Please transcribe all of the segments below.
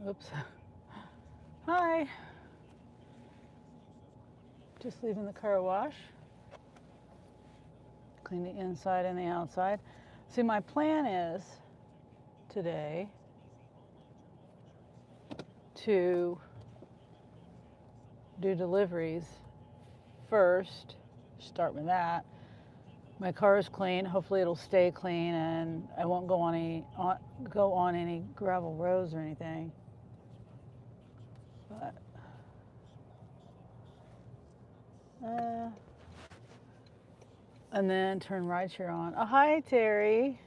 Oops. Hi. Just leaving the car wash. Clean the inside and the outside. See, my plan is today to do deliveries first. Start with that. My car is clean. Hopefully, it'll stay clean, and I won't go on any gravel roads or anything. But and then turn rideshare on. Oh, hi, Terry.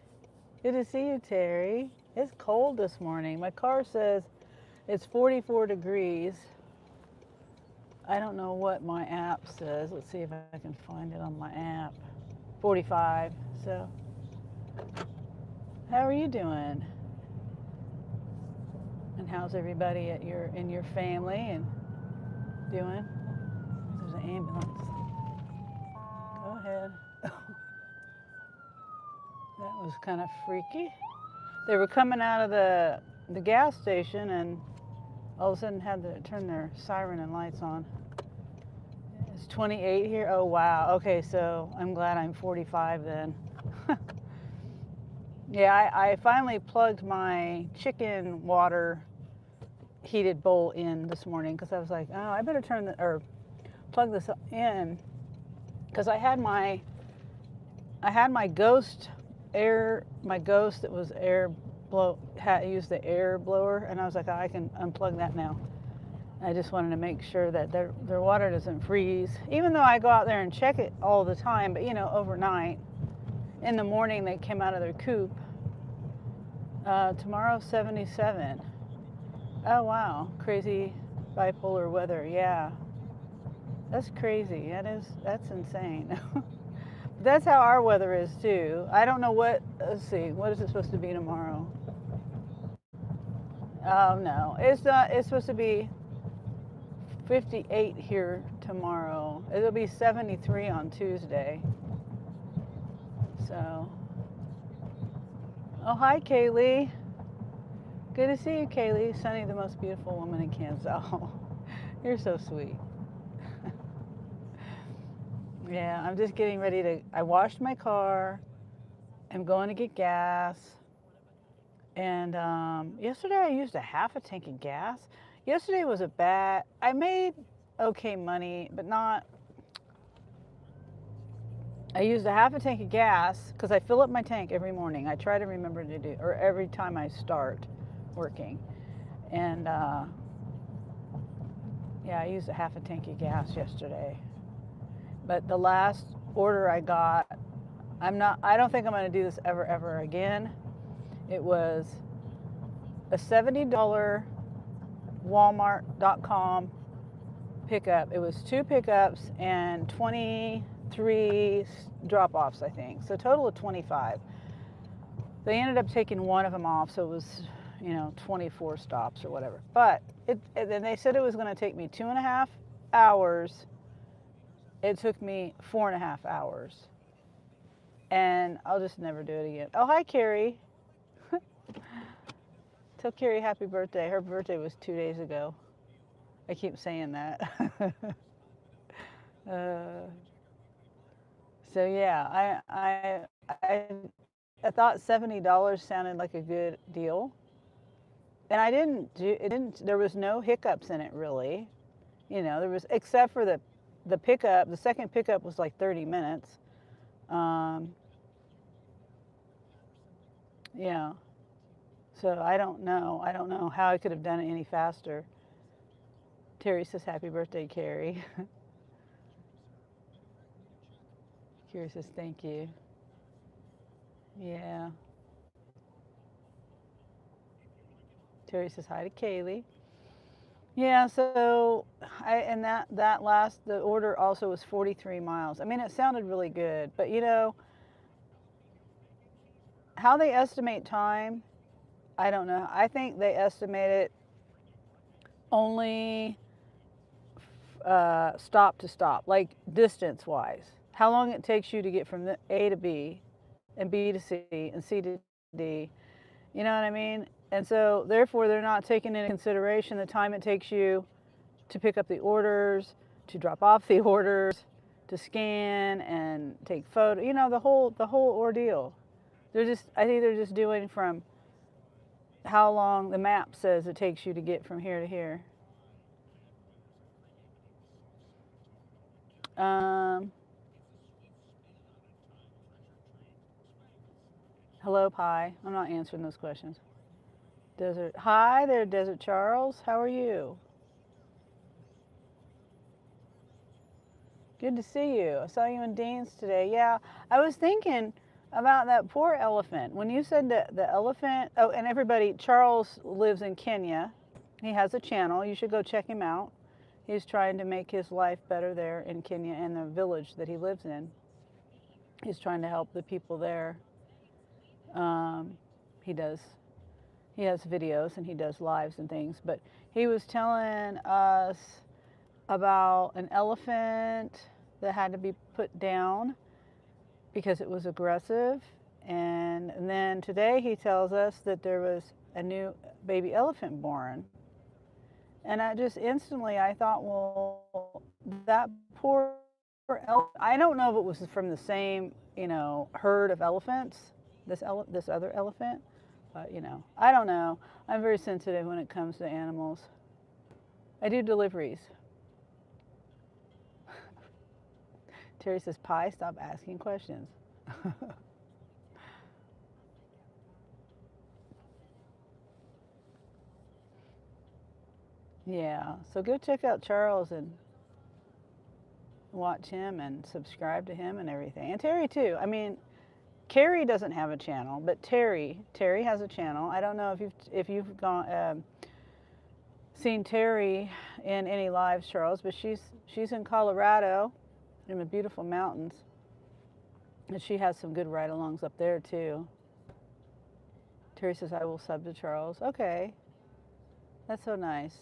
Good to see you, Terry. It's cold this morning. My car says it's 44 degrees. I don't know what my app says. Let's see if I can find it on my app. 45. So, how are you doing? And how's everybody in your family and doing? There's an ambulance. Go ahead. That was kind of freaky. They were coming out of the gas station and all of a sudden had to turn their siren and lights on. It's 28 here. Oh wow. Okay, so I'm glad I'm 45 then. Yeah, I finally plugged my chicken water heated bowl in this morning because I was like, oh, I better plug this in because I had my ghost that was used the air blower, and I was like, oh, I can unplug that now. I just wanted to make sure that their water doesn't freeze, even though I go out there and check it all the time. But overnight, in the morning they came out of their coop. Tomorrow 77. Oh wow, crazy bipolar weather. Yeah, that's crazy. That's insane. That's how our weather is too. I don't know let's see, what is it supposed to be tomorrow? Oh no, it's not. It's supposed to be 58 here tomorrow. It'll be 73 on Tuesday. So, oh hi Kaylee. Good to see you, Kaylee. Sunny, the most beautiful woman in Kansas. Oh, you're so sweet. Yeah, I'm just getting ready I washed my car. I'm going to get gas. And yesterday I used a half a tank of gas. Yesterday was I made okay money, but not. I used a half a tank of gas because I fill up my tank every morning. I try to remember to do, or every time I start working. And yeah, I used a half a tank of gas yesterday. But the last order I got, I don't think I'm going to do this ever again. It was a $70 Walmart.com pickup. It was 2 pickups and 23 drop-offs, I think. So a total of 25. They ended up taking one of them off, so it was, 24 stops or whatever. But then they said it was going to take me 2.5 hours. It took me 4.5 hours. And I'll just never do it again. Oh, hi, Carrie. Tell Carrie happy birthday. Her birthday was 2 days ago. I keep saying that. So yeah, I thought $70 sounded like a good deal, and I didn't do it. Didn't There was no hiccups in it really. There was except for the pickup. The second pickup was like 30 minutes. Um, yeah. So I don't know. I don't know how I could have done it any faster. Terry says happy birthday, Carrie. Carrie says thank you. Yeah. Terry says hi to Kaylee. Yeah, so and the order also was 43 miles. I mean, it sounded really good, but how they estimate time, I don't know. I think they estimate it only stop to stop, like distance wise. How long it takes you to get from A to B and B to C and C to D. You know what I mean? And so therefore they're not taking into consideration the time it takes you to pick up the orders, to drop off the orders, to scan and take photo, you know, the whole ordeal. I think they're just doing from how long the map says it takes you to get from here to here. Hello, Pi. I'm not answering those questions. Desert. Hi there, Desert Charles. How are you? Good to see you. I saw you in Dean's today. Yeah, I was thinking about that poor elephant. When you said that the elephant, oh, and everybody, Charles lives in Kenya. He has a channel. You should go check him out. He's trying to make his life better there in Kenya and the village that he lives in. He's trying to help the people there. He does. He has videos and he does lives and things. But he was telling us about an elephant that had to be put down because it was aggressive. And then today he tells us that there was a new baby elephant born. And I just instantly, I thought, well, that poor elephant, I don't know if it was from the same, herd of elephants, this other elephant, but, I don't know. I'm very sensitive when it comes to animals. I do deliveries. Terry says, Pi, stop asking questions. Yeah, so go check out Charles and watch him and subscribe to him and everything. And Terry too. I mean, Carrie doesn't have a channel, but Terry has a channel. I don't know if you've gone seen Terry in any lives, Charles, but she's in Colorado in the beautiful mountains. And she has some good ride-alongs up there too. Terry says, I will sub to Charles. Okay. That's so nice.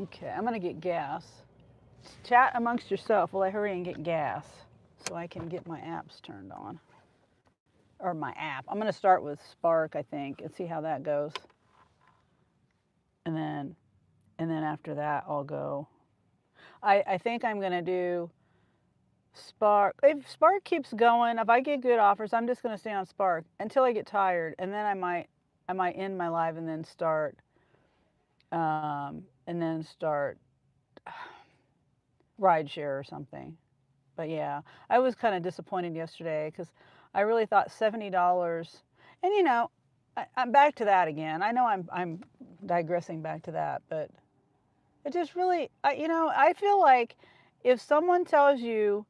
Okay, I'm gonna get gas. Chat amongst yourself while I hurry and get gas so I can get my apps turned on. Or my app. I'm gonna start with Spark, I think, and see how that goes. And then after that I'll go. I think I'm gonna do Spark. If Spark keeps going, if I get good offers, I'm just gonna stay on Spark until I get tired, and then I might end my live and then start rideshare or something. But yeah, I was kind of disappointed yesterday because I really thought $70. And I'm back to that again. I know I'm digressing back to that, but it just really, I feel like if someone tells you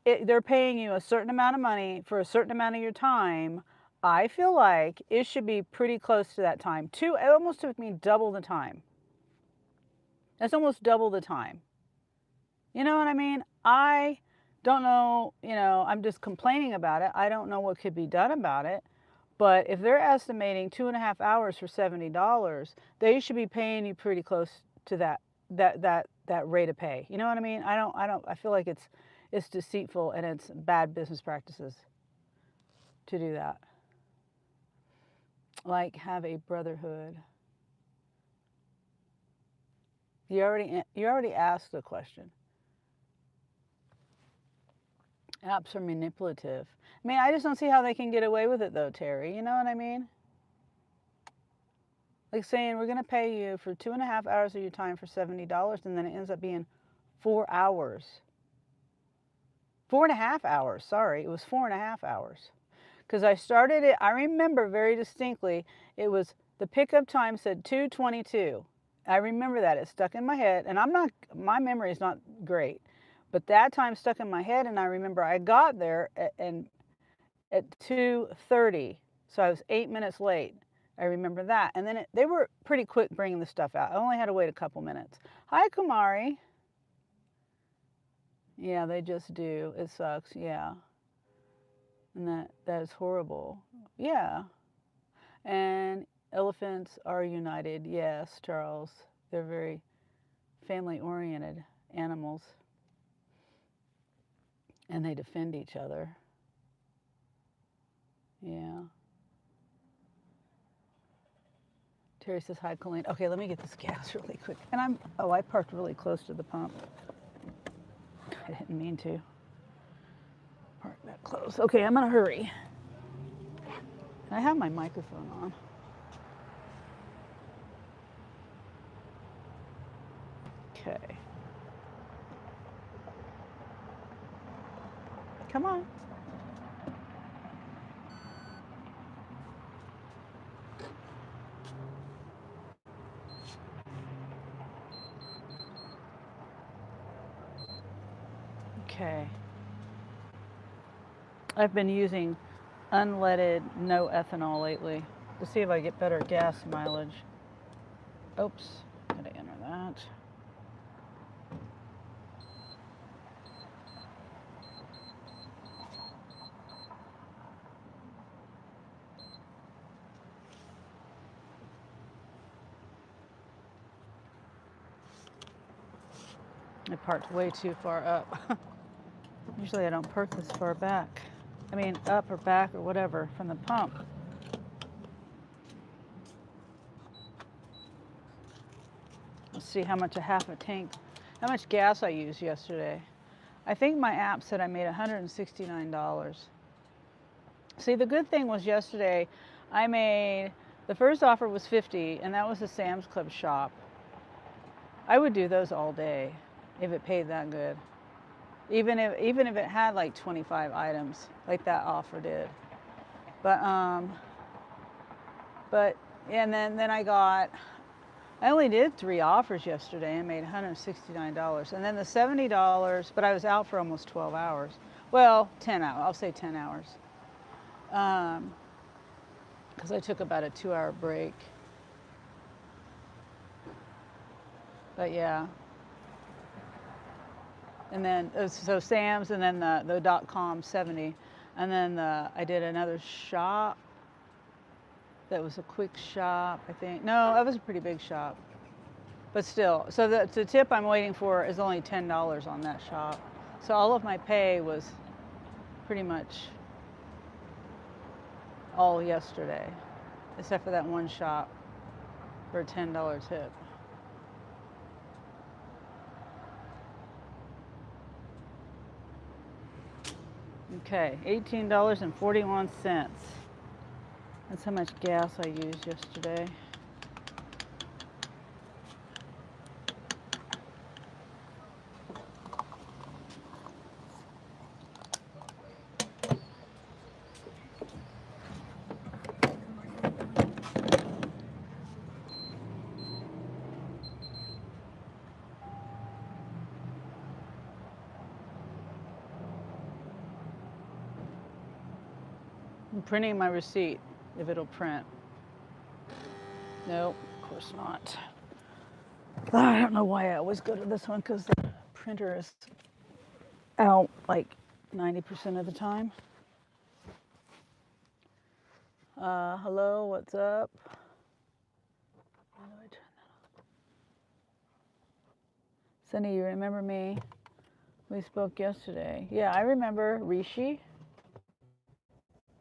they're paying you a certain amount of money for a certain amount of your time, I feel like it should be pretty close to that time. It almost took me double the time. That's almost double the time. You know what I mean? I don't know, I'm just complaining about it. I don't know what could be done about it. But if they're estimating 2.5 hours for $70, they should be paying you pretty close to that rate of pay. You know what I mean? I feel like it's deceitful and it's bad business practices to do that. Like have a brotherhood. You already asked the question. Apps are manipulative. I mean, I just don't see how they can get away with it though, Terry. You know what I mean? Like saying we're going to pay you for 2.5 hours of your time for $70, and then it ends up being 4 hours. 4.5 hours. Sorry, it was 4.5 hours. Because I started it, I remember very distinctly, it was the pickup time said 2:22. I remember that. It stuck in my head, and my memory is not great. But that time stuck in my head, and I remember I got there at 2:30, so I was 8 minutes late. I remember that. And then they were pretty quick bringing the stuff out. I only had to wait a couple minutes. Hi, Kumari. Yeah, they just do. It sucks. Yeah. And that is horrible. Yeah. And elephants are united. Yes, Charles. They're very family-oriented animals. And they defend each other. Terry says hi, Colleen. Okay, let me get this gas really quick. And I parked really close to the pump. I didn't mean to park that close. Okay, I'm gonna hurry. And I have my microphone on. Okay. Come on. Okay. I've been using unleaded, no ethanol lately to see if I get better gas mileage. Oops, gotta enter that. I parked way too far up. Usually I don't park this far back. I mean, up or back or whatever from the pump. Let's see how much how much gas I used yesterday. I think my app said I made $169. See, the good thing was yesterday the first offer was $50, and that was a Sam's Club shop. I would do those all day if it paid that good. Even if it had like 25 items, like that offer did. And then I only did 3 offers yesterday and made $169. And then the $70, but I was out for almost 12 hours. Well, 10 hours, I'll say 10 hours. Because I took about a 2-hour break. But yeah. And then, so Sam's, and then the .com 70. And then I did another shop. That was a quick shop, I think. No, that was a pretty big shop. But still, so the tip I'm waiting for is only $10 on that shop. So all of my pay was pretty much all yesterday, except for that one shop for a $10 tip. Okay, $18.41. That's how much gas I used yesterday. I'm printing my receipt, if it'll print. Nope, of course not. I don't know why I always go to this one, because the printer is out like 90% of the time. Hello, what's up? How do I turn that on? Sunny, you remember me? We spoke yesterday. Yeah, I remember. Rishi?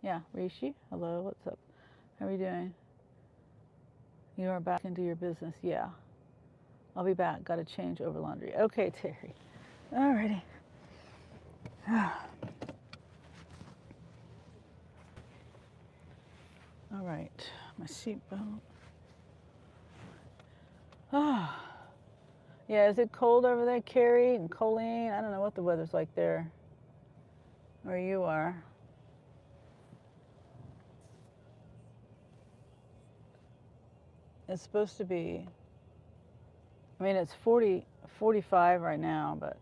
Yeah, Rishi. Hello, what's up? How are you doing? You are back into your business. Yeah. I'll be back. Got to change over laundry. Okay, Terry. Alrighty. All right, my seatbelt. Ah. Yeah, is it cold over there, Carrie and Colleen? I don't know what the weather's like there, where you are. It's supposed to be, I mean, it's 45 right now, but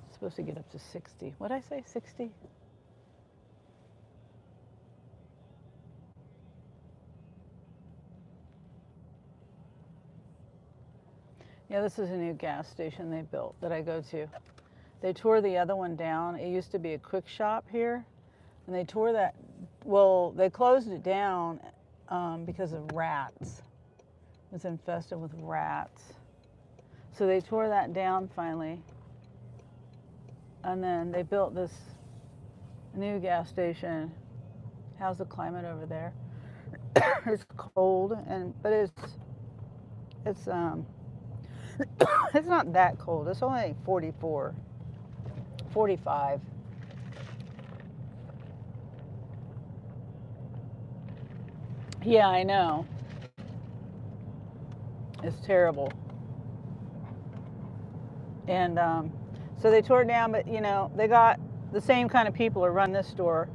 it's supposed to get up to 60. What did I say, 60? Yeah, this is a new gas station they built that I go to. They tore the other one down. It used to be a quick shop here, and they tore that, well, they closed it down because of rats. It was infested with rats. So they tore that down finally, and then they built this new gas station. How's the climate over there? It's cold, but it's it's not that cold. It's only like 44, 45. Yeah, I know. It's terrible. And so they tore it down, but they got the same kind of people who run this store.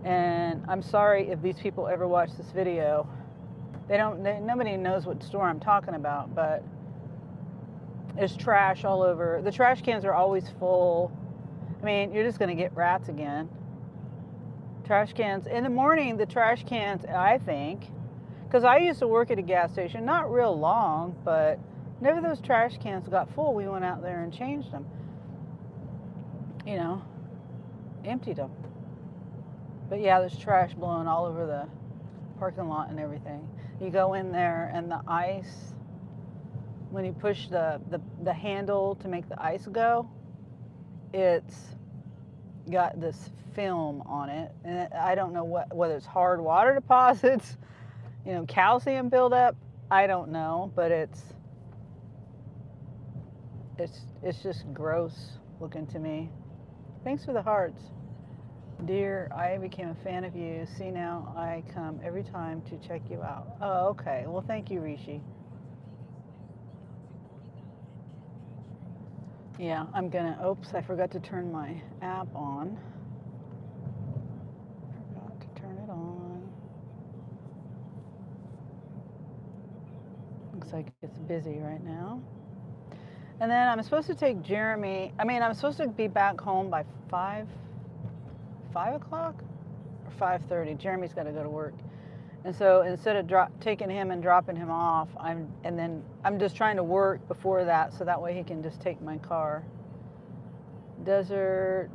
And I'm sorry if these people ever watch this video. Nobody knows what store I'm talking about, but there's trash all over. The trash cans are always full. I mean, you're just going to get rats again. Trash cans. In the morning, the trash cans, I think, because I used to work at a gas station, not real long, but whenever those trash cans got full, we went out there and changed them. Emptied them. But yeah, there's trash blowing all over the parking lot and everything. You go in there and the ice, when you push the handle to make the ice go, it's got this film on it. And I don't know whether it's hard water deposits, calcium buildup. I don't know, but it's just gross looking to me. Thanks for the hearts. Dear, I became a fan of you. See, now I come every time to check you out. Oh, okay. Well, thank you, Rishi. Yeah, oops, I forgot to turn my app on. Forgot to turn it on. Looks like it's busy right now. And then I'm supposed to take Jeremy. I'm supposed to be back home by 5 o'clock or 5:30. Jeremy's got to go to work. And so instead of taking him and dropping him off, I'm just trying to work before that, so that way he can just take my car. Desert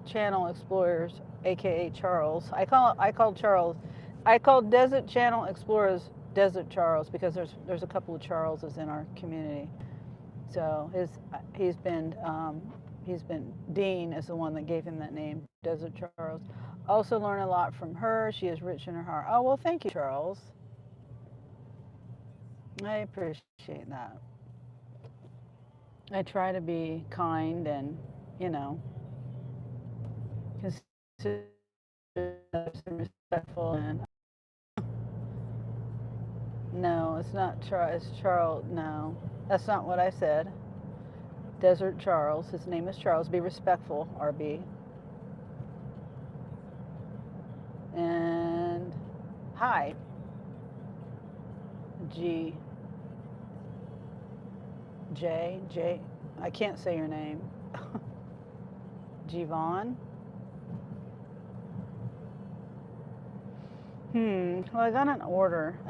Channel Explorers, aka Charles. I called Desert Channel Explorers Desert Charles because there's a couple of Charleses in our community. So he's been Dean is the one that gave him that name, Desert Charles. Also learn a lot from her. She is rich in her heart. Oh, well, thank you, Charles. I appreciate that. I try to be kind and, considerate and respectful. And no, it's not Charles. It's Charles. No, that's not what I said. Desert Charles. His name is Charles. Be respectful, RB. And hi, G. J. I can't say your name. Jivon. Well, I got an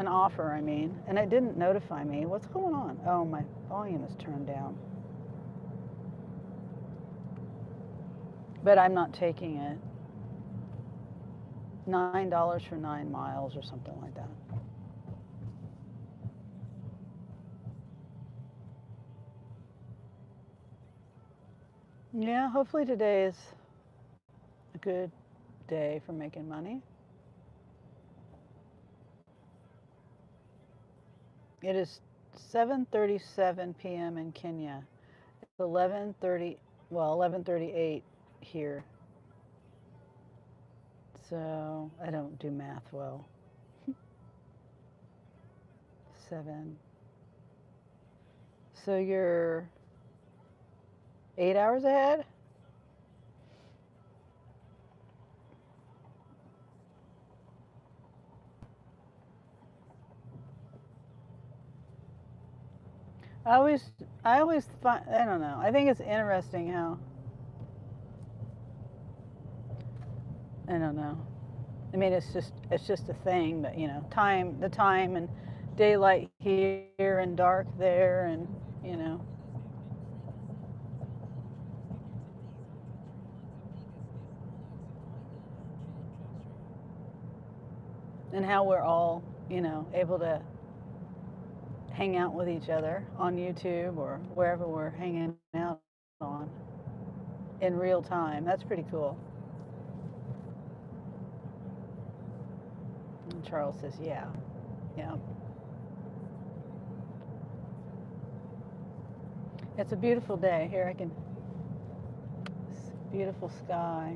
offer, and it didn't notify me. What's going on? Oh, my volume is turned down. But I'm not taking it. $9 for 9 miles or something like that. Yeah, hopefully today is a good day for making money. It is 7:37 p.m. in Kenya. It's 11:38 here. So I don't do math well. 7. So you're 8 hours ahead? I always find, I don't know. I think it's interesting how, I don't know. It's just a thing, but the time and daylight here and dark there, and and how we're all, able to hang out with each other on YouTube or wherever we're hanging out on in real time. That's pretty cool. Charles says, yeah. Yeah. It's a beautiful day. Here I can, beautiful sky.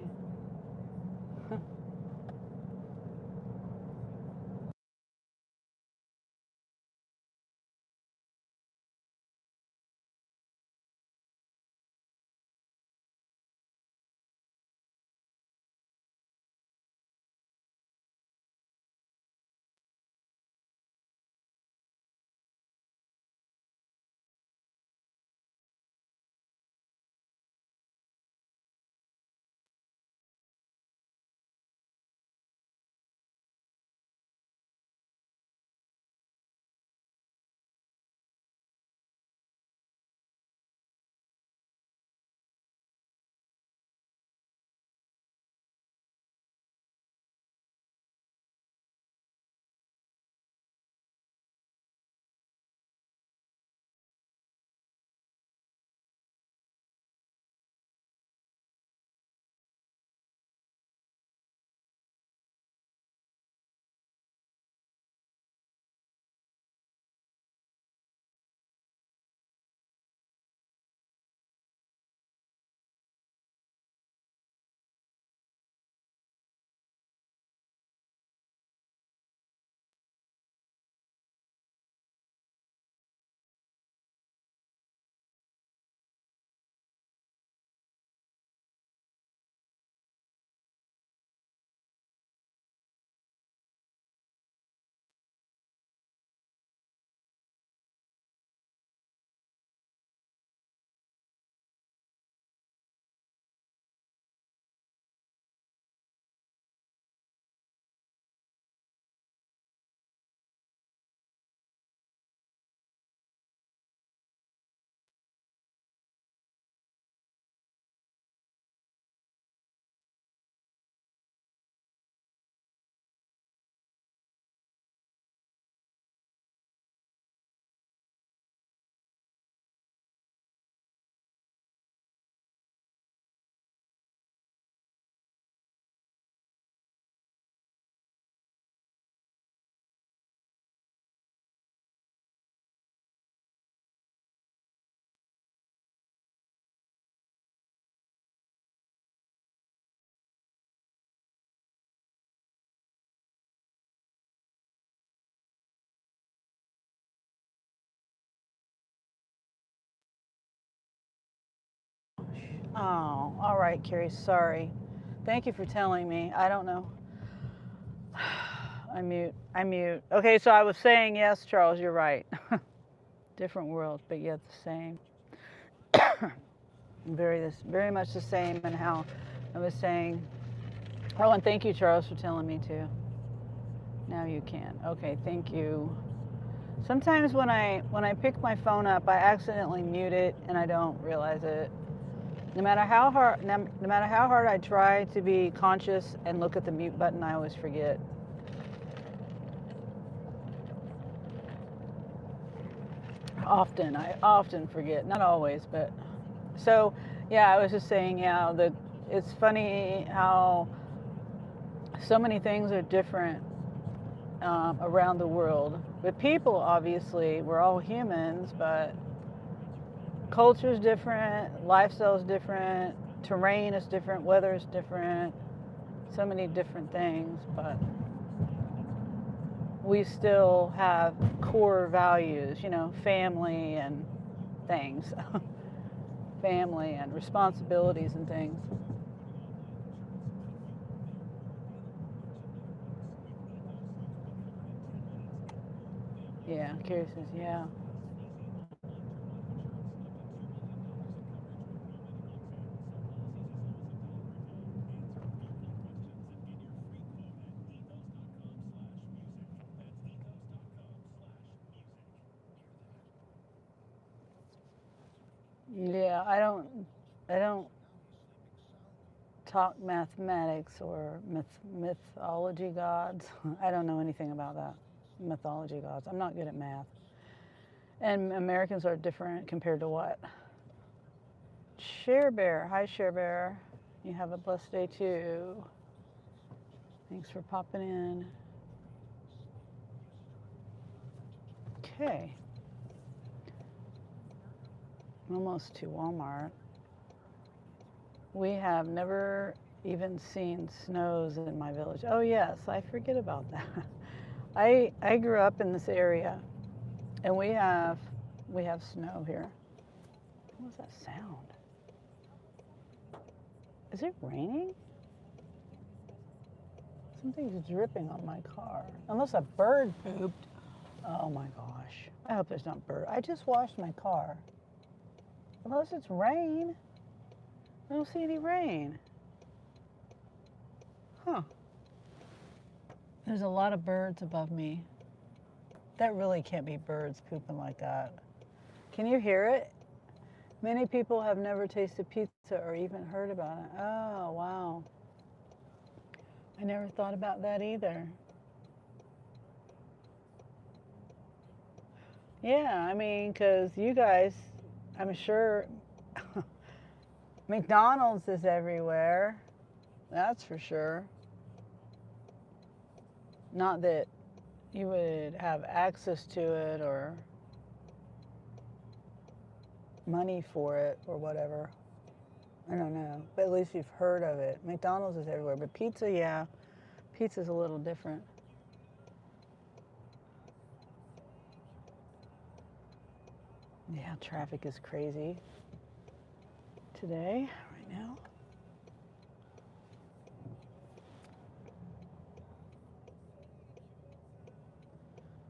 Oh, all right, Carrie, sorry. Thank you for telling me. I don't know. I mute. I mute. Okay, so I was saying, yes, Charles, you're right. Different world, but yet the same. Very much the same. And how I was saying, oh, and thank you, Charles, for telling me too. Now you can. Okay, thank you. Sometimes when I pick my phone up, I accidentally mute it and I don't realize it. No matter how hard I try to be conscious and look at the mute button, I always forget. I often forget. Not always, but so yeah. I was just saying, yeah. It's funny how so many things are different around the world. With people, obviously, we're all humans, but culture's different, lifestyle's different, terrain is different, weather is different, so many different things, but we still have core values, family and things, family and responsibilities and things. Yeah, Carrie says, yeah. Yeah, I don't talk mathematics or mythology gods. I don't know anything about that. Mythology gods. I'm not good at math. And Americans are different compared to what? Share Bear. Hi, Share Bear. You have a blessed day too. Thanks for popping in. Okay. Almost to Walmart. We have never even seen snows in my village. Oh yes, I forget about that. I grew up in this area, and we have snow here. What was that sound? Is it raining? Something's dripping on my car. Unless a bird pooped. Oh my gosh. I hope there's not bird. I just washed my car. Unless it's rain. I don't see any rain. Huh. There's a lot of birds above me. That really can't be birds pooping like that. Can you hear it? Many people have never tasted pizza or even heard about it. Oh, wow. I never thought about that either. Yeah, I mean, because you guys, I'm sure, McDonald's is everywhere. That's for sure. Not that you would have access to it or money for it or whatever. I don't know, but at least you've heard of it. McDonald's is everywhere, but pizza, yeah, pizza's a little different. Yeah, traffic is crazy today, right now.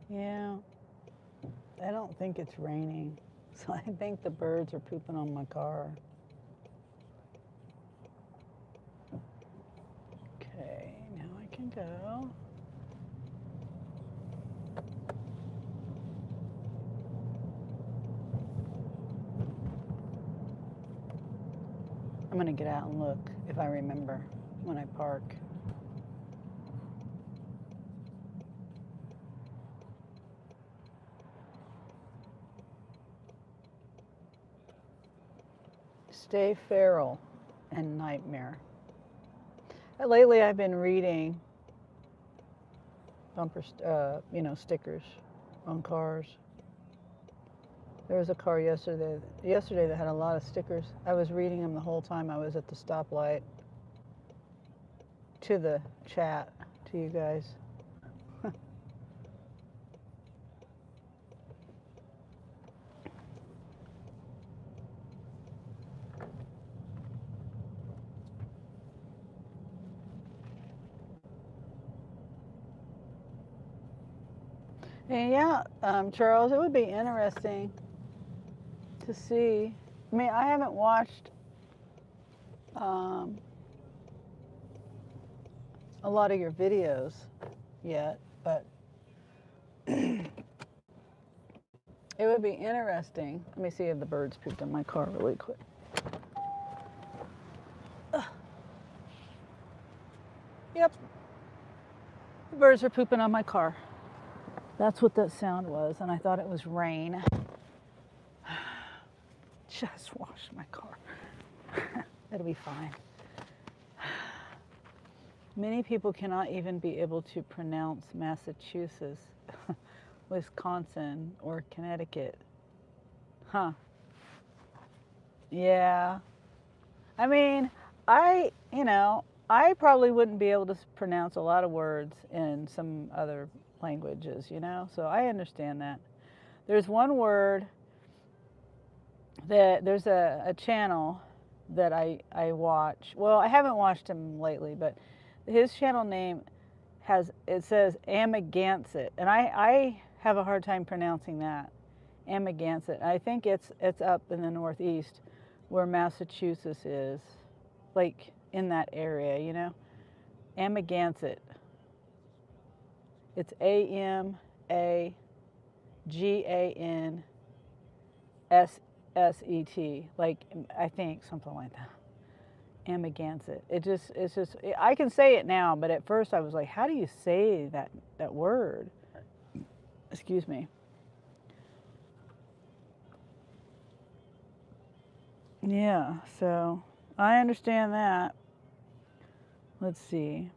Yeah, I don't think it's raining, so I think the birds are pooping on my car. Okay, now I can go. I'm gonna get out and look if I remember when I park. Stay feral and nightmare. Lately, I've been reading bumper, stickers on cars. There was a car yesterday that had a lot of stickers. I was reading them the whole time I was at the stoplight. To the chat, to you guys. And yeah, Charles, it would be interesting to see. I mean, I haven't watched a lot of your videos yet, but it would be interesting. Let me see if the birds pooped in my car really quick. Yep, the birds are pooping on my car. That's what that sound was, and I thought it was rain. Just washed my car. It'll be fine. Many people cannot even be able to pronounce Massachusetts, Wisconsin, or Connecticut. Huh. Yeah. I mean, I probably wouldn't be able to pronounce a lot of words in some other languages, so I understand that. There's one word that there's a channel that I watch. Well, I haven't watched him lately, but his channel name says Amagansett, and I have a hard time pronouncing that. Amagansett. I think it's up in the Northeast where Massachusetts is, like in that area, Amagansett. It's Amaganset, like I think something like that. Amagansett. It's just I can say it now, but at first I was like, how do you say that word? Excuse me. Yeah, so I understand that. Let's see.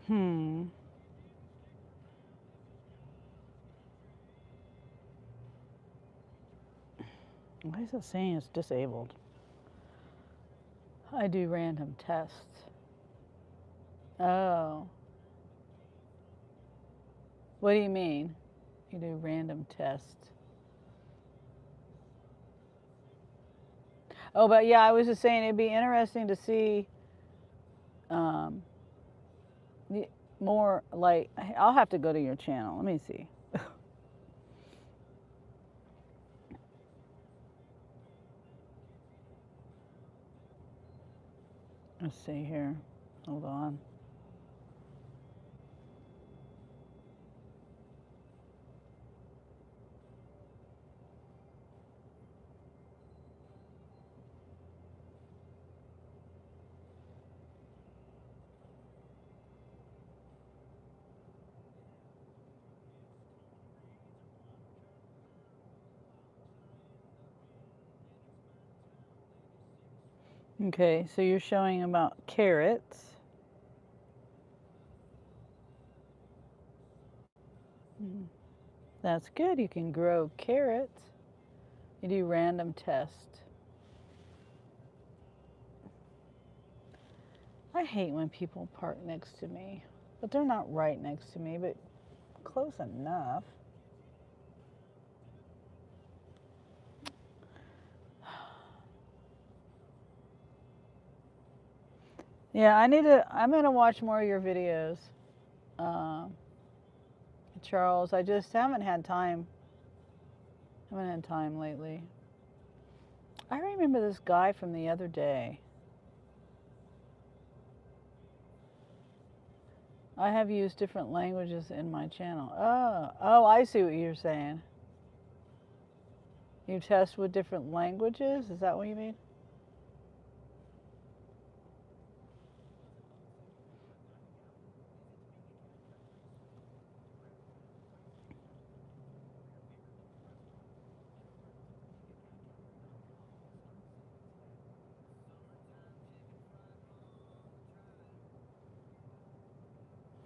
Hmm. Why is it saying it's disabled? I do random tests. Oh. What do you mean? You do random tests. Oh, but yeah, I was just saying it'd be interesting to see um, more like, I'll have to go to your channel. Let me see. Let's see here. Hold on. Okay, so you're showing about carrots. That's good. You can grow carrots. You do random tests. I hate when people park next to me, but they're not right next to me, but close enough. Yeah, I'm gonna watch more of your videos, um, Charles. I just haven't had time. Haven't had time lately. I remember this guy from the other day. I have used different languages in my channel. Oh, I see what you're saying. You test with different languages? Is that what you mean?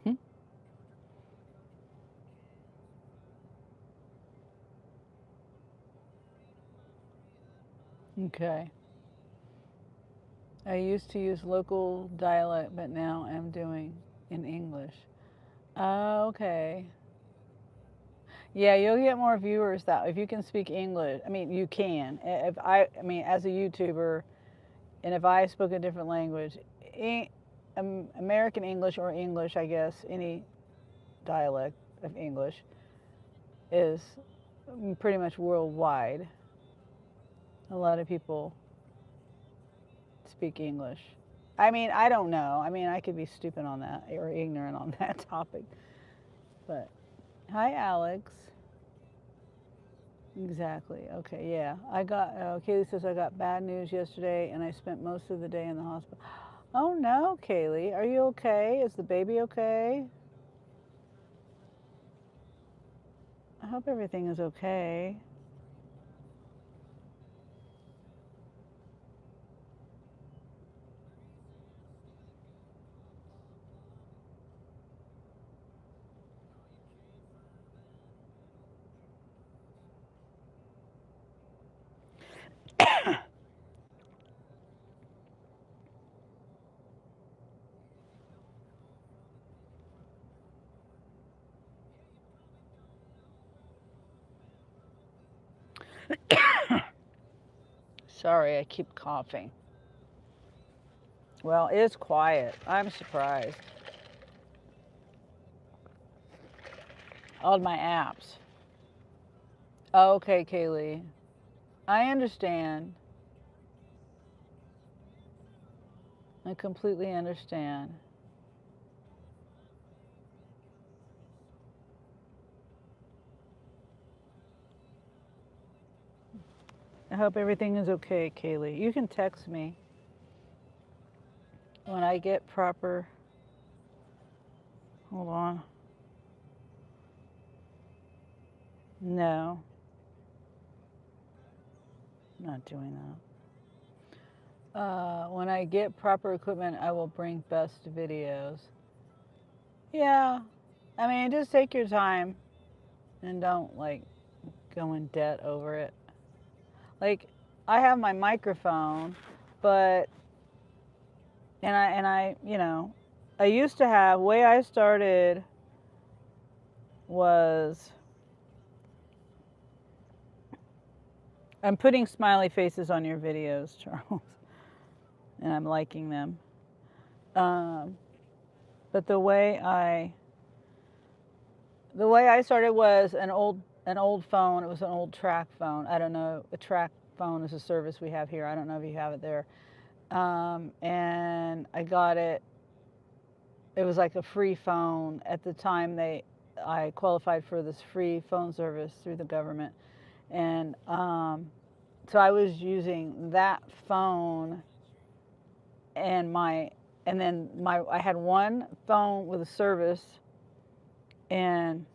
Hmm? Okay. I used to use local dialect, but now I'm doing in English. Oh, okay. Yeah, you'll get more viewers that if you can speak English. I mean, you can. If I mean, as a YouTuber, and if I spoke a different language, American English or English, I guess, any dialect of English is pretty much worldwide. A lot of people speak English. I mean, I don't know. I mean, I could be stupid on that or ignorant on that topic. But hi, Alex. Exactly. Okay. Yeah. Kaylee says I got bad news yesterday and I spent most of the day in the hospital. Oh no, Kaylee. Are you okay? Is the baby okay? I hope everything is okay. Sorry, I keep coughing. Well, it's quiet. I'm surprised. All my apps. Okay, Kaylee. I understand. I completely understand. I hope everything is okay, Kaylee. You can text me when I get proper. Hold on. No, I'm not doing that. When I get proper equipment, I will bring best videos. Yeah. I mean, just take your time and don't like go in debt over it. Like I have my microphone, but I used to have way I started was I'm putting smiley faces on your videos, Charles, and I'm liking them. Um, but the way I started was an old phone. It was an old track phone. I don't know. A track phone is a service we have here. I don't know if you have it there. And I got it. It was like a free phone at the time. I qualified for this free phone service through the government, and so I was using that phone and I had one phone with a service, and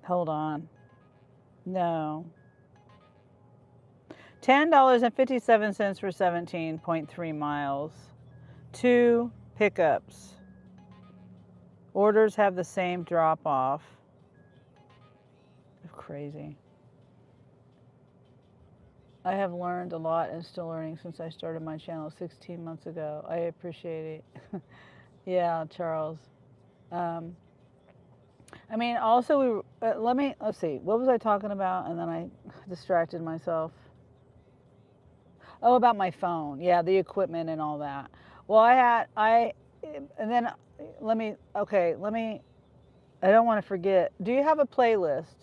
hold on, no, $10.57 for 17.3 miles. 2 pickups. Orders have the same drop off. Crazy. I have learned a lot and still learning since I started my channel 16 months ago. I appreciate it. Yeah, Charles. Um, I mean, also let's see. What was I talking about? And then I distracted myself. Oh, about my phone. Yeah, the equipment and all that. Well, and then let me, I don't want to forget. Do you have a playlist?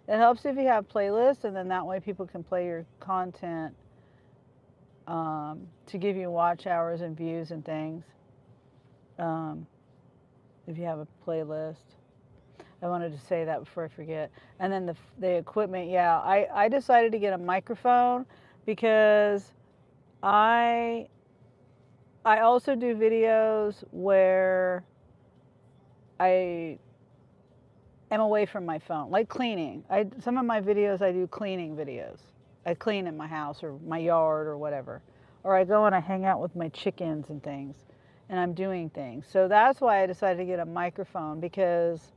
It helps if you have playlists, and then that way people can play your content to give you watch hours and views and things. Um, if you have a playlist. I wanted to say that before I forget. And then the equipment, yeah. I decided to get a microphone because I I also do videos where I am away from my phone, like cleaning. Some of my videos I do cleaning videos. I clean in my house or my yard or whatever. Or I go and I hang out with my chickens and things and I'm doing things. So that's why I decided to get a microphone because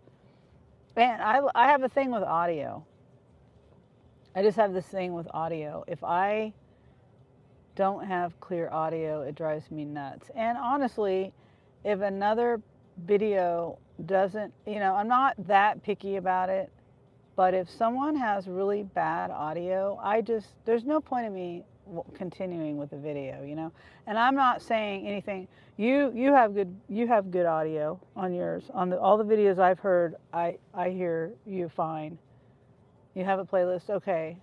man, I have a thing with audio. I just have this thing with audio. If I don't have clear audio, it drives me nuts. And honestly, if another video doesn't, I'm not that picky about it, but if someone has really bad audio, there's no point in me continuing with the video. And I'm not saying anything. You have good audio on yours. All the videos I've heard, I hear you fine. You have a playlist, okay.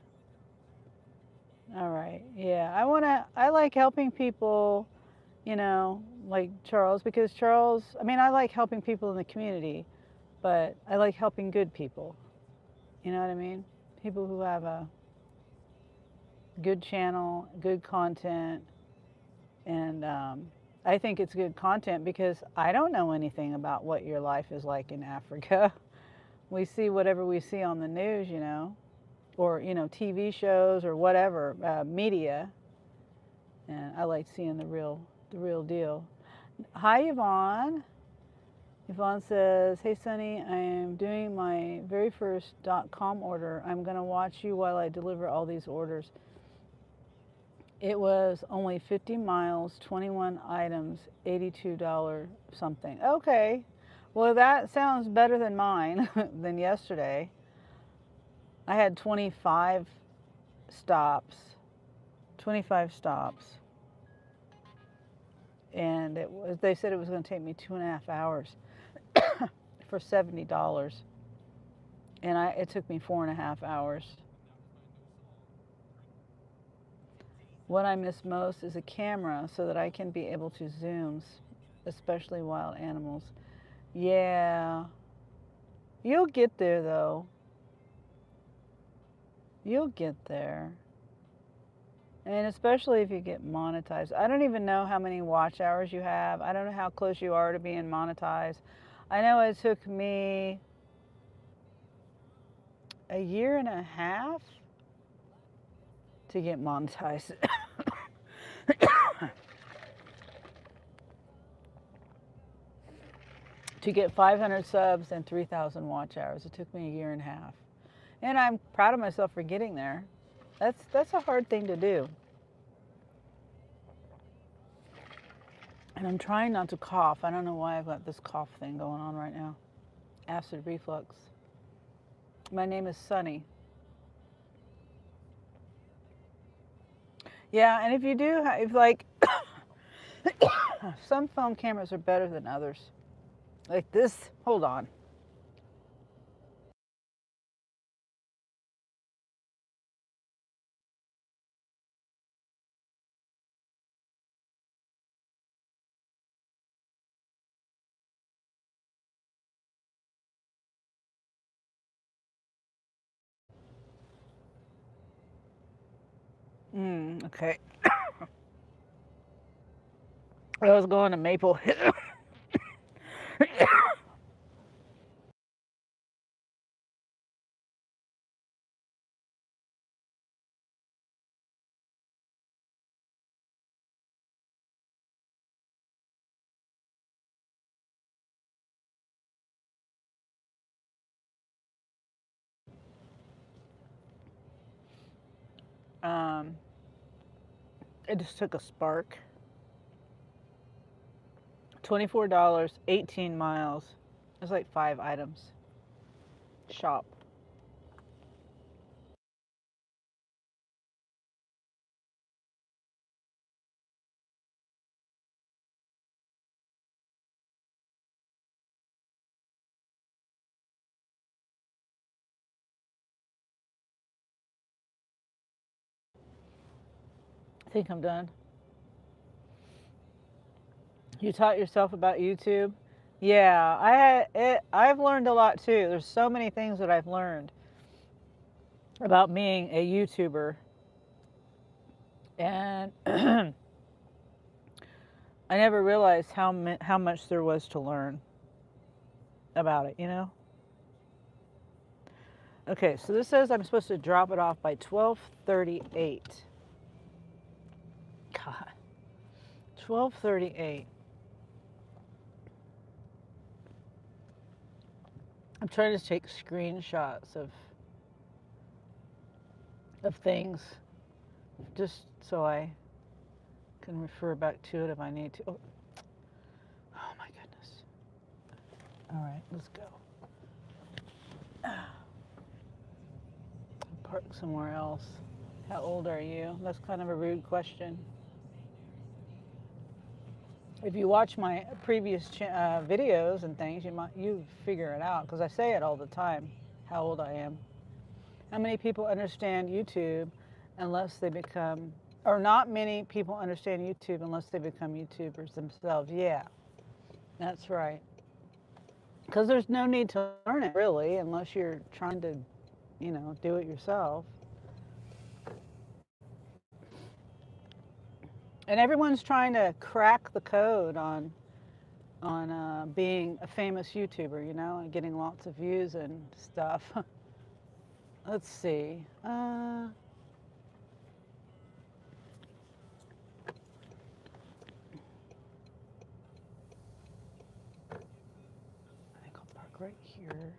All right. Yeah. I like helping people, like Charles, because I mean, I like helping people in the community, but I like helping good people. You know what I mean? People who have a good channel, good content. And I think it's good content because I don't know anything about what your life is like in Africa. We see whatever we see on the news, or, TV shows or whatever, media. And I like seeing the real deal. Hi, Yvonne. Yvonne says, "Hey, Sunny, I am doing my very first .com order. I'm going to watch you while I deliver all these orders. It was only 50 miles, 21 items, $82 something." Okay. Well, that sounds better than mine, than yesterday. I had 25 stops. 25 stops. And they said it was going to take me 2.5 hours for $70. And it took me 4.5 hours. What I miss most is a camera so that I can be able to zoom, especially wild animals. Yeah. You'll get there, though. You'll get there. And especially if you get monetized. I don't even know how many watch hours you have. I don't know how close you are to being monetized. I know it took me a year and a half to get monetized. to get 500 subs and 3,000 watch hours. It took me a year and a half. And I'm proud of myself for getting there. That's a hard thing to do. And I'm trying not to cough. I don't know why I've got this cough thing going on right now. Acid reflux. My name is Sunny. Yeah, and if you do, if like, some phone cameras are better than others. Like this, hold on. Okay. I was going to Maple Hill. I just took a Spark. $24, 18 miles. There's like 5 items. Shop. I think I'm done. You taught yourself about YouTube? Yeah, I've learned a lot too. There's so many things that I've learned about being a YouTuber. And I never realized how much there was to learn about it, you know? Okay, so this says I'm supposed to drop it off by 12:38. God. 12:38. I'm trying to take screenshots of things just so I can refer back to it if I need to. Oh my goodness. All right, let's go. Park somewhere else. How old are you? That's kind of a rude question. If you watch my previous videos and things, you figure it out because I say it all the time, how old I am. How many people understand YouTube unless they become, or not many people understand YouTube unless they become YouTubers themselves. Yeah, that's right. Because there's no need to learn it really unless you're trying to, do it yourself. And everyone's trying to crack the code on being a famous YouTuber, and getting lots of views and stuff. Let's see. I think I'll park right here.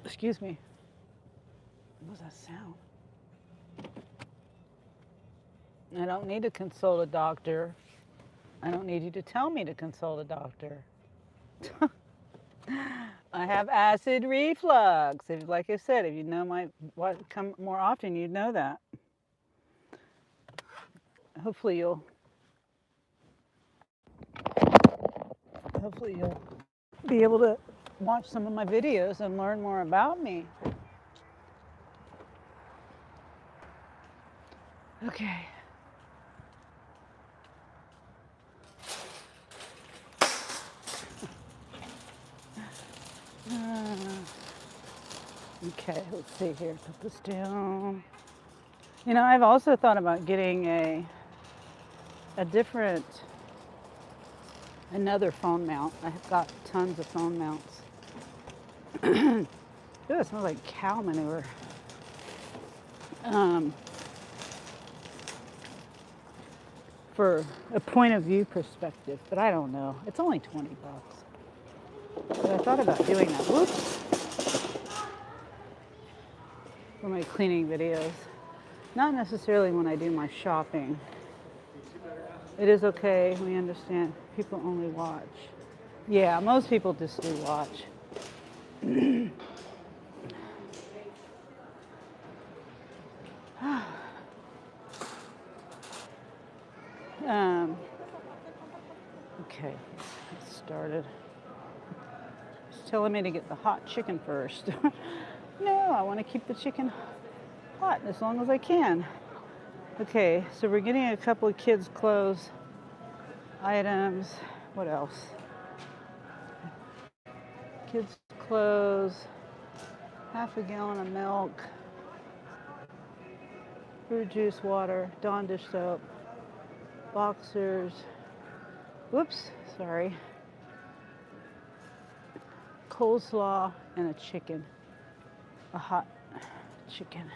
Excuse me. What was that sound? I don't need to consult a doctor. I don't need you to tell me to consult a doctor. I have acid reflux. Like I said, if you know what come more often, you'd know that. Hopefully you'll be able to watch some of my videos and learn more about me. Okay. Okay, let's see here. Put this down. I've also thought about getting another phone mount. I've got tons of phone mounts. Ooh, it smells like cow manure. for a point of view perspective, but I don't know. It's only 20 bucks. But I thought about doing that. Whoops. For my cleaning videos. Not necessarily when I do my shopping. It is okay. We understand. People only watch. Yeah, most people just do watch. Okay, let's get started. It's telling me to get the hot chicken first. No, I want to keep the chicken hot as long as I can. Okay, so we're getting a couple of kids' clothes items. What else? Kids' clothes, half a gallon of milk, fruit juice, water, Dawn dish soap, boxers. Whoops, sorry. Coleslaw and a chicken. A hot chicken.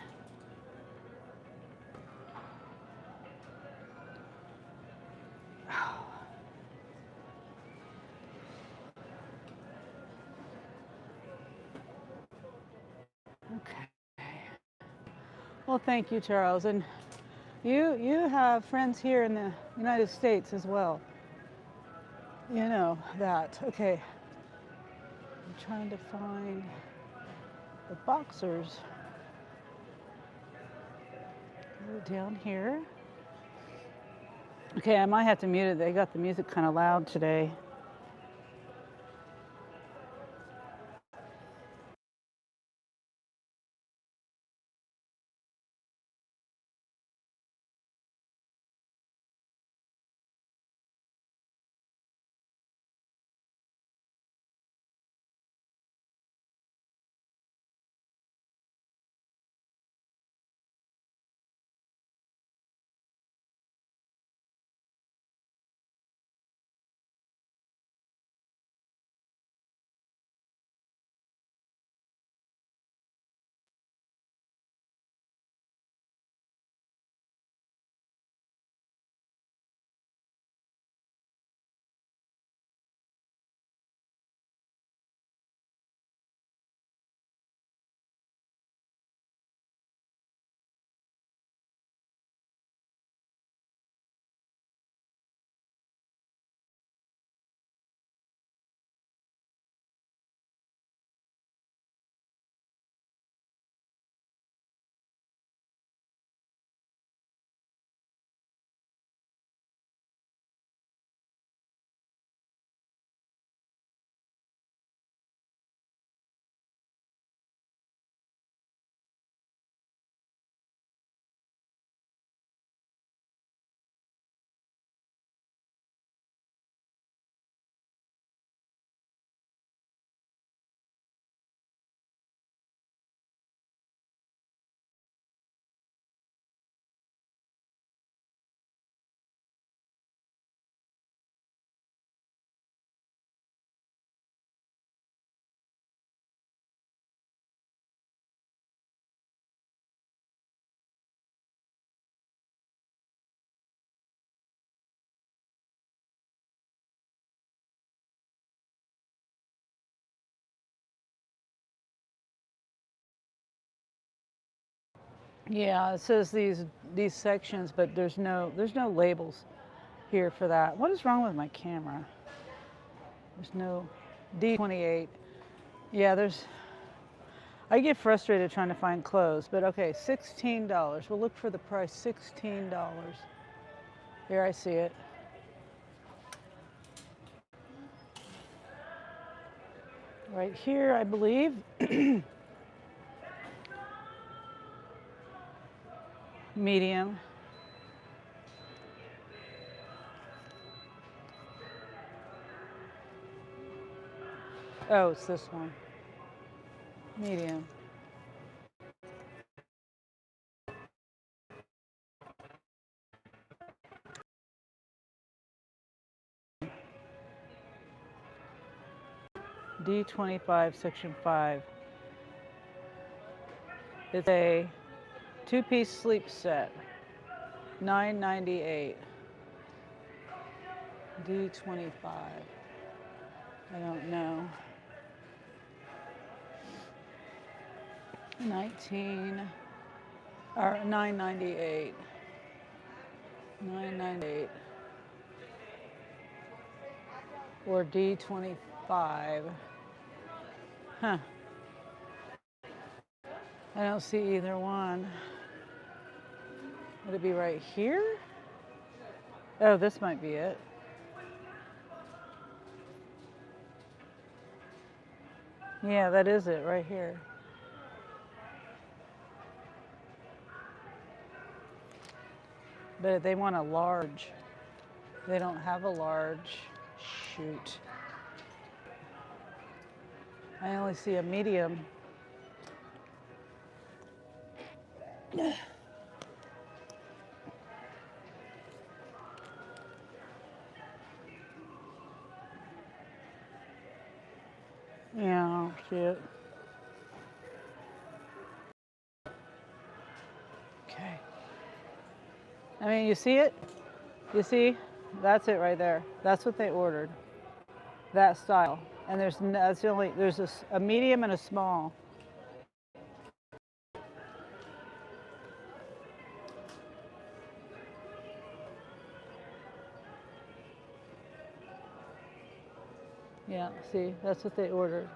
Okay. Well, thank you, Charles. And you have friends here in the United States as well. You know that. Okay. I'm trying to find the boxers. Down here. Okay, I might have to mute it. They got the music kind of loud today. Yeah, it says these sections, but there's no labels here for that. What is wrong with my camera? There's no D28. Yeah, I get frustrated trying to find clothes, but okay, $16. We'll look for the price, $16. Here, I see it. Right here, I believe. Medium. Oh, it's this one. Medium. D25, section 5. It's a two-piece sleep set, $9.98. D25. I don't know. 19 or 998. 998. Or D25. Huh. I don't see either one. Would it be right here? Oh, this might be it. Yeah, that is it right here. But they want a large. They don't have a large. Shoot. I only see a medium. Yeah, I don't see it. Okay. I mean, you see it? You see? That's it right there. That's what they ordered. That style. And that's the only, there's a medium and a small. Yeah, see, that's what they ordered.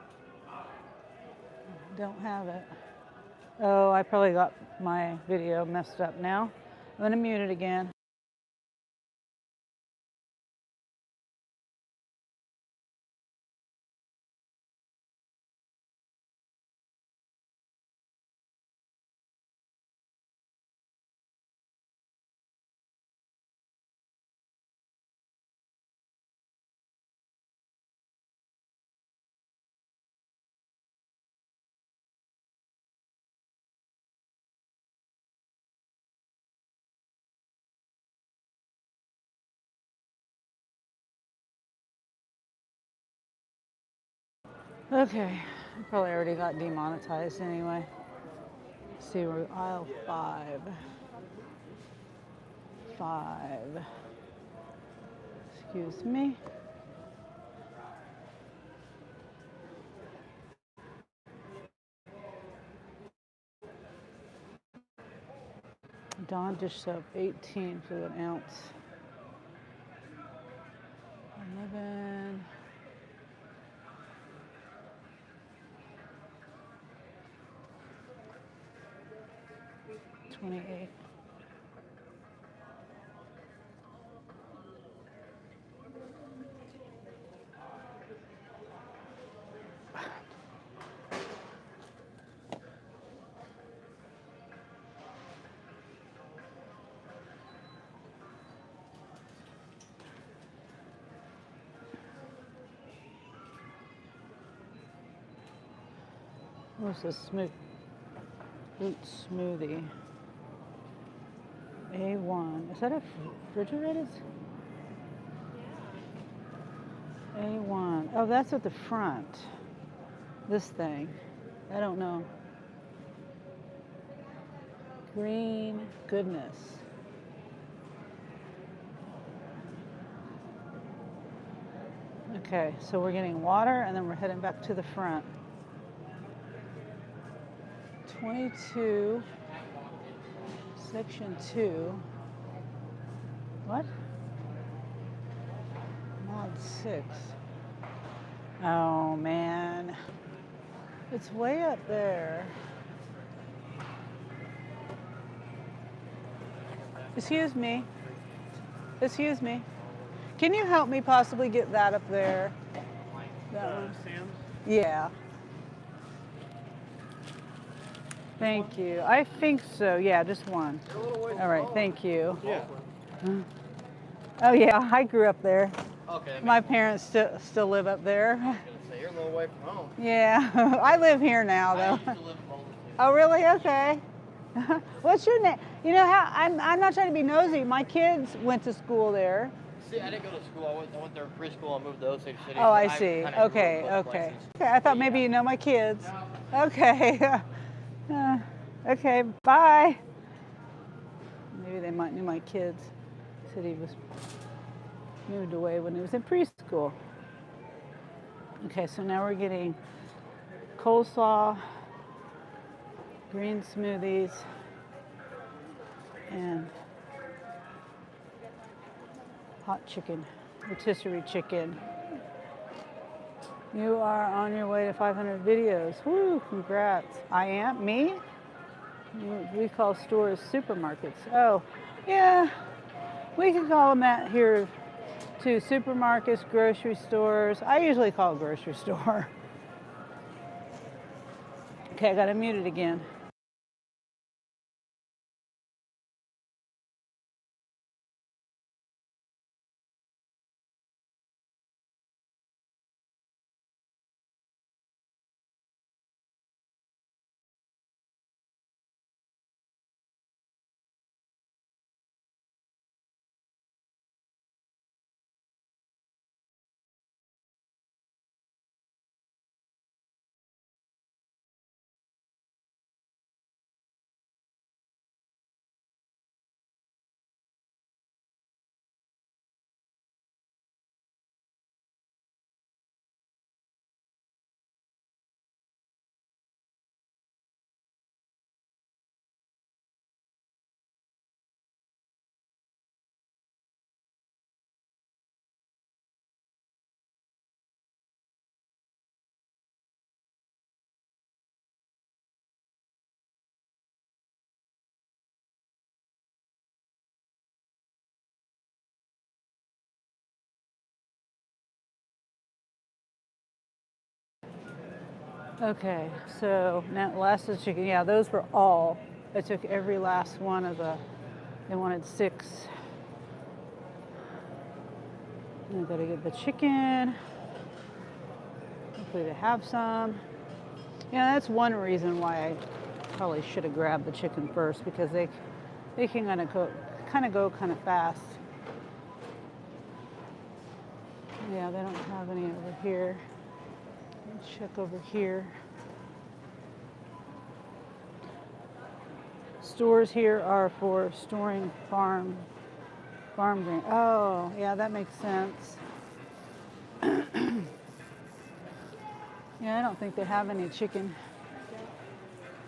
Don't have it. Oh, I probably got my video messed up now. I'm gonna mute it again. Okay, I probably already got demonetized anyway. Let's see, we're aisle 5. 5. Excuse me. Dawn dish soap, 18 for an ounce. 11. 28. What's this fruit smoothie? A1. Is that a refrigerated? A1. Oh, that's at the front. This thing. I don't know. Green goodness. Okay, so we're getting water and then we're heading back to the front. 22, section 2. What? Mod 6. Oh man. It's way up there. Excuse me. Excuse me. Can you help me possibly get that up there? That one. Sam's? Yeah. Thank you. I think so. Yeah, just one. All right. Thank you. Yeah. Oh yeah, I grew up there. Okay. My parents still live up there. I was gonna say you're a little away from home. Yeah, I live here now I though. used to live in Boulder too. Oh really? Okay. What's your name? You know how I'm not trying to be nosy. My kids went to school there. See, I didn't go to school. I went there in preschool and moved to Osage City. Oh, I so see. kinda grew up Okay, both okay. places. Okay, I thought maybe you know my kids. Okay. Okay, bye. Maybe they might know my kids. Said he was. Moved away when he was in preschool. Okay, so now we're getting coleslaw, green smoothies, and hot chicken, rotisserie chicken. You are on your way to 500 videos. Woo, congrats. I am? Me? We call stores supermarkets. Oh, yeah, we can call them that here too. Supermarkets, grocery stores. I usually call it grocery store. Okay, I gotta mute it again. Okay, so now last is chicken. Yeah, those were all. I took every last one of the. They wanted 6. I gotta get the chicken. Hopefully they have some. Yeah, that's one reason why I probably should have grabbed the chicken first, because they can go kind of fast. Yeah, they don't have any over here. Let's check over here. Stores here are for storing farm grain. Oh, yeah, that makes sense. Yeah, I don't think they have any chicken.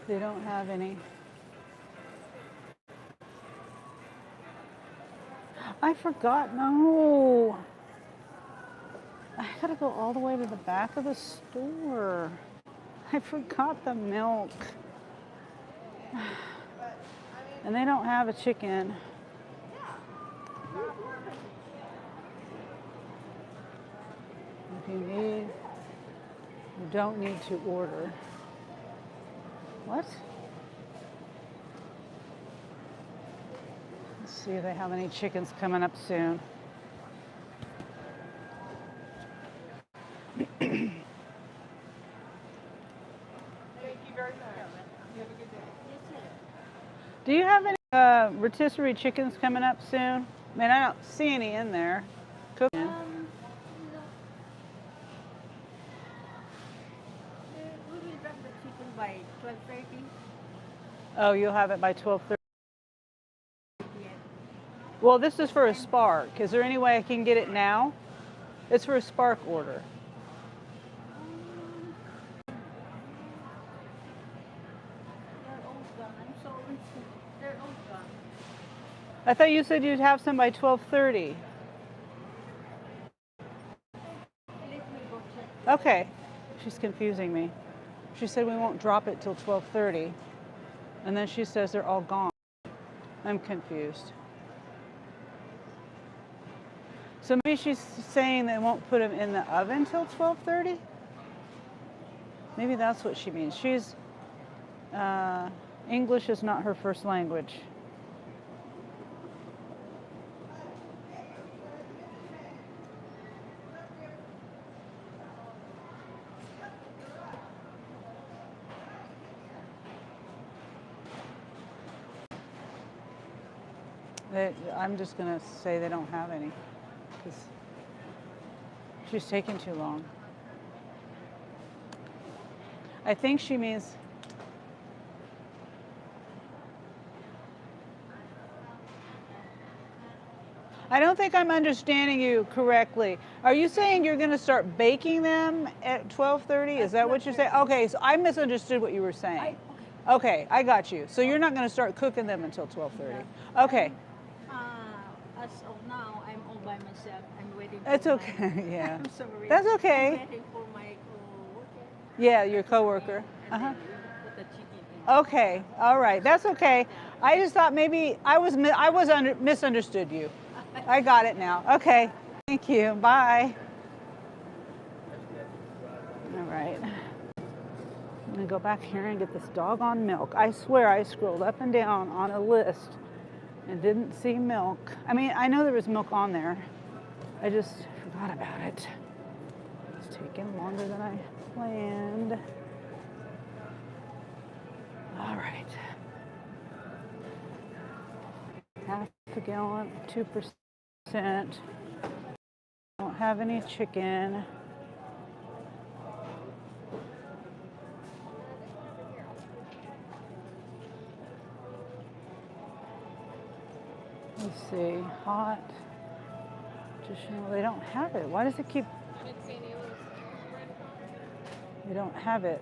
They don't have any. I forgot, no. I gotta go all the way to the back of the store. I forgot the milk. And they don't have a chicken. If you need, you don't need to order. What? Let's see if they have any chickens coming up soon. Thank you very much. You have a good day. Do you have any rotisserie chickens coming up soon? I mean, I don't see any in there. Cooking. No. We will wrap the chicken by 12:30. Oh, you'll have it by 12:30. Yes. Well, this is for a Spark. Is there any way I can get it now? It's for a Spark order. They're all gone. I'm sorry. They're all gone. I thought you said you'd have some by 12:30. Let me go check. Okay. She's confusing me. She said we won't drop it till 12:30. And then she says they're all gone. I'm confused. So maybe she's saying they won't put them in the oven till 12:30? Maybe that's what she means. She's, English is not her first language. I'm just going to say they don't have any, because she's taking too long. I think she means, I don't think I'm understanding you correctly. Are you saying you're going to start baking them at 12:30? Is that what you're saying? Okay, so I misunderstood what you were saying. Okay, I got you. So you're not going to start cooking them until 12:30. Okay. As of now, I'm all by myself. I'm waiting for That's my- okay. Yeah. I'm sorry. That's okay. I'm waiting for my coworker. Yeah, your coworker. And Uh-huh. then we put the chicken in. Okay. All right. That's okay. I just thought maybe I was misunderstood you. I got it now. Okay. Thank you. Bye. All right. I'm gonna go back here and get this doggone milk. I swear I scrolled up and down on a list and didn't see milk. I mean, I know there was milk on there. I just forgot about it. It's taking longer than I planned. All right. Half a gallon, 2%. Don't have any chicken. Let's see, hot, traditional, they don't have it. Why does it keep? I didn't see any of those. They don't have it.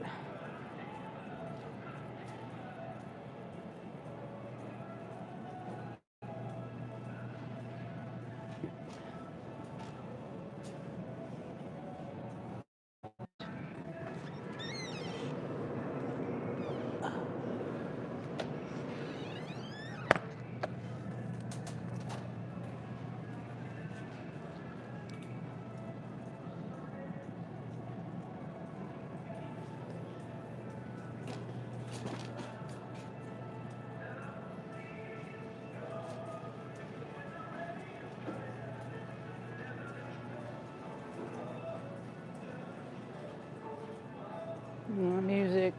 Music,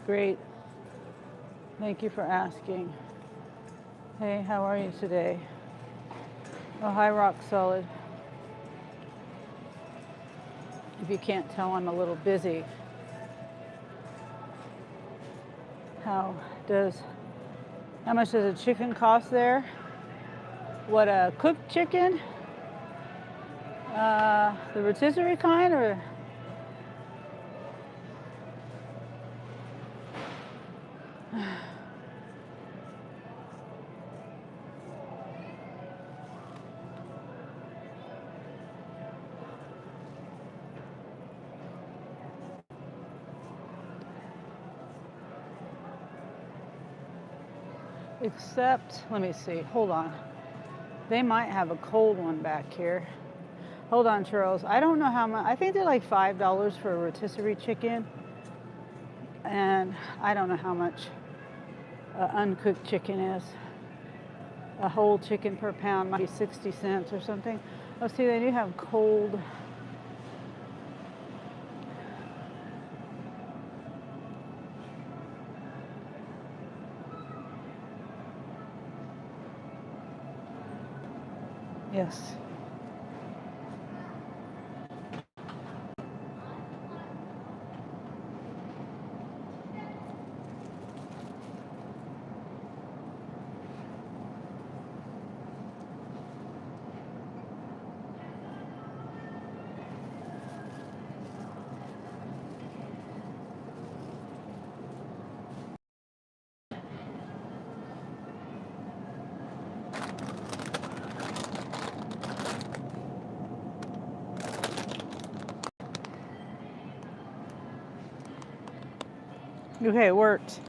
great. Thank you for asking. Hey, how are you today? Oh, hi, Rock Solid. If you can't tell, I'm a little busy. How much does a chicken cost there? What, a cooked chicken? The rotisserie kind, or? Except, let me see, hold on. They might have a cold one back here. Hold on, Charles. I don't know how much, I think they're like $5 for a rotisserie chicken. And I don't know how much uncooked chicken is. A whole chicken per pound might be 60 cents or something. Oh, see, they do have cold. Yes. Okay, it worked.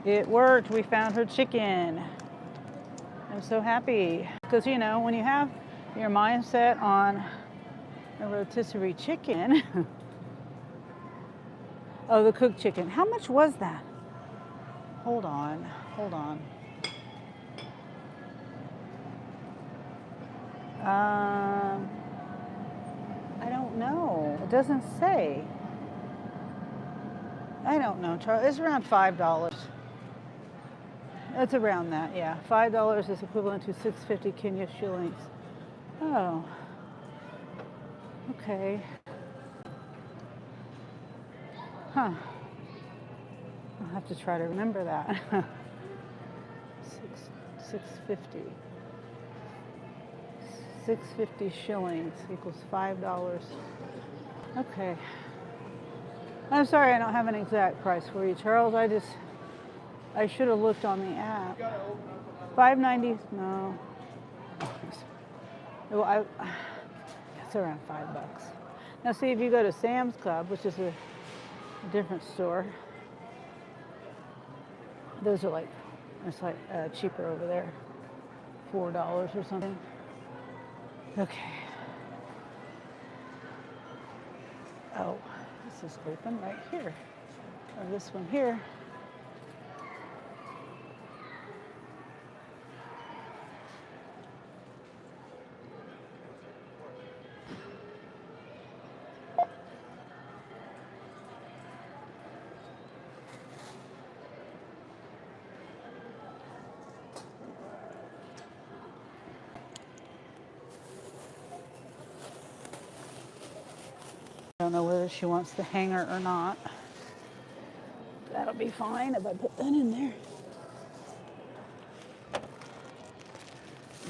It worked. We found her chicken. I'm so happy. Because, you know, when you have your mindset on a rotisserie chicken, oh, the cooked chicken. How much was that? Hold on. Hold on. I don't know. It doesn't say. I don't know, Charlie. It's around $5. It's around that, yeah. $5 is equivalent to 650 Kenya shillings. Oh. Okay. Huh. I'll have to try to remember that. 650. 650 shillings equals $5. Okay. I'm sorry I don't have an exact price for you, Charles. I should have looked on the app. $5.90. No. Well, it's around $5. Now see, if you go to Sam's Club, which is a different store, those are it's cheaper over there. $4 or something. Okay. Oh, this is open right here. Or this one here. I don't know whether she wants the hanger or not. That'll be fine if I put that in there.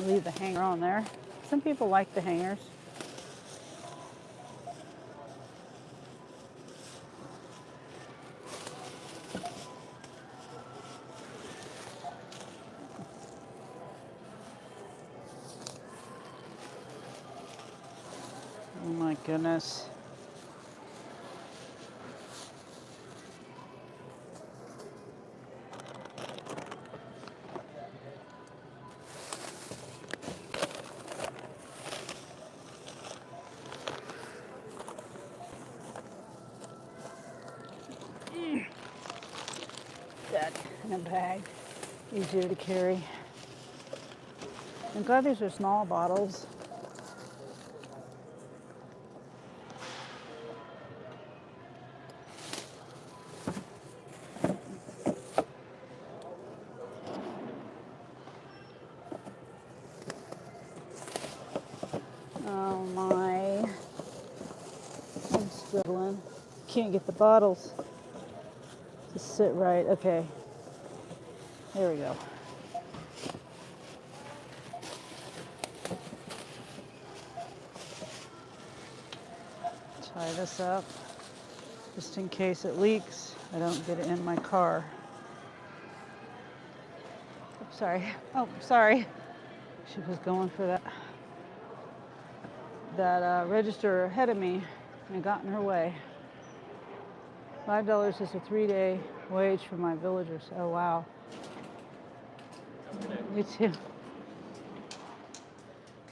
Leave the hanger on there. Some people like the hangers. Oh my goodness. That in a bag, easier to carry. I'm glad these are small bottles. Oh my, I'm struggling. Can't get the bottles to sit right. Okay, there we go. Tie this up just in case it leaks. I don't get it in my car. Oops, sorry. Oh, sorry. She was going for that register ahead of me and got in her way. $5 is a 3-day wage for my villagers. Oh, wow. Me too.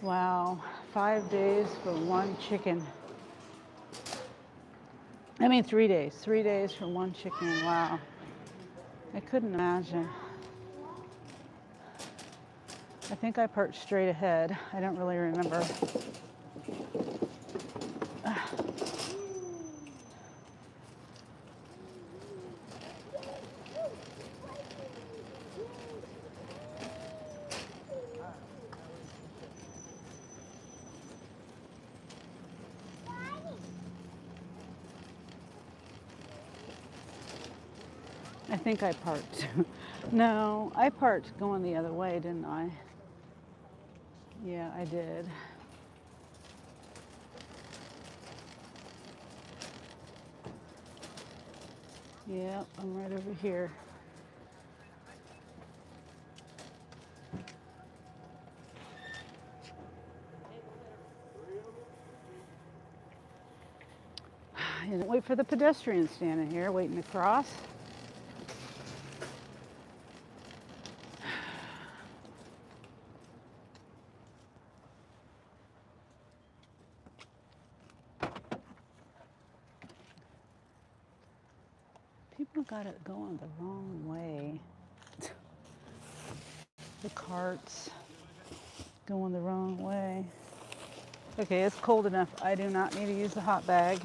Wow. 5 days for one chicken. I mean, 3 days. 3 days for one chicken. Wow. I couldn't imagine. I think I parked straight ahead. I don't really remember. I think I parked. No, I parked going the other way, didn't I? Yeah, I did. Yeah, I'm right over here. And wait for the pedestrians standing here waiting to cross. People got it going the wrong way. The carts going the wrong way. Okay, it's cold enough. I do not need to use the hot bag.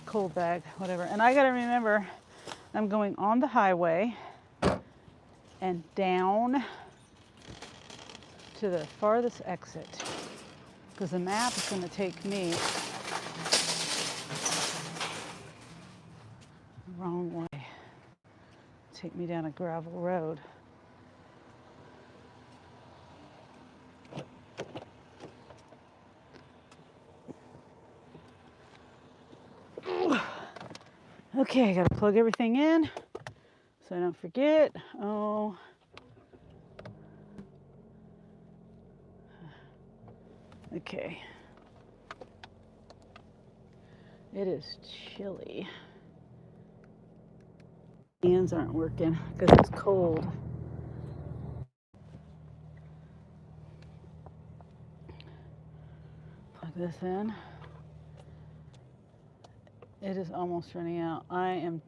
Cold bag, whatever. And I gotta remember, I'm going on the highway and down to the farthest exit because the map is gonna take me the wrong way. Take me down a gravel road. Okay, I gotta plug everything in so I don't forget. Oh. Okay. It is chilly. Hands aren't working because it's cold. Plug this in. It is almost running out. I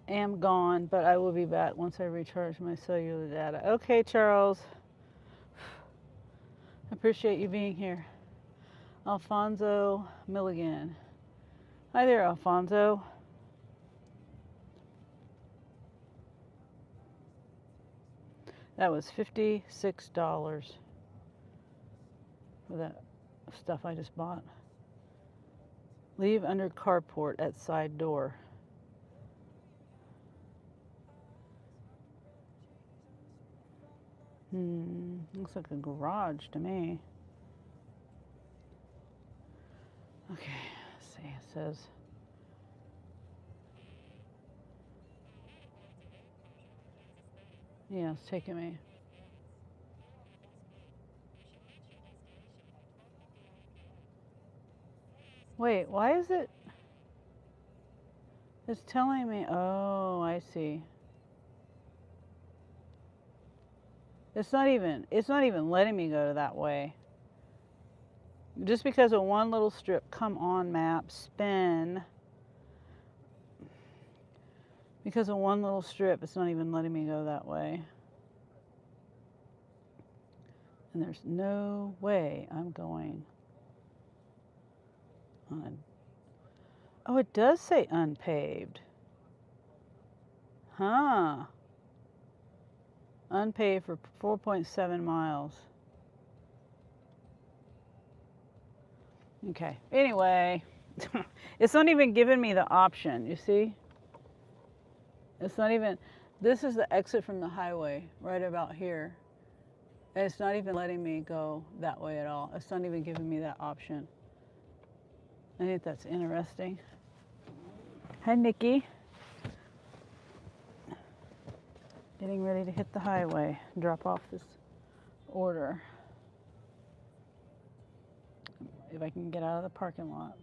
am gone, but I will be back once I recharge my cellular data. Okay, Charles. I appreciate you being here. Alfonso Milligan. Hi there, Alfonso. That was $56 for that stuff I just bought. Leave under carport at side door. Looks like a garage to me. Okay, let's see, it says. Yeah, it's taking me. Wait, why is it? It's telling me, oh, I see. It's not even letting me go to that way. Just because of one little strip, come on map, spin. Because of one little strip, it's not even letting me go that way. And there's no way I'm going on. Oh, it does say unpaved. Huh. Unpaved for 4.7 miles. Okay. Anyway, it's not even giving me the option, you see? It's not even, this is the exit from the highway, right about here. And it's not even letting me go that way at all. It's not even giving me that option. I think that's interesting. Hi, Nikki. Getting ready to hit the highway, drop off this order. If I can get out of the parking lot.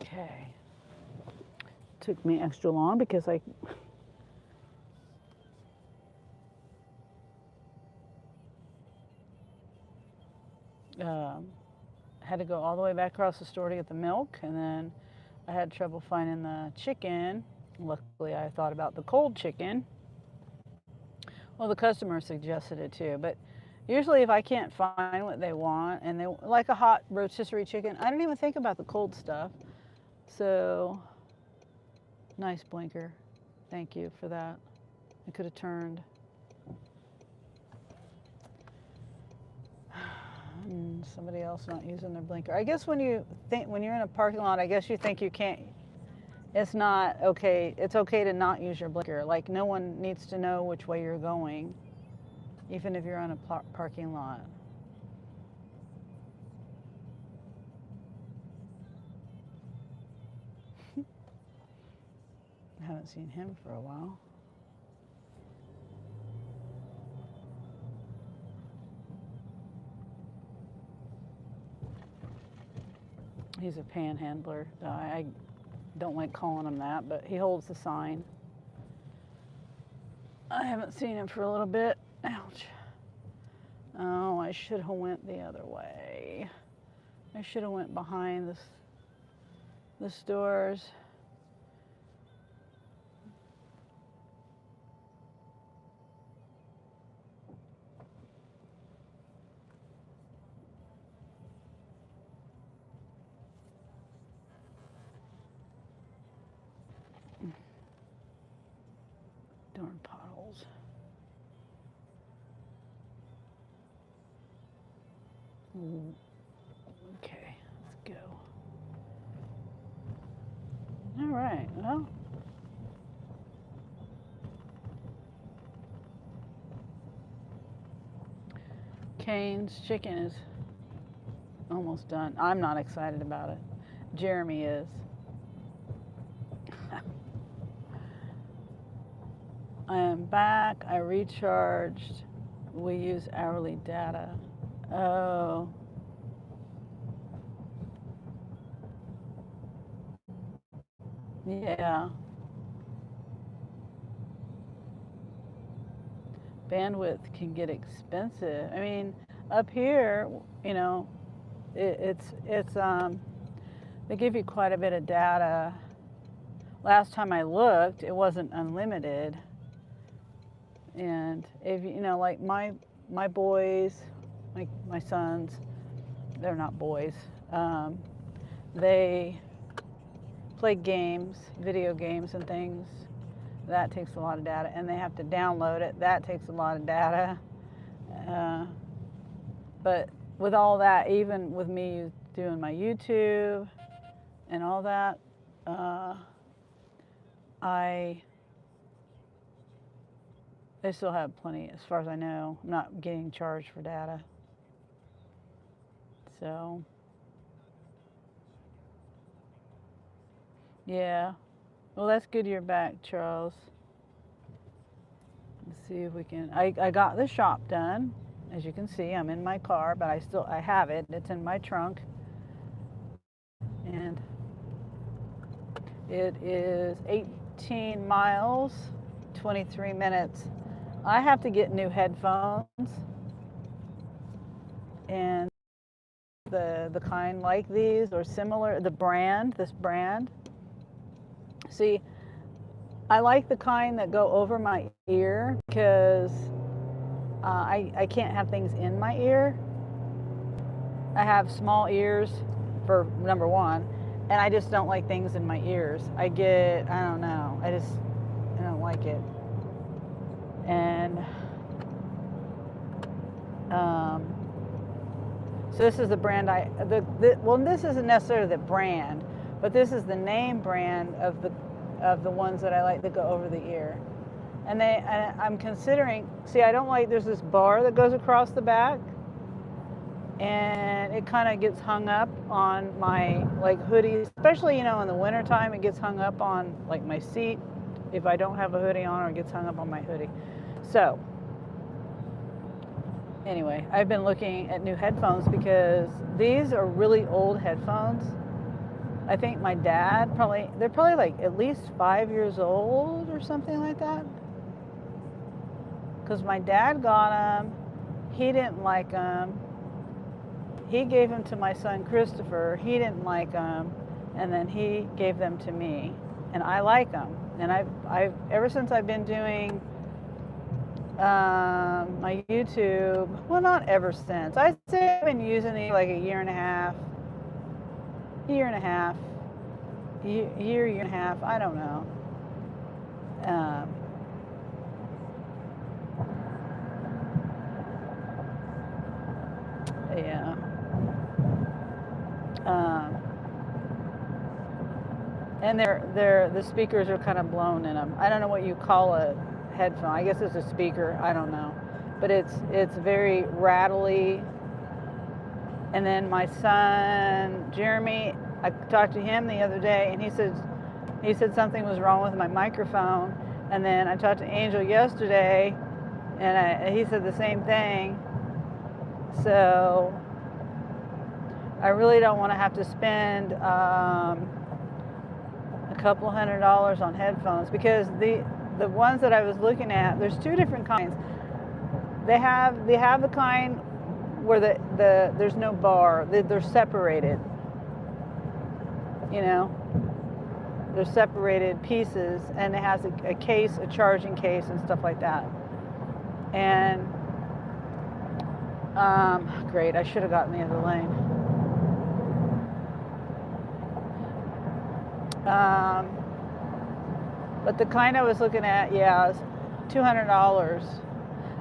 Okay. Took me extra long because I had to go all the way back across the store to get the milk, and then I had trouble finding the chicken. Luckily, I thought about the cold chicken. Well, the customer suggested it too, but usually if I can't find what they want, and they like a hot rotisserie chicken, I don't even think about the cold stuff. So, nice blinker. Thank you for that. I could have turned. And somebody else not using their blinker. I guess when you're in a parking lot, I guess you think you can't. It's not okay. It's okay to not use your blinker. Like no one needs to know which way you're going, even if you're on a parking lot. I haven't seen him for a while. He's a panhandler. I don't like calling him that, but he holds the sign. I haven't seen him for a little bit. Ouch. Oh, I should have went the other way. I should have went behind the stores. Darn potholes. Okay, let's go. Well, Kane's chicken is almost done. I'm not excited about it. Jeremy is. I am back. I recharged. We use hourly data. Oh. Yeah. Bandwidth can get expensive. I mean, up here, you know, it's they give you quite a bit of data. Last time I looked, it wasn't unlimited. And if you know, like my boys, my sons, they're not boys. They play games, video games and things. That takes a lot of data, and they have to download it. That takes a lot of data. But with all that, even with me doing my YouTube and all that, they still have plenty, as far as I know. I'm not getting charged for data. So, yeah. Well, that's good you're back, Charles. Let's see if we can. I got the shop done. As you can see, I'm in my car, but I have it. It's in my trunk. And it is 18 miles, 23 minutes. I have to get new headphones. And the kind like these or similar, this brand. See, I like the kind that go over my ear because I can't have things in my ear. I have small ears for number one, and I just don't like things in my ears. I don't know, I don't like it. And so this is the brand well, this isn't necessarily the brand, but this is the name brand of the ones that I like that go over the ear. And I'm considering, see, I don't like, there's this bar that goes across the back, and it kind of gets hung up on my like hoodie, especially, you know, in the wintertime, it gets hung up on like my seat if I don't have a hoodie on, or it gets hung up on my hoodie. So anyway, I've been looking at new headphones because these are really old headphones. I think my dad they're probably like at least 5 years old or something like that. Because my dad got them, he didn't like them. He gave them to my son Christopher, he didn't like them, and then he gave them to me, and I like them. And I've ever since I've been doing my YouTube, well, not ever since. I'd say I've been using these like a year and a half, year and a half, I don't know. Yeah. And the speakers are kind of blown in them. I don't know what you call a headphone. I guess it's a speaker. I don't know, but it's very rattly. And then my son Jeremy, I talked to him the other day, and he said something was wrong with my microphone. And then I talked to Angel yesterday, and he said the same thing. So I really don't want to have to spend a couple $100 on headphones, because the ones that I was looking at, there's two different kinds. They have the kind where there's no bar, they're separated. You know, they're separated pieces, and it has a case, a charging case, and stuff like that. And great, I should have gotten the other lane. But the kind I was looking at, yeah, is $200.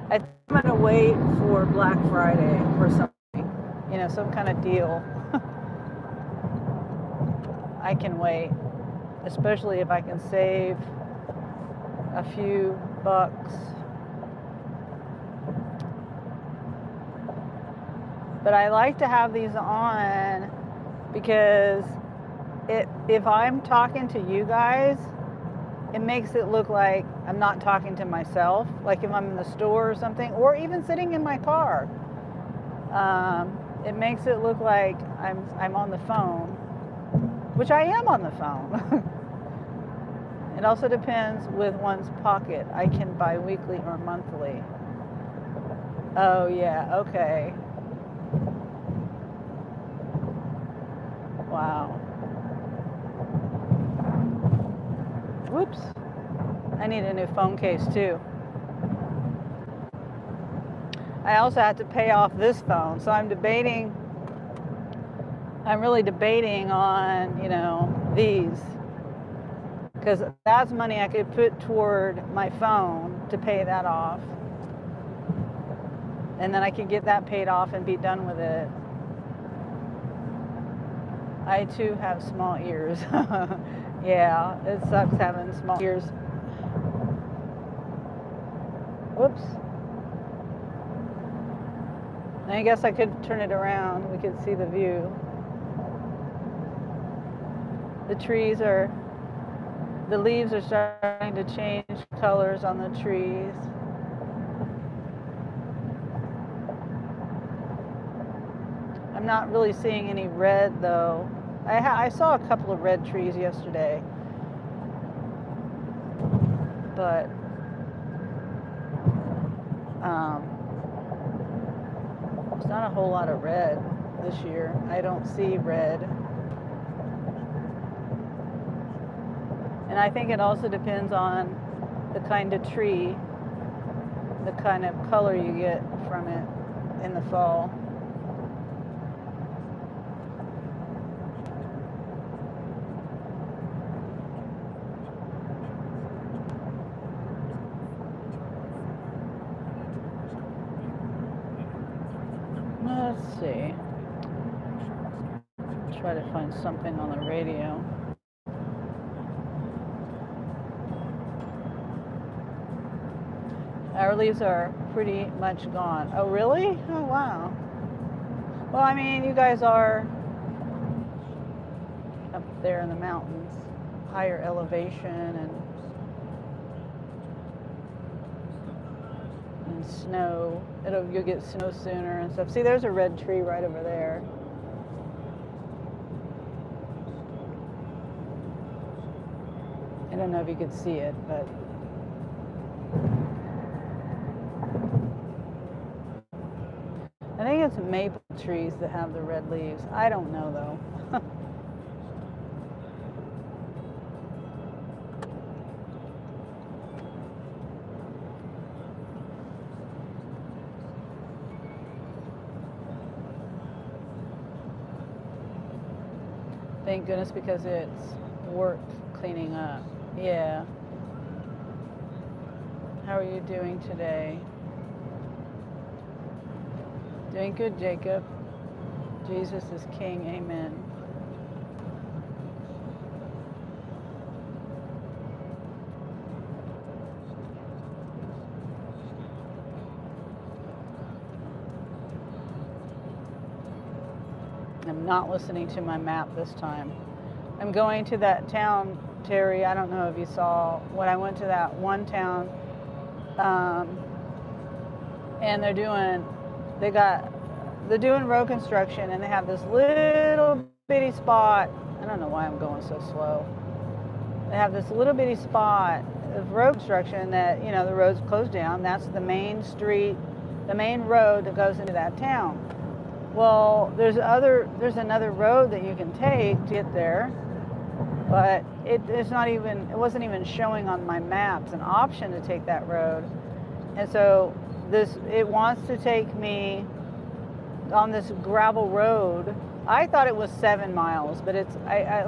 I think I'm gonna wait for Black Friday or something, you know, some kind of deal. I can wait. especially if I can save a few bucks. But I like to have these on because if I'm talking to you guys, it makes it look like I'm not talking to myself. Like if I'm in the store or something, or even sitting in my car, it makes it look like I'm on the phone, which I am on the phone. It also depends with one's pocket. I can buy weekly or monthly. Oh yeah, okay. Wow. Whoops. I need a new phone case too. I also have to pay off this phone, so I'm really debating on, these. Because that's money I could put toward my phone to pay that off. And then I could get that paid off and be done with it. I too have small ears. Yeah, it sucks having small ears. Whoops. I guess I could turn it around. We could see the view. The leaves are starting to change colors on the trees. I'm not really seeing any red though. I saw a couple of red trees yesterday, but there's not a whole lot of red this year. I don't see red. And I think it also depends on the kind of tree, the kind of color you get from it in the fall. Let's see. Try to find something on the radio. Our leaves are pretty much gone. Oh, really? Oh, wow. Well, I mean, you guys are up there in the mountains, higher elevation, and snow. You'll get snow sooner and stuff. See, there's a red tree right over there. I don't know if you could see it, but I think it's maple trees that have the red leaves. I don't know though. Thank goodness, because it's worth cleaning up. Yeah. How are you doing today? Doing good, Jacob. Jesus is King. Amen. I'm not listening to my map this time. I'm going to that town, Terry. I don't know if you saw when I went to that one town, and they're doing road construction, and they have this little bitty spot. I don't know why I'm going so slow. They have this little bitty spot of road construction that, the road's closed down. That's the main street, the main road that goes into that town. Well, there's another road that you can take to get there, but it wasn't even showing on my maps an option to take that road. And so it wants to take me on this gravel road. I thought it was 7 miles, but it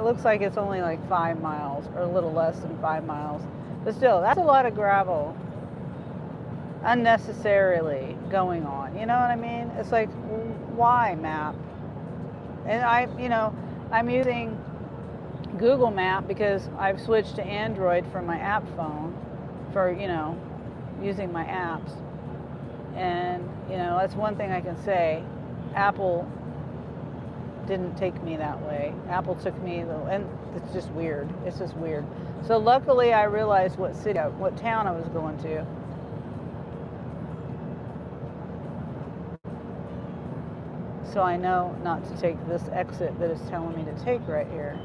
looks like it's only like 5 miles, or a little less than 5 miles. But still, that's a lot of gravel unnecessarily going on. You know what I mean? It's like, why, map? And I'm using Google Map because I've switched to Android for my app phone for, using my apps. And, that's one thing I can say. Apple didn't take me that way. Apple took me, and it's just weird. It's just weird. So luckily I realized what town I was going to. So I know not to take this exit that it's telling me to take right here.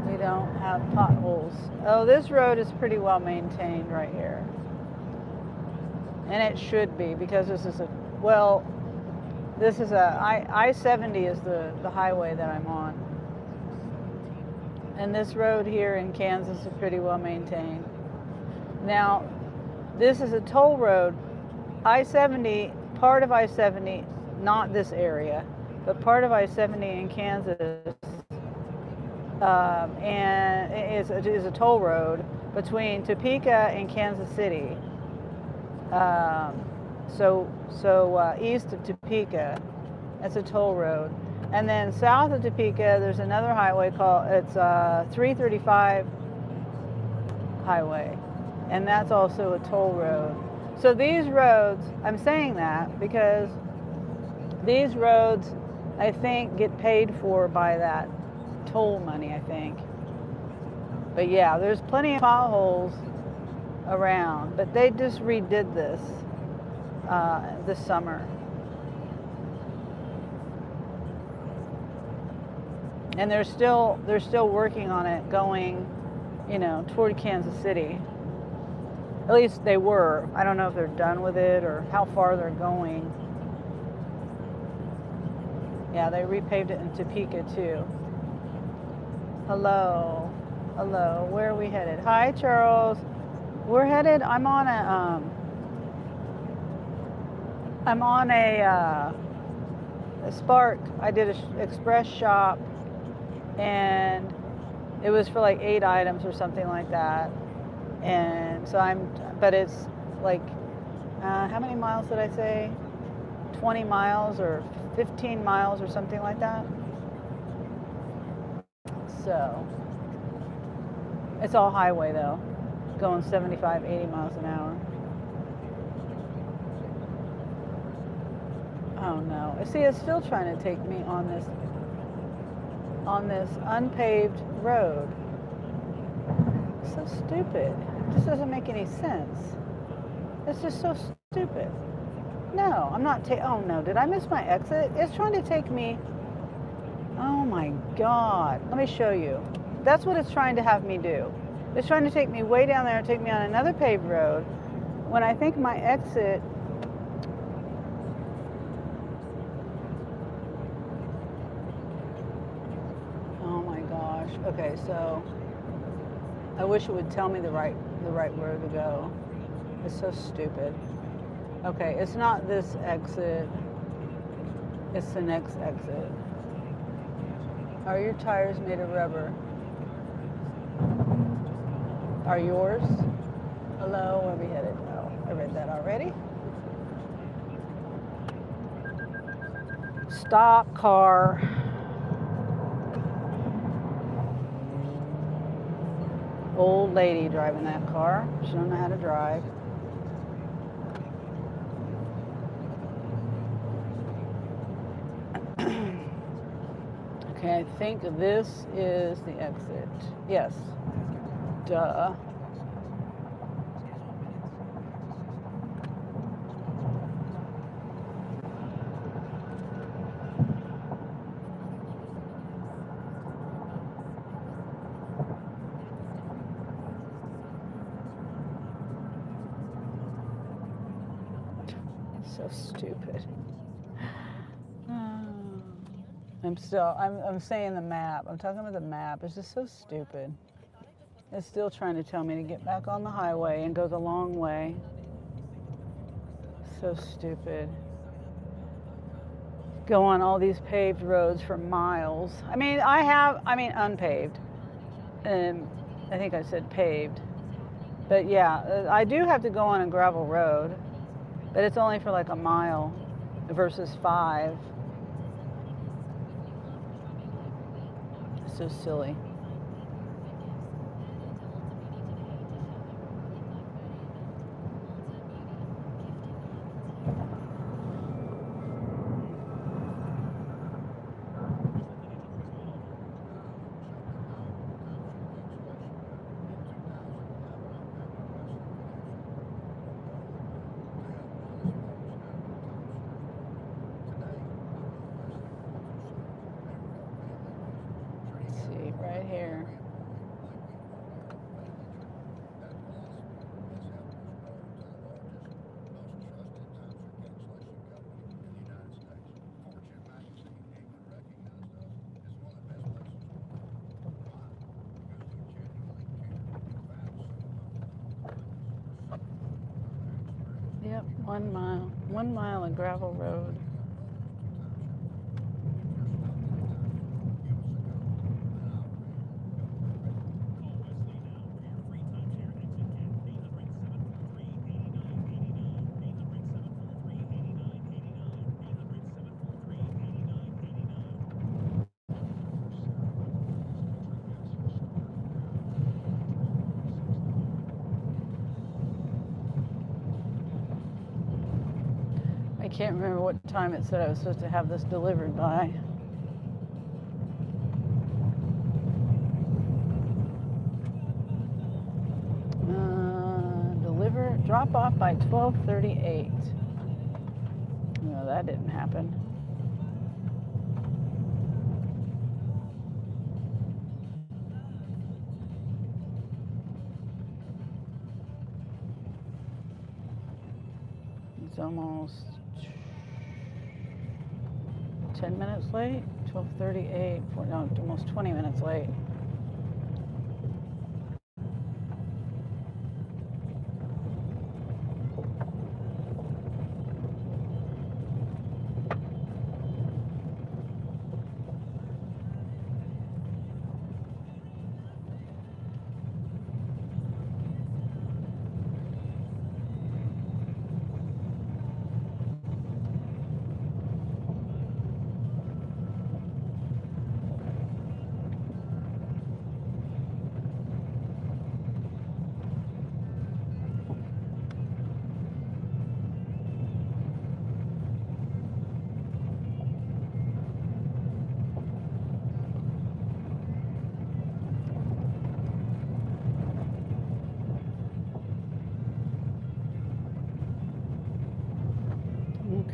We don't have potholes. Oh, this road is pretty well maintained right here. And it should be, because this is I-70 is the highway that I'm on. And this road here in Kansas is pretty well maintained. Now, this is a toll road. I-70, part of I-70, not this area, but part of I-70 in Kansas, and is a toll road between Topeka and Kansas City. East of Topeka, that's a toll road. And then south of Topeka, there's another highway it's 335 highway. And that's also a toll road. So these roads, I'm saying that because these roads, I think, get paid for by that toll money, I think. But yeah, there's plenty of potholes around, but they just redid this summer. And they're still working on it going, toward Kansas City. At least they were. I don't know if they're done with it or how far they're going. Yeah, they repaved it in Topeka too. Hello. Where are we headed? Hi, Charles. We're headed. I'm on a Spark. I did an express shop, and it was for like 8 items or something like that. And so but it's like, how many miles did I say? 20 miles or 15 miles or something like that. So, it's all highway though, going 75, 80 miles an hour. Oh no. See, it's still trying to take me on this unpaved road. So stupid. It just doesn't make any sense. It's just so stupid. No, I'm not oh no, did I miss my exit? It's trying to take me, oh my God. Let me show you. That's what it's trying to have me do. It's trying to take me way down there and take me on another paved road when I think my exit, oh my gosh. Okay, so I wish it would tell me the right road to go. It's so stupid. Okay, it's not this exit. It's the next exit. Are your tires made of rubber? Are yours? Hello, where are we headed? Oh, I read that already. Stop, car. Old lady driving that car. She don't know how to drive. Okay, I think this is the exit. Yes. Duh. So stupid. I'm saying the map. I'm talking about the map. It's just so stupid. It's still trying to tell me to get back on the highway and go the long way. So stupid. Go on all these paved roads for miles. I mean, unpaved. And I think I said paved. But yeah, I do have to go on a gravel road, but it's only for like a mile. versus 5. So silly. Let's see, right here. Yep, 1 mile. 1 mile of gravel road. I can't remember what time it said I was supposed to have this delivered by. Drop off by 12:38. No, that didn't happen. It's almost 10 minutes late. 12:38. No, almost 20 minutes late.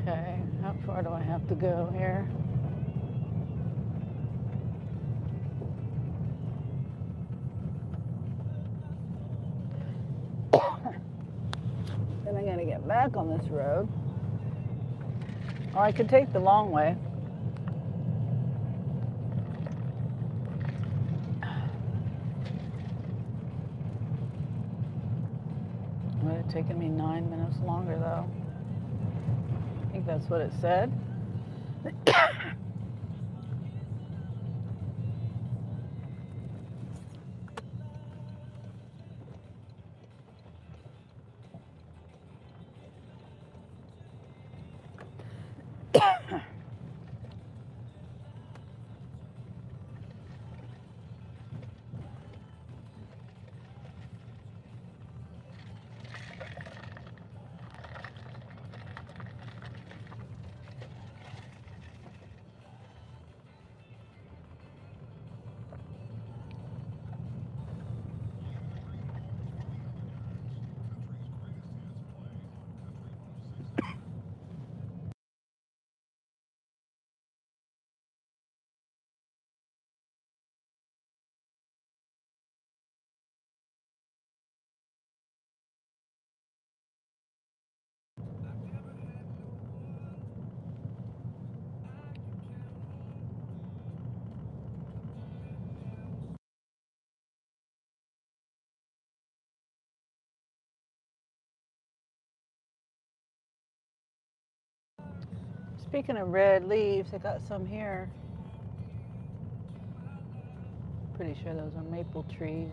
Okay, how far do I have to go here? Then I gotta get back on this road. Or I could take the long way. It would have taken me 9 minutes longer though. I think that's what it said. Speaking of red leaves, I got some here. Pretty sure those are maple trees.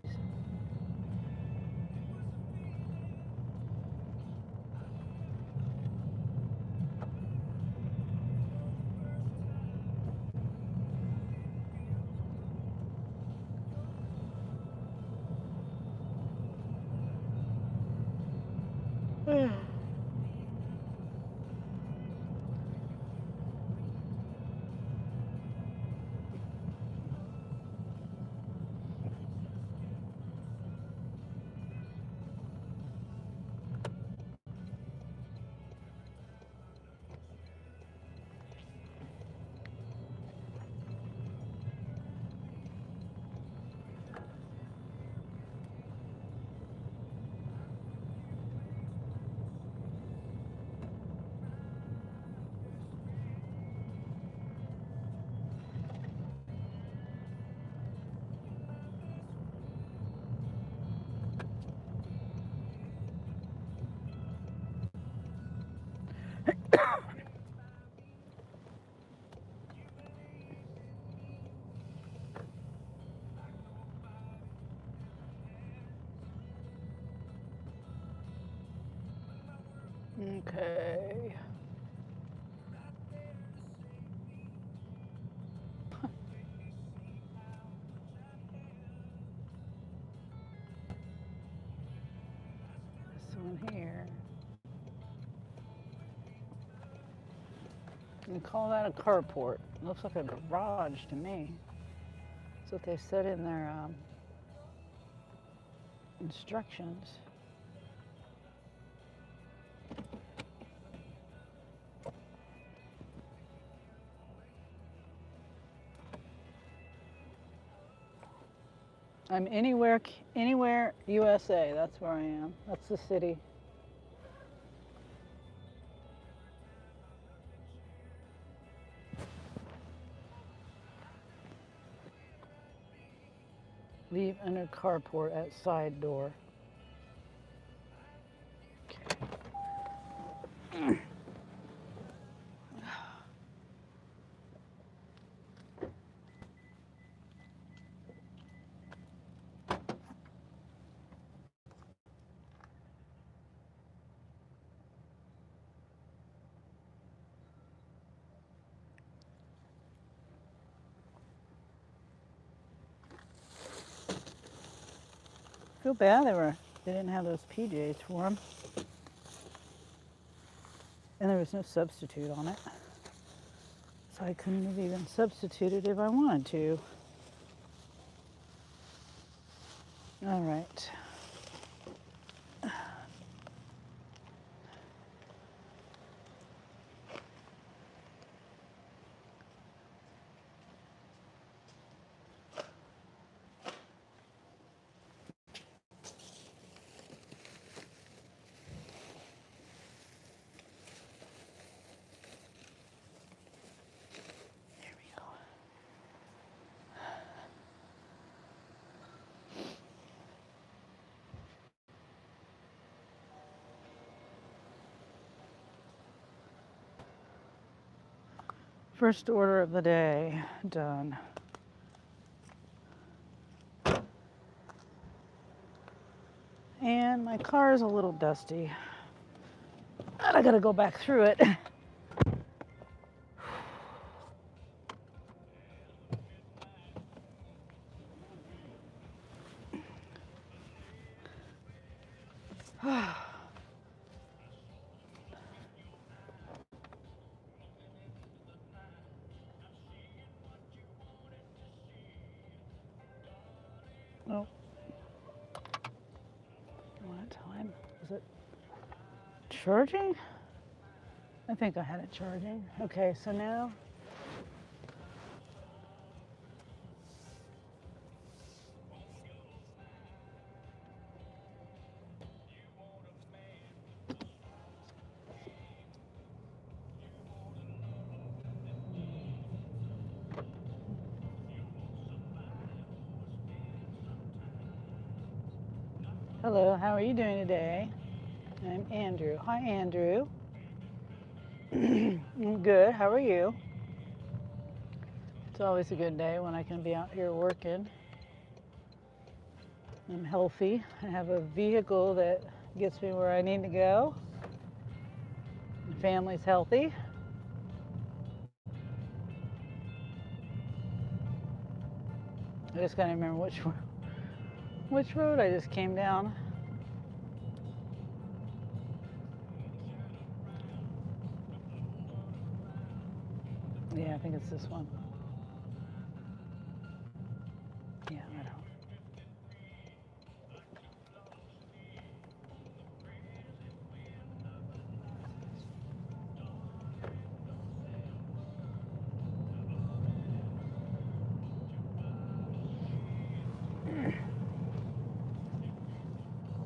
Okay. This one here. You call that a carport? Looks like a garage to me. That's what they said in their instructions. I'm anywhere USA. That's where I am. That's the city. Leave under carport at side door. Okay. Feel bad they didn't have those PJs for them. And there was no substitute on it. So I couldn't have even substituted if I wanted to. All right. First order of the day done. And my car is a little dusty. And I gotta go back through it. Oh. What time is it? Charging? I think I had it charging. Okay, so now hello, how are you doing today? I'm Andrew. Hi, Andrew. I'm good. How are you? It's always a good day when I can be out here working. I'm healthy. I have a vehicle that gets me where I need to go. My family's healthy. I just gotta remember which road I just came down. Yeah, I think it's this one. Yeah, I don't.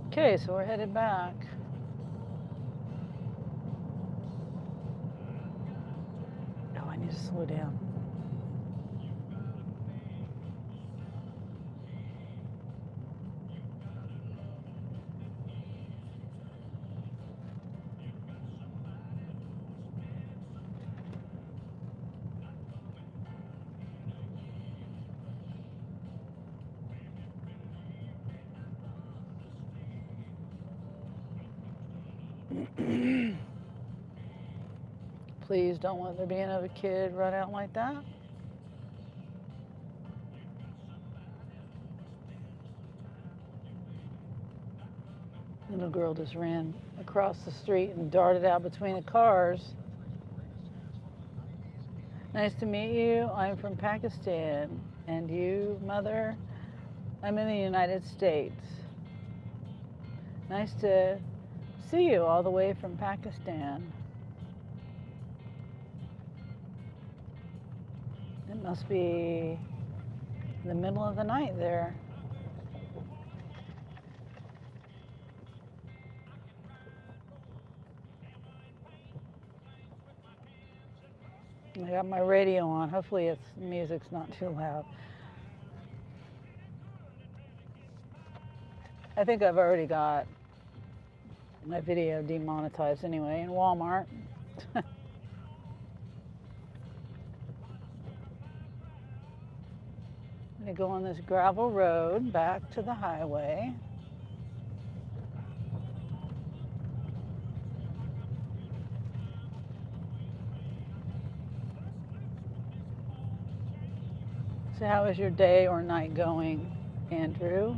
Okay, so we're headed back. Oh, I need to slow down. Please don't let there be another kid run out like that. Little girl just ran across the street and darted out between the cars. Nice to meet you. I'm from Pakistan. And you, mother? I'm in the United States. Nice to see you all the way from Pakistan. It must be the middle of the night there. I got my radio on. Hopefully its music's not too loud. I think I've already got my video demonetized anyway in Walmart. I'm gonna go on this gravel road back to the highway. So how is your day or night going, Andrew?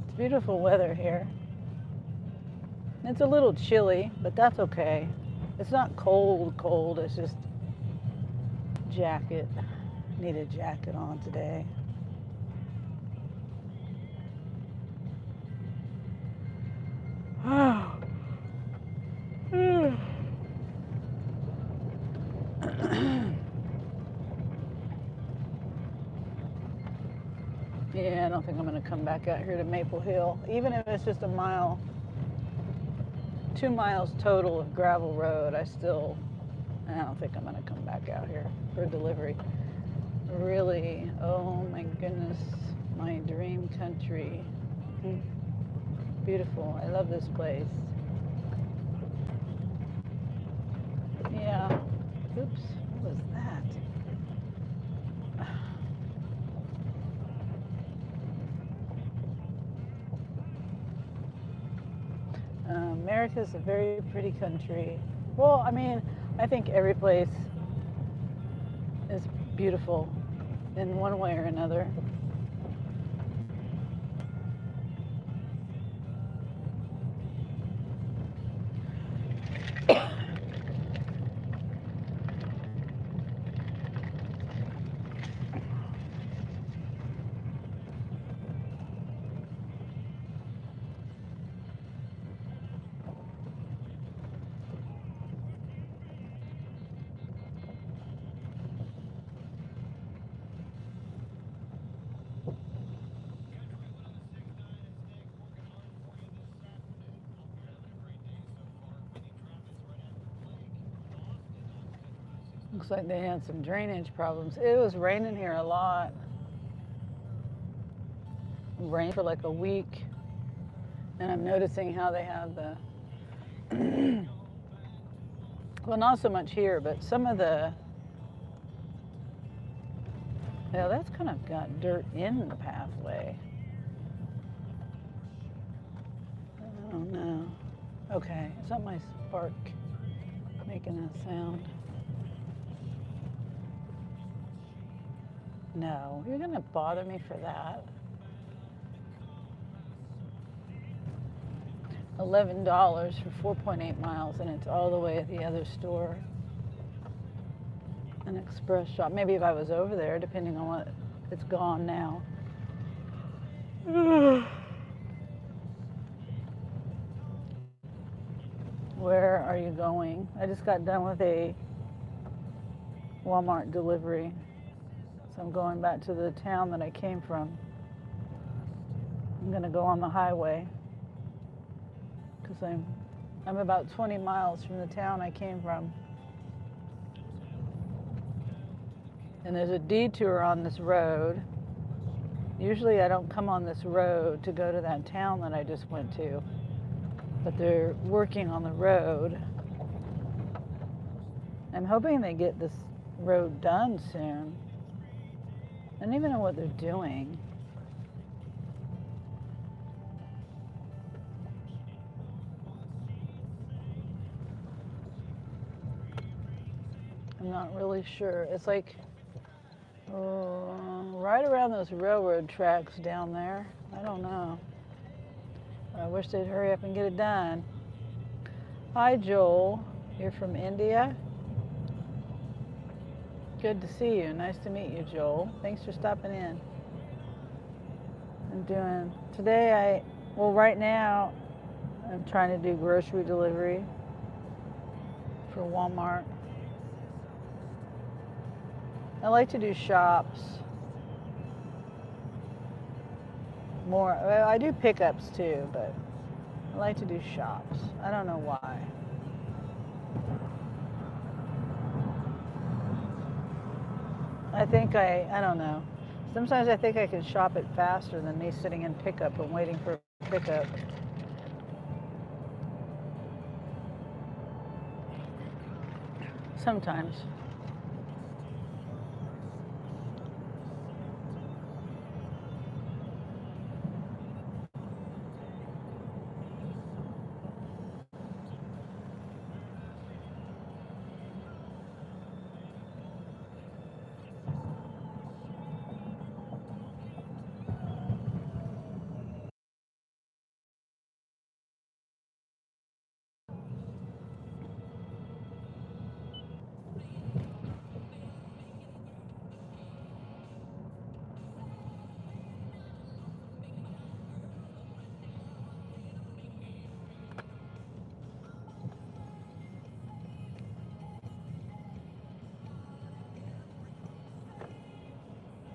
It's beautiful weather here. It's a little chilly, but that's okay. It's not cold, it's just jacket. Need a jacket on today. Yeah, I don't think I'm gonna come back out here to Maple Hill, even if it's just a mile, 2 miles total of gravel road. I don't think I'm gonna come back out here for delivery. Really, oh my goodness, my dream country. Beautiful, I love this place. Yeah, oops, what was that? America's a very pretty country. Well, I mean, I think every place is beautiful in one way or another. Looks like they had some drainage problems. It was raining here a lot. Rained for like a week. And I'm noticing how they have the, well, not so much here, but some of the, yeah, that's kind of got dirt in the pathway. I don't know. Okay, is that my spark making that sound? No, you're gonna bother me for that. $11 for 4.8 miles, and it's all the way at the other store. An express shop. Maybe if I was over there, depending on what, it's gone now. Where are you going? I just got done with a Walmart delivery, so I'm going back to the town that I came from. I'm gonna go on the highway because I'm about 20 miles from the town I came from. And there's a detour on this road. Usually I don't come on this road to go to that town that I just went to, but they're working on the road. I'm hoping they get this road done soon. I don't even know what they're doing. I'm not really sure. It's like right around those railroad tracks down there. I don't know. I wish they'd hurry up and get it done. Hi, Joel. You're from India? Good to see you. Nice to meet you, Joel. Thanks for stopping in. Right now, I'm trying to do grocery delivery for Walmart. I like to do shops more. Well, I do pickups too, but I like to do shops. I don't know why. I don't know. Sometimes I think I can shop it faster than me sitting in pickup and waiting for pickup. Sometimes.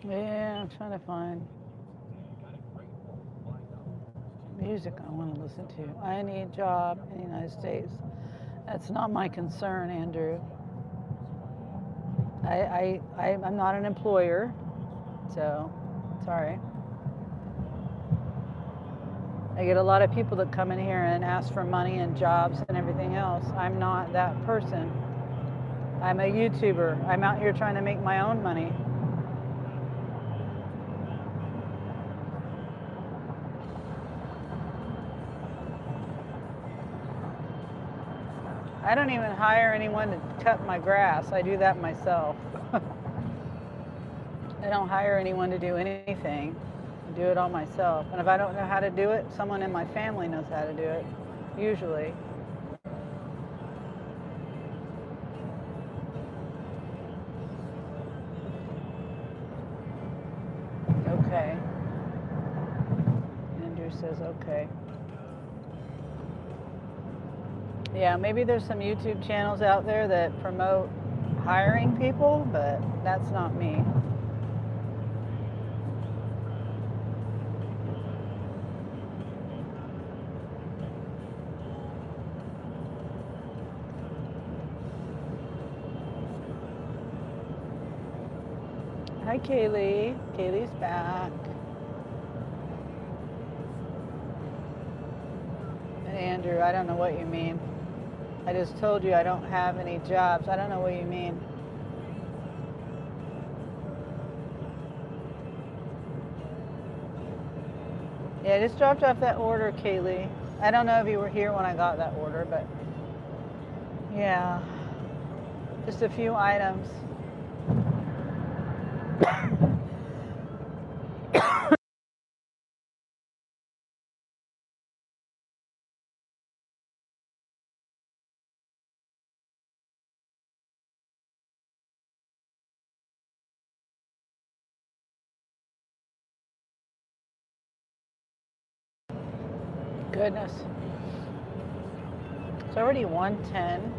Yeah, I'm trying to find music I want to listen to. I need a job in the United States. That's not my concern, Andrew. I'm not an employer, so sorry. I get a lot of people that come in here and ask for money and jobs and everything else. I'm not that person. I'm a YouTuber. I'm out here trying to make my own money. I don't even hire anyone to cut my grass. I do that myself. I don't hire anyone to do anything. I do it all myself. And if I don't know how to do it, someone in my family knows how to do it, usually. Okay. Andrew says okay. Yeah, maybe there's some YouTube channels out there that promote hiring people, but that's not me. Hi, Kaylee. Kaylee's back. And Andrew, I don't know what you mean. I just told you I don't have any jobs. I don't know what you mean. Yeah, I just dropped off that order, Kaylee. I don't know if you were here when I got that order, but yeah, just a few items. Goodness. It's already 1:10.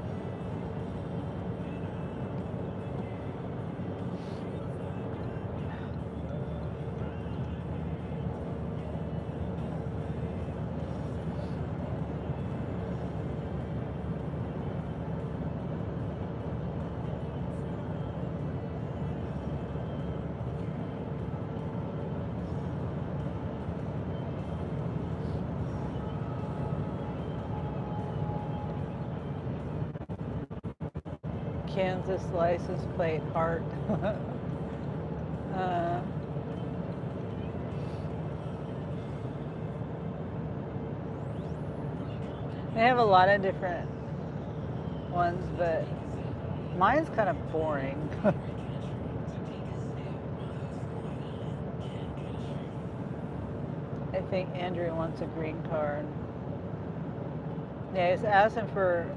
Kansas license plate heart. uh, they have a lot of different ones, but mine's kind of boring. I think Andrew wants a green card. Yeah, he's asking for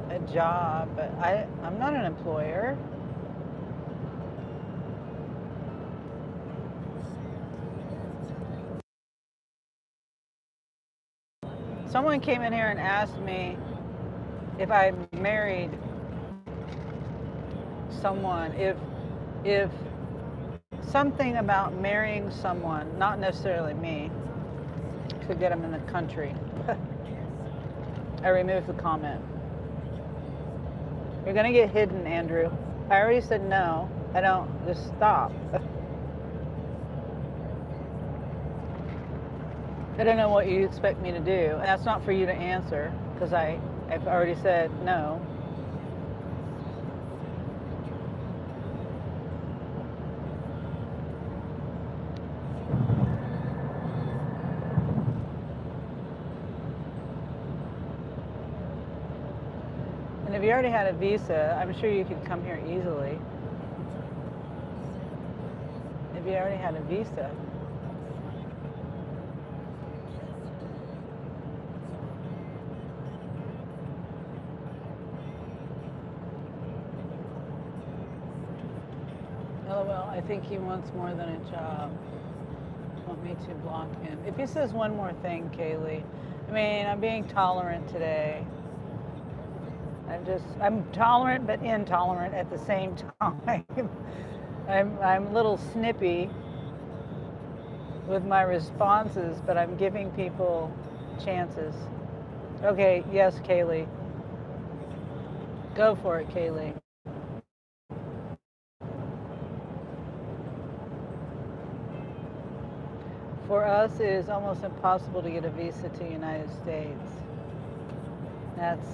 a job, but I'm not an employer. Someone came in here and asked me if I married someone, if something about marrying someone, not necessarily me, could get them in the country. I removed the comment. You're gonna get hidden, Andrew. I already said no. I don't. Just stop. I don't know what you expect me to do. And that's not for you to answer, because I've already said no. And if you already had a visa, I'm sure you could come here easily. If you already had a visa. LOL, I think he wants more than a job. Want me to block him? If he says one more thing, Kaylee, I mean, I'm being tolerant today. I'm tolerant but intolerant at the same time. I'm a little snippy with my responses, but I'm giving people chances. Okay, yes, Kaylee. Go for it, Kaylee. For us, it is almost impossible to get a visa to the United States. That's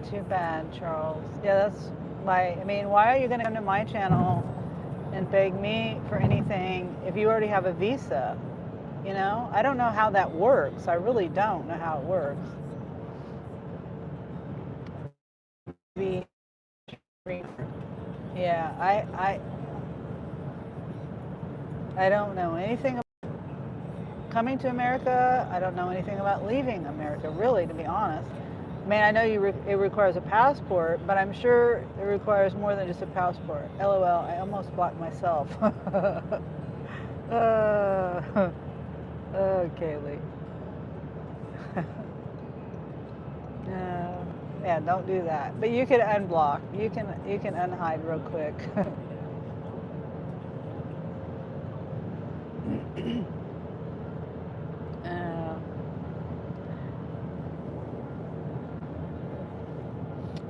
too bad, Charles. Yeah, that's why. I mean, why are you going to come to my channel and beg me for anything if you already have a visa? You know, I don't know how that works. I really don't know how it works. Yeah, I don't know anything about coming to America. I don't know anything about leaving America, really, to be honest. I mean, I know it requires a passport, but I'm sure it requires more than just a passport. LOL, I almost blocked myself. Kaylee. Yeah, don't do that. But you can unblock. You can unhide real quick.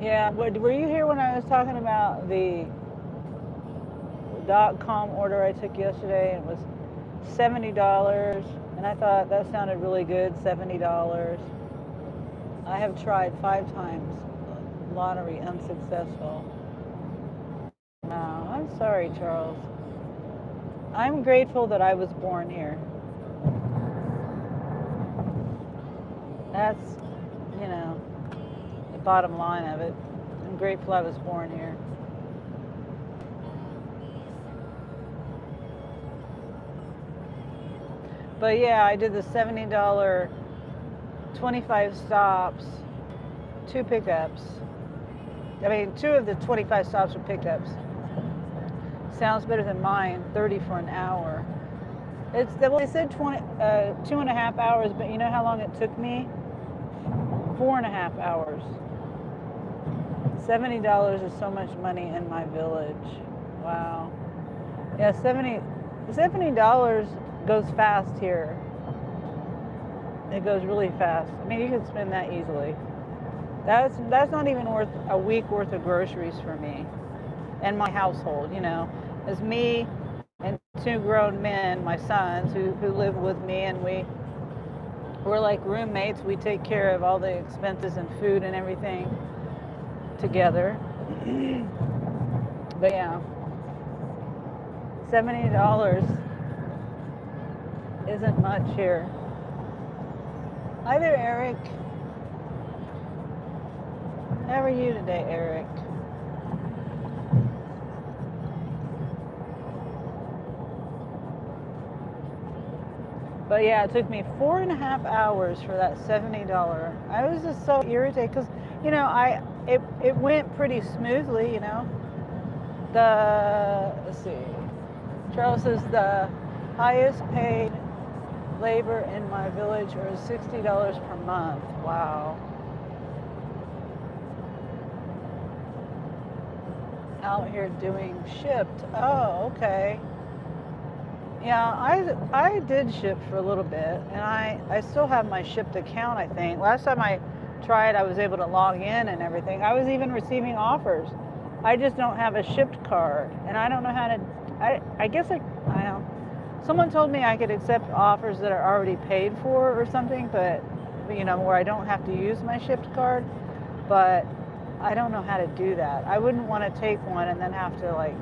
Yeah, were you here when I was talking about the .com order I took yesterday? It was $70, and I thought that sounded really good, $70. I have tried 5 times lottery, unsuccessful. No, I'm sorry, Charles. I'm grateful that I was born here. That's, you know, the bottom line of it. I'm grateful I was born here. But yeah, I did the $70, 25 stops, 2 pickups. I mean, 2 of the 25 stops were pickups. Sounds better than mine, 30 for an hour. Well, they said 2.5 hours, but you know how long it took me? 4.5 hours. $70 is so much money in my village. Wow. Yeah, $70 goes fast here. It goes really fast. I mean, you can spend that easily. That's not even worth a week worth of groceries for me and my household. You know, it's me and two grown men, my sons, who live with me, and we're like roommates. We take care of all the expenses and food and everything together. But yeah, $70 isn't much here. Hi there, Eric. How are you today, Eric? But yeah, it took me 4.5 hours for that $70. I was just so irritated because, you know, it went pretty smoothly, you know. Let's see, Charles says the highest paid labor in my village is $60 per month. Wow. Out here doing shipped. Oh, okay. Yeah, I did ship for a little bit, and I still have my shipped account, I think. Last time I tried, I was able to log in and everything. I was even receiving offers. I just don't have a shipped card, and I don't know how to, I guess I don't. Someone told me I could accept offers that are already paid for or something, but, you know, where I don't have to use my shipped card, but I don't know how to do that. I wouldn't want to take one and then have to, like,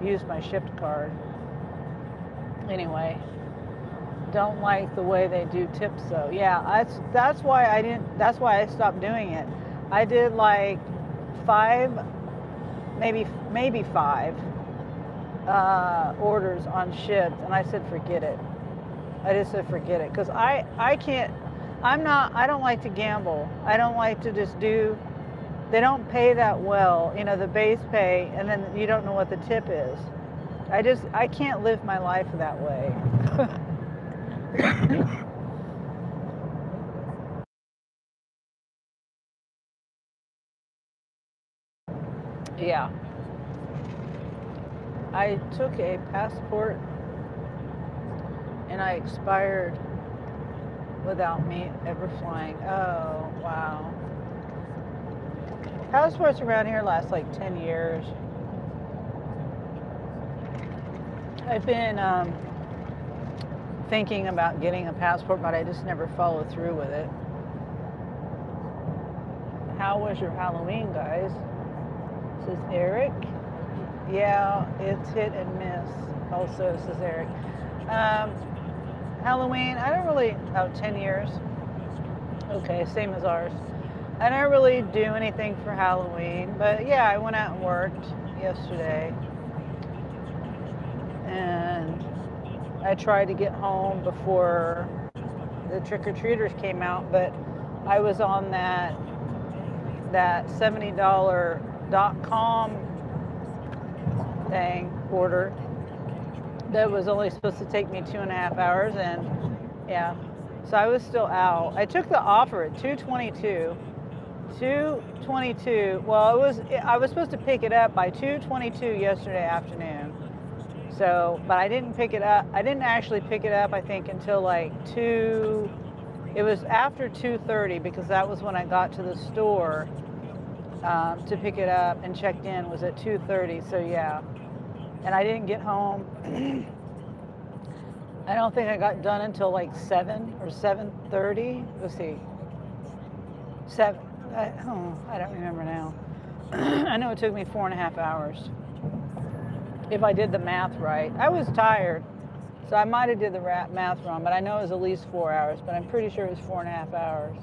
use my shipped card. Anyway, don't like the way they do tips though. Yeah, that's why I stopped doing it. I did like 5, maybe 5 orders on shipped, and I said forget it. I just said forget it because I can't. I don't like to gamble. I don't like to just do. They don't pay that well, you know, the base pay, and then you don't know what the tip is. I can't live my life that way. Yeah. I took a passport and I expired without me ever flying. Oh, wow. Passports around here last like 10 years. I've been thinking about getting a passport, but I just never follow through with it. How was your Halloween, guys? Says Eric. Yeah, it's hit and miss. Also, says Eric. Halloween, I don't really, 10 years. Okay, same as ours. I don't really do anything for Halloween, but yeah, I went out and worked yesterday. And I tried to get home before the trick-or-treaters came out, but I was on that $70.com thing order that was only supposed to take me 2.5 hours, and yeah, so I was still out. I took the offer at 2:22. Well, I was supposed to pick it up by 2:22 yesterday afternoon. So, but I didn't pick it up. I didn't actually pick it up, I think, until like 2. It was after 2:30 because that was when I got to the store to pick it up and checked in. Was at 2:30. So yeah, and I didn't get home. I don't think I got done until like 7 or 7:30. Let's see. 7. I don't remember now. I know it took me 4.5 hours. If I did the math right. I was tired, so I might have did the math wrong, but I know it was at least 4 hours, but I'm pretty sure it was 4.5 hours.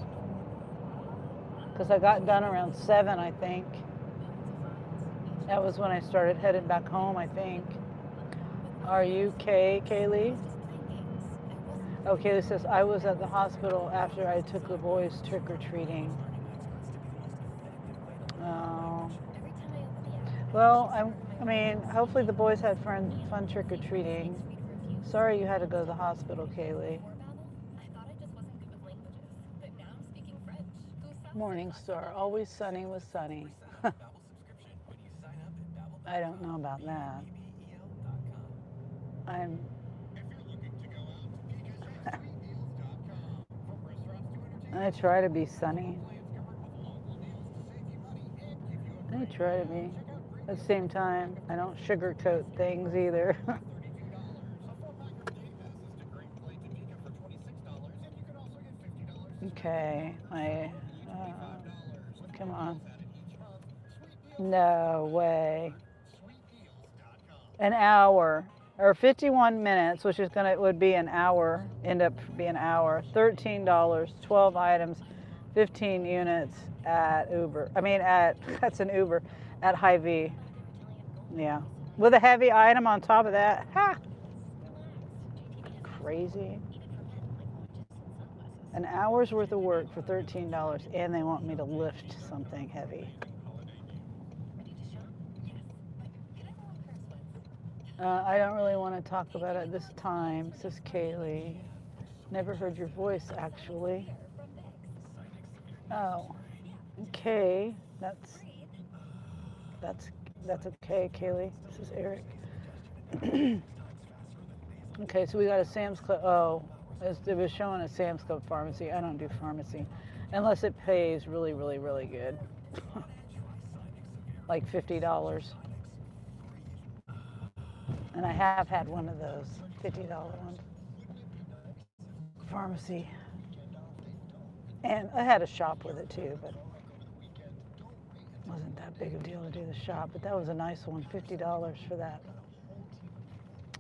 Because I got done around 7, I think. That was when I started headed back home, I think. Are you Kaylee? Oh, Kaylee says, I was at the hospital after I took the boys trick-or-treating. Oh. Well, I mean, hopefully the boys had fun trick-or-treating. Sorry you had to go to the hospital, Kaylee. Morning Star, always sunny with Sunny. I don't know about that. I try to be sunny. I try to be. At the same time, I don't sugarcoat things either. Okay, come on. No way. An hour or 51 minutes, which is would be an hour, end up being an hour. $13, 12 items, 15 units at Uber. That's an Uber at Hy-Vee. Yeah, with a heavy item on top of that. Ha! Crazy. An hour's worth of work for $13, and they want me to lift something heavy. I don't really want to talk about it this time, says Kaylee. Never heard your voice, actually. Oh, okay. That's okay, Kaylee. This is Eric. Okay, so we got a Sam's Club. Oh, it was showing a Sam's Club pharmacy. I don't do pharmacy unless it pays really, really, really good. Like $50. And I have had one of those $50 ones. Pharmacy. And I had a shop with it too, but it wasn't that big a deal to do the shop. But that was a nice one, $50 for that.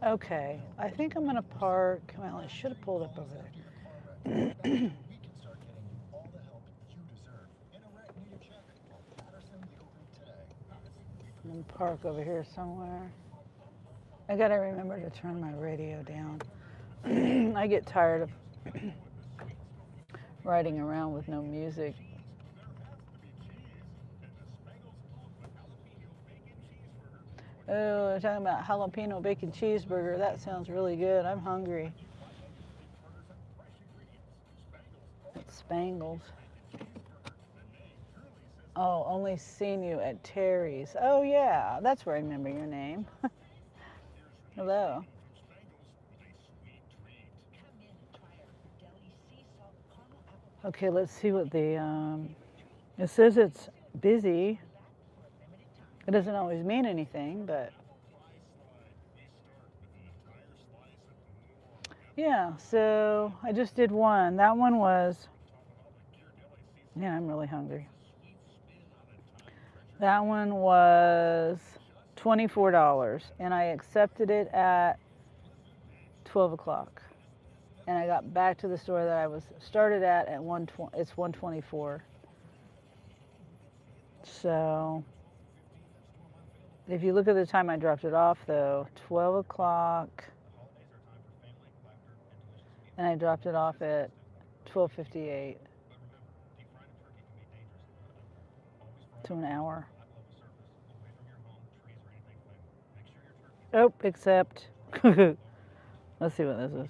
Okay, I think I'm going to park. Well, I should have pulled up over there. I'm going to park over here somewhere. I got to remember to turn my radio down. I get tired of riding around with no music. Oh, they're talking about jalapeno bacon cheeseburger. That sounds really good. I'm hungry. Spangles. Oh, only seen you at Terry's. Oh, yeah. That's where I remember your name. Hello. Okay, let's see what it says it's busy. It doesn't always mean anything, but yeah, so I just did one. That one was, yeah, I'm really hungry. That one was $24, and I accepted it at 12 o'clock. And I got back to the store that I was started at 1:20. It's 1:24. So if you look at the time I dropped it off, though, 12 o'clock, and I dropped it off at 12:58. To an hour. Oh, except, let's see what this is.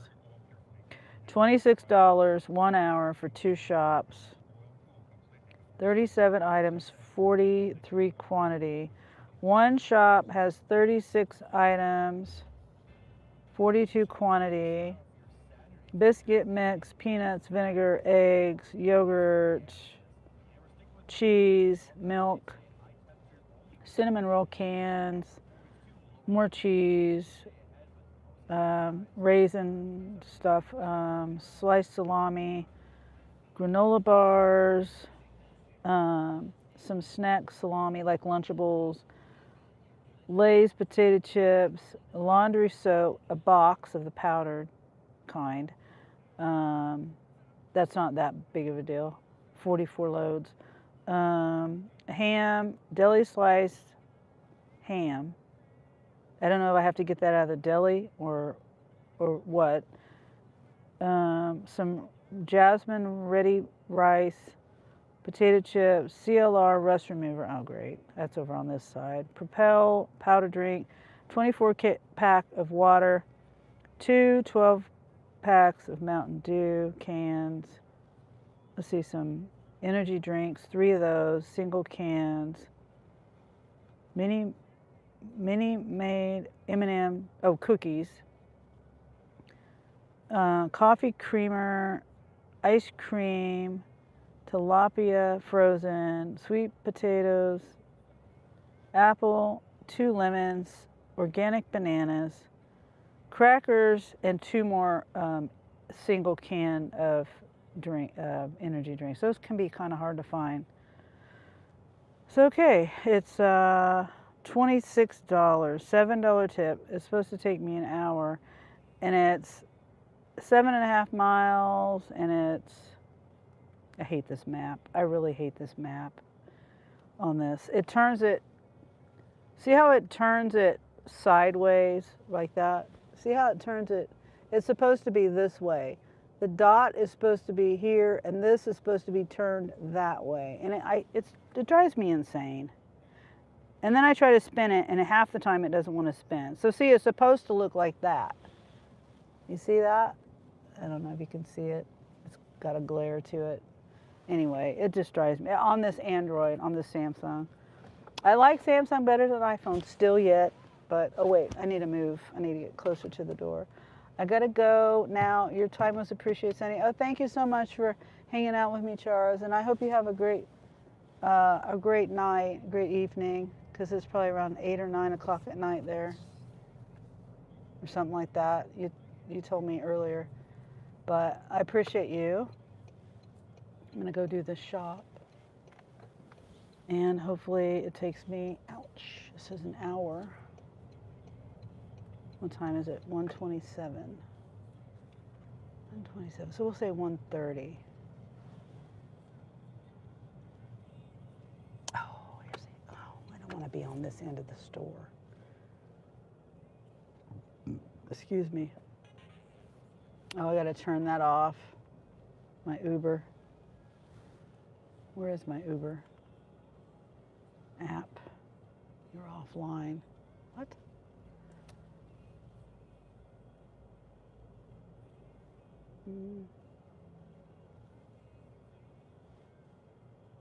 $26, 1 hour for 2 shops. 37 items, 43 quantity. One shop has 36 items, 42 quantity. Biscuit mix, peanuts, vinegar, eggs, yogurt, cheese, milk, cinnamon roll cans, more cheese, raisin stuff, sliced salami, granola bars, some snack salami like Lunchables, Lay's potato chips, laundry soap, a box of the powdered kind. That's not that big of a deal. 44 loads. Ham, deli sliced ham. I don't know if I have to get that out of the deli or what. Some jasmine ready rice, potato chips, CLR rust remover. Oh, great. That's over on this side. Propel powder drink, 24 pack of water, 2 12-packs of Mountain Dew cans. Let's see, some energy drinks, 3 of those, single cans. Mini made M&M, cookies. Coffee creamer, ice cream, tilapia frozen, sweet potatoes, apple, 2 lemons, organic bananas, crackers, and 2 more single can of energy drinks. Those can be kind of hard to find. So okay, it's $26, $7 tip. It's supposed to take me an hour, and it's 7.5 miles, and I hate this map. I really hate this map on this. It turns it, see how it turns it sideways like that? See how it turns it? It's supposed to be this way. The dot is supposed to be here, and this is supposed to be turned that way. And it drives me insane. And then I try to spin it, and half the time it doesn't want to spin. So see, it's supposed to look like that. You see that? I don't know if you can see it. It's got a glare to it. Anyway, it just drives me, on this Android, on this Samsung. I like Samsung better than iPhone still yet, but, oh wait, I need to move. I need to get closer to the door. I gotta go now. Your time was appreciated, Sunny. Oh, thank you so much for hanging out with me, Charles, and I hope you have a great night, great evening, because it's probably around 8 or 9 o'clock at night there, or something like that. You told me earlier, but I appreciate you. I'm gonna go do the shop, and hopefully it takes me, ouch, this is an hour. What time is it? 1:27. 1:27, so we'll say 1:30. I don't want to be on this end of the store. Excuse me. Oh, I gotta turn that off. My Uber. Where is my Uber app? You're offline. What?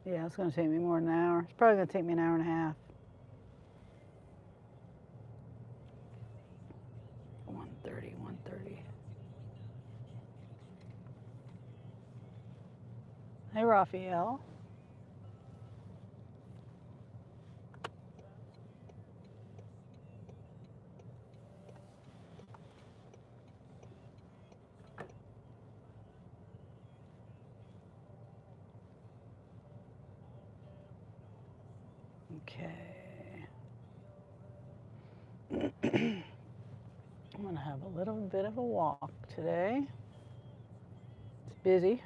Yeah, it's going to take me more than an hour. It's probably going to take me an hour and a half. 1:30, 1:30. Hey, Raphael. Okay. I'm going to have a little bit of a walk today. It's busy.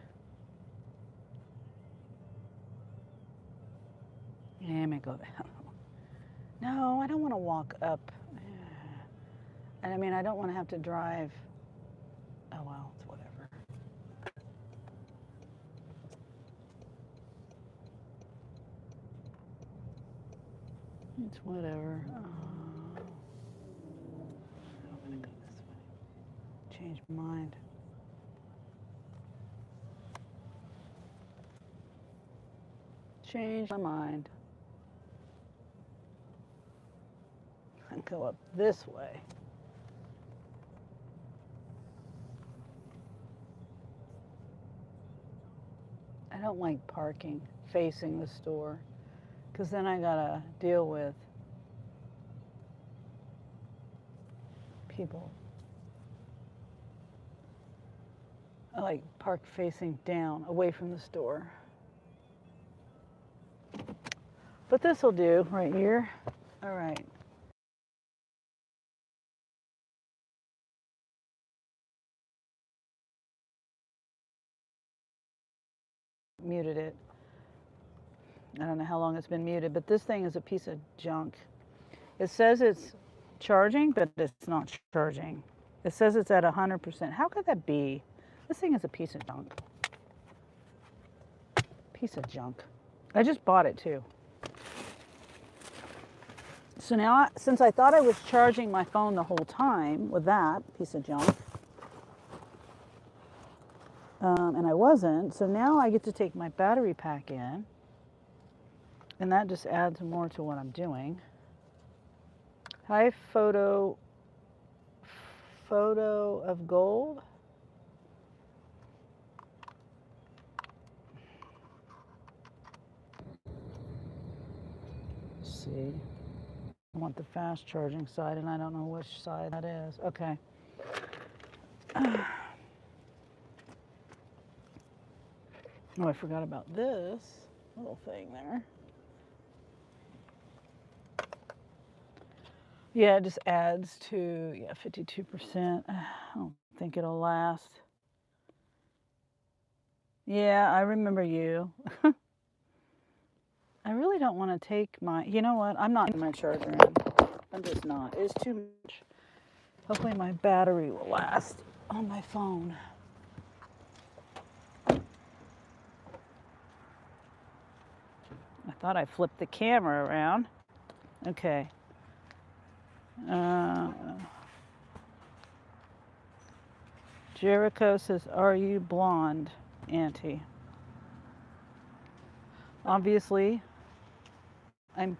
Yeah, I may go down. No, I don't want to walk up. And I mean, I don't want to have to drive. Oh, well, it's whatever. It's whatever. I'm going to go this way. Change my mind. Change my mind. And go up this way. I don't like parking facing the store, because then I gotta deal with people. I like park facing down, away from the store. But this will do right here. All right. Muted it. I don't know how long it's been muted, but this thing is a piece of junk. It says it's charging, but it's not charging. It says it's at 100%. How could that be? This thing is a piece of junk. Piece of junk. I just bought it too. So now, since I thought I was charging my phone the whole time with that piece of junk, And I wasn't. So now I get to take my battery pack in, and that just adds more to what I'm doing. Hi, photo of gold. Let's see. I want the fast charging side, and I don't know which side that is. Okay. Oh, I forgot about this little thing there. Yeah, it just adds to, 52%. I don't think it'll last. Yeah, I remember you. I really don't want to take my, you know what? I'm not in my charger in. I'm just not. It's too much. Hopefully my battery will last on my phone. I thought I flipped the camera around. Okay. Jericho says, "Are you blonde, Auntie?" Obviously, I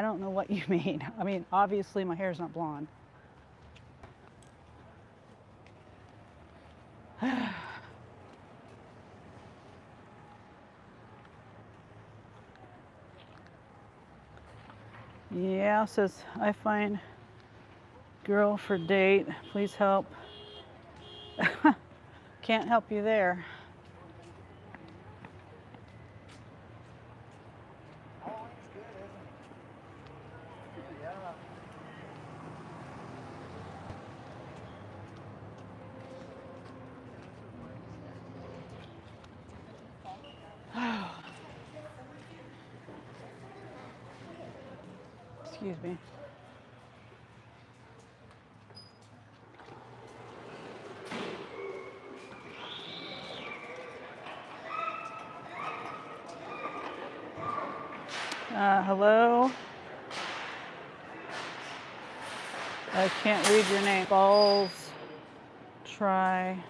don't know what you mean. I mean, obviously my hair's not blonde. Yeah, says, "I find girl for date. Please help." Can't help you there. Excuse me. Hello? I can't read your name. Balls. Try.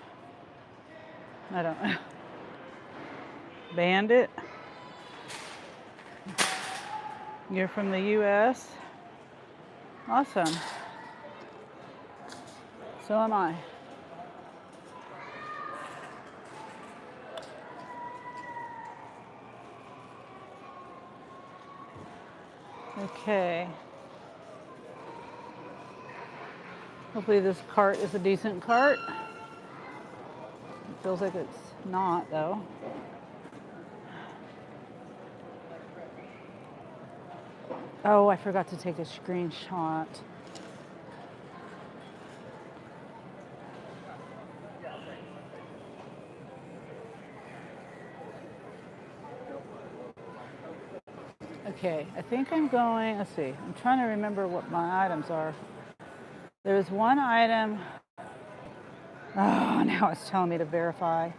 I don't know. Bandit. You're from the US? Awesome. So am I. Okay. Hopefully this cart is a decent cart. It feels like it's not, though. Oh, I forgot to take a screenshot. Okay, I think I'm going, let's see, I'm trying to remember what my items are. There's one item, oh, now it's telling me to verify.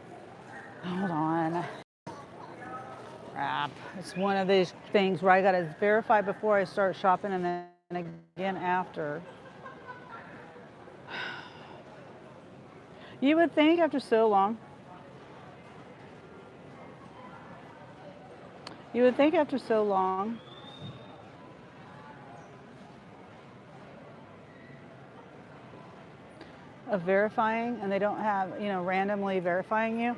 Hold on. Crap. It's one of these things where I gotta verify before I start shopping and then again after. You would think after so long, of verifying, and they don't have, randomly verifying you,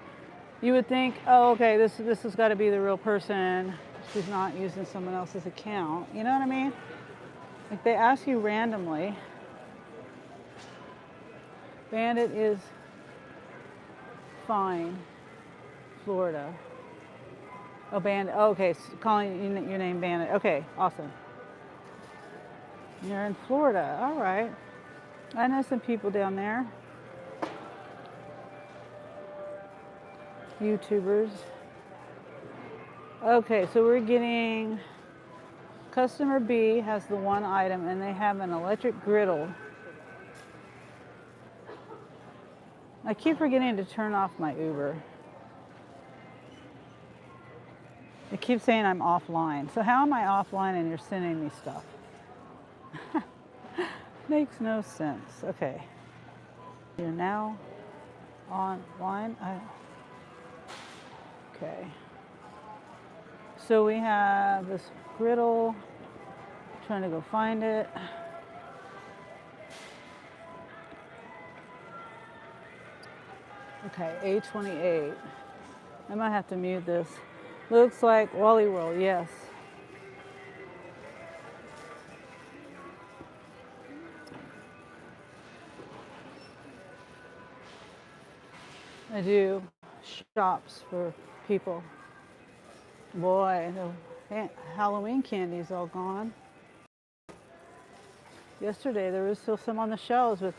you would think, oh, okay, this has got to be the real person. She's not using someone else's account. You know what I mean? Like they ask you randomly. Bandit is fine. Florida. Oh, Bandit. Oh, okay, calling your name Bandit. Okay, awesome. You're in Florida. All right. I know some people down there. YouTubers. Okay, so we're getting, customer B has the one item and they have an electric griddle. I keep forgetting to turn off my Uber. It keeps saying I'm offline. So how am I offline and you're sending me stuff? Makes no sense. Okay. You're now online. Okay. So we have this griddle. Trying to go find it. Okay, A28. I might have to mute this. Looks like Wally World, yes. I do shops for people. Boy, the Halloween candy's all gone. Yesterday there was still some on the shelves, but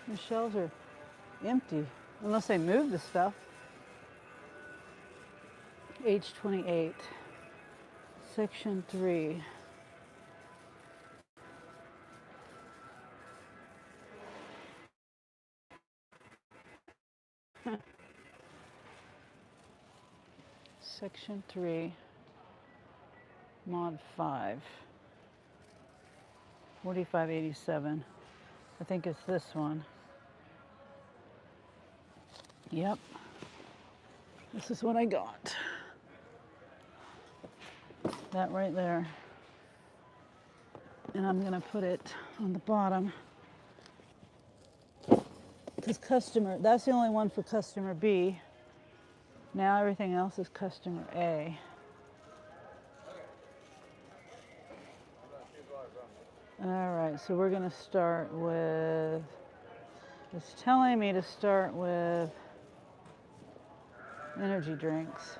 the shelves are empty unless they moved the stuff. H28, section 3. Section 3, mod 5, 4587. I think it's this one. Yep. This is what I got. That right there. And I'm gonna put it on the bottom. Because that's the only one for customer B. Now everything else is customer A. All right, so we're gonna start with, it's telling me to start with energy drinks.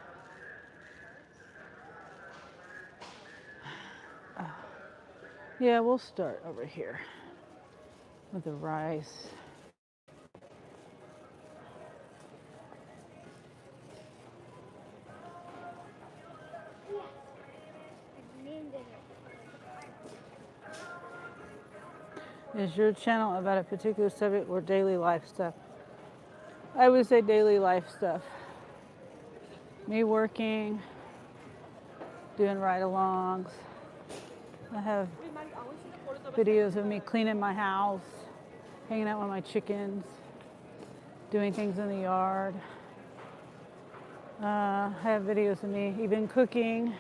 Yeah, we'll start over here with the rice. Is your channel about a particular subject or daily life stuff? I would say daily life stuff. Me working, doing ride-alongs. I have videos of me cleaning my house, hanging out with my chickens, doing things in the yard. I have videos of me even cooking.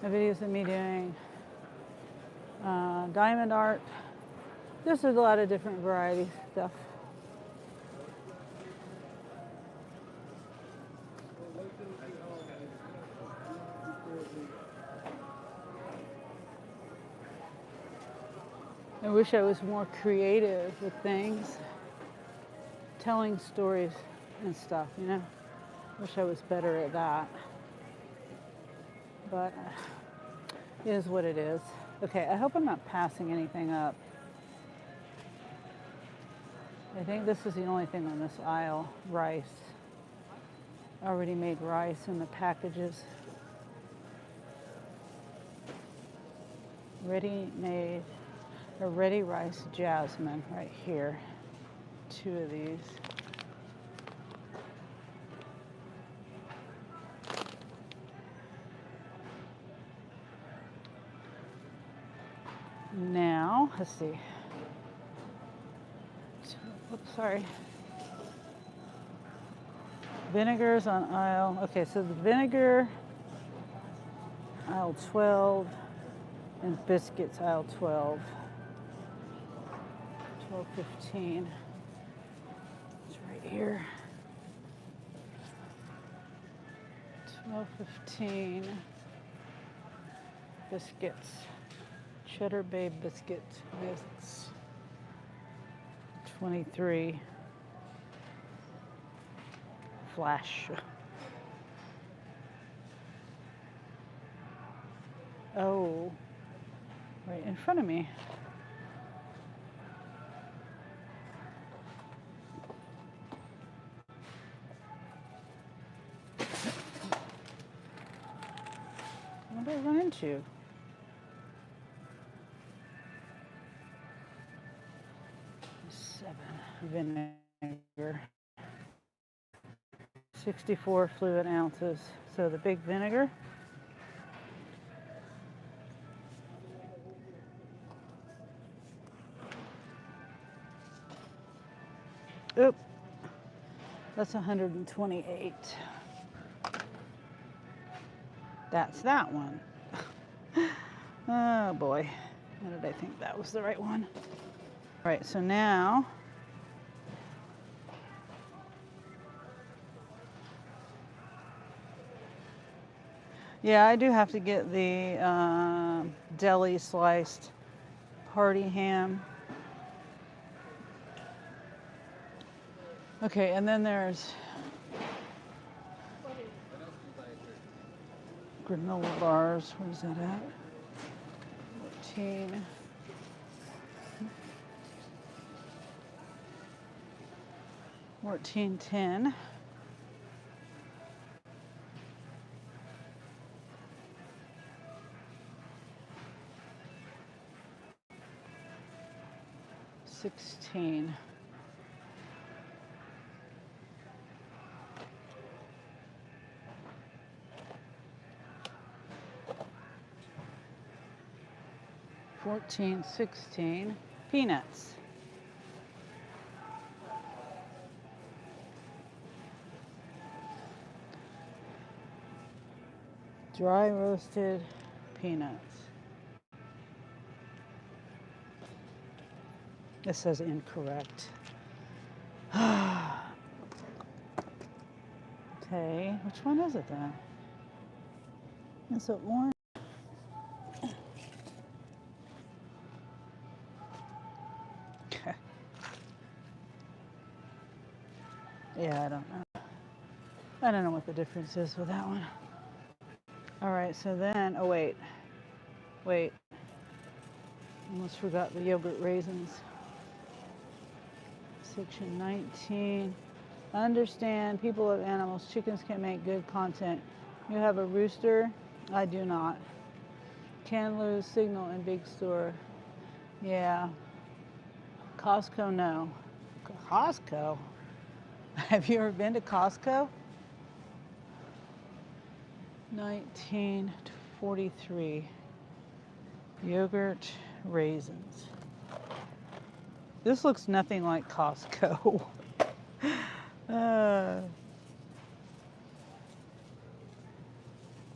I have videos of me doing diamond art. There's a lot of different variety stuff. I wish I was more creative with things, telling stories and stuff, you know. Wish I was better at that. But it is what it is. Okay, I hope I'm not passing anything up. I think this is the only thing on this aisle, rice. Already made rice in the packages. Ready made, a ready rice jasmine right here. 2 of these. Now, let's see. Oops, sorry. Vinegars on aisle. Okay, so the vinegar, aisle 12, and biscuits, aisle 12. 12.15. It's right here. 12.15. Biscuits. Cheddar Bay biscuit. Biscuits. 23. Flash. Oh, right in front of me. What did I run into? Vinegar. 64 fluid ounces. So the big vinegar. Oop. That's 128. That's that one. Oh boy. How did I think that was the right one? All right, so now yeah, I do have to get the deli sliced party ham. Okay, and then there's granola bars. Where's that at? 14. $14.10. $16. $14.16. Peanuts. Dry roasted peanuts. This says incorrect. Okay, which one is it then? Is it one? Yeah, I don't know. I don't know what the difference is with that one. All right, so then, oh wait. Almost forgot the yogurt raisins. Section 19. Understand, people of animals, chickens can make good content. You have a rooster? I do not. Can lose signal in big store. Yeah. Costco, no. Costco? Have you ever been to Costco? 1943. Yogurt raisins. This looks nothing like Costco.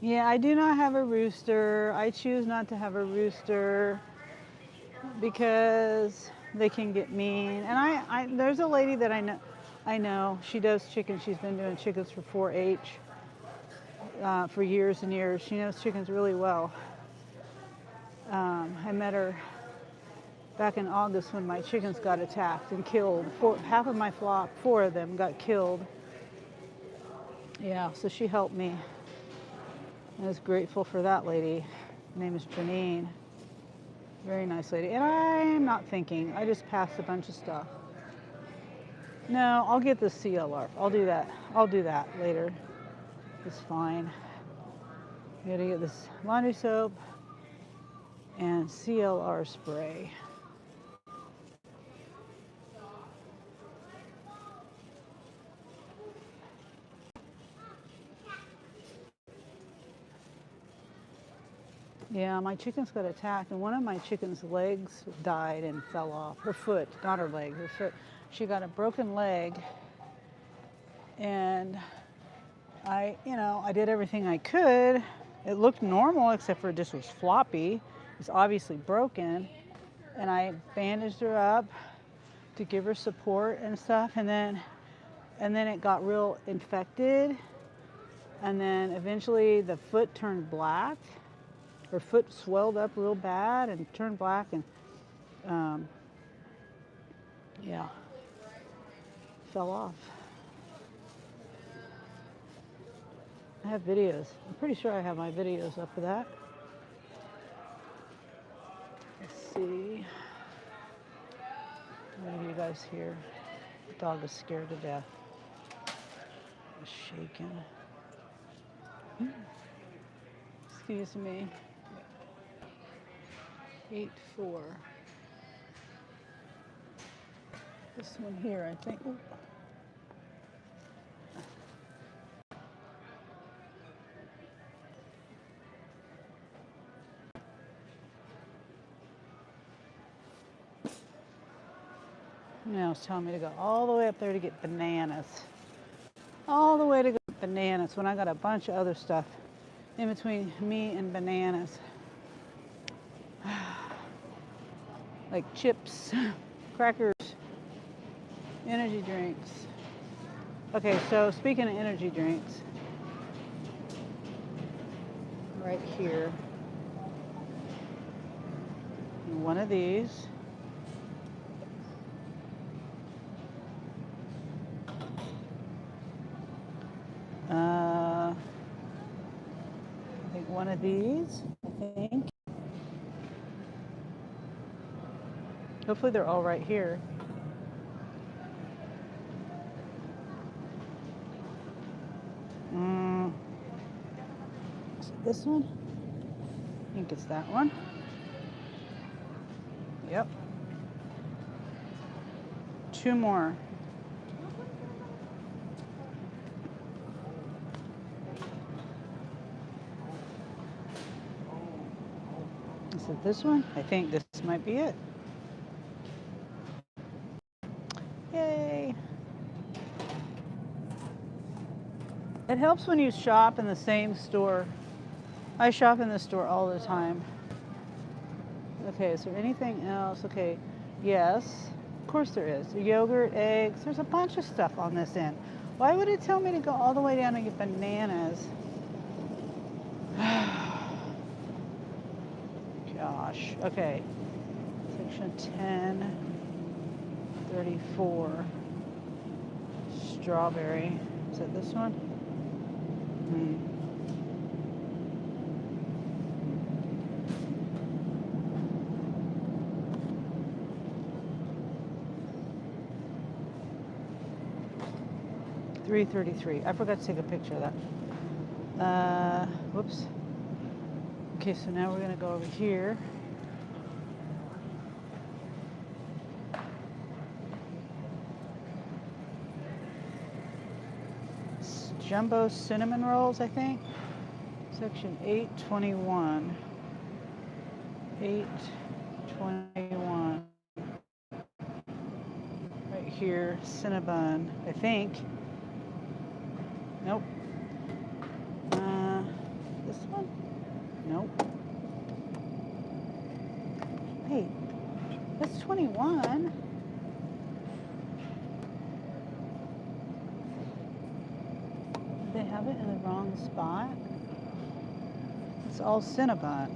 Yeah, I do not have a rooster. I choose not to have a rooster because they can get mean. And there's a lady that I know, she does chickens. She's been doing chickens for 4-H for years and years. She knows chickens really well. I met her back in August when my chickens got attacked and killed. Half of my flock, 4 of them, got killed. Yeah, so she helped me. I was grateful for that lady. Her name is Janine. Very nice lady. And I'm not thinking. I just passed a bunch of stuff. No, I'll get the CLR. I'll do that. I'll do that later. It's fine. I gotta get this laundry soap and CLR spray. Yeah, my chickens got attacked, and one of my chicken's legs died and fell off. Her foot, not her leg, her foot. She got a broken leg, and I did everything I could. It looked normal, except for it just was floppy. It's obviously broken, and I bandaged her up to give her support and stuff, and then it got real infected, and then eventually the foot turned black. Her foot swelled up real bad and turned black, and yeah, fell off. I have videos. I'm pretty sure I have my videos up for that. Let's see. What do you guys hear? The dog is scared to death. It's shaking. Excuse me. 8-4. This one here, I think. Ooh. Now it's telling me to go all the way up there to get bananas. All the way to go get bananas when I got a bunch of other stuff in between me and bananas. Like chips, crackers, energy drinks. Okay, so speaking of energy drinks, right here, one of these. I think one of these, I think. Hopefully they're all right here. Is it this one? I think it's that one. Yep. 2 more. Is it this one? I think this might be it. Yay. It helps when you shop in the same store. I shop in this store all the time. Okay, is there anything else? Okay, yes, of course there is. Yogurt, eggs, there's a bunch of stuff on this end. Why would it tell me to go all the way down and get bananas? Gosh, okay. Section 10, 34. Strawberry. Is it this one? 333. I forgot to take a picture of that. Whoops. Okay, so now we're going to go over here. Jumbo cinnamon rolls, I think. Section 821. 821. Right here, Cinnabon, I think. Nope. This one? Nope. Hey, that's 21. Did they have it in the wrong spot? It's all Cinnabon.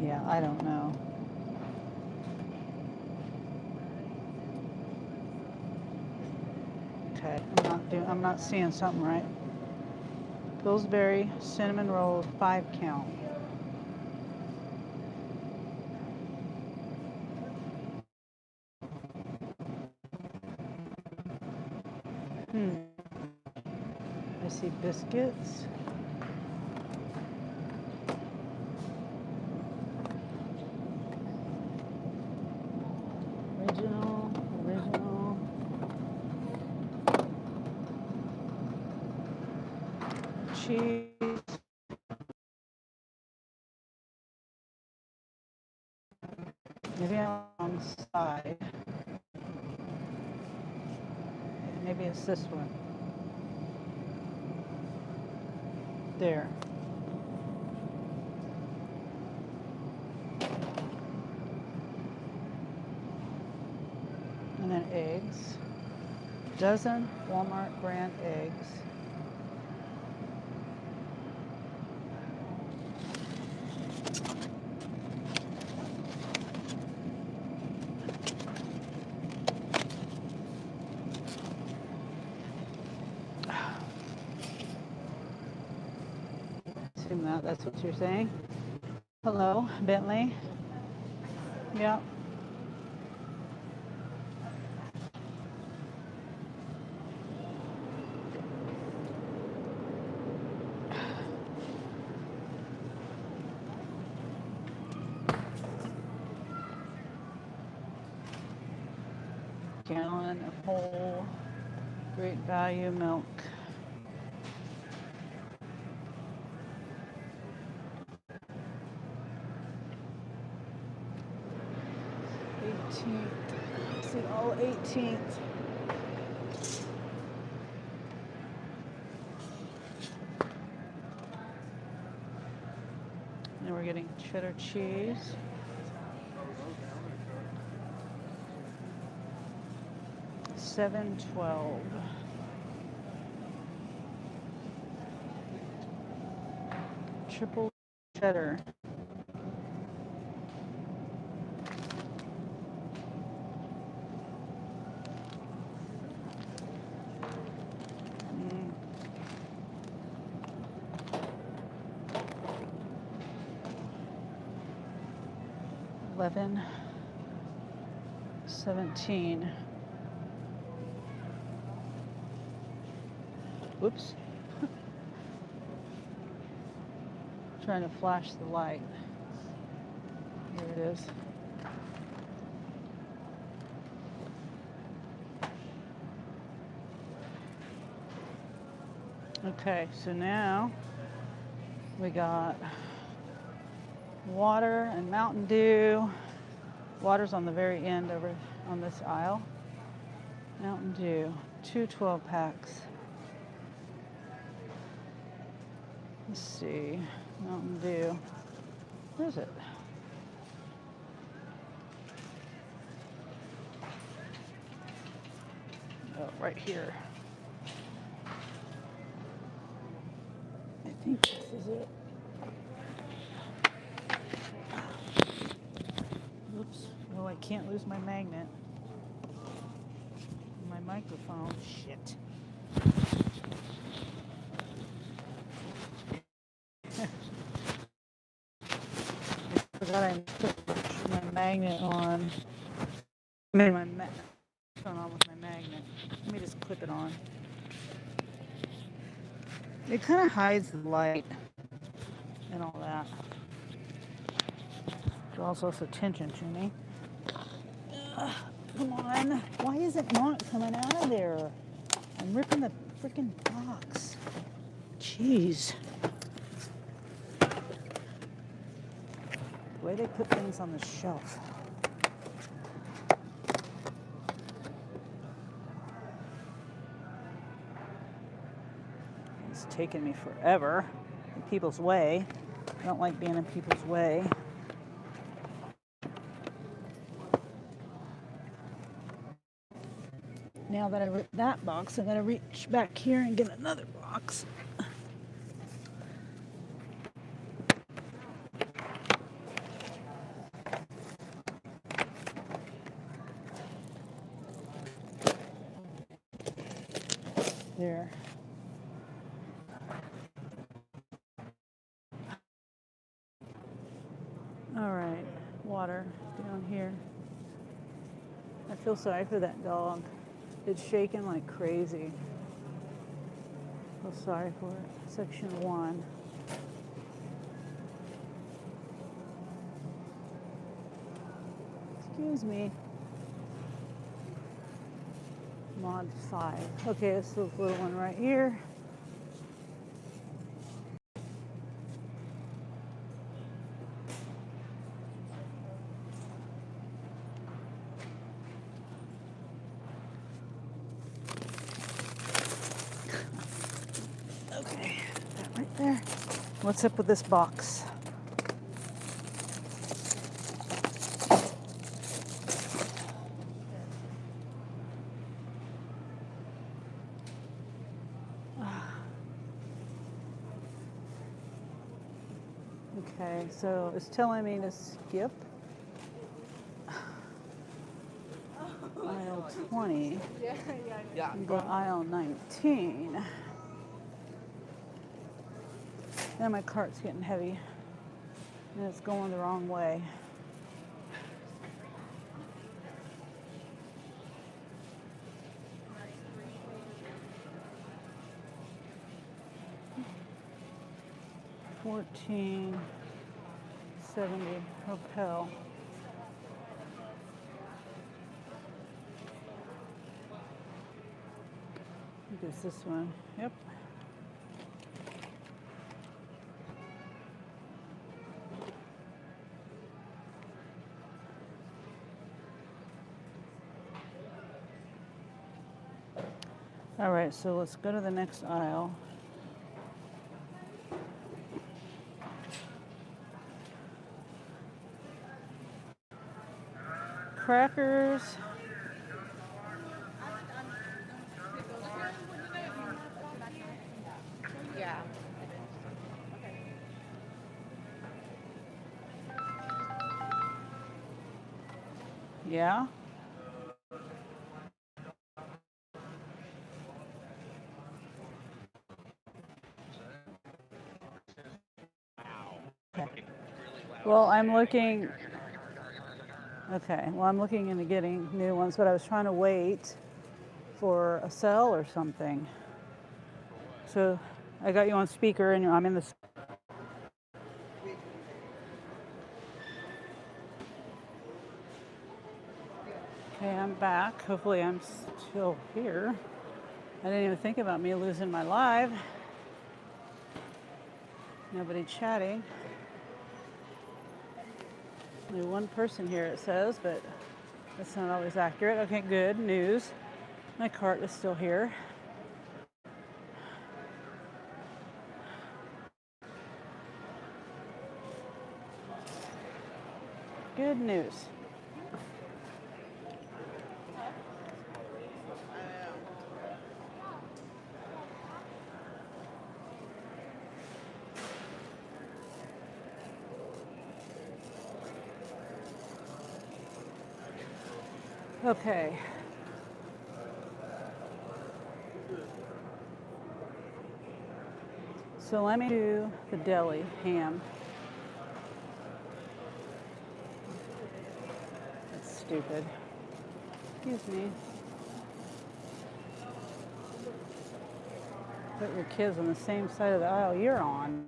Yeah, I don't know. Okay, I'm not seeing something right. Pillsbury cinnamon roll 5 count. I see biscuits. Original. Cheese. Maybe I'm on the side. Maybe it's this one. There. And then eggs. Dozen Walmart brand eggs. Assume that's what you're saying. Hello, Bentley. Yep. Gallon of whole great value milk. See all 18th. getting cheddar cheese. $7.12. Triple cheddar. $11.17. Whoops. Trying to flash the light. Here it is. Okay, so now we got water and Mountain Dew. Water's on the very end over on this aisle. Mountain Dew, 2 12-packs. Let's see, Mountain Dew. Where is it? Oh, right here. I think this is it. Oops. Oh, I can't lose my magnet. My microphone. Shit. I forgot I put my magnet on. I mean, my phone on with my magnet. Let me just clip it on. It kind of hides the light and all that. Draws less attention to me. Come on. Why isn't Mark coming out of there? I'm ripping the freaking box. Jeez. The way they put things on the shelf. It's taking me forever. In people's way. I don't like being in people's way. Now that I ripped that box, I gotta reach back here and get another box. There. All right, water down here. I feel sorry for that dog. It's shaking like crazy. Feel sorry for it. Section 1. Excuse me. Mod 5. Okay, it's this little one right here. Okay, that right there. What's up with this box? Okay, so it's telling me to skip aisle 20 and go aisle 19. Now my cart's getting heavy and it's going the wrong way. $14.70 Propel. I think it's this one. Yep. All right, so let's go to the next aisle. crackers. Yeah. Yeah. Okay. Well, I'm looking. Okay. Well, I'm looking into getting new ones, but I was trying to wait for a sale or something. So I got you on speaker, and I'm in the. Okay, I'm back. Hopefully, I'm still here. I didn't even think about me losing my live. Nobody chatting. Only one person here, it says, but that's not always accurate. Okay, good news. My cart is still here. Good news. Okay. So let me do the deli ham. That's stupid. Excuse me. Put your kids on the same side of the aisle you're on.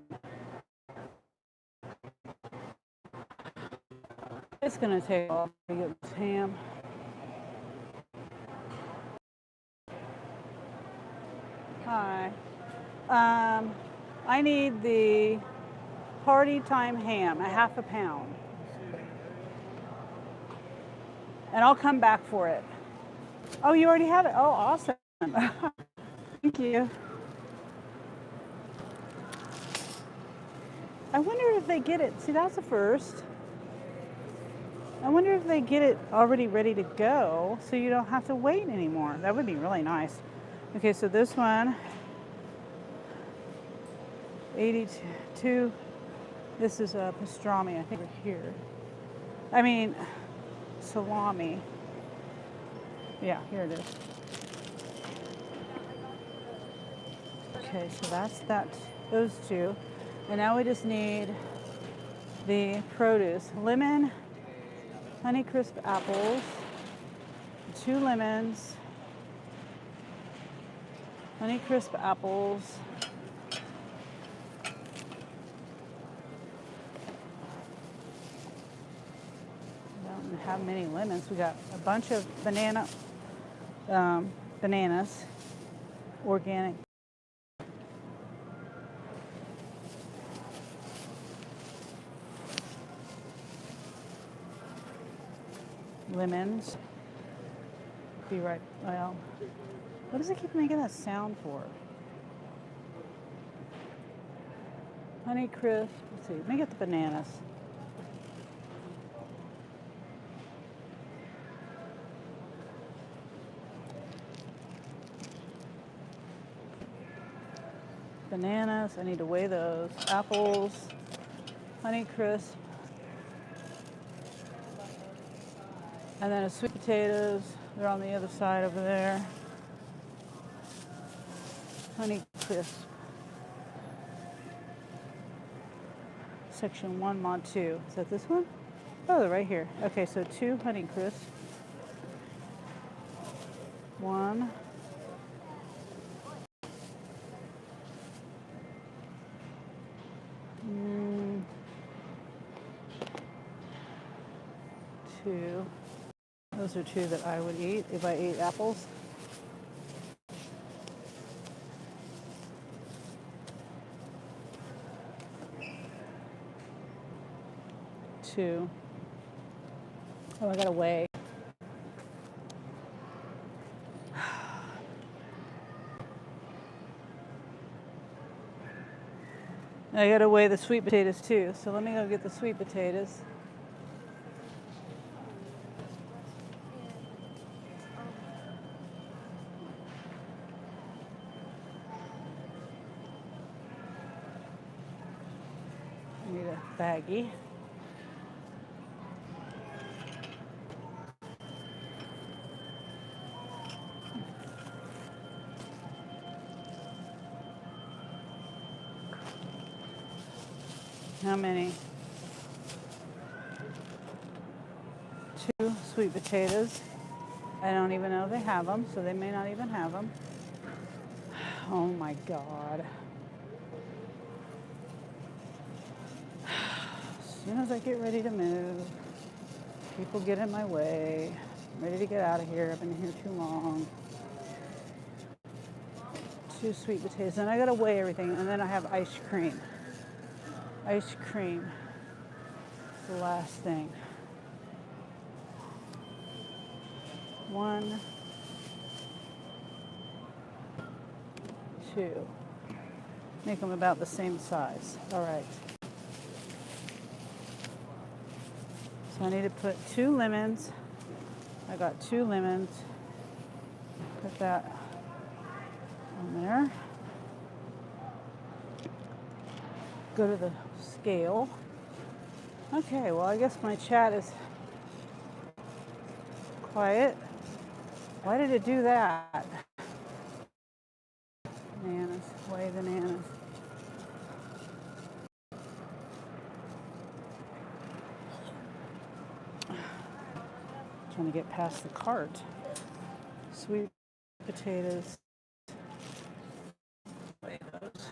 It's gonna take a while to get this ham. Hi. I need the party time ham, a half a pound. And I'll come back for it. Oh, you already have it? Oh, awesome. Thank you. I wonder if they get it. See, that's a first. I wonder if they get it already ready to go so you don't have to wait anymore. That would be really nice. Okay, so this one, 82. This is a pastrami, I think, over here. I mean, salami. Yeah, here it is. Okay, so that's that, those two. And now we just need the produce. Lemon, Honeycrisp apples, 2 lemons, Honeycrisp apples, don't have many lemons. We got a bunch of bananas, organic. Lemons. Be right. Well, what does it keep making that sound for? Honeycrisp. Let's see. Let me get the bananas. Bananas. I need to weigh those. Apples. Honeycrisp. And then sweet potatoes, they're on the other side over there. Honeycrisp. Section 1, mod 2. Is that this one? Oh, they're right here. Okay, so 2 Honeycrisp. 1. Two. Those are 2 that I would eat if I ate apples. Two. Oh, I gotta weigh. I gotta weigh the sweet potatoes too. So let me go get the sweet potatoes. baggie. How many? 2 sweet potatoes. I don't even know they have them, so they may not even have them. Oh my God. As soon as I get ready to move, people get in my way. I'm ready to get out of here. I've been here too long. 2 sweet potatoes. And I gotta weigh everything. And then I have ice cream. Ice cream. The last thing. 1, 2. Make them about the same size. All right. So I need to put 2 lemons. I got 2 lemons. Put that on there. Go to the scale. Okay, well, I guess my chat is quiet. Why did it do that? Bananas, weigh bananas. Trying to get past the cart. Sweet potatoes. Weigh those.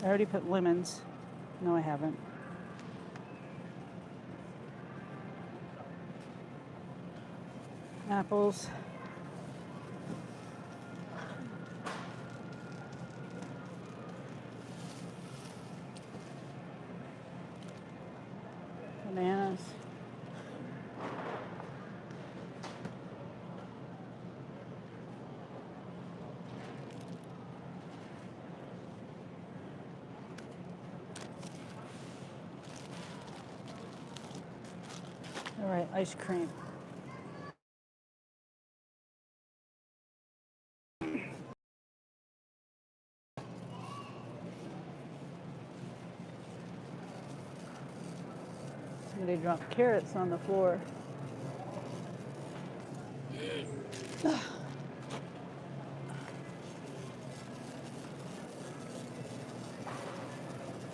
I already put lemons. No, I haven't. Apples. Bananas. All right, ice cream. Somebody dropped carrots on the floor.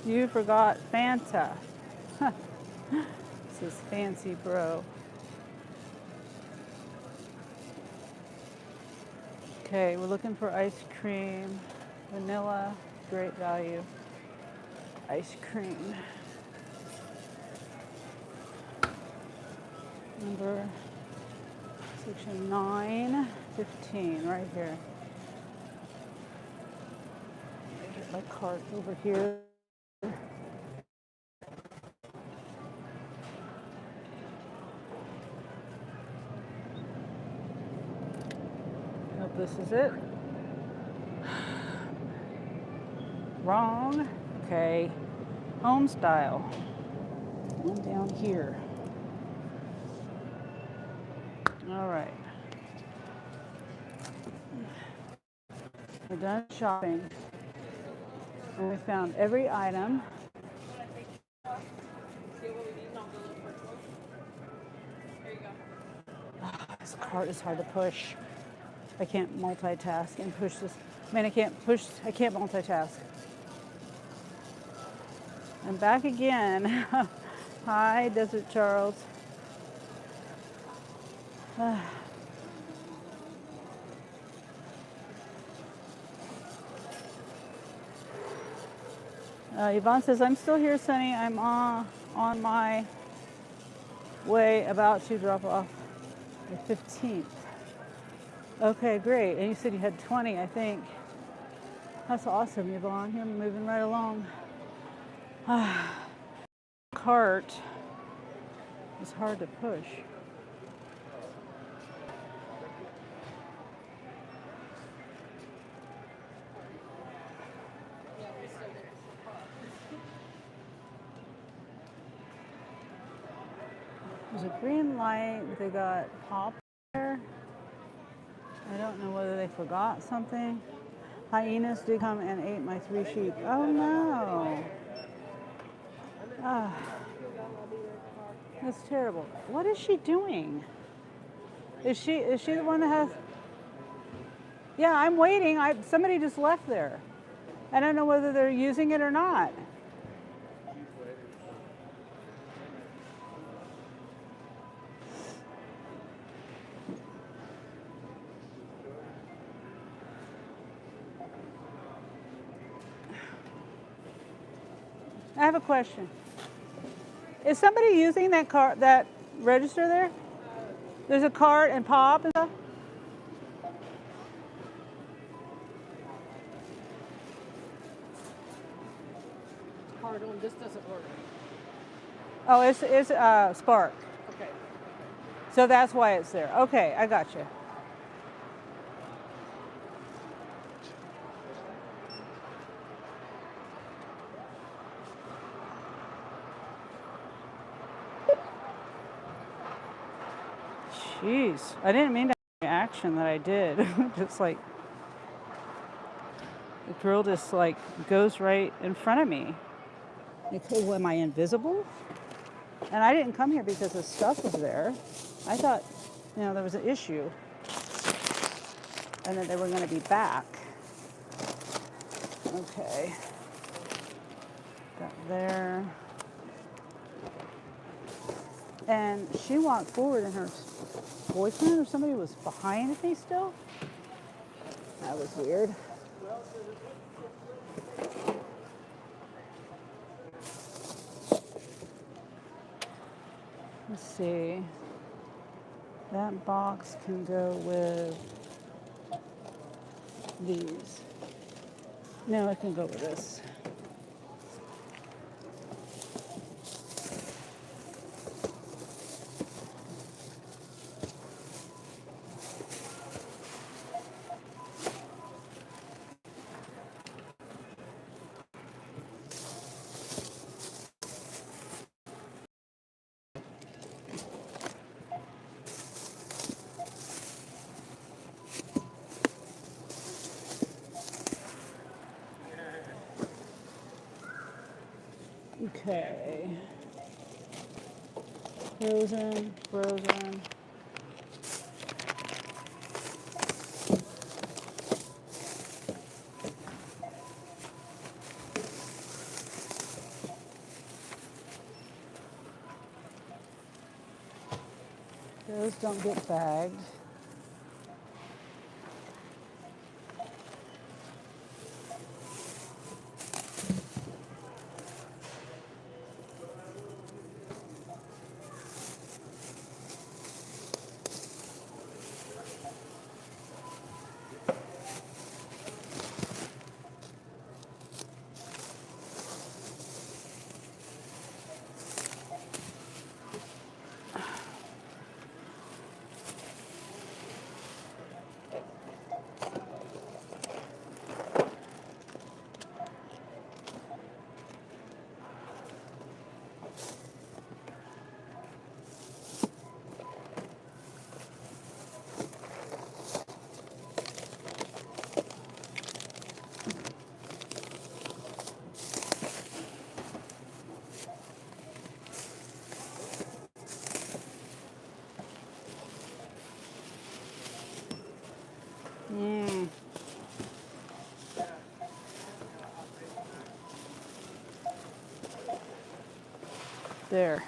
You forgot Fanta. This is fancy, bro. Okay, we're looking for ice cream. Vanilla, great value. Ice cream. Number section 915, right here. Get my cart over here. Nope, this is it. Wrong. Okay. Home style. One down here. All right. We're done shopping. And we found every item. This cart is hard to push. I can't multitask and push this. Man, I can't multitask. I'm back again. Hi, Desert Charles. Yvonne says, I'm still here, Sunny. I'm on my way, about to drop off the 15th. Okay, great. And you said you had 20, I think. That's awesome, Yvonne. You're moving right along. Cart is hard to push. There's a green light. They got pop there. don't know whether they forgot something. Hyenas did come and ate my 3 sheep. Oh no. Ah, that's terrible. What is she doing? Is she the one that has? Yeah, I'm waiting. Somebody just left there. I don't know whether they're using it or not. I have a question. Is somebody using that cart, that register there? There's a cart and pop and stuff. Hard on, this doesn't work. Oh, it's Spark. Okay. So that's why it's there. Okay, I got you. Jeez, I didn't mean to have the action that I did. Just like the drill just like goes right in front of me. Like, oh, am I invisible? And I didn't come here because the stuff was there. I thought, there was an issue, and that they were going to be back. Okay. Got there. And she walked forward, and her boyfriend or somebody was behind me still. That was weird. Let's see. That box can go with these. No, it can go with this. Okay. Frozen, frozen. Those don't get bagged. There.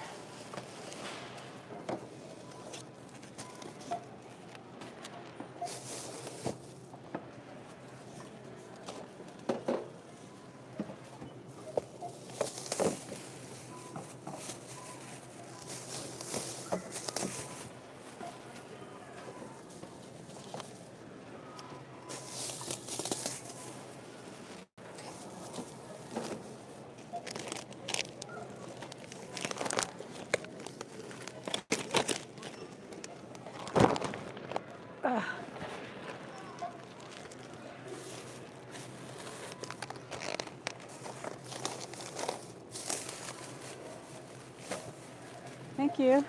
Thank you.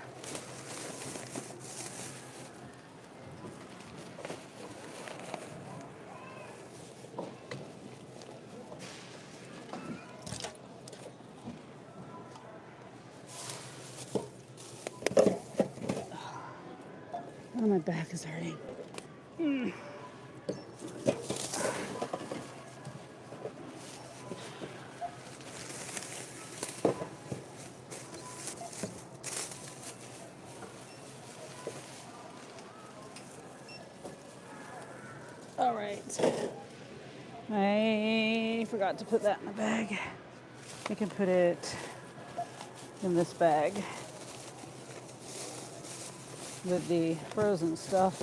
Oh, my back is hurting. All right. I forgot to put that in the bag. I can put it in this bag with the frozen stuff.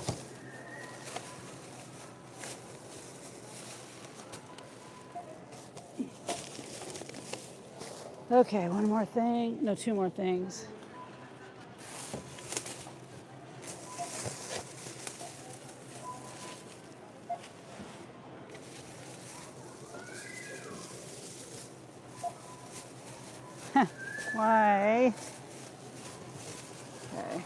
Okay, one more thing. No, two more things. Why? Okay.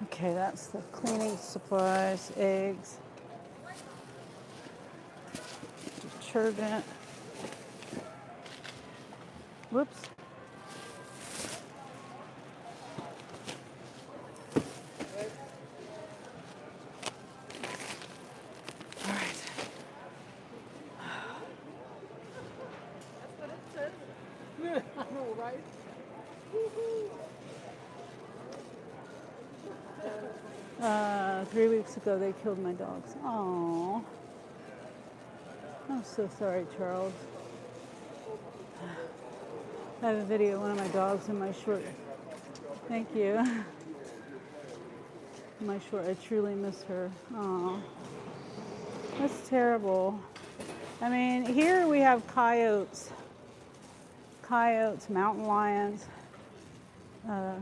Okay, that's the cleaning supplies, eggs, detergent. Whoops. All right. That's what it says. I know, right? 3 weeks ago, they killed my dogs. Oh, I'm so sorry, Charles. I have a video of one of my dogs in my short. Thank you. My short. I truly miss her. Oh, that's terrible. I mean, here we have coyotes, mountain lions. That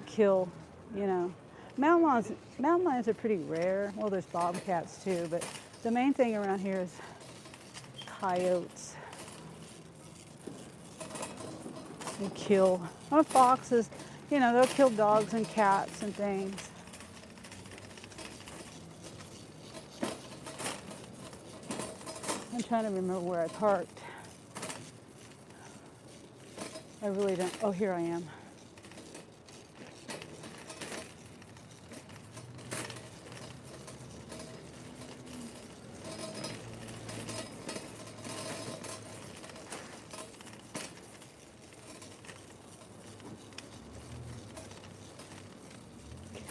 kill, you know. Mountain lions are pretty rare. Well, there's bobcats too, but the main thing around here is coyotes. They kill. Well, foxes, you know, they'll kill dogs and cats and things. I'm trying to remember where I parked. I really don't. Oh, here I am.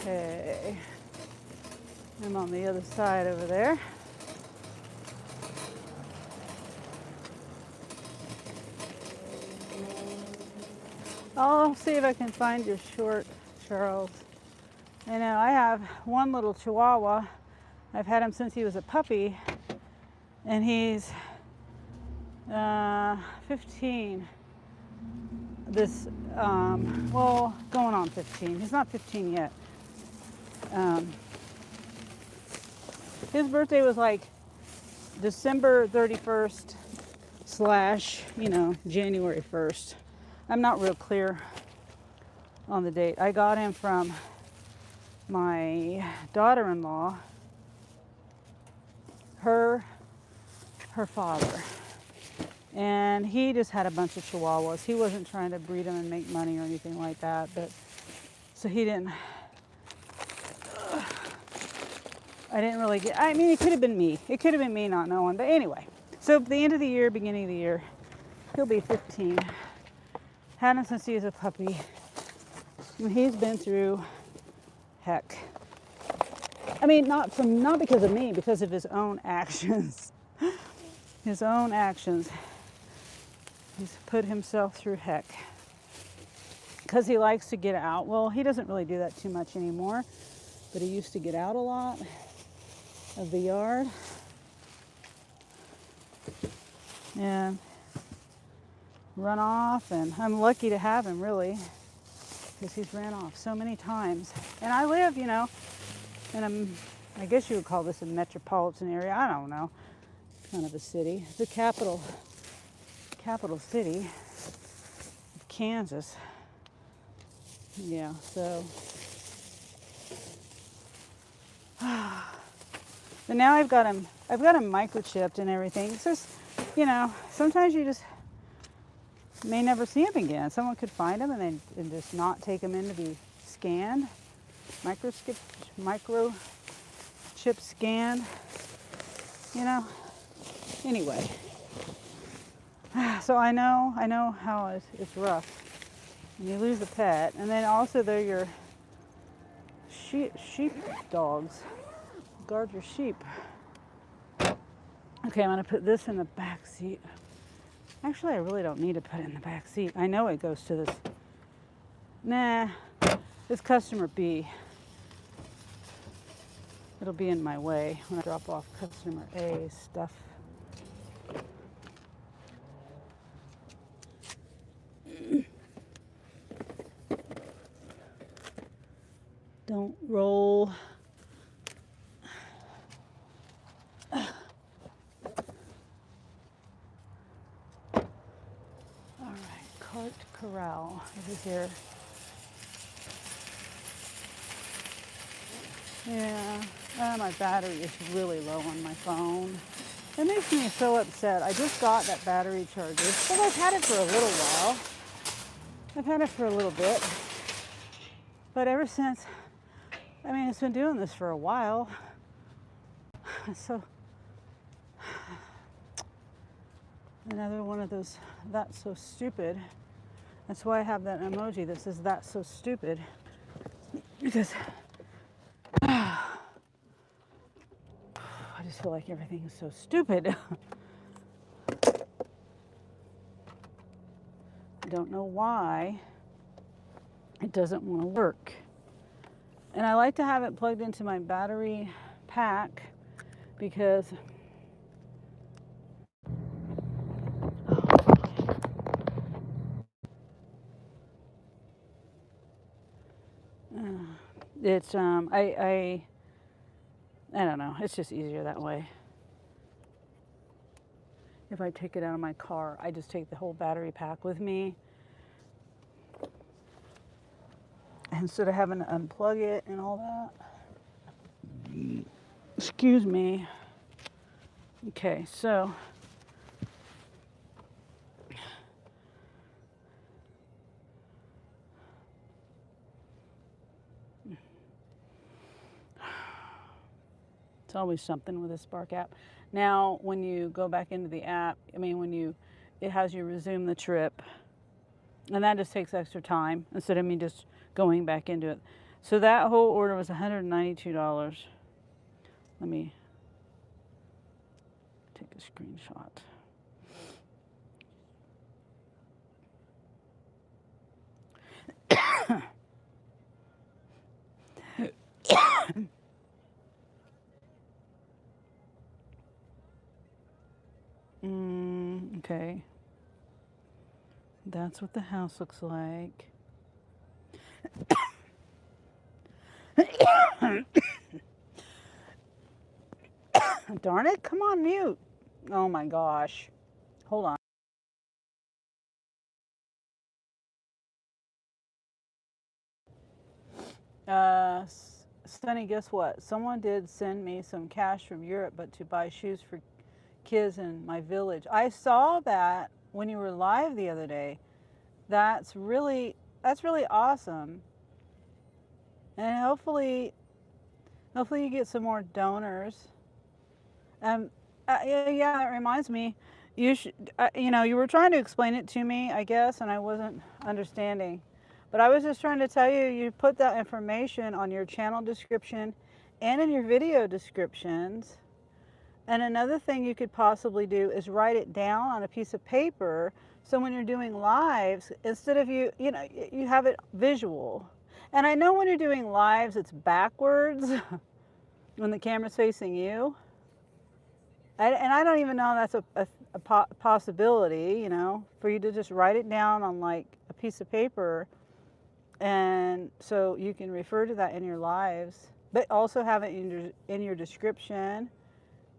Okay, I'm on the other side over there. I'll see if I can find your short, Charles. I know I have one little Chihuahua. I've had him since he was a puppy, and he's 15. Well, going on 15. He's not 15 yet. His birthday was like December 31st / January 1st. I'm not real clear on the date. I got him from my daughter-in-law, her father. And he just had a bunch of Chihuahuas. He wasn't trying to breed them and make money or anything like that. But so he didn't. I didn't really get. I mean, it could have been me. It could have been me not knowing. But anyway, so at the end of the year, beginning of the year, he'll be 15. Had him since he was a puppy. And he's been through heck. I mean, not because of me, because of his own actions. His own actions. He's put himself through heck. Because he likes to get out. Well, he doesn't really do that too much anymore. But he used to get out a lot of the yard. And run off. And I'm lucky to have him, really. Because he's ran off so many times. And I live, in I guess you would call this a metropolitan area. I don't know. Kind of a city. The capital city of Kansas. Yeah, so. But now I've got him microchipped and everything. It's just, sometimes you may never see them again. Someone could find them and then and just not take them in to be scanned, microchip scanned, you know. Anyway, so I know how it's rough when you lose a pet, and then also they're your sheep dogs. Guard your sheep. Okay, I'm gonna put this in the back seat. Actually, I really don't need to put it in the back seat. I know it goes to this. Nah, this customer B. It'll be in my way when I drop off customer A's stuff. Don't roll. All right, cart corral over here. Yeah, my battery is really low on my phone. It makes me so upset. I just got that battery charger. Well, I've had it for a little while. I've had it for a little bit. But ever since, I mean, it's been doing this for a while. So, another one of those, that's so stupid. That's why I have that emoji that says, that's so stupid. Because I just feel like everything is so stupid. I don't know why it doesn't want to work. And I like to have it plugged into my battery pack because it's I don't know. It's just easier that way. If I take it out of my car, I just take the whole battery pack with me instead of having to unplug it and all that. Excuse me. Okay, so it's always something with the Spark app. Now, when you go back into the app, I mean, it has you resume the trip, and that just takes extra time instead of me just going back into it. So that whole order was $192. Let me take a screenshot. Okay. That's what the house looks like. Darn it, come on, mute. Oh my gosh. Hold on. Sunny, guess what? Someone did send me some cash from Europe, but to buy shoes for kids in my village. I saw that when you were live the other day. That's really awesome. And hopefully you get some more donors. Yeah, that reminds me. You should, you were trying to explain it to me, I guess, and I wasn't understanding. But I was just trying to tell you, you put that information on your channel description and in your video descriptions. And another thing you could possibly do is write it down on a piece of paper. So when you're doing lives, instead of you have it visual. And I know when you're doing lives, it's backwards when the camera's facing you. And I don't even know that's a possibility, for you to just write it down on like a piece of paper. And so you can refer to that in your lives, but also have it in your description,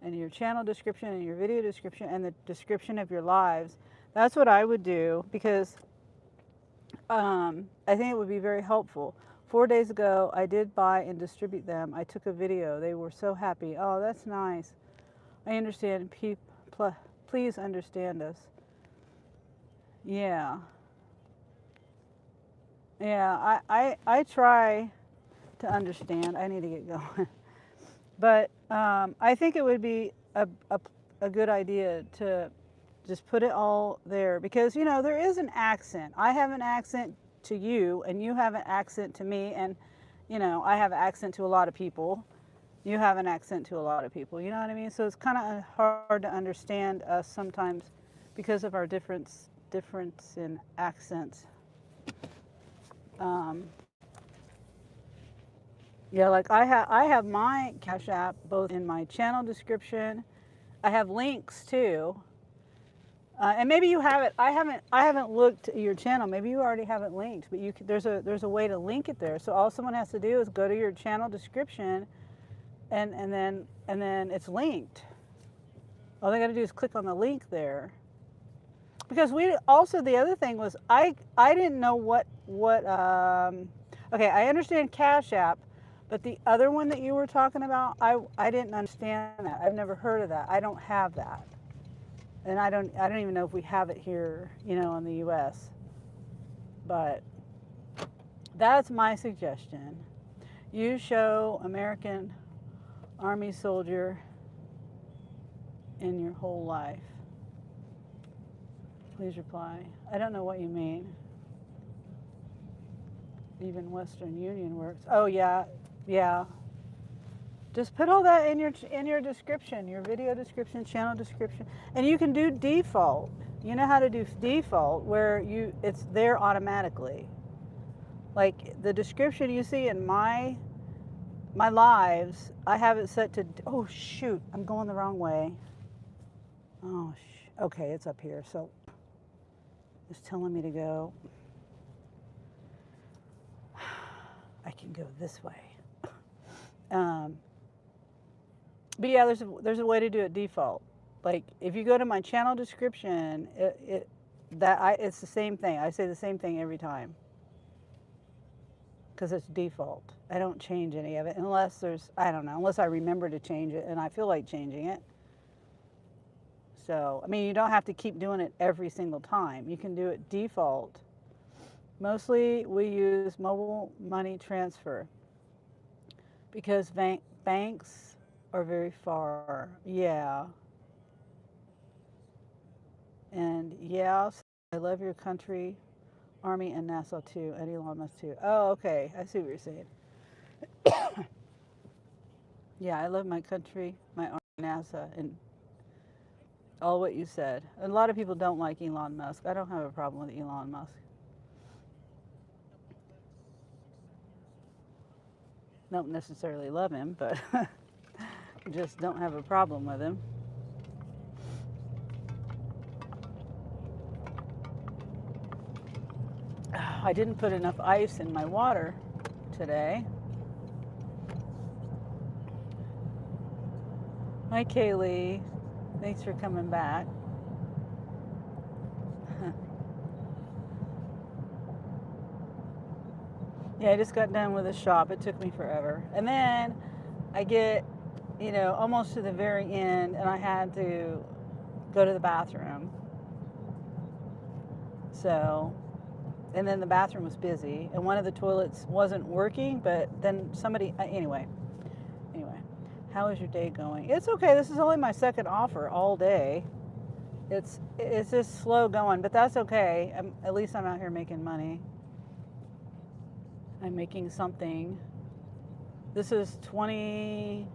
and your channel description, and your video description, and the description of your lives. That's what I would do, because I think it would be very helpful. 4 days ago, I did buy and distribute them. I took a video. They were so happy. Oh, that's nice. I understand. Please understand us. Yeah. Yeah, I try to understand. I need to get going. But I think it would be a good idea to just put it all there because, you know, there is an accent. I have an accent to you, and you have an accent to me, and, you know, I have an accent to a lot of people. You have an accent to a lot of people. You know what I mean? So it's kind of hard to understand us sometimes because of our difference in accents. Um, yeah, like I have my Cash App both in my channel description. I have links too. And maybe you have it. I haven't looked at your channel. Maybe you already have it linked, but there's a way to link it there. So all someone has to do is go to your channel description, and then it's linked. All they got to do is click on the link there. Because we also, the other thing was I didn't know what okay, I understand Cash App, but the other one that you were talking about, I didn't understand that. I've never heard of that. I don't have that. And I don't even know if we have it here, you know, in the US. But that's my suggestion. You show American Army soldier in your whole life. Please reply. I don't know what you mean. Even Western Union works. Oh yeah, yeah. Just put all that in your description, your video description, channel description, and you can do default. You know how to do default where it's there automatically. Like the description you see in my lives, I have it set to. Oh shoot, I'm going the wrong way. Oh okay, it's up here. So it's telling me to go. I can go this way. But yeah, there's a way to do it default. Like if you go to my channel description, it's the same thing. I say the same thing every time because it's default. I don't change any of it unless unless I remember to change it and I feel like changing it. So I mean, you don't have to keep doing it every single time. You can do it default. Mostly we use mobile money transfer because banks are very far. Yeah. And yeah, I love your country, Army, and NASA too, and Elon Musk too. Oh, okay. I see what you're saying. Yeah, I love my country, my Army, NASA, and all what you said. A lot of people don't like Elon Musk. I don't have a problem with Elon Musk. Don't necessarily love him, but just don't have a problem with him. I didn't put enough ice in my water today. Hi, Kaylee. Thanks for coming back. Yeah, I just got done with a shop. It took me forever. And then I get, you know, almost to the very end, and I had to go to the bathroom. So, and then the bathroom was busy, and one of the toilets wasn't working, but then anyway, how is your day going? It's okay. This is only my second offer all day. It's just slow going, but that's okay. At least I'm out here making money. I'm making something. This is 20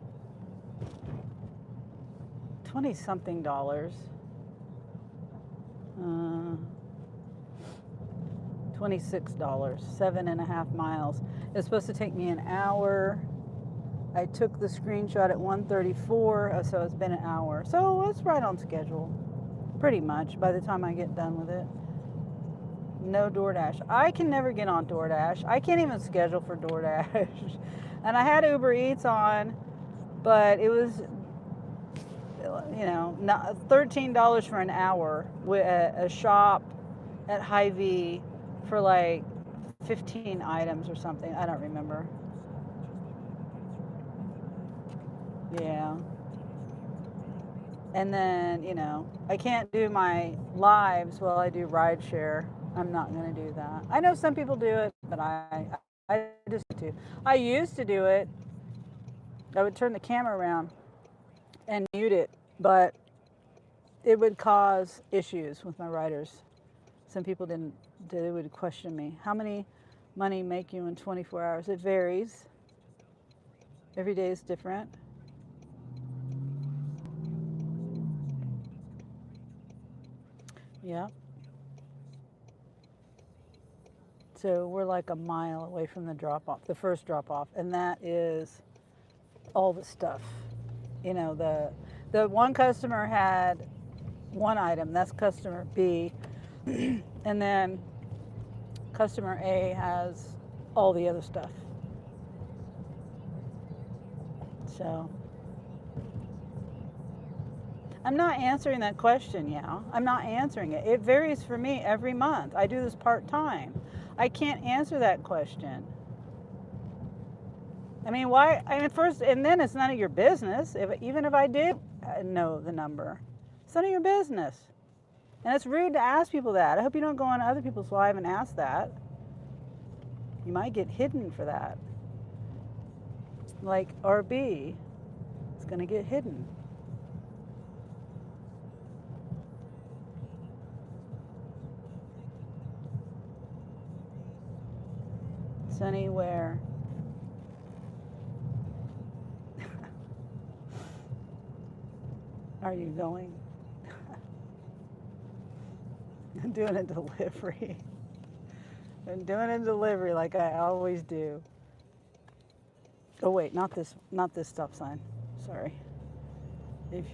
something dollars. $26, 7.5 miles. It's supposed to take me an hour. I took the screenshot at 1:34, so it's been an hour. So it's right on schedule, pretty much, by the time I get done with it. No DoorDash. I can never get on DoorDash. I can't even schedule for DoorDash. And I had Uber Eats on, but it was, you know, $13 for an hour with a shop at Hy-Vee for like 15 items or something. I don't remember. Yeah. And then, you know, I can't do my lives while I do rideshare. I'm not going to do that. I know some people do it, but I just do. I used to do it. I would turn the camera around and mute it, but it would cause issues with my riders. Some people didn't, they would question me. How many money make you in 24 hours? It varies. Every day is different. Yeah. So we're like a mile away from the drop off, the first drop off, and that is all the stuff. You know, the one customer had one item, that's customer B, and then customer A has all the other stuff. So I'm not answering that question, yeah. I'm not answering it. It varies for me every month. I do this part-time. I can't answer that question. I mean, why? I mean, first, and then it's none of your business. Even if I did know the number, it's none of your business. And it's rude to ask people that. I hope you don't go on other people's live and ask that. You might get hidden for that. Like RB, it's going to get hidden. Sunny, where? Are you going? I'm doing a delivery. I'm doing a delivery like I always do. Oh wait, not this stop sign. Sorry. If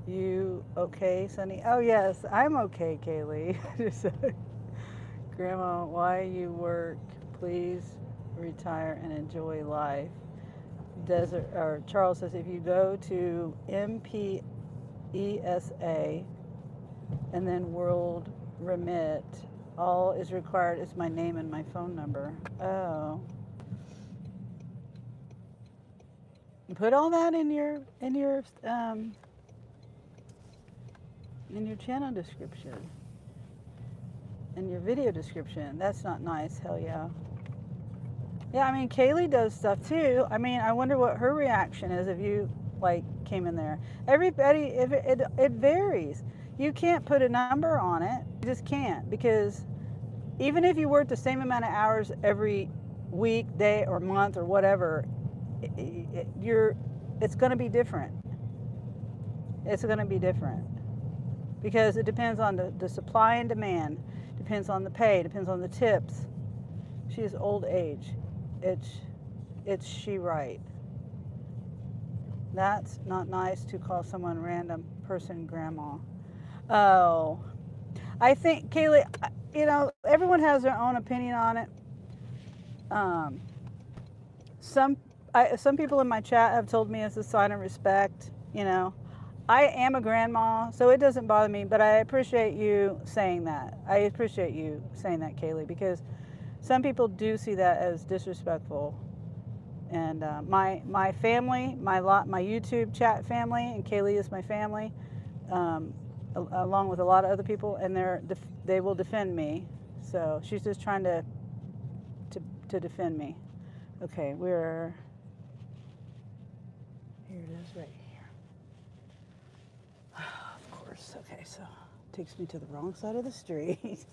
you okay, Sunny? Oh yes, I'm okay, Kaylee. Grandma, why you work? Please retire and enjoy life. Desert or Charles says if you go to MPESA and then World Remit, all is required is my name and my phone number. Oh. Put all that in your channel description. In your video description. That's not nice, hell yeah. Yeah, I mean Kaylee does stuff too. I mean, I wonder what her reaction is if you like came in there. Everybody, if it varies. You can't put a number on it. You just can't, because even if you work the same amount of hours every week, day, or month or whatever, it's going to be different. It's going to be different because it depends on the supply and demand, depends on the pay, depends on the tips. She is old age. It's she right. That's not nice to call someone random person grandma. Oh, I think Kaylee, you know, everyone has their own opinion on it. Some people in my chat have told me it's a sign of respect. You know, I am a grandma, so it doesn't bother me. But I appreciate you saying that. I appreciate you saying that, Kaylee, because some people do see that as disrespectful. And my family, my YouTube chat family, and Kaylee is my family, along with a lot of other people, and they will defend me. So she's just trying to defend me. Okay, here it is right here. Of course. Okay, so it takes me to the wrong side of the street.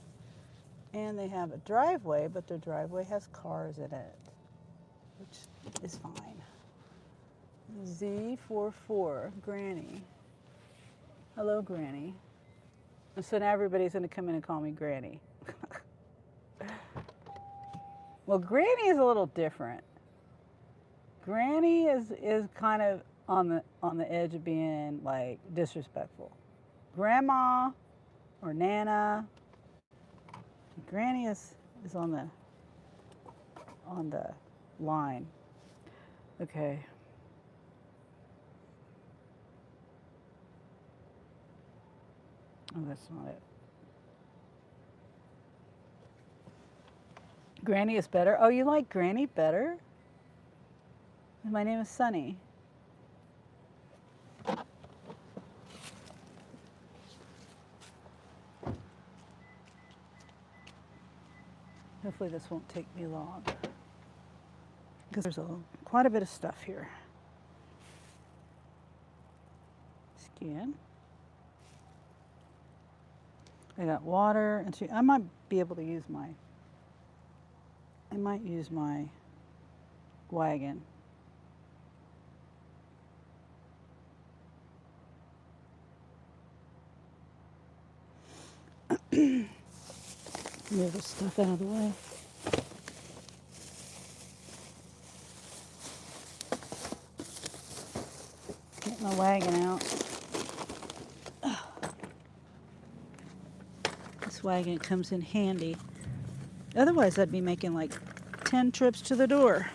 And they have a driveway, but their driveway has cars in it, which is fine. Z44, Granny. Hello, Granny. So now everybody's going to come in and call me Granny. Well, Granny is a little different. Granny is kind of on the edge of being like disrespectful. Grandma or Nana. Granny is on the line. Okay. Oh, that's not it. Granny is better. Oh, you like Granny better? My name is Sunny. Hopefully this won't take me long, because there's quite a bit of stuff here. Skin. I got water, and I might be able to use I might use my wagon. Move this stuff out of the way. Get my wagon out. This wagon comes in handy. Otherwise, I'd be making like 10 trips to the door.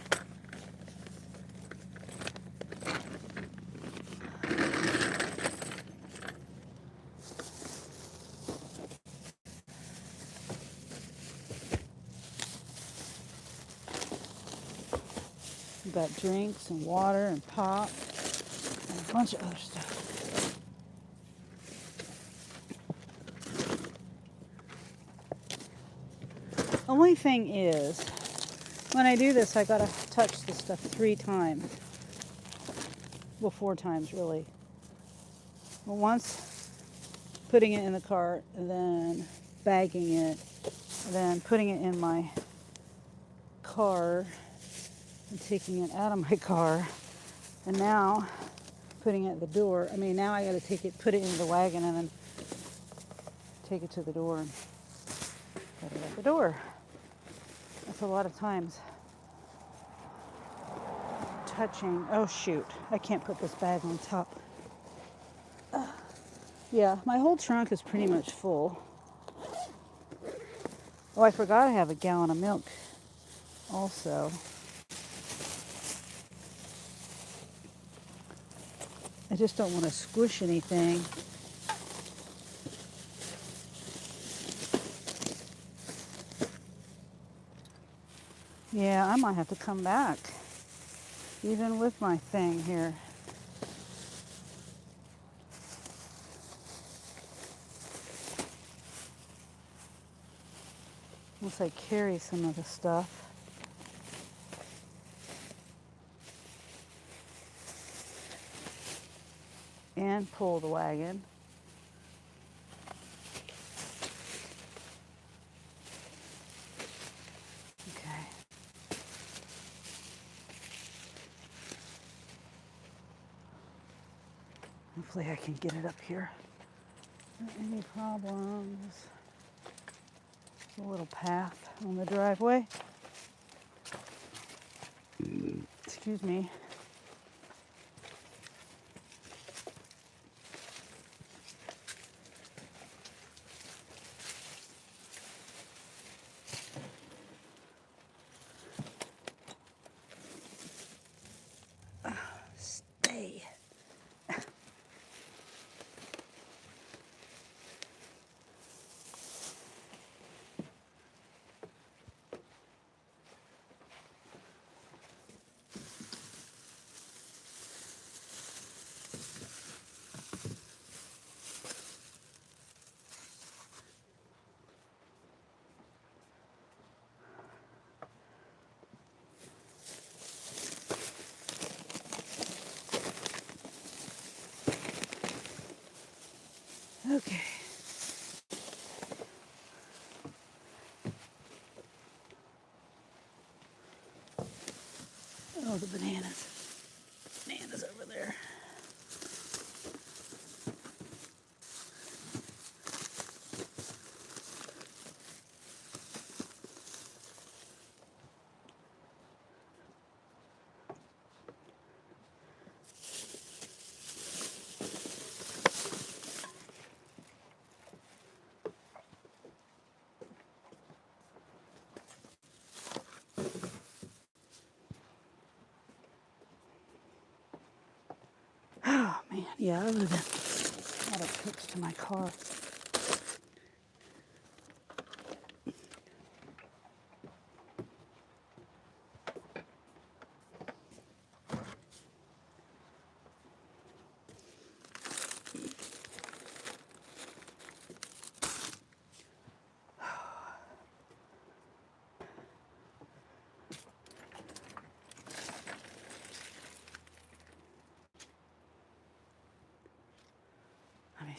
We've got drinks and water and pop and a bunch of other stuff. Only thing is, when I do this, I gotta touch the stuff 3 times. Well, 4 times really. Well, once putting it in the cart, and then bagging it, and then putting it in my car, and taking it out of my car, and now putting it at the door. I mean, now I gotta put it in the wagon, and then take it to the door and put it at the door. That's a lot of times touching. Oh shoot, I can't put this bag on top. Yeah, my whole trunk is pretty much full. Oh, I forgot I have a gallon of milk also. I just don't want to squish anything. Yeah, I might have to come back, even with my thing here. Once I carry some of the stuff. And pull the wagon. Okay. Hopefully I can get it up here. Not any problems. A little path on the driveway. Excuse me. Stay. Okay. Oh, the bananas. Bananas over there. Oh man, yeah, I would have been out of trips to my car.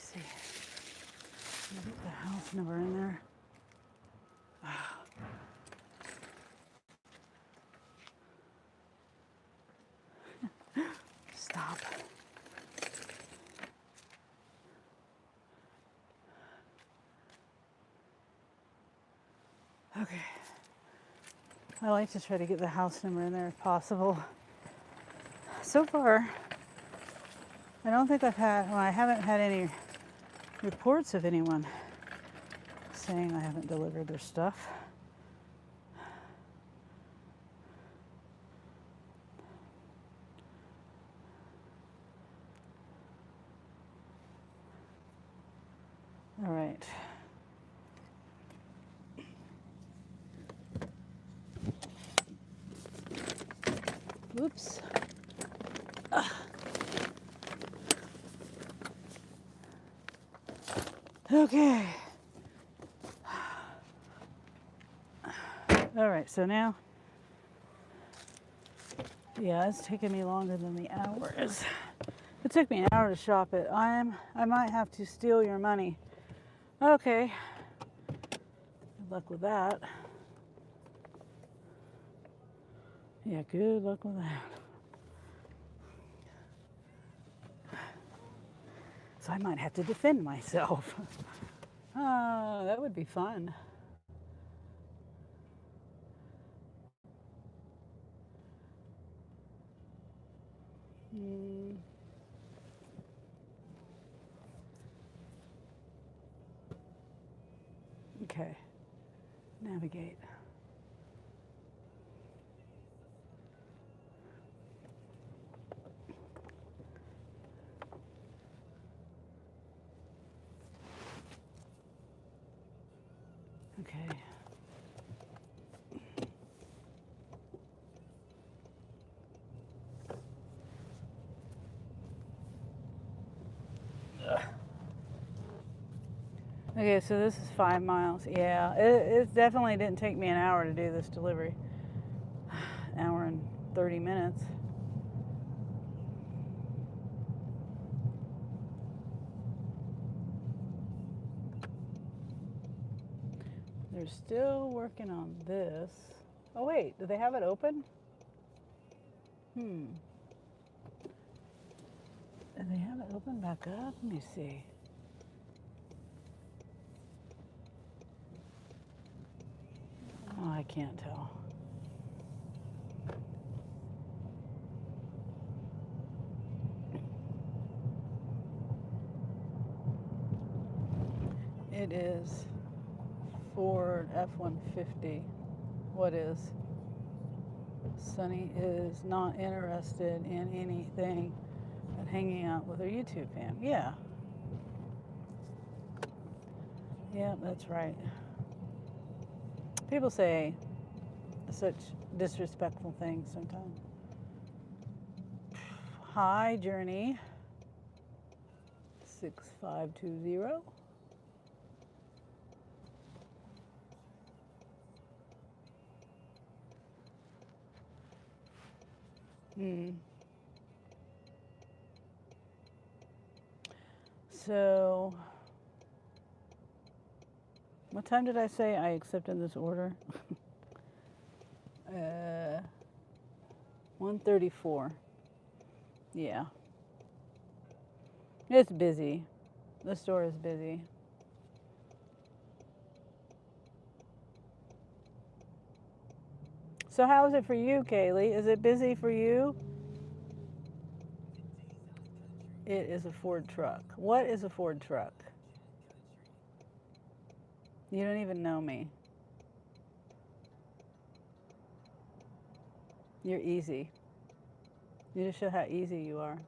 see. Can I get the house number in there? Stop. Okay. I like to try to get the house number in there if possible. So far, I don't think I haven't had any reports of anyone saying I haven't delivered their stuff. All right. Oops. Okay. All right, so now, yeah, it's taking me longer than the hours. It took me an hour to shop it. I might have to steal your money. Okay. Good luck with that. Yeah, good luck with that. So I might have to defend myself. That would be fun. Okay. Navigate. Okay. Okay, so this is 5 miles. Yeah, it definitely didn't take me an hour to do this delivery. An hour and 30 minutes. They're still working on this. Oh wait, do they have it open? Do they have it open back up? Let me see. Oh, I can't tell. It is Ford F-150. What is? Sunny is not interested in anything but hanging out with her YouTube fam. Yeah. Yeah, that's right. People say such disrespectful things sometimes. Hi, Journey. 6520. So, what time did I say I accepted this order? 1:34. Yeah. It's busy. The store is busy. So how is it for you, Kaylee? Is it busy for you? It is a Ford truck. What is a Ford truck? You don't even know me. You're easy. You just show how easy you are.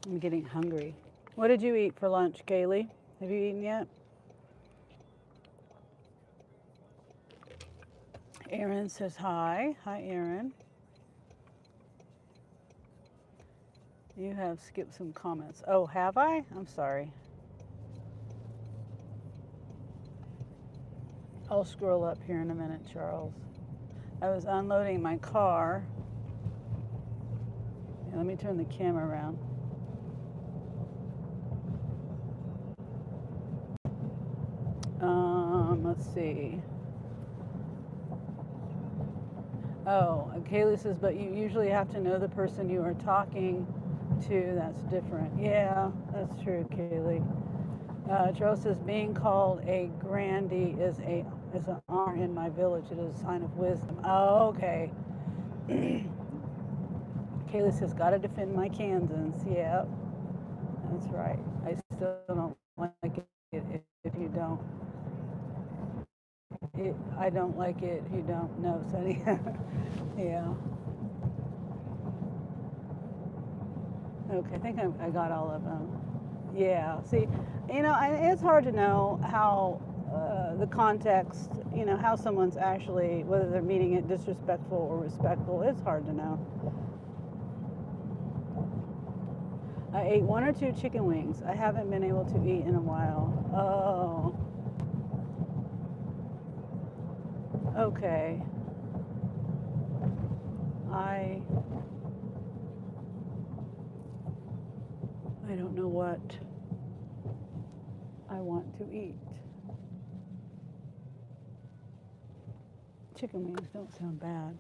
I'm getting hungry. What did you eat for lunch, Kaylee? Have you eaten yet? Aaron says hi. Hi, Aaron. You have skipped some comments. Oh, have I? I'm sorry. I'll scroll up here in a minute, Charles. I was unloading my car. Yeah, let me turn the camera around. Let's see. Oh, Kaylee says, but you usually have to know the person you are talking to. That's different. Yeah, that's true, Kaylee. Charles says, being called a grandee is an honor in my village. It is a sign of wisdom. Oh, okay. Kaylee says, gotta defend my Kansans. Yeah, that's right. I still don't like it if you don't. I don't like it if you don't know, Sunny. Yeah. Okay, I think I got all of them. Yeah. See, it's hard to know how the context, how someone's actually, whether they're meaning it disrespectful or respectful. It's hard to know. I ate 1 or 2 chicken wings. I haven't been able to eat in a while. Oh. Okay. I don't know what I want to eat. Chicken wings don't sound bad.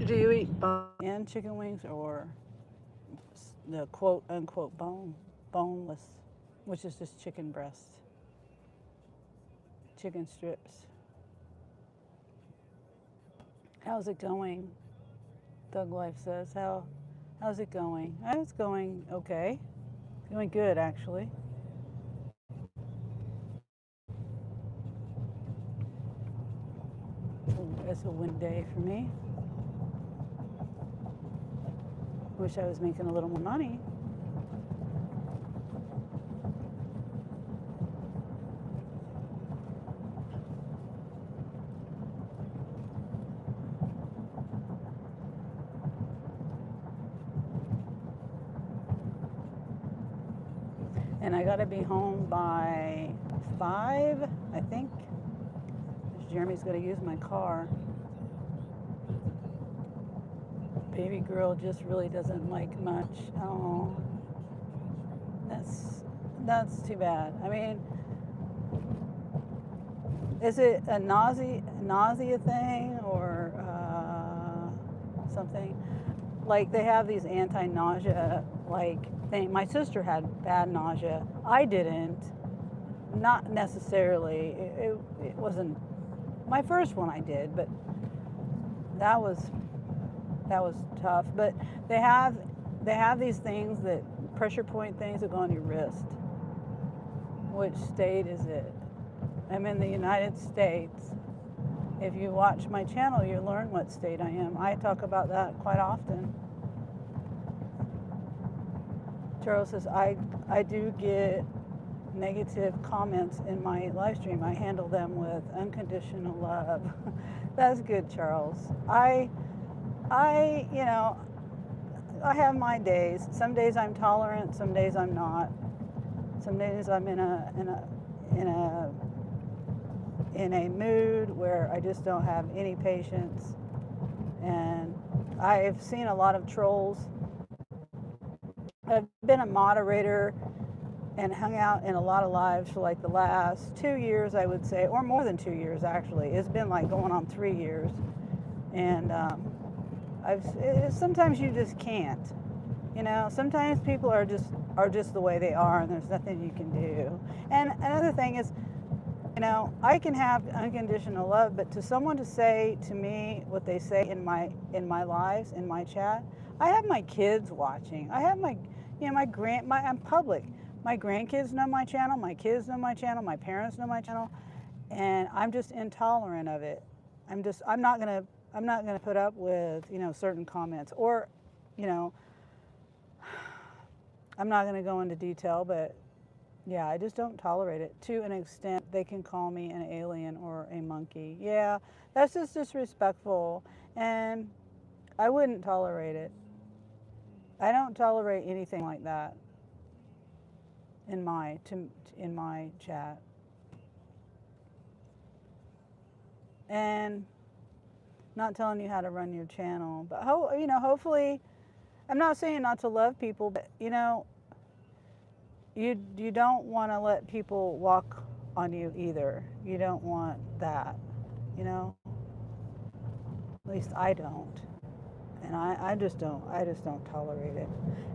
Do you eat bone and chicken wings or the quote unquote boneless, which is just chicken breasts, chicken strips? How's it going? Thug Life says, how's it going? It's going okay. It's going good, actually. It's a win day for me. Wish I was making a little more money. And I gotta be home by 5, I think. Jeremy's gonna use my car. Baby girl just really doesn't like much. Oh, that's too bad. I mean, is it a nausea thing or something? Like they have these anti-nausea thing. My sister had bad nausea. I didn't. Not necessarily. It wasn't my first one. I did, but that was tough. But they have these things, that pressure point things that go on your wrist. Which state is it? I'm in the United States. If you watch my channel, you learn what state I am. I talk about that quite often. Charles says, I do get negative comments in my live stream. I handle them with unconditional love. That's good, Charles. I have my days. Some days I'm tolerant, some days I'm not. Some days I'm in a mood where I just don't have any patience. And I've seen a lot of trolls. I've been a moderator and hung out in a lot of lives for like the last 2 years, I would say, or more than 2 years actually. It's been like going on 3 years. And sometimes you just can't. Sometimes people are just the way they are, and there's nothing you can do. And another thing is, I can have unconditional love, but to someone to say to me what they say in my lives, in my chat, I have my kids watching. I have I'm public. My grandkids know my channel, my kids know my channel, my parents know my channel, and I'm just intolerant of it. I'm not gonna put up with, certain comments, or, I'm not gonna go into detail, but Yeah, I just don't tolerate it. To an extent, they can call me an alien or a monkey. Yeah, that's just disrespectful, and I wouldn't tolerate it. I don't tolerate anything like that in my chat. And not telling you how to run your channel, but hopefully, I'm not saying not to love people, but you don't want to let people walk on you either. You don't want that, you know. At least I don't, and I just don't tolerate it.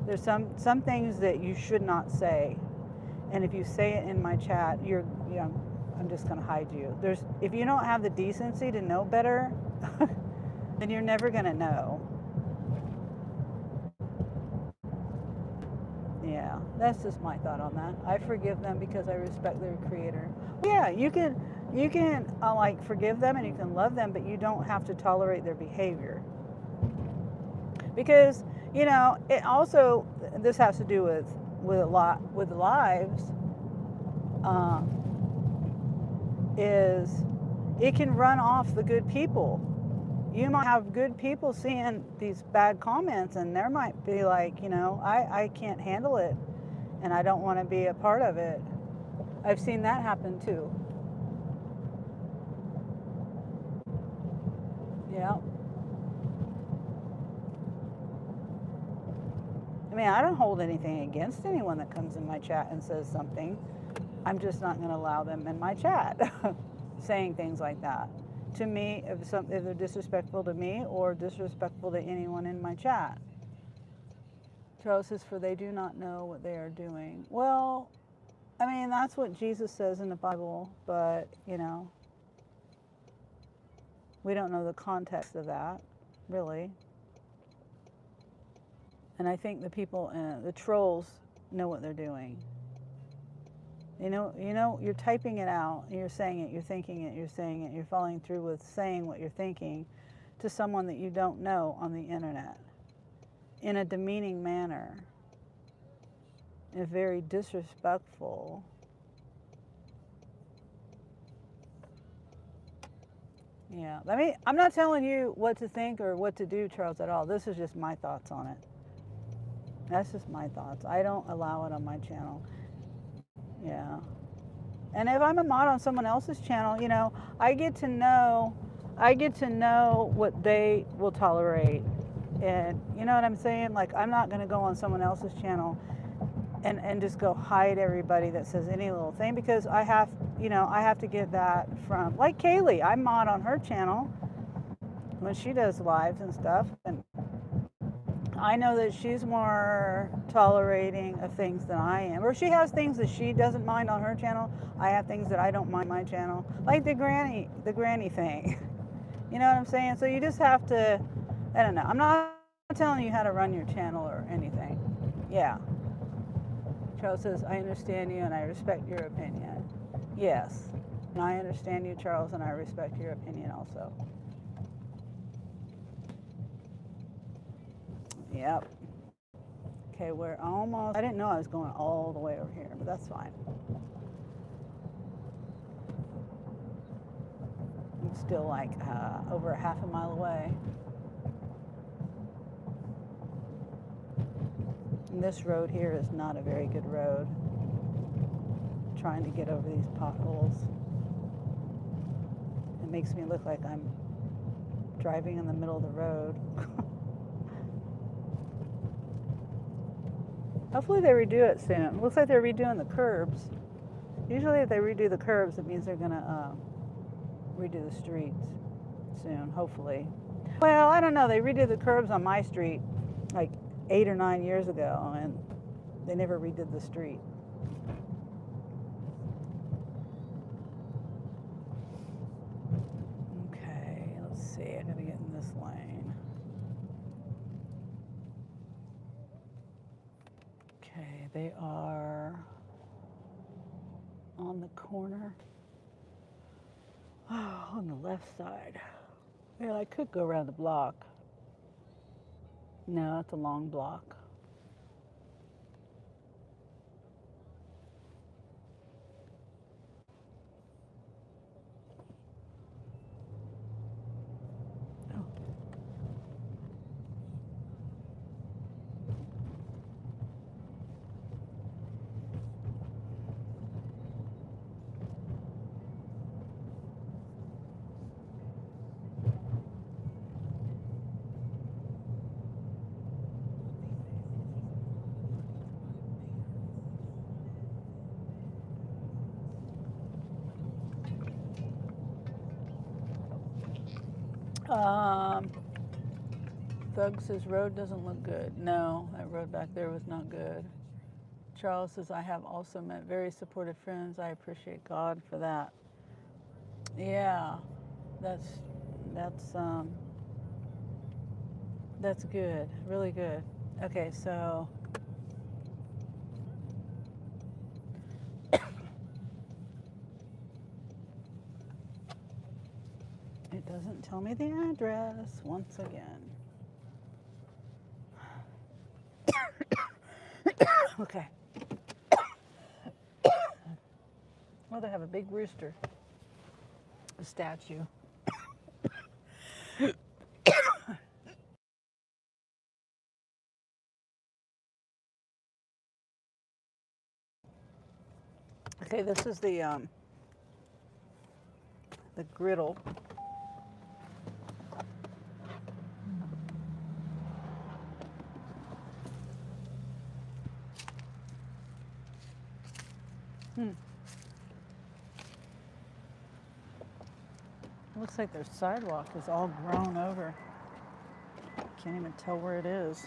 There's some things that you should not say, and if you say it in my chat, I'm just gonna hide you. If you don't have the decency to know better, then you're never gonna know. Yeah, that's just my thought on that. I forgive them because I respect their creator. Yeah, you can like forgive them and you can love them, but you don't have to tolerate their behavior. Because it also, this has to do with a lot with lives. Is it can run off the good people. You might have good people seeing these bad comments, and there might be like, I can't handle it, and I don't want to be a part of it. I've seen that happen too. Yeah. I mean, I don't hold anything against anyone that comes in my chat and says something. I'm just not going to allow them in my chat saying things like that to me, if they're disrespectful to me or disrespectful to anyone in my chat. Charles says, for they do not know what they are doing. Well, I mean, that's what Jesus says in the Bible, but we don't know the context of that, really. And I think the people, the trolls, know what they're doing. You're typing it out, you're saying it, you're thinking it, you're saying it, you're following through with saying what you're thinking to someone that you don't know on the internet in a demeaning manner, in a very disrespectful. Yeah, I'm not telling you what to think or what to do, Charles, at all. This is just my thoughts on it. That's just my thoughts. I don't allow it on my channel. Yeah. And if I'm a mod on someone else's channel, I get to know what they will tolerate. And you know what I'm saying? Like, I'm not going to go on someone else's channel and just go hide everybody that says any little thing, because I have to get that from, like, Kaylee. I mod on her channel when she does lives and stuff, and I know that she's more tolerating of things than I am. Or she has things that she doesn't mind on her channel. I have things that I don't mind on my channel. Like the granny thing. You know what I'm saying? So you just have to, I don't know. I'm not telling you how to run your channel or anything. Yeah. Charles says, I understand you and I respect your opinion. Yes. And I understand you, Charles, and I respect your opinion also. Yep. Okay, we're almost, I didn't know I was going all the way over here, but that's fine. I'm still like over a half a mile away. And this road here is not a very good road. I'm trying to get over these potholes. It makes me look like I'm driving in the middle of the road. Hopefully they redo it soon. Looks like they're redoing the curbs. Usually if they redo the curbs, it means they're gonna redo the streets soon, hopefully. Well, I don't know. They redid the curbs on my street like 8 or 9 years ago, and they never redid the street. Okay, let's see. I gotta get in this lane. Okay, they are on the corner. Oh, on the left side. Well, I could go around the block. No, it's a long block. Thug says road doesn't look good. No, that road back there was not good. Charles says I have also met very supportive friends. I appreciate God for that. Yeah, that's that's good, really good. Okay, so it doesn't tell me the address once again. Okay. Well, they have a big rooster, a statue. Okay, this is the griddle. Looks like their sidewalk is all grown over. Can't even tell where it is.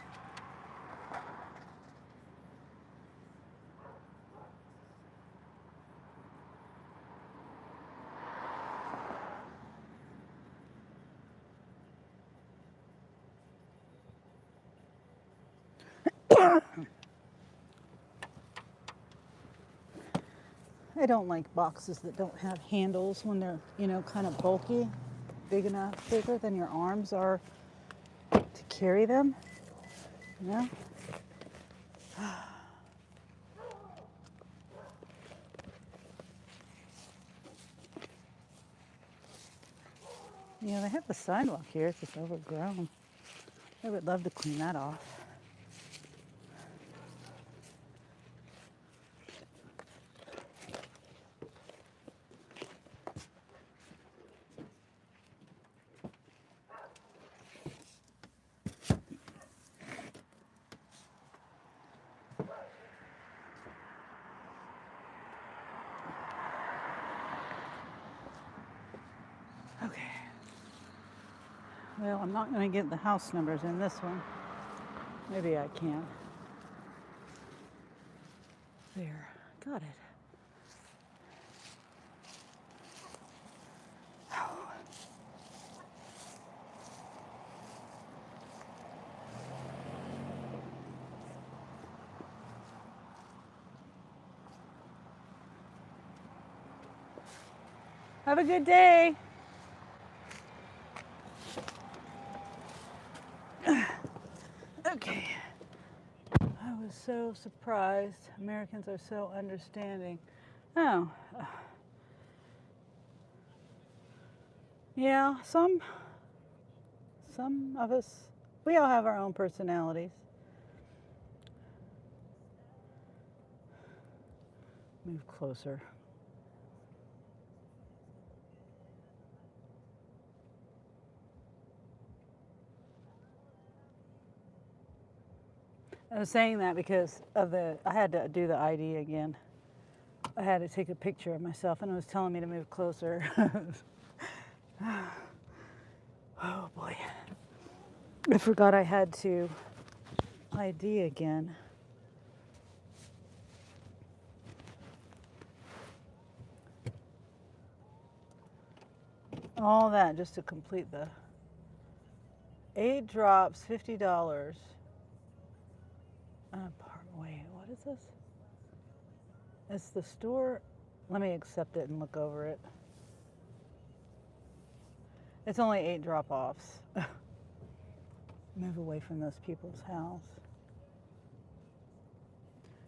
I don't like boxes that don't have handles when they're, kind of bulky, big enough, bigger than your arms are to carry them. You know? Yeah, they have the sidewalk here. It's just overgrown. I would love to clean that off. Okay. Well, I'm not going to get the house numbers in this one. Maybe I can. There. Got it. Have a good day. Okay. I was so surprised. Americans are so understanding. Oh. Yeah, some of us, we all have our own personalities. Move closer. I was saying that because I had to do the ID again. I had to take a picture of myself and it was telling me to move closer. Oh boy. I forgot I had to ID again. All that just to complete the 8 drops, $50. Wait, what is this? It's the store. Let me accept it and look over it. It's only 8 drop-offs. Move away from those people's house.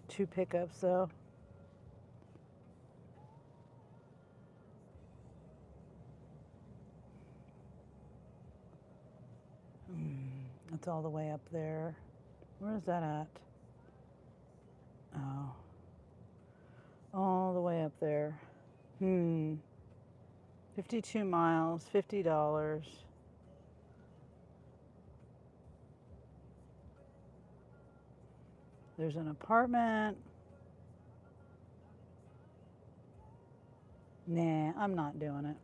2 pickups though. It's all the way up there. Where is that at? Oh. All the way up there. 52 miles, $50. There's an apartment. Nah, I'm not doing it.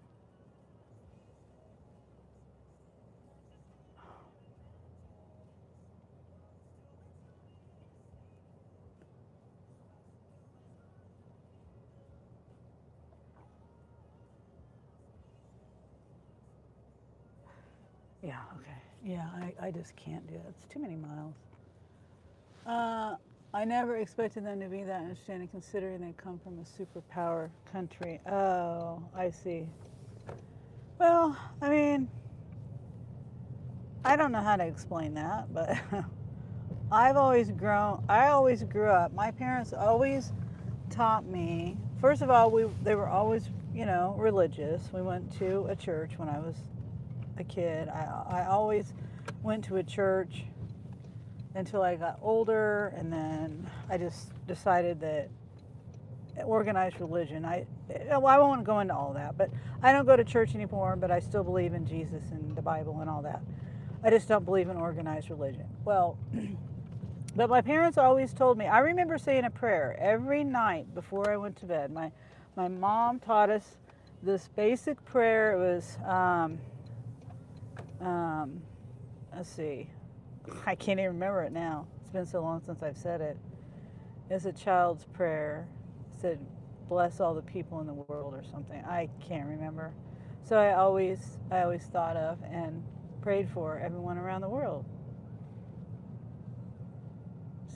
Yeah, okay. Yeah, I just can't do that. It's too many miles. I never expected them to be that understanding considering they come from a superpower country. Oh, I see. Well, I mean, I don't know how to explain that, but I always grew up. My parents always taught me, first of all, they were always, religious. We went to a church when I was a kid. I always went to a church until I got older, and then I just decided that organized religion, I won't go into all that, but I don't go to church anymore, but I still believe in Jesus and the Bible and all that. I just don't believe in organized religion. Well, but my parents always told me, I remember saying a prayer every night before I went to bed. My mom taught us this basic prayer. It was, let's see, I can't even remember it now. It's been so long since I've said it. It's a child's prayer. It said, bless all the people in the world or something. I can't remember. So I always thought of and prayed for everyone around the world.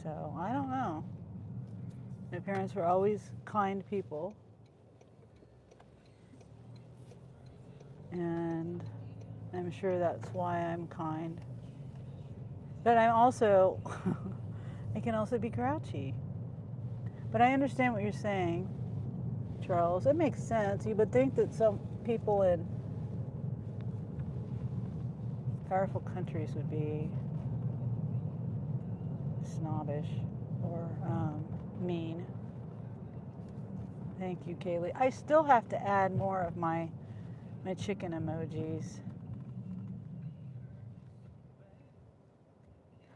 So I don't know. My parents were always kind people. And I'm sure that's why I'm kind. But I'm also, I can also be grouchy. But I understand what you're saying, Charles. It makes sense. You would think that some people in powerful countries would be snobbish or mean. Thank you, Kaylee. I still have to add more of my chicken emojis.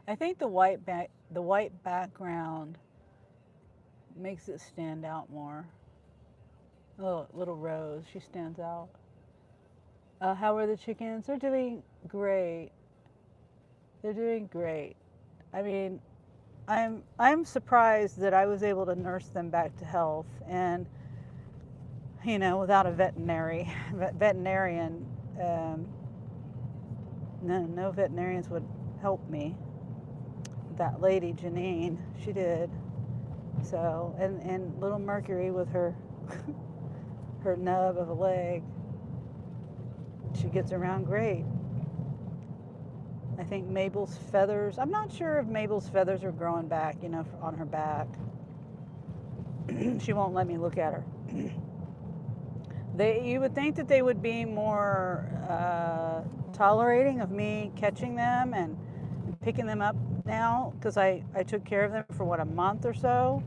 I think the white background makes it stand out more. Little Rose, she stands out. How are the chickens? They're doing great. They're doing great. I mean, I'm surprised that I was able to nurse them back to health, and without a veterinarian. No veterinarians would help me. That lady Janine, she did. So and little Mercury with her her nub of a leg, she gets around great. I think Mabel's feathers, I'm not sure if Mabel's feathers are growing back, on her back. She won't let me look at her. You would think that they would be more tolerating of me catching them and picking them up now, because I took care of them for a month or so,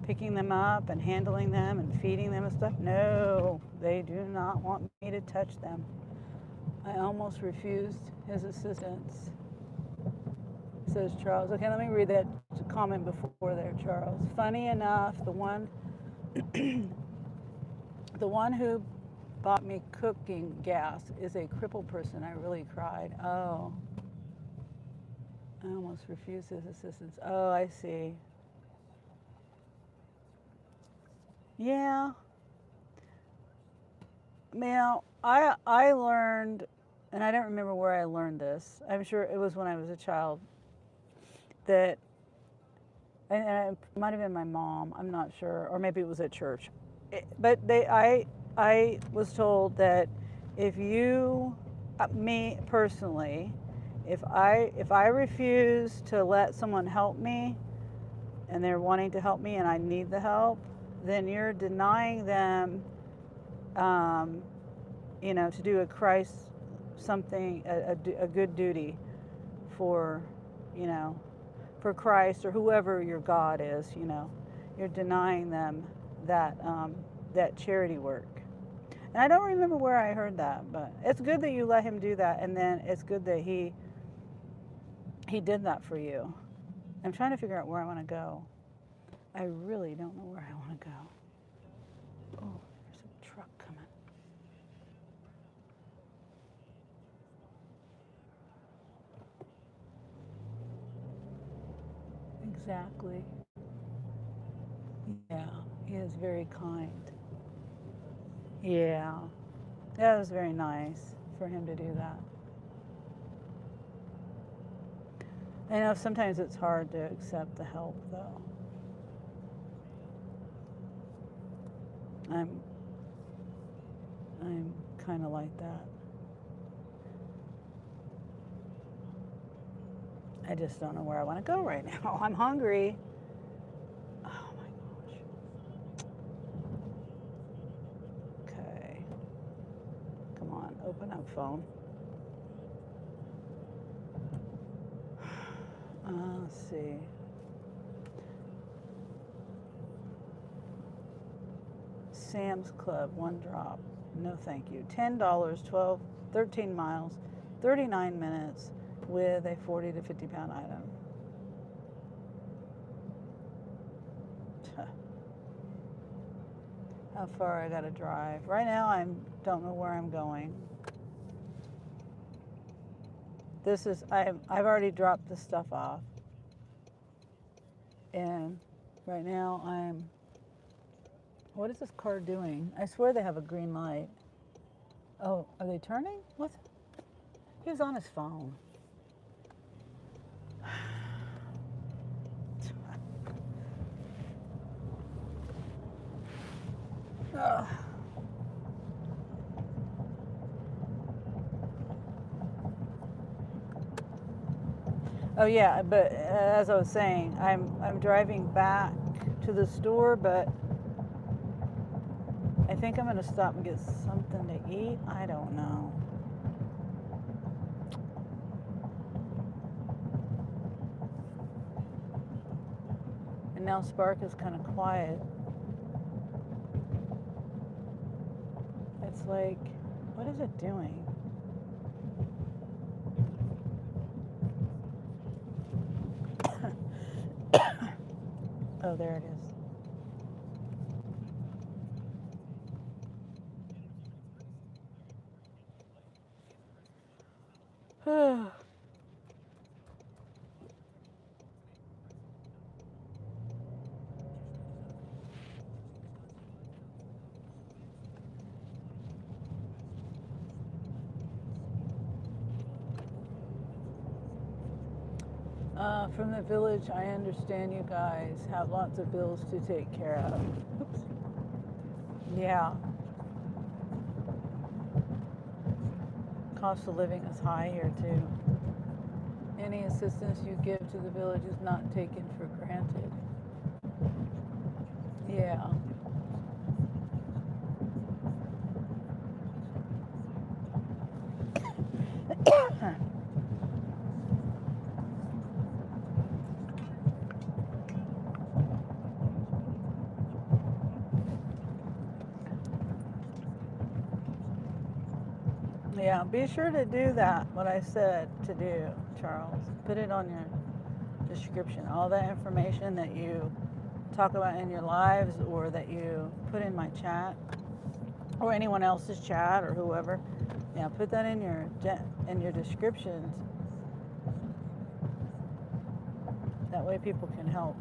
picking them up and handling them and feeding them and stuff. No, they do not want me to touch them. I almost refused his assistance, says Charles. Okay, let me read that comment before there, Charles. Funny enough, the one who bought me cooking gas is a crippled person. I really cried. Oh, I almost refused his assistance. Oh, I see. Yeah. Now, I learned, and I don't remember where I learned this. I'm sure it was when I was a child, that, and it might have been my mom, I'm not sure, or maybe it was at church. But I was told that if you, me personally, if I refuse to let someone help me, and they're wanting to help me and I need the help, then you're denying them, to do a Christ something, a good duty for, for Christ or whoever your God is. You're denying them that that charity work. And I don't remember where I heard that, but it's good that you let him do that, and then it's good that he did that for you. I'm trying to figure out where I want to go. I really don't know where I want to go. Oh, there's a truck coming. Exactly. Yeah, he is very kind. Yeah, that was very nice for him to do that. I know sometimes it's hard to accept the help, though. I'm kind of like that. I just don't know where I want to go right now. I'm hungry. Oh my gosh. Okay. Come on, open up phone. Let's see. Sam's Club, one drop. No thank you. $10, 13 miles, 39 minutes with a 40 to 50 pound item. How far I gotta drive. Right now I don't know where I'm going. This is, I've already dropped the stuff off. And right now what is this car doing? I swear they have a green light. Oh, are they turning? What? He was on his phone. Ugh. Oh yeah, but as I was saying, I'm driving back to the store, but I think I'm gonna stop and get something to eat. I don't know. And now Spark is kind of quiet. It's like, what is it doing? Oh, there it is. From the village, I understand you guys have lots of bills to take care of. Oops. Yeah. Cost of living is high here too. Any assistance you give to the village is not taken for granted. Yeah. Yeah, be sure to do that, what I said to do, Charles. Put it on your description. All that information that you talk about in your lives or that you put in my chat or anyone else's chat or whoever. Yeah, put that in your descriptions. That way people can help.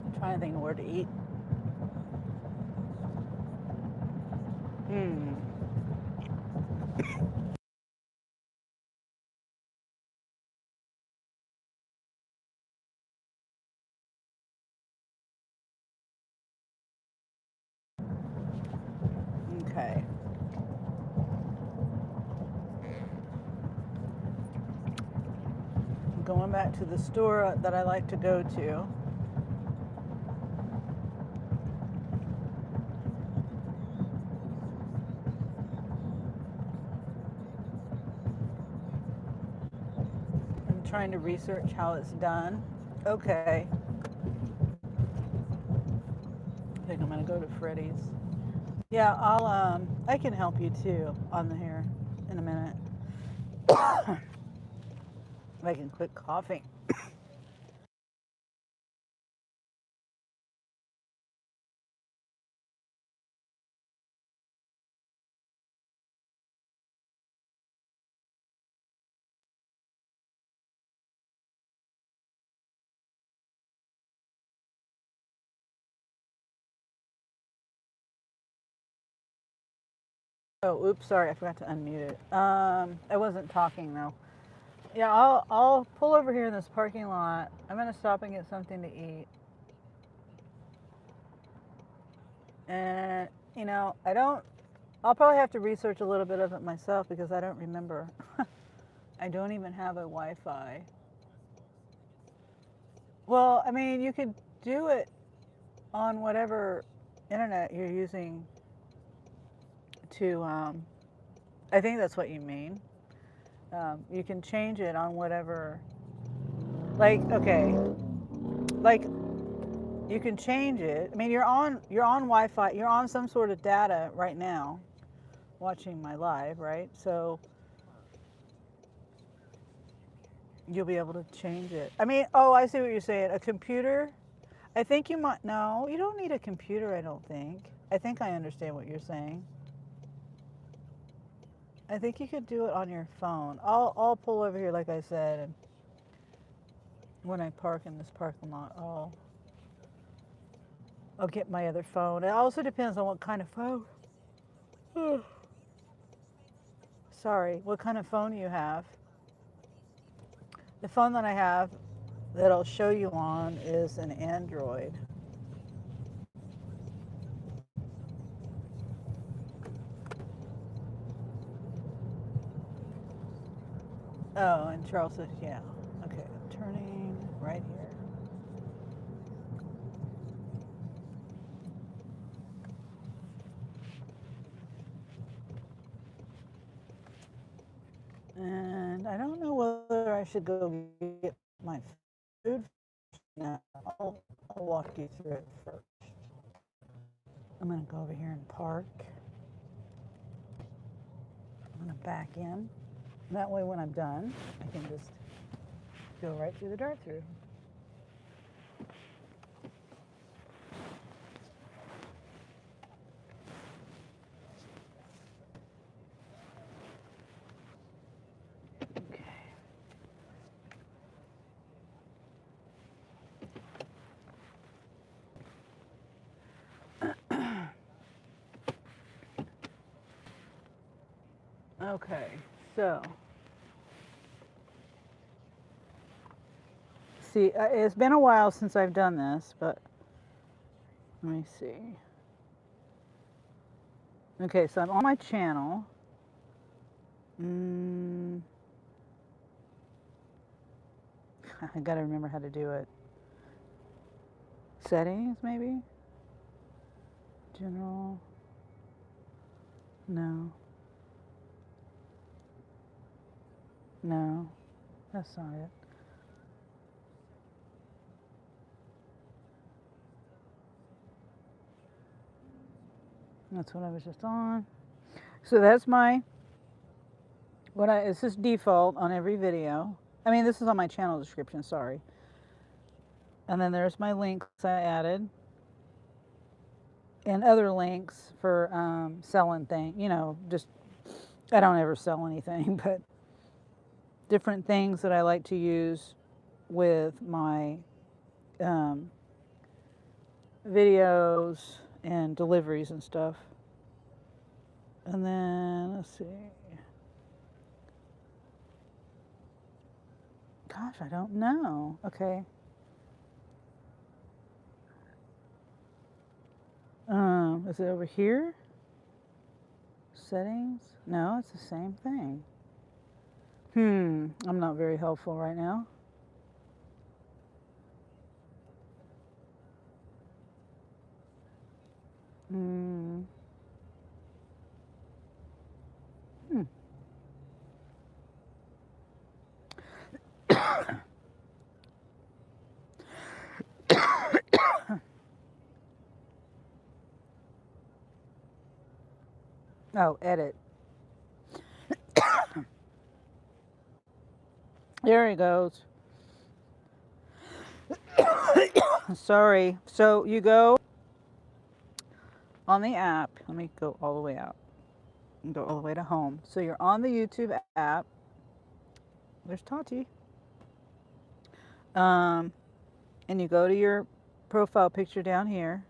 I'm trying to think of where to eat. Okay. I'm going back to the store that I like to go to. I'm trying to research how it's done. Okay. I think I'm gonna go to Freddy's. Yeah, I can help you too on the hair in a minute. If I can quit coughing. Oh, oops, sorry, I forgot to unmute it. I wasn't talking though. Yeah, I'll pull over here in this parking lot. I'm gonna stop and get something to eat. And I'll probably have to research a little bit of it myself because I don't remember. I don't even have a Wi-Fi. Well, I mean, you could do it on whatever internet you're using to, I think that's what you mean. You can change it on whatever, okay, like you can change it. I mean, you're on Wi-Fi, you're on some sort of data right now watching my live, right? So you'll be able to change it. I mean, oh, I see what you're saying. A computer? I think you might, no, you don't need a computer, I don't think. I think I understand what you're saying. I think you could do it on your phone. I'll pull over here, like I said, and when I park in this parking lot, I'll get my other phone. It also depends on what kind of phone. Sorry, what kind of phone you have. The phone that I have that I'll show you on is an Android. Oh, and Charles says, yeah. Okay, I'm turning right here. And I don't know whether I should go get my food now. I'll walk you through it first. I'm going to go over here and park. I'm going to back in. That way when I'm done, I can just go right through the drive-thru. Okay. Okay, so see, it's been a while since I've done this, but let me see. Okay, so I'm on my channel. I gotta remember how to do it. Settings, maybe? General. No. No, that's not it. That's what I was just on. So that's this is default on every video. I mean, this is on my channel description, sorry. And then there's my links I added. And other links for selling things, just, I don't ever sell anything, but different things that I like to use with my videos and deliveries and stuff. And then, let's see. Gosh, I don't know. Okay. Is it over here? Settings? No, it's the same thing. I'm not very helpful right now. Oh, edit. There he goes. Sorry. So you go on the app. Let me go all the way out. Go all the way to home. So you're on the YouTube app. There's Tati. And you go to your profile picture down here.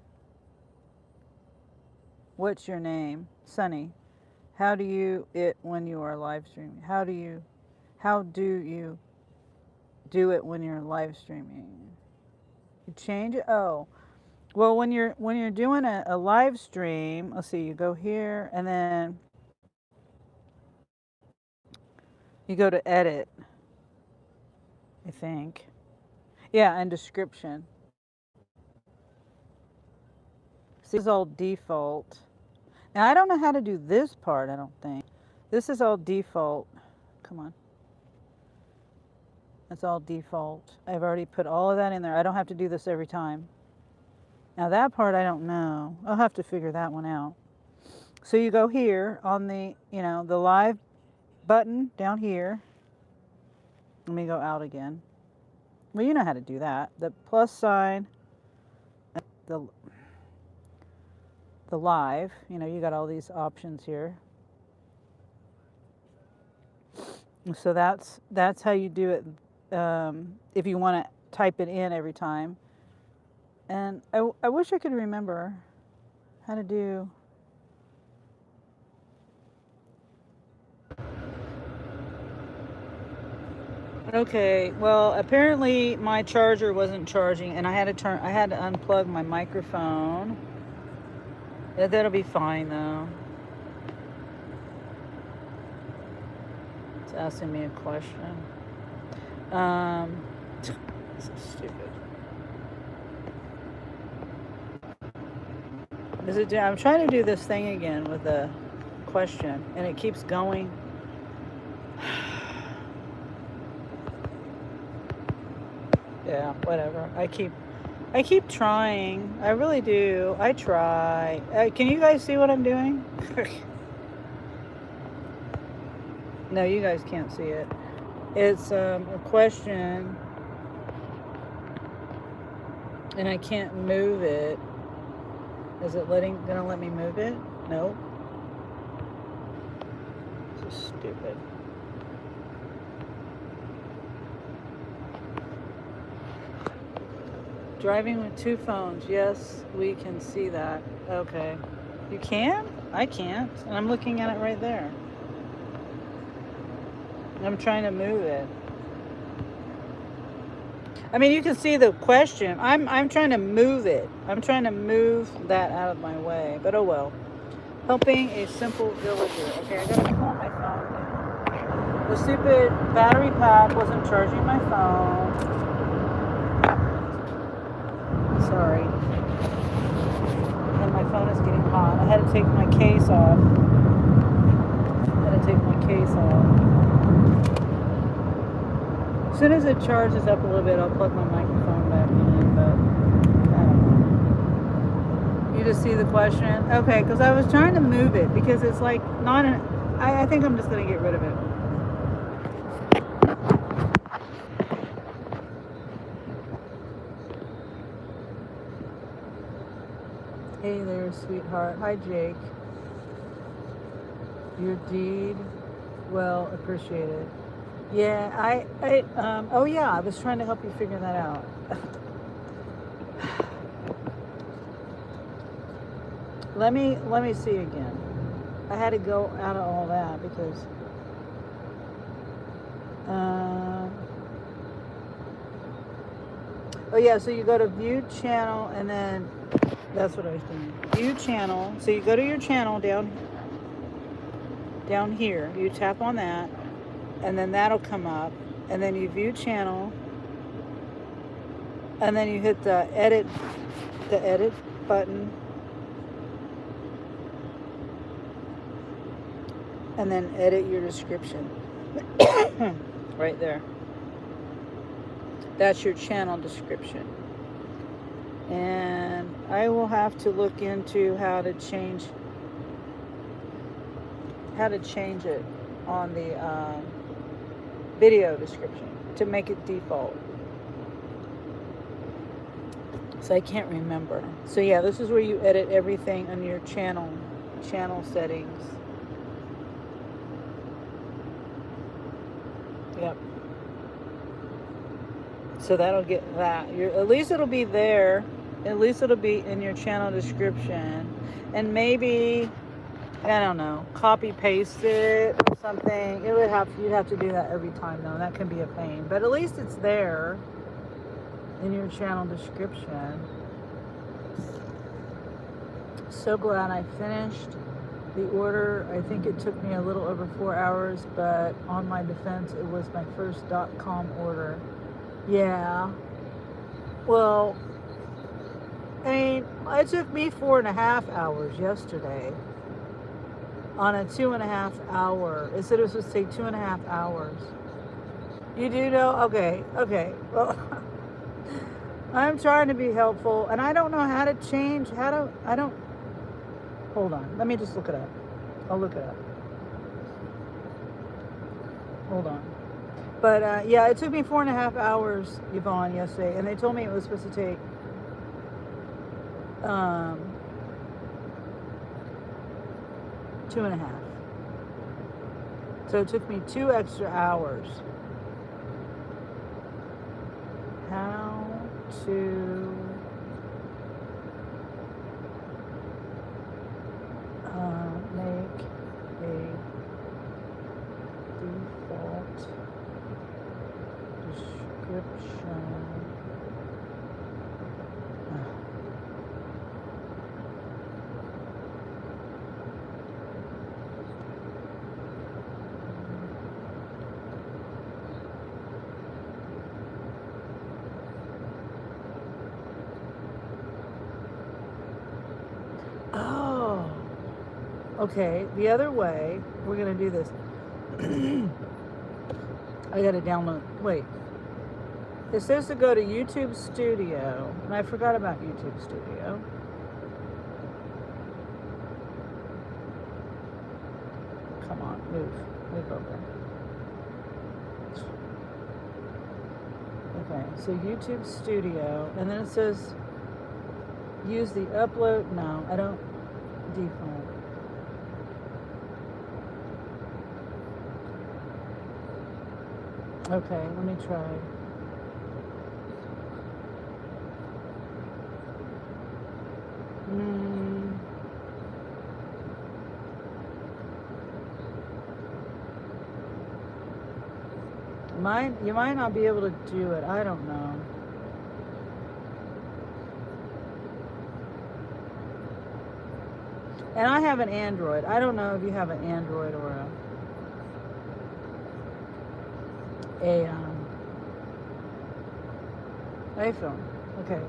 What's your name? Sunny. How do you it when you are live streaming? How do you do it when you're live streaming? You change it. Oh, well, when you're doing a live stream, let's see. You go here and then you go to edit. I think. Yeah, and description. See, this is all default. Now I don't know how to do this part. I don't think. This is all default. Come on. That's all default. I've already put all of that in there. I don't have to do this every time. Now that part I don't know. I'll have to figure that one out. So you go here on the, the live button down here. Let me go out again. Well, you know how to do that. The plus sign, the live, you got all these options here. So that's how you do it if you want to type it in every time. And I wish I could remember how to do. Okay, well, apparently my charger wasn't charging, and I had to unplug my microphone. That'll be fine though. It's asking me a question. This is stupid. I'm trying to do this thing again with a question, and it keeps going. Yeah, whatever. I keep trying. I really do. I try. Can you guys see what I'm doing? No, you guys can't see it. It's a question, and I can't move it. Is it gonna let me move it? Nope. This is stupid. Driving with two phones. Yes, we can see that. Okay. You can? I can't. And I'm looking at it right there. I'm trying to move it. I mean, you can see the question. I'm trying to move it. I'm trying to move that out of my way. But oh well. Helping a simple villager. Okay, I gotta calm my phone down. The stupid battery pack wasn't charging my phone. Sorry. And my phone is getting hot. I had to take my case off. As soon as it charges up a little bit, I'll plug my microphone back in, but I don't know. You just see the question? Okay, because I was trying to move it because it's like not an... I think I'm just going to get rid of it. Hey there, sweetheart. Hi, Jake. Your deed, well appreciated. Yeah, oh yeah, I was trying to help you figure that out. Let me see again. I had to go out of all that because oh yeah, so you go to view channel and then that's what I was doing. View channel. So you go to your channel down here. You tap on that, and then that'll come up, and then you view channel, and then you hit the edit button, and then edit your description. Right there. That's your channel description. And I will have to look into how to change it on the video description to make it default. So I can't remember. So yeah, this is where you edit everything on your channel settings. Yep. So that'll get that. At least it'll be there. At least it'll be in your channel description. And maybe I don't know, copy paste it or something. You'd have to do that every time though. And that can be a pain. But at least it's there in your channel description. So glad I finished the order. I think it took me a little over 4 hours, but on my defense, it was my first .com order. Yeah. Well, I mean, it took me 4.5 hours yesterday on a 2.5 hour. It said it was supposed to take 2.5 hours. You do know? Okay. Well, I'm trying to be helpful, and I don't know how to change. Hold on. Let me just look it up. I'll look it up. Hold on. But yeah, it took me 4.5 hours, Yvonne, yesterday, and they told me it was supposed to take 2.5. So it took me 2 extra hours. How to make a default description. Oh, okay. The other way, we're going to do this. I got to download. Wait. It says to go to YouTube Studio, and I forgot about YouTube Studio. Come on, move over. Okay, so YouTube Studio, and then it says use the upload. No, I don't. Default. Okay, let me try. You might not be able to do it. I don't know. And I have an Android. I don't know if you have an Android or a iPhone. Okay.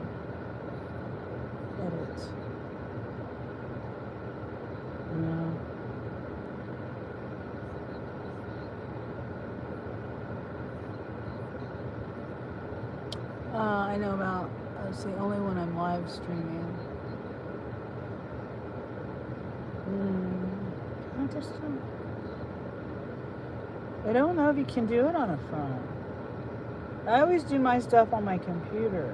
Edit. No. I know about. It's the only one I'm live streaming. I don't know if you can do it on a phone. I always do my stuff on my computer.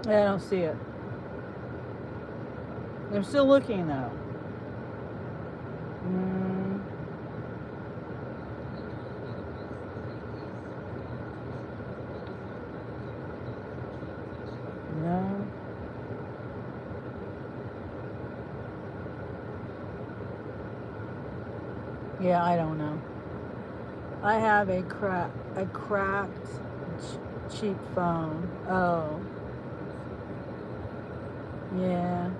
I don't see it. They're still looking though. No. Yeah, I don't know. I have a cracked cheap phone. Oh. Yeah.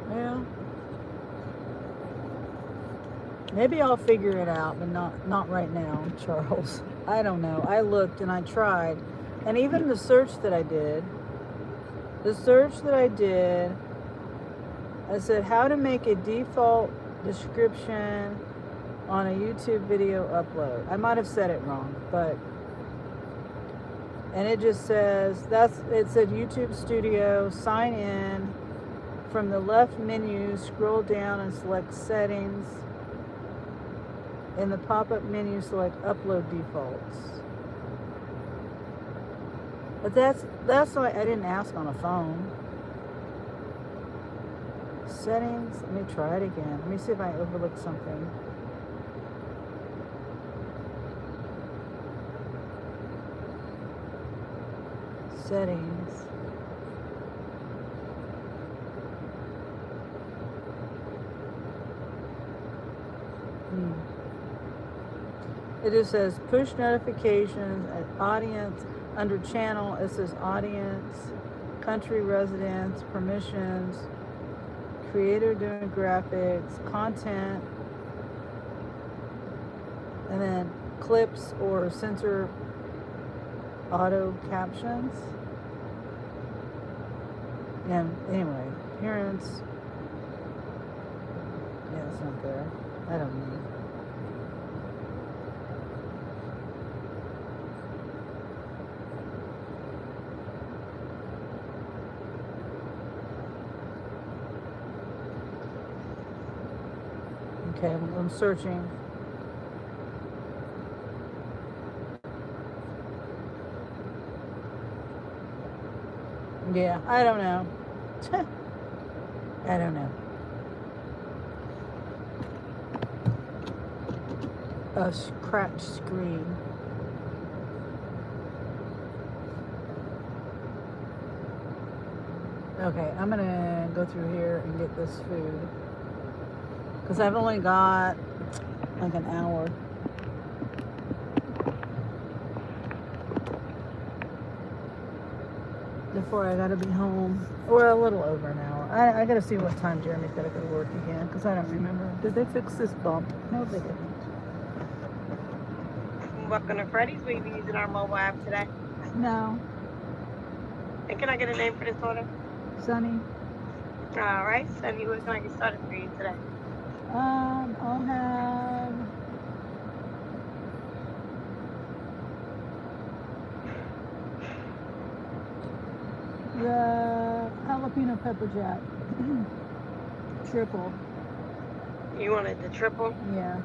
Well, maybe I'll figure it out, but not right now, Charles. I don't know. I looked and I tried. And even the search that I did, I said how to make a default description on a YouTube video upload. I might have said it wrong, but and it just says it said YouTube Studio, sign in. From the left menu, scroll down and select settings. In the pop-up menu, select upload defaults. But that's why I didn't ask on a phone. Settings, let me try it again. Let me see if I overlooked something. Settings. It just says push notifications at audience. Under channel, it says audience, country residence, permissions, creator demographics, content, and then clips or censor auto captions. And anyway, appearance. Yeah, it's not there. I don't know. Okay, I'm searching. Yeah, I don't know. I don't know. A cracked screen. Okay, I'm gonna go through here and get this food. Because I've only got like an hour. Before I gotta be home. Or a little over an hour. I gotta see what time Jeremy's gotta go to work again. Because I don't remember. Did they fix this bump? No, they didn't. Welcome to Freddy's. Will you be using our mobile app today? No. And can I get a name for this order? Sunny. All right, Sunny, what can I get started for you today? I'll have the jalapeno pepper jack. Triple. You wanted the triple? Yeah.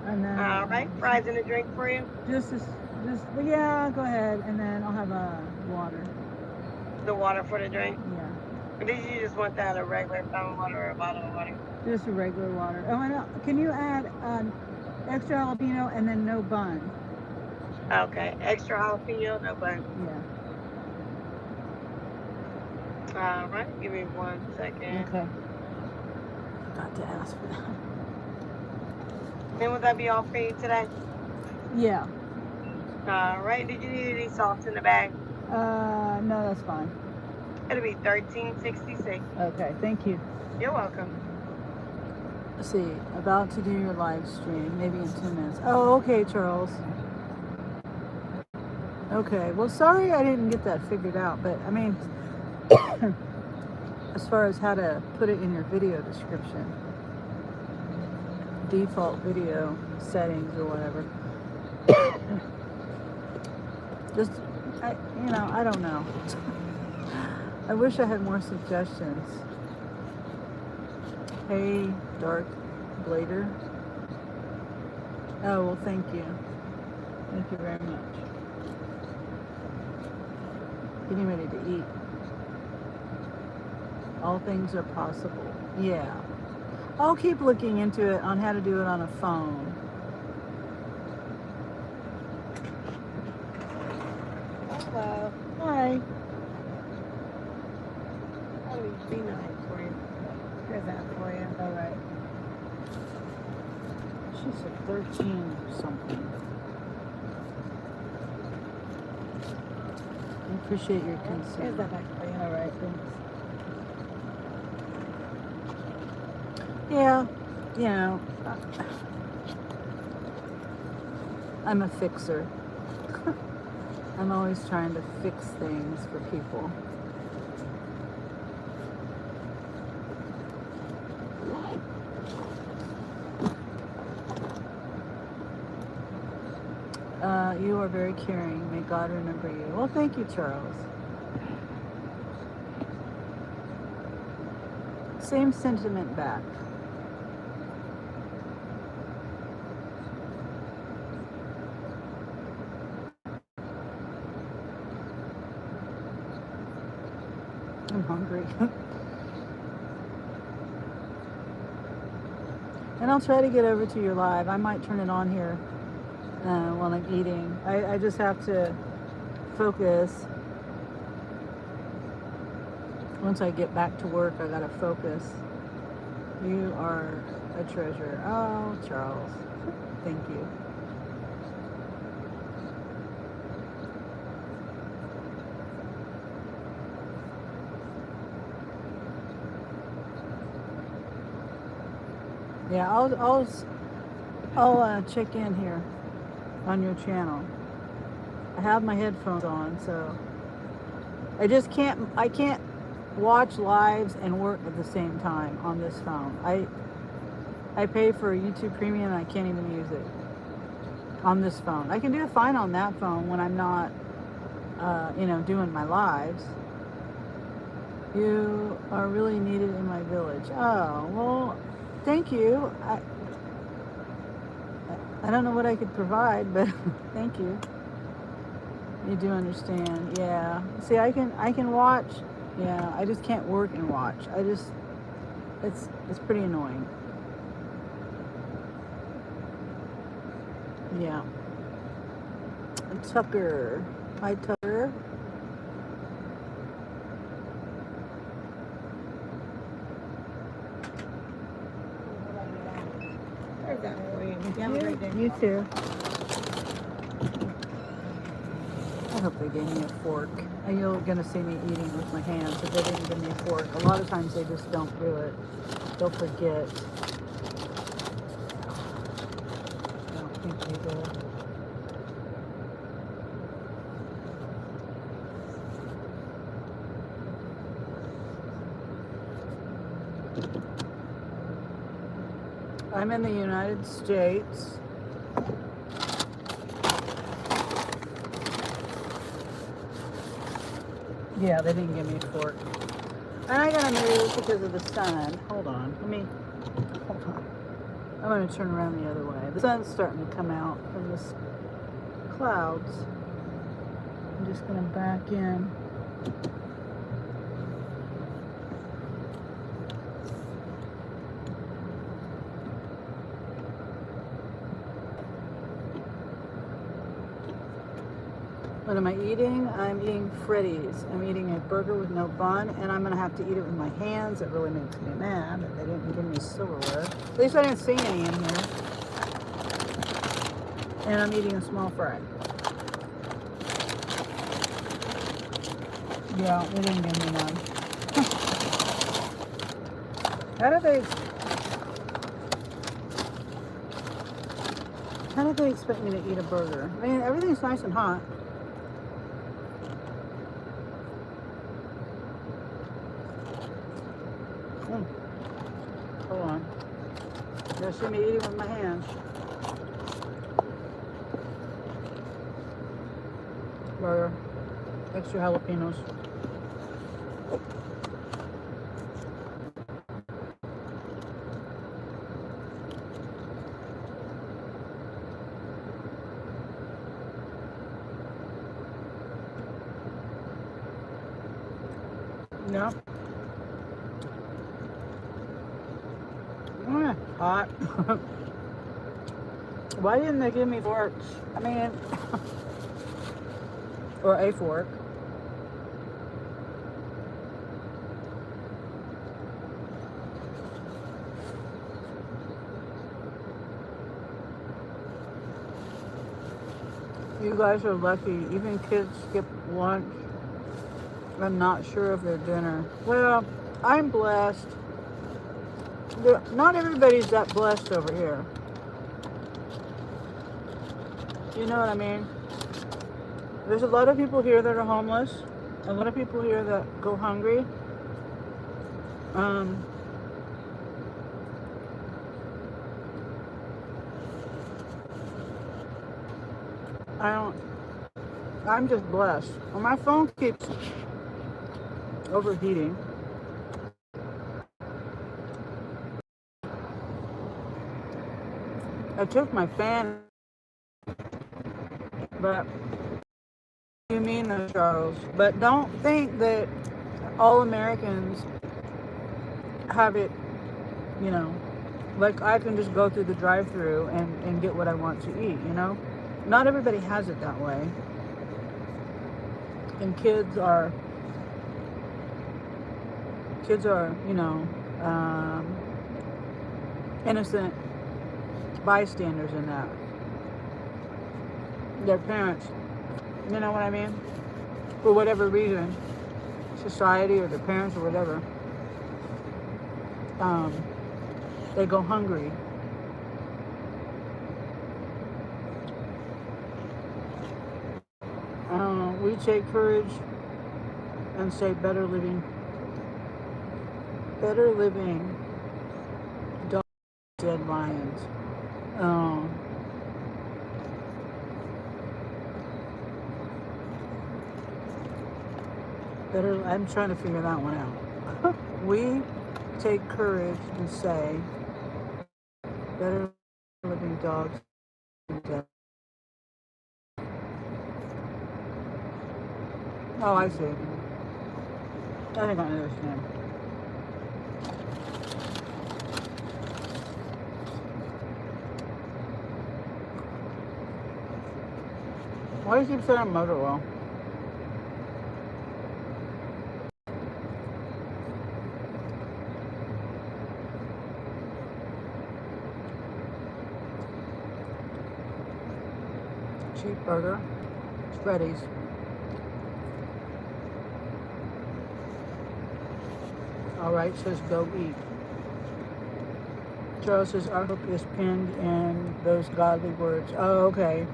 And then All right, fries and a drink for you? well, yeah, go ahead. And then I'll have a water. The water for the drink? Yeah. Or did you just want that a regular fountain water or a bottle of water? Just a regular water. Oh, and can you add extra jalapeno and then no bun? Okay, extra jalapeno, no bun. Yeah. All right, give me 1 second. Okay. Forgot to ask for that. And would that be all for you today? Yeah. All right, did you need any sauce in the bag? No, that's fine. It'll be $13.66. Okay, thank you. You're welcome. Let's see, about to do your live stream, maybe in 2 minutes. Oh, okay, Charles. Okay, well, sorry I didn't get that figured out, but I mean, as far as how to put it in your video description, default video settings or whatever. Just, I don't know. I wish I had more suggestions. Hey, Dark Blader. Oh, well, thank you. Thank you very much. Getting ready to eat. All things are possible. Yeah. I'll keep looking into it on how to do it on a phone. Hello. Hi. That'll be $3.09 for you. Here's that for you. All right. She said 13 something. I appreciate your concern. Here's that back for you. All right, thanks. Yeah, I'm a fixer. I'm always trying to fix things for people. You are very caring. May God remember you. Well, thank you, Charles. Same sentiment back. I'm hungry. And I'll try to get over to your live. I might turn it on here while I'm eating. I just have to focus. Once I get back to work, I gotta focus. You are a treasure. Oh, Charles. Thank you. Yeah, I'll check in here on your channel. I have my headphones on, so I can't watch lives and work at the same time on this phone. I pay for YouTube Premium and I can't even use it on this phone. I can do it fine on that phone when I'm not, doing my lives. You are really needed in my village. Oh, well, thank you. I don't know what I could provide, but thank you. You do understand. Yeah. See, I can watch. Yeah, I just can't work and watch. It's pretty annoying. Yeah. Tucker. Hi, Tucker. There's that for you. You have a great day. You too. I hope they gave me a fork. And you're gonna see me eating with my hands if they didn't give me a fork. A lot of times they just don't do it. They'll forget. I don't think they do. I'm in the United States. Yeah, they didn't give me a fork. And I gotta move because of the sun. Hold on. Hold on. I'm gonna turn around the other way. The sun's starting to come out from the clouds. I'm just gonna back in. What am I eating? I'm eating Freddy's. I'm eating a burger with no bun, and I'm going to have to eat it with my hands. It really makes me mad that they didn't give me silverware. At least I didn't see any in here. And I'm eating a small fry. Yeah, they didn't give me none. How did they expect me to eat a burger? I mean, everything's nice and hot. Hold on. You'll see me eating with my hands. Burger. Extra jalapenos. Yeah. Hot. Why didn't they give me forks? I mean, or a fork. You guys are lucky. Even kids skip lunch. I'm not sure of their dinner. Well, I'm blessed. Not everybody's that blessed over here. You know what I mean? There's a lot of people here that are homeless. A lot of people here that go hungry. I'm just blessed. Well, my phone keeps overheating. I took my fan, but you mean those Charles. But don't think that all Americans have it, you know, like I can just go through the drive-through and get what I want to eat, you know? Not everybody has it that way. And kids are, you know, innocent bystanders in that. Their parents, you know what I mean? For whatever reason, society or their parents or whatever, they go hungry. We take courage and say better living, dogs, dead lions. I'm trying to figure that one out. We take courage and say better living dogs than dead. Oh, I see. I think I understand. Why do you keep saying motor oil? Cheap burger. It's Freddy's. Alright, says go eat. Charles says our hope is pinned in those godly words. Oh, okay.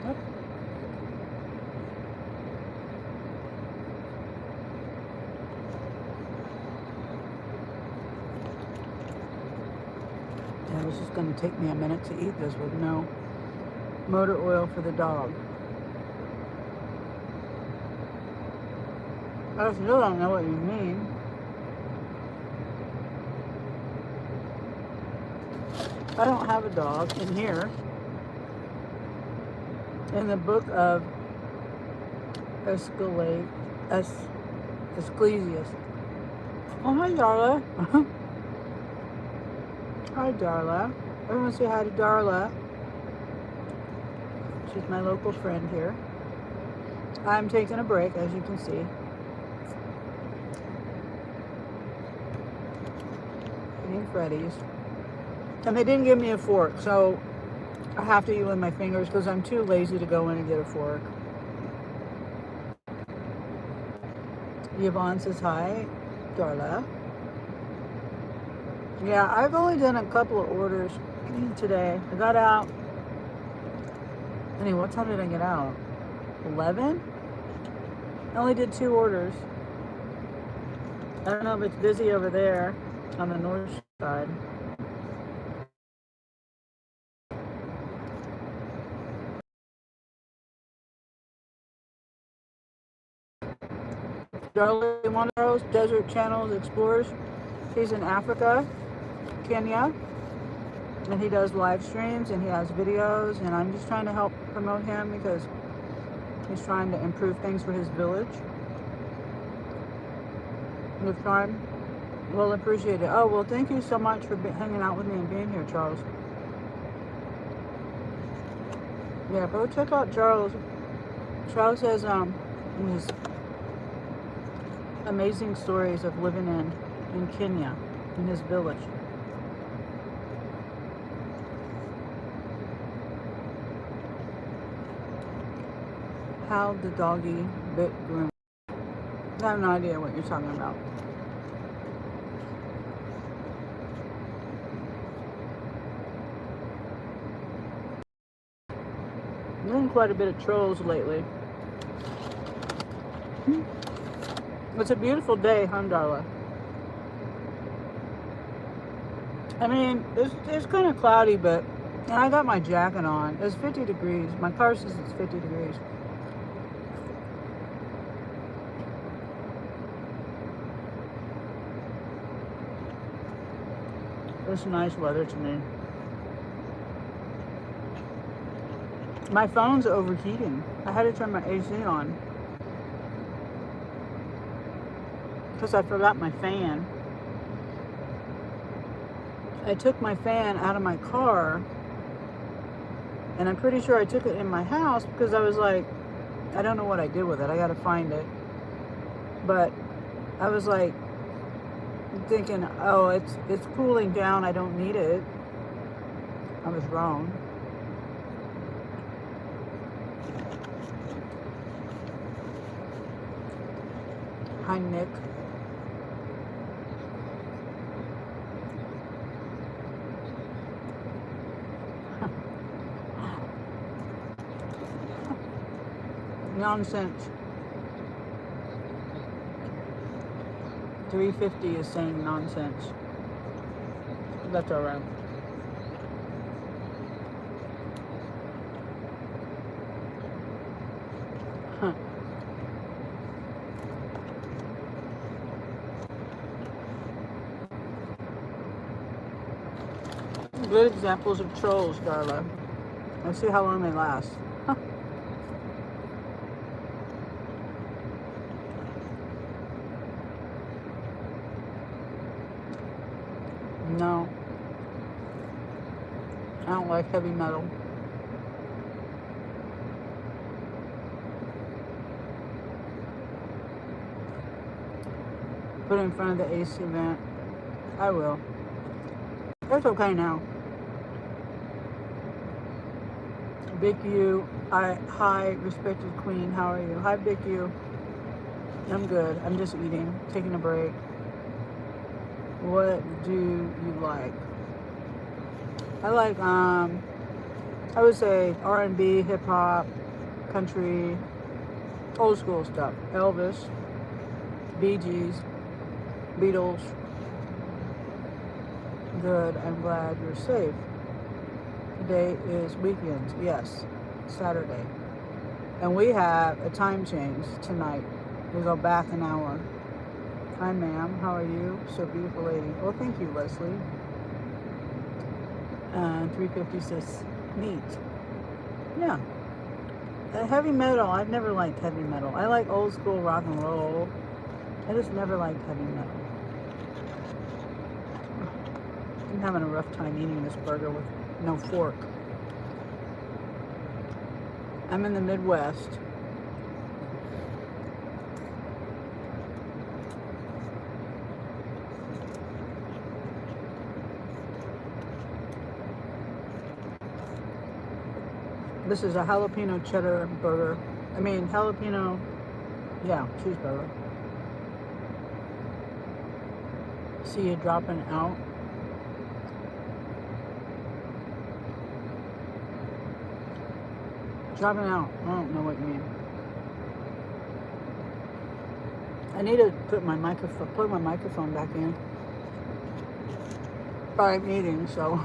Yep. Yeah, this is going to take me a minute to eat this with no motor oil for the dog. I still don't know what you mean. I don't have a dog in here. In the book of Ecclesiastes. Oh, hi, Darla. Hi, Darla. Everyone say hi to Darla. She's my local friend here. I'm taking a break, as you can see. Eating Freddy's. And they didn't give me a fork, so I have to eat with my fingers because I'm too lazy to go in and get a fork. Yvonne says hi, Darla. Yeah, I've only done a couple of orders today. I got out. Anyway, what time did I get out? 11? I only did 2 orders. I don't know if it's busy over there on the north side. Darla, one of those Desert Channels Explorers. He's in Africa, Kenya, and he does live streams and he has videos, and I'm just trying to help promote him because he's trying to improve things for his village. And if time, we'll appreciate it. Oh, well, thank you so much for hanging out with me and being here, Charles. Yeah, go check out Charles. Charles has his amazing stories of living in Kenya, in his village. How the doggy bit groom. I have no idea what you're talking about. I'm doing quite a bit of trolls lately. It's a beautiful day, huh, Darla? I mean, it's kind of cloudy, but I got my jacket on. It's 50 degrees. My car says it's 50 degrees. It's nice weather to me. My phone's overheating. I had to turn my AC on because I forgot my fan. I took my fan out of my car, and I'm pretty sure I took it in my house because I was like, I don't know what I did with it. I got to find it. But I was like thinking, oh, it's cooling down. I don't need it. I was wrong. Hi, Nick. Nonsense. 350 is saying nonsense. That's all right. Huh. Good examples of trolls, Darla. Let's see how long they last. Huh. No. I don't like heavy metal. Put it in front of the AC vent. I will. It's okay now. Big U. Hi, respected queen. How are you? Hi, Big U. I'm good. I'm just eating, taking a break. What do you like? I like, I would say R&B, hip hop, country, old school stuff. Elvis, Bee Gees, Beatles. Good. I'm glad you're safe. Today is weekend. Yes, Saturday. And we have a time change tonight. We go back an hour. Hi, ma'am. How are you? So beautiful lady. Well, thank you, Leslie. 350 says neat. Yeah. Heavy metal. I've never liked heavy metal. I like old school rock and roll. I just never liked heavy metal. I'm having a rough time eating this burger with no fork. I'm in the Midwest. This is a jalapeno cheddar burger. I mean, jalapeno, yeah, cheeseburger. See it dropping out. Dropping out. I don't know what you mean. I need to put my microphone back in. But I'm eating, so.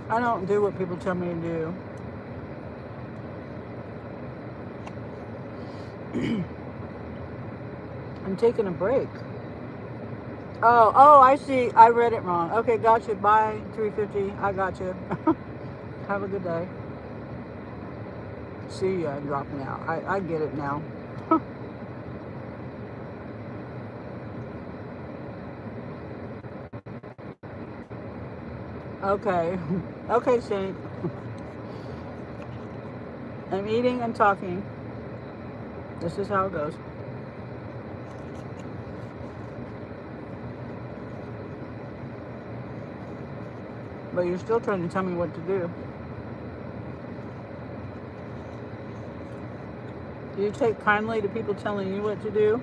I don't do what people tell me to do. I'm taking a break. Oh, I see. I read it wrong. Okay, gotcha. Bye, 350. I gotcha. Have a good day. See ya, dropping out. I get it now. Okay. Okay, Saint. I'm eating and talking. This is how it goes. But you're still trying to tell me what to do. Do you take kindly to people telling you what to do?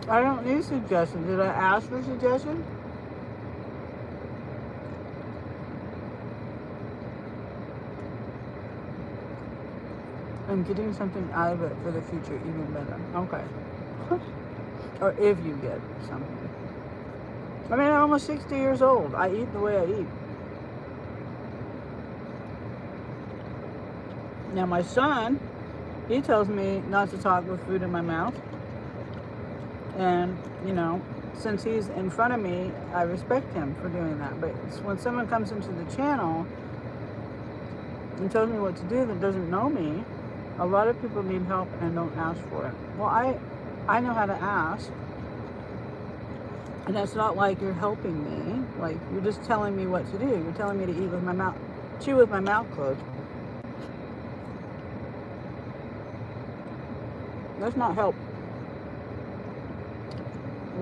I don't need suggestions. Did I ask for suggestions? I'm getting something out of it for the future, even better. Okay. Or if you get something. I mean, I'm almost 60 years old. I eat the way I eat. Now my son, he tells me not to talk with food in my mouth. And, you know, since he's in front of me, I respect him for doing that. But when someone comes into the channel and tells me what to do that doesn't know me, a lot of people need help and don't ask for it. Well, I know how to ask. And it's not like you're helping me. Like, you're just telling me what to do. You're telling me to eat with my mouth, chew with my mouth closed. That's not help.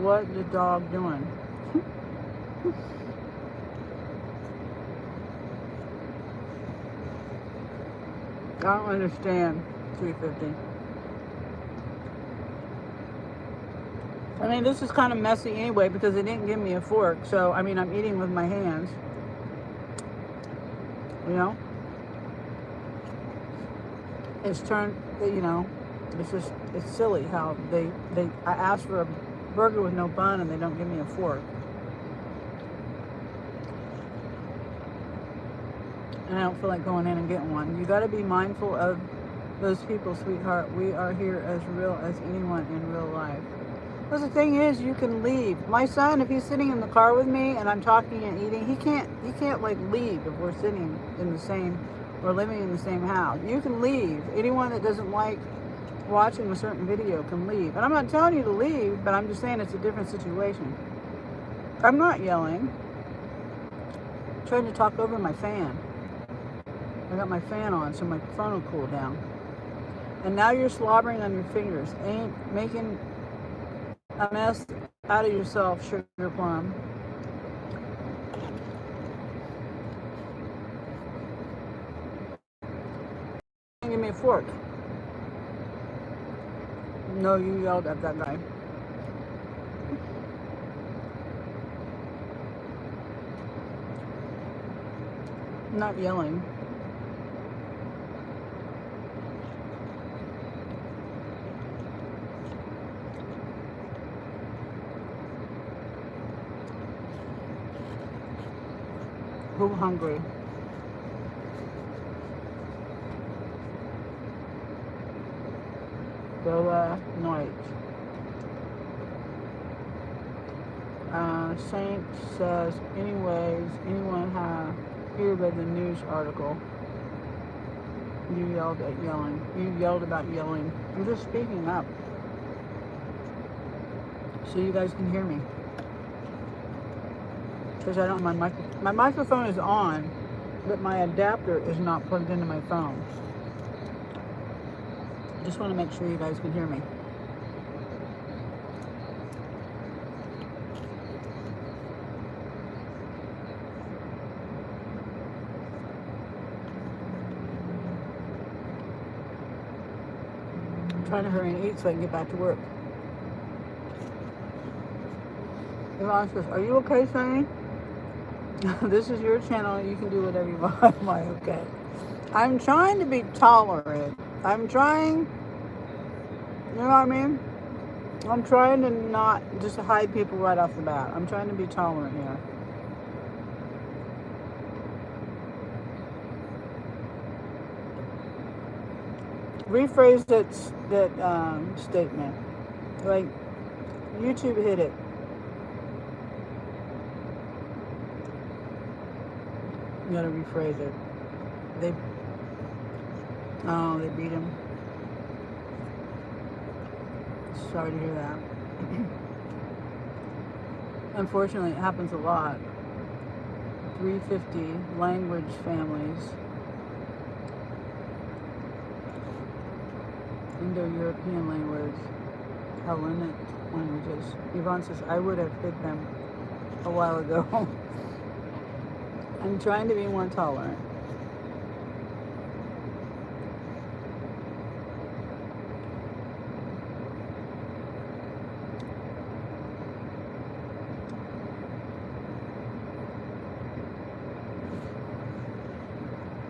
What the dog doing? I don't understand 350. I mean, this is kind of messy anyway because they didn't give me a fork. So, I mean, I'm eating with my hands. You know? It's turned, you know, it's silly how I asked for a burger with no bun and they don't give me a fork. And I don't feel like going in and getting one. You got to be mindful of those people, sweetheart. We are here as real as anyone in real life. Because the thing is, you can leave. My son, if he's sitting in the car with me and I'm talking and eating, he can't like leave if we're sitting in the same, or living in the same house. You can leave. Anyone that doesn't like watching a certain video can leave. And I'm not telling you to leave, but I'm just saying it's a different situation. I'm not yelling. I'm trying to talk over my fan. I got my fan on so my phone will cool down. And now you're slobbering on your fingers. Ain't making a mess out of yourself, sugar plum. Give me a fork. No, you yelled at that guy. I'm not yelling. Who hungry? Bella Knight. Saint says, anyways, anyone hear about the news article? You yelled at yelling. You yelled about yelling. I'm just speaking up so you guys can hear me. Because I don't have my microphone is on, but my adapter is not plugged into my phone. I just want to make sure you guys can hear me. I'm trying to hurry and eat so I can get back to work. Yvonne says, are you okay, Sunny? This is your channel. You can do whatever you want. I'm like, okay. I'm trying to be tolerant. I'm trying, you know what I mean? I'm trying to not just hide people right off the bat. I'm trying to be tolerant here. Rephrase that statement. Like, YouTube hit it. You gotta rephrase it. They beat him. Sorry to hear that. Unfortunately, it happens a lot. 350 language families. Indo-European language. Hellenic languages. Yvonne says, I would have hit them a while ago. I'm trying to be more tolerant.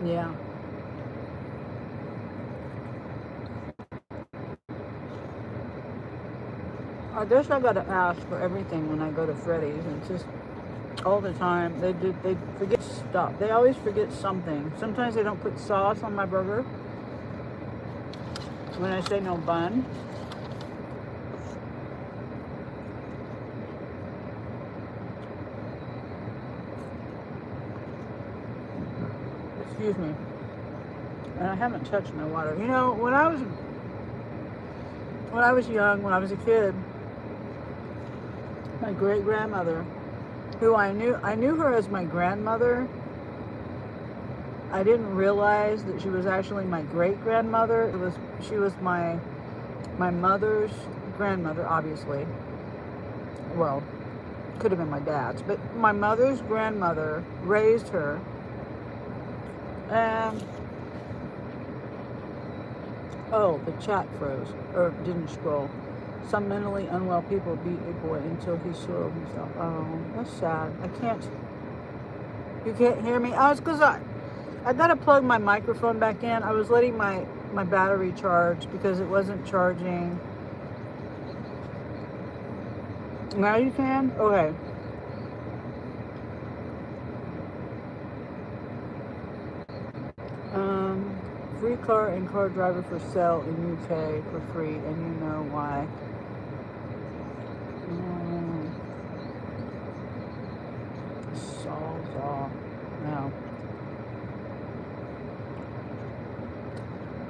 Yeah. I guess I gotta ask for everything when I go to Freddy's. It's just all the time. They forget stuff. They always forget something. Sometimes they don't put sauce on my burger when I say no bun. Excuse me. And I haven't touched my water. You know, when I was young, when I was a kid, my great grandmother, who I knew her as my grandmother. I didn't realize that she was actually my great grandmother. She was my mother's grandmother, obviously. Well, could have been my dad's, but my mother's grandmother raised her. And oh, the chat froze or didn't scroll. Some mentally unwell people beat a boy until he soiled himself. Oh, that's sad. You can't hear me? Oh, it's because I gotta plug my microphone back in. I was letting my battery charge because it wasn't charging. Now you can? Okay. Free car and car driver for sale in UK for free, and you know why. Solves all. Now.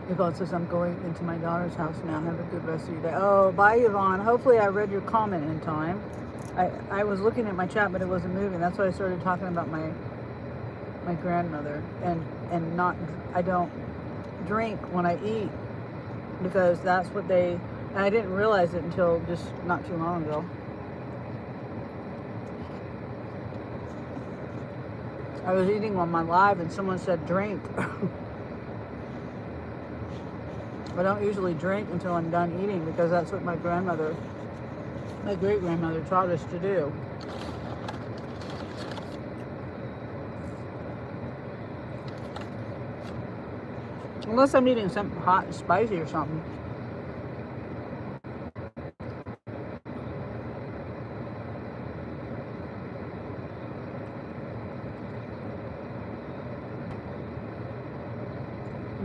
Yvonne says, I'm going into my daughter's house now. Have a good rest of your day. Oh, bye, Yvonne. Hopefully I read your comment in time. I was looking at my chat, but it wasn't moving. That's why I started talking about my grandmother. And I don't drink when I eat because that's what and I didn't realize it until just not too long ago. I was eating on my live and someone said drink. I don't usually drink until I'm done eating because that's what my great grandmother taught us to do. Unless I'm eating something hot and spicy or something.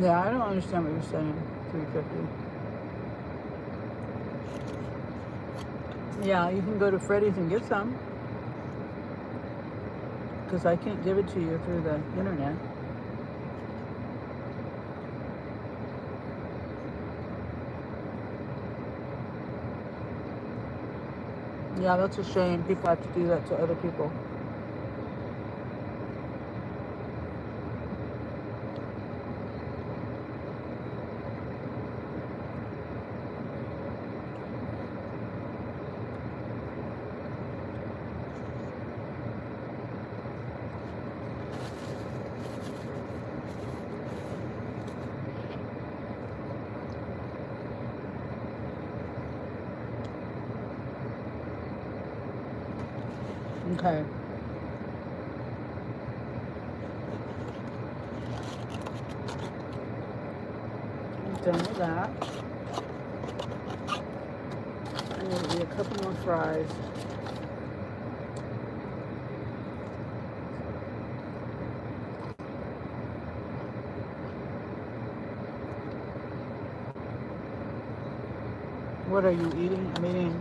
Yeah, I don't understand what you're saying. 350. Yeah, you can go to Freddy's and get some. Because I can't give it to you through the internet. Yeah, that's a shame. People have to do that to other people. Okay. I'm done with that. I'm going to eat a couple more fries. What are you eating? I'm eating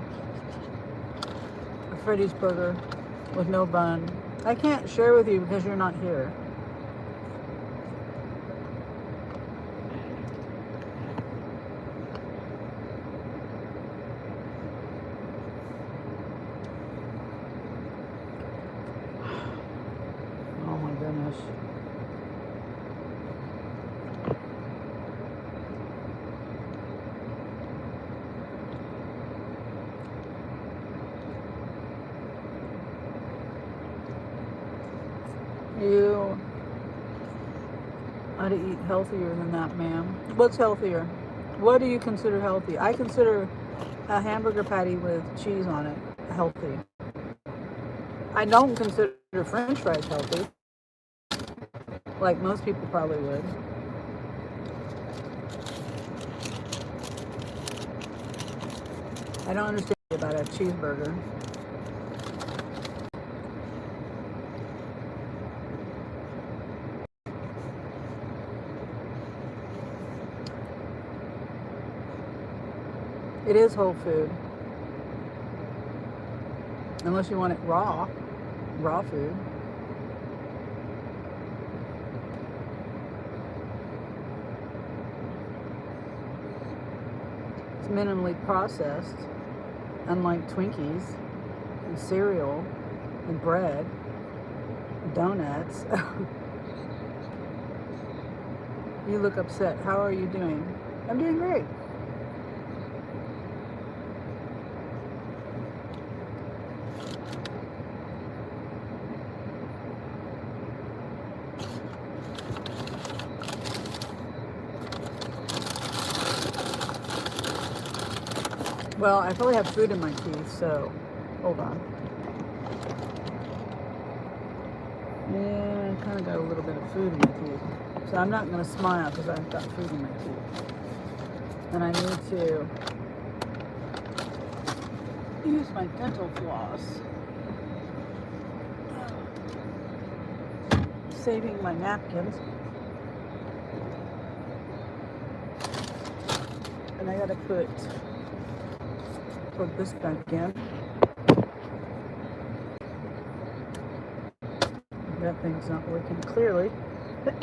a Freddy's burger with no bun. I can't share with you because you're not here. Oh my goodness. You ought to eat healthier than that, ma'am. What's healthier? What do you consider healthy? I consider a hamburger patty with cheese on it healthy. I don't consider French fries healthy, like most people probably would. I don't understand about a cheeseburger. It is whole food. Unless you want it raw food. It's minimally processed, unlike Twinkies and cereal and bread, and donuts. You look upset. How are you doing? I'm doing great. Well, I probably have food in my teeth, so hold on. Yeah, I kind of got a little bit of food in my teeth. So I'm not going to smile because I've got food in my teeth. And I need to use my dental floss. Saving my napkins. And I got to put this back in. That thing's not working clearly. Okay,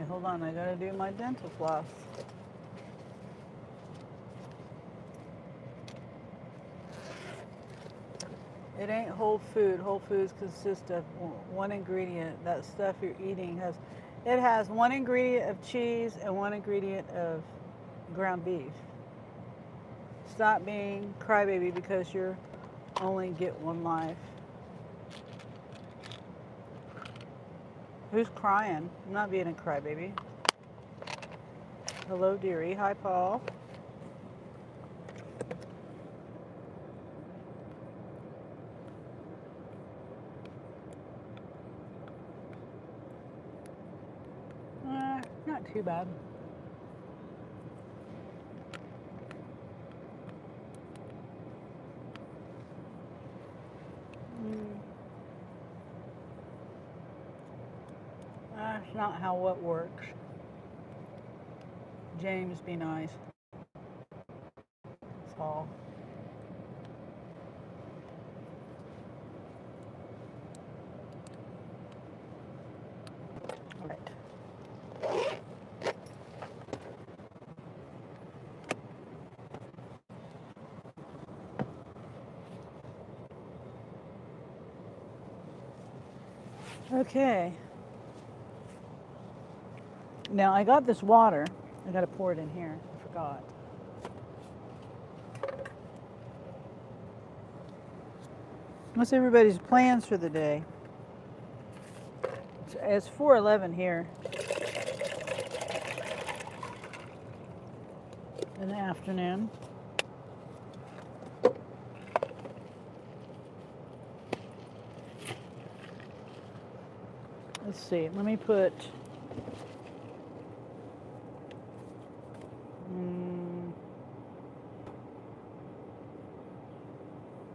hold on. I gotta do my dental floss. It ain't whole food. Whole foods consist of one ingredient. That stuff you're eating has one ingredient of cheese and one ingredient of ground beef. Stop being crybaby because you only get one life. Who's crying? I'm not being a crybaby. Hello, dearie. Hi, Paul. Not too bad. That's not how what works. James, be nice. That's all. All right. Okay. Now I got this water. I got to pour it in here. I forgot. What's everybody's plans for the day? It's 4:11 here in the afternoon. Let's see. Let me put.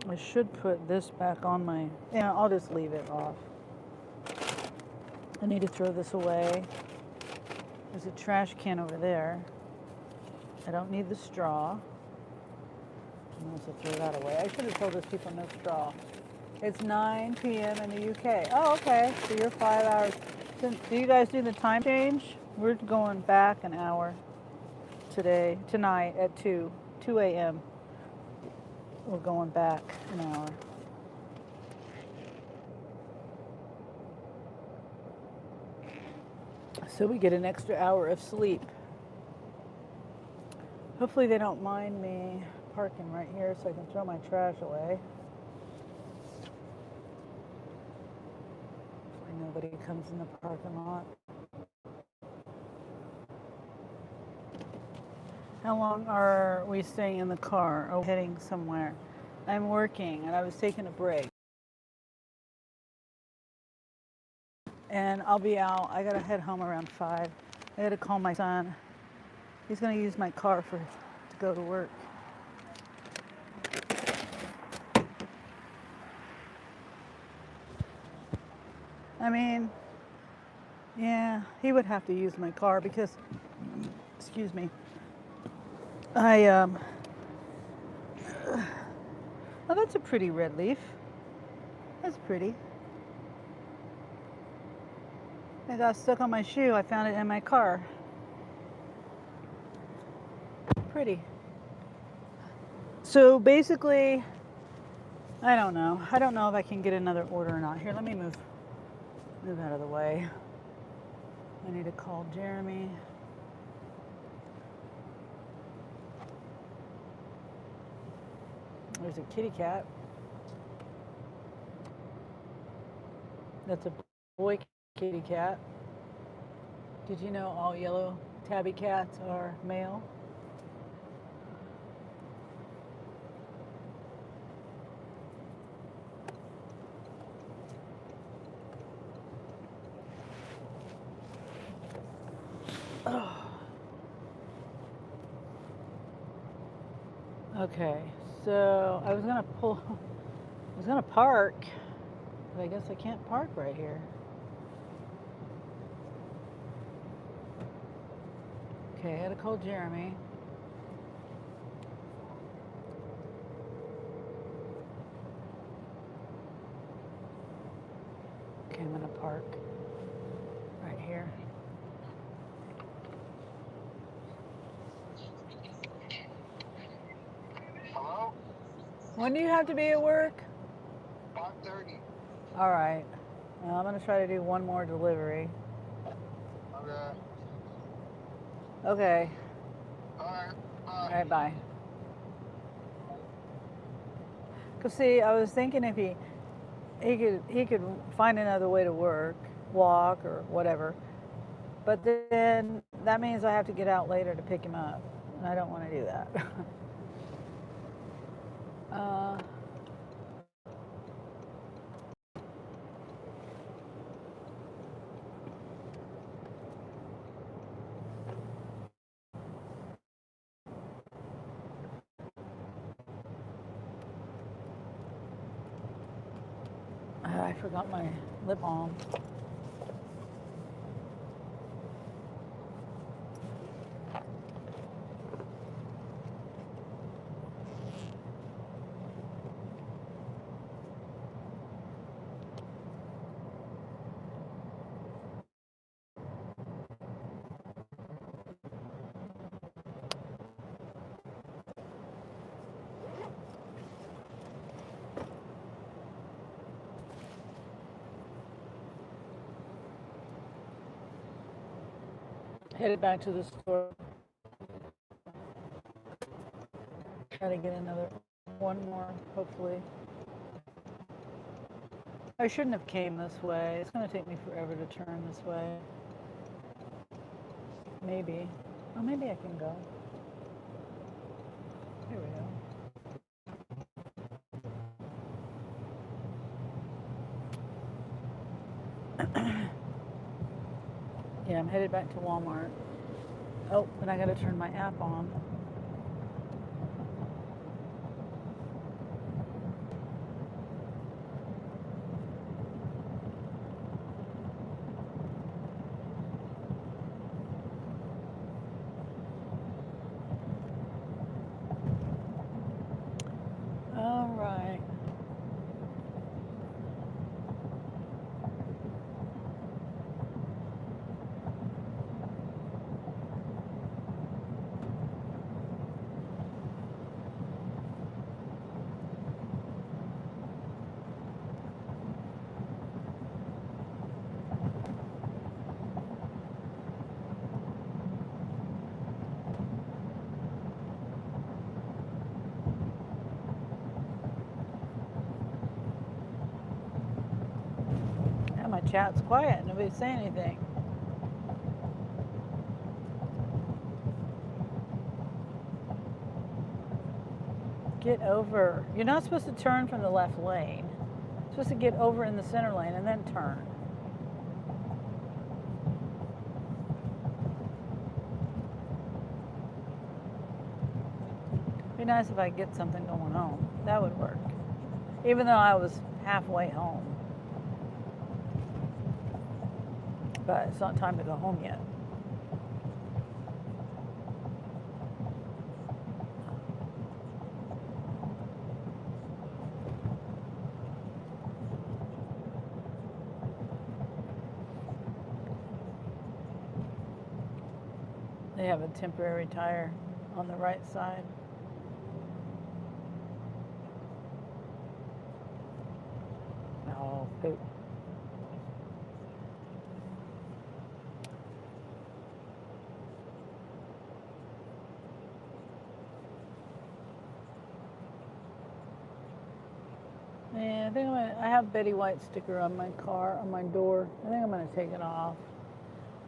I should put this back on my. Yeah, I'll just leave it off. I need to throw this away. There's a trash can over there. I don't need the straw. I'm going to throw that away. I should have told those people no straw. It's 9 p.m. in the UK. Oh, okay. So you're 5 hours. So do you guys do the time change? We're going back an hour tonight at 2 a.m. We're going back an hour. So we get an extra hour of sleep. Hopefully they don't mind me parking right here so I can throw my trash away. Hopefully nobody comes in the parking lot. How long are we staying in the car? Oh, heading somewhere. I'm working and I was taking a break. And and I'll be out. I gotta head home around 5. I gotta call my son. He's gonna use my car to go to work. I mean, yeah, he would have to use my car because, excuse me, oh, that's a pretty red leaf. That's pretty. It got stuck on my shoe. I found it in my car. Pretty. So basically, I don't know. I don't know if I can get another order or not. Here, let me move out of the way. I need to call Jeremy. There's a kitty cat. That's a boy kitty cat. Did you know all yellow tabby cats are male? Oh. Okay, so I was gonna park, but I guess I can't park right here. Okay, I gotta call Jeremy. Okay, I'm gonna park right here. Hello? When do you have to be at work? 5:30. All right. Well, I'm gonna try to do one more delivery. Okay. Okay. All right. Bye. All right, bye. Cause see, I was thinking if he could find another way to work, walk or whatever. But then that means I have to get out later to pick him up, and I don't want to do that. I forgot my lip balm. Headed back to the store. Try to get one more, hopefully. I shouldn't have came this way. It's going to take me forever to turn this way. Maybe. Oh, maybe I can go. Here we go. Yeah, I'm headed back to Walmart. Oh, and I got to turn my app on. All right. Yeah, my chat's quiet. Nobody's saying anything. Get over. You're not supposed to turn from the left lane. You're supposed to get over in the center lane and then turn. Be nice if I could get something going home. That would work. Even though I was halfway home. But it's not time to go home yet. They have a temporary tire on the right side. Oh, poop. Yeah, I think I have Betty White sticker on my car, on my door. I think I'm gonna take it off.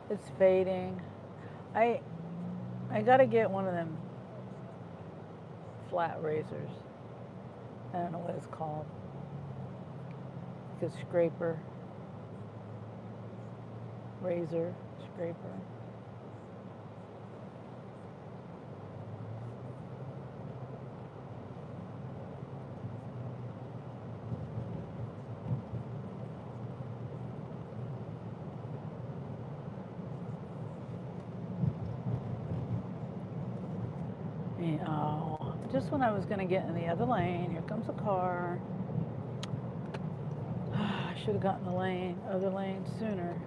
It's fading. I gotta get one of them flat razors. I don't know what it's called. Like a scraper. Razor, scraper. Oh, just when I was going to get in the other lane, here comes a car. I should have gotten the other lane sooner.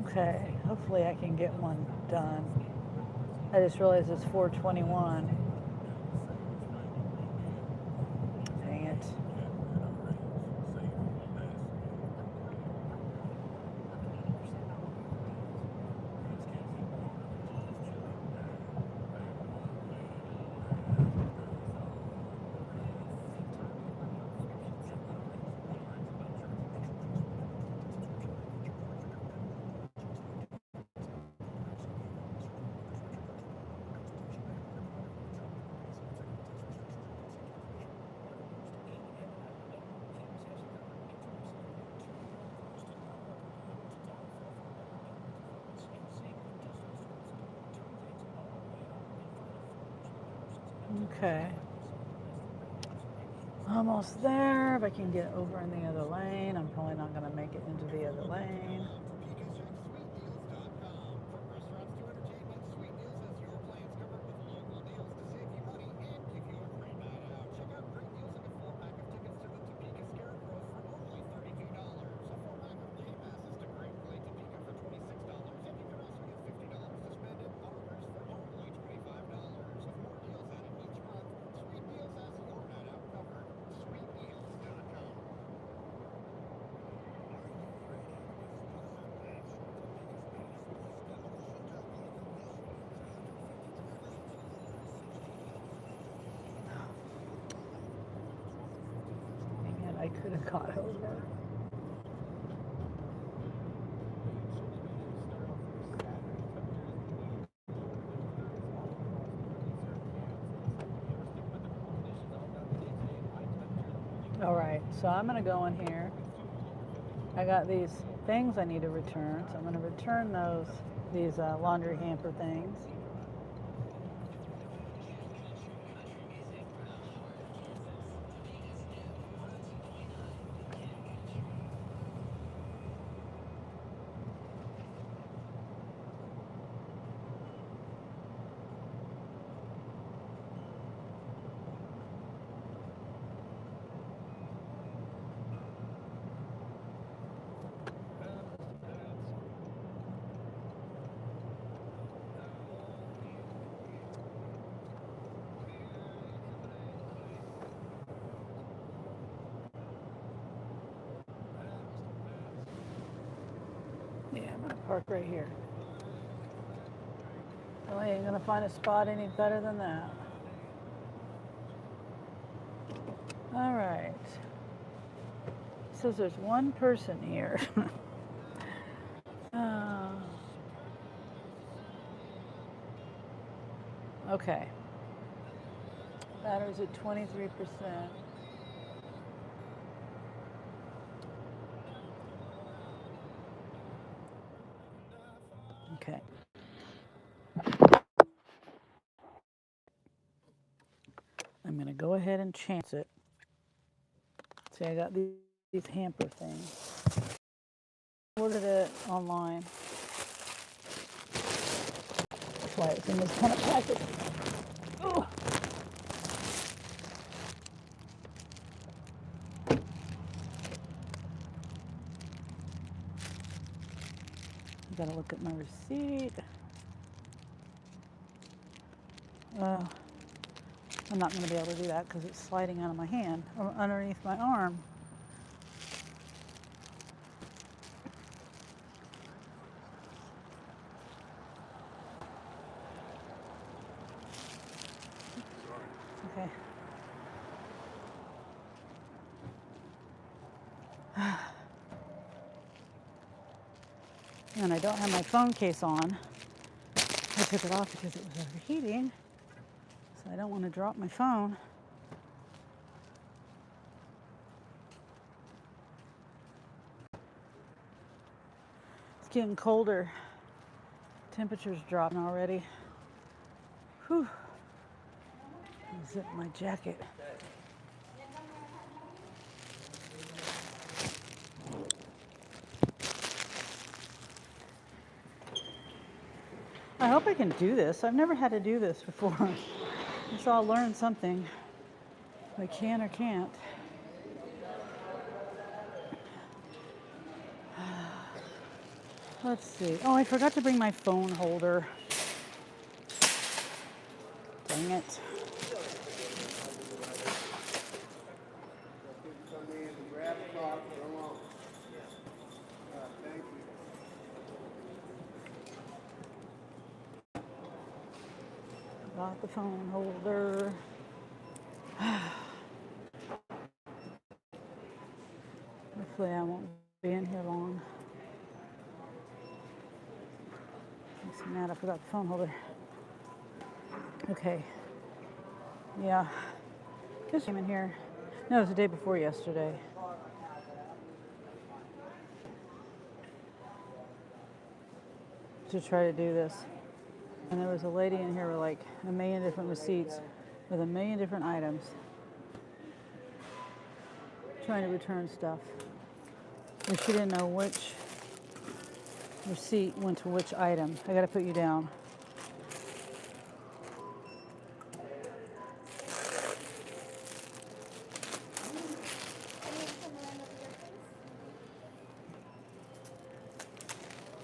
Okay, hopefully I can get one done. I just realized it's 4:21. Dang it. Okay. Almost there. If I can get over in the other lane, I'm probably not going to make it into the other lane. Man, I could have got over. All right, so I'm going to go in here. I got these things I need to return, so I'm going to return these laundry hamper things. Park right here. Well, I ain't gonna find a spot any better than that. All right. Says there's one person here. Okay. Battery's at 23%. Okay. I'm gonna go ahead and chance it. See, I got these hamper things. Ordered it online. That's why it's in this kind of package. Oh. Gotta look at my receipt. I'm not going to be able to do that because it's sliding out of my hand or underneath my arm. Okay. And I don't have my phone case on. I took it off because it was overheating. So I don't want to drop my phone. It's getting colder. Temperature's dropping already. Whew. Zip my jacket. I hope I can do this. I've never had to do this before. So I'll learn something. If I can or can't. Let's see. Oh, I forgot to bring my phone holder. Dang it. Got the phone holder. Hopefully I won't be in here long. Makes me mad I forgot the phone holder. Okay. Yeah. Just came in here. No, it was the day before yesterday. To try to do this. And there was a lady in here with like a million different receipts with a million different items. Trying to return stuff. And she didn't know which receipt went to which item. I gotta put you down.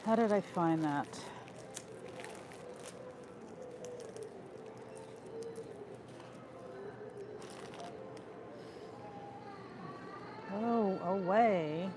How did I find that? Oh, away.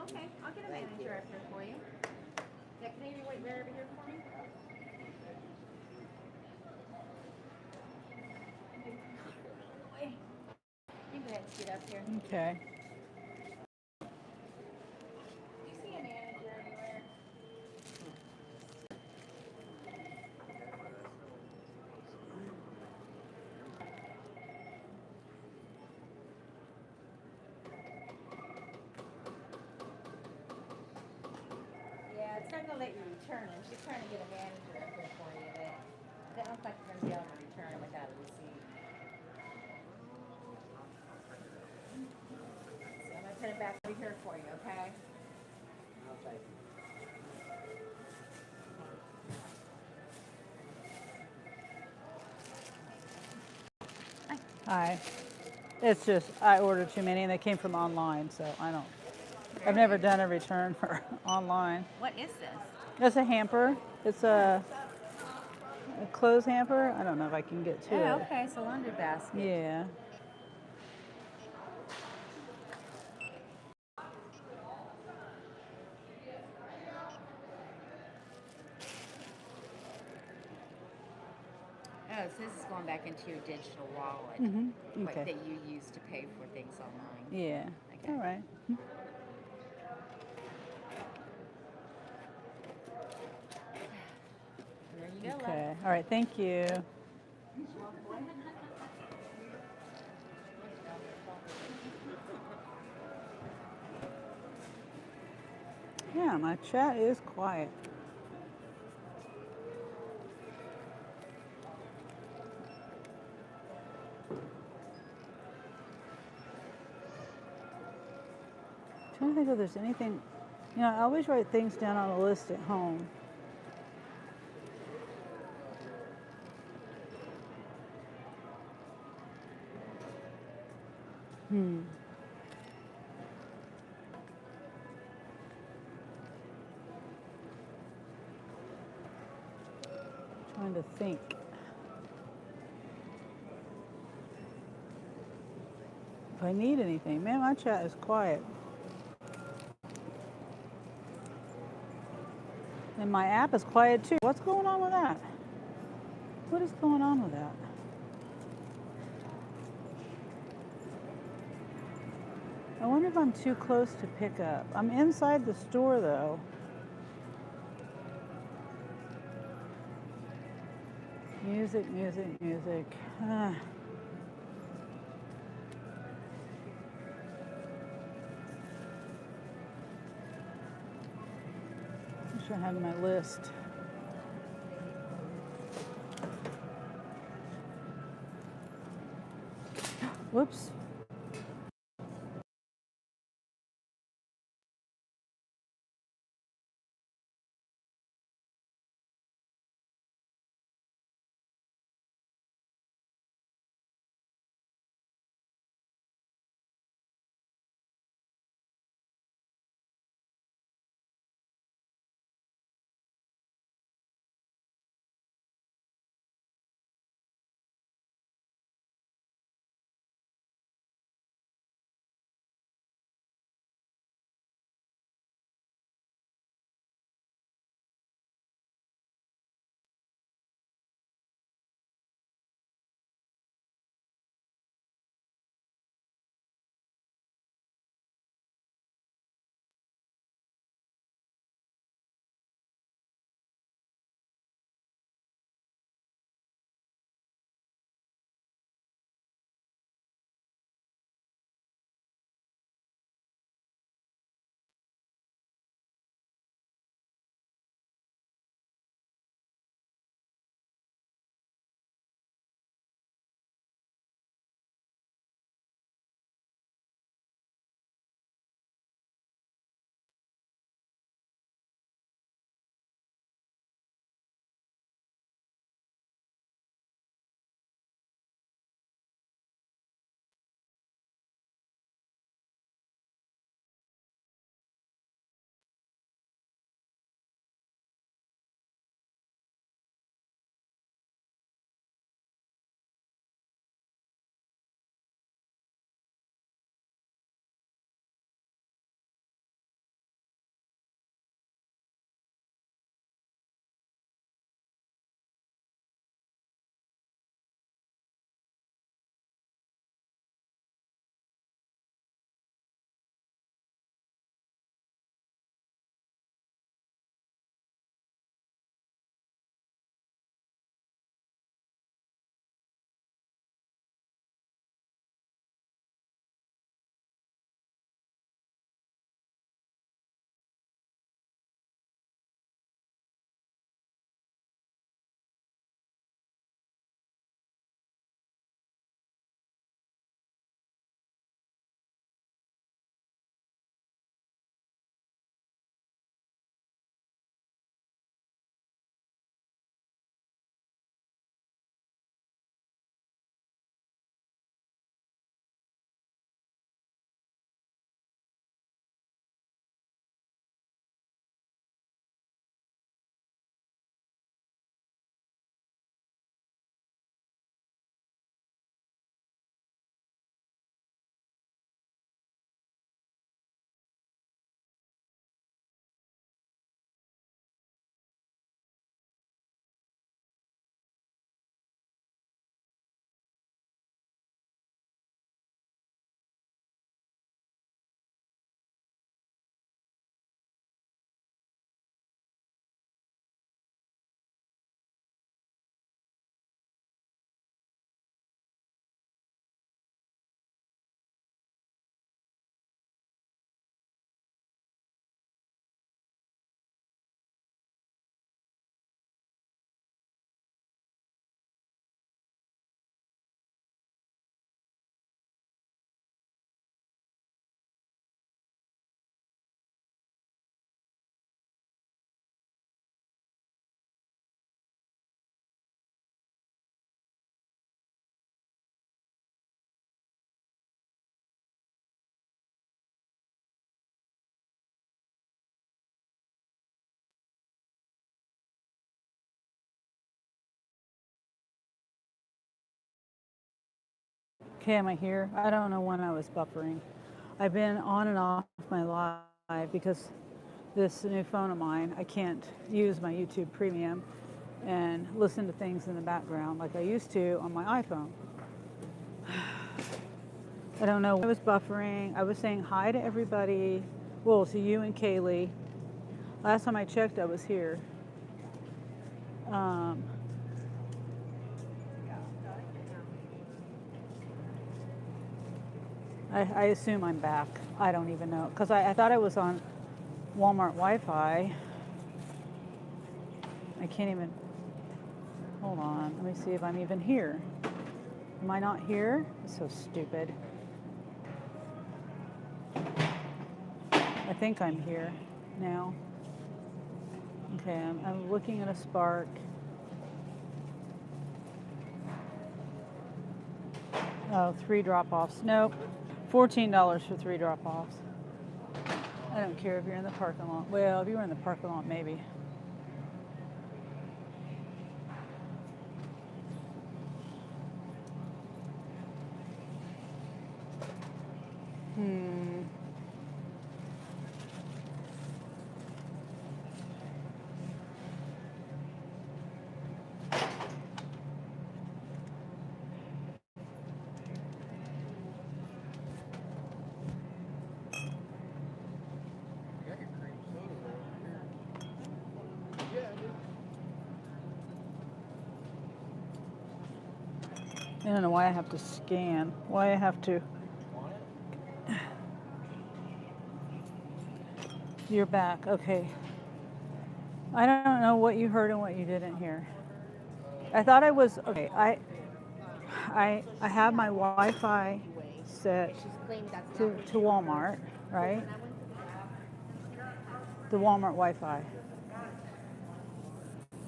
Okay, I'll get a manager up here for you. Yeah, can you wait right over here for me? You go ahead and sit up here. Okay. Do you see a manager anywhere? Yeah, it's not gonna let you return them. She's trying to get a manager up here for you, but it doesn't look like you're gonna be able to return them without a receipt. So I'm gonna put it back over here for you, okay? Hi. It's just I ordered too many and they came from online, so I don't. I've never done a return for online. What is this? It's a hamper. It's a clothes hamper. I don't know if I can get to Oh, it. okay, it's a laundry basket. Yeah. Oh, so this is going back into your digital wallet, Okay. that you use to pay for things online. Yeah. Okay. All right. There you go. Okay. All right. Thank you. Yeah, my chat is quiet. Trying to think if there's anything. You know, I always write things down on a list at home. Trying to think. If I need anything. Man, my chat is quiet. And my app is quiet too. What's going on with that? What is going on with that? I wonder if I'm too close to pick up. I'm inside the store though. Music, music, music. Wish I had my list. Whoops. Okay, am I here? I don't know when I was buffering. I've been on and off my live because this new phone of mine, I can't use my YouTube Premium and listen to things in the background like I used to on my iPhone. I don't know. I was buffering. I was saying hi to everybody. Well, to you and Kaylee. Last time I checked, I was here. I assume I'm back. I don't even know. Because I thought I was on Walmart Wi-Fi. I can't even... Hold on. Let me see if I'm even here. Am I not here? It's so stupid. I think I'm here now. Okay, I'm looking at a Spark. Oh, 3 drop-offs. Nope. $14 for 3 drop-offs. I don't care if you're in the parking lot. Well, if you were in the parking lot, maybe. I don't know why I have to scan. Why I have to... You're back. Okay. I don't know what you heard and what you didn't hear. I thought I was... Okay, I have my Wi-Fi set to Walmart, right? The Walmart Wi-Fi.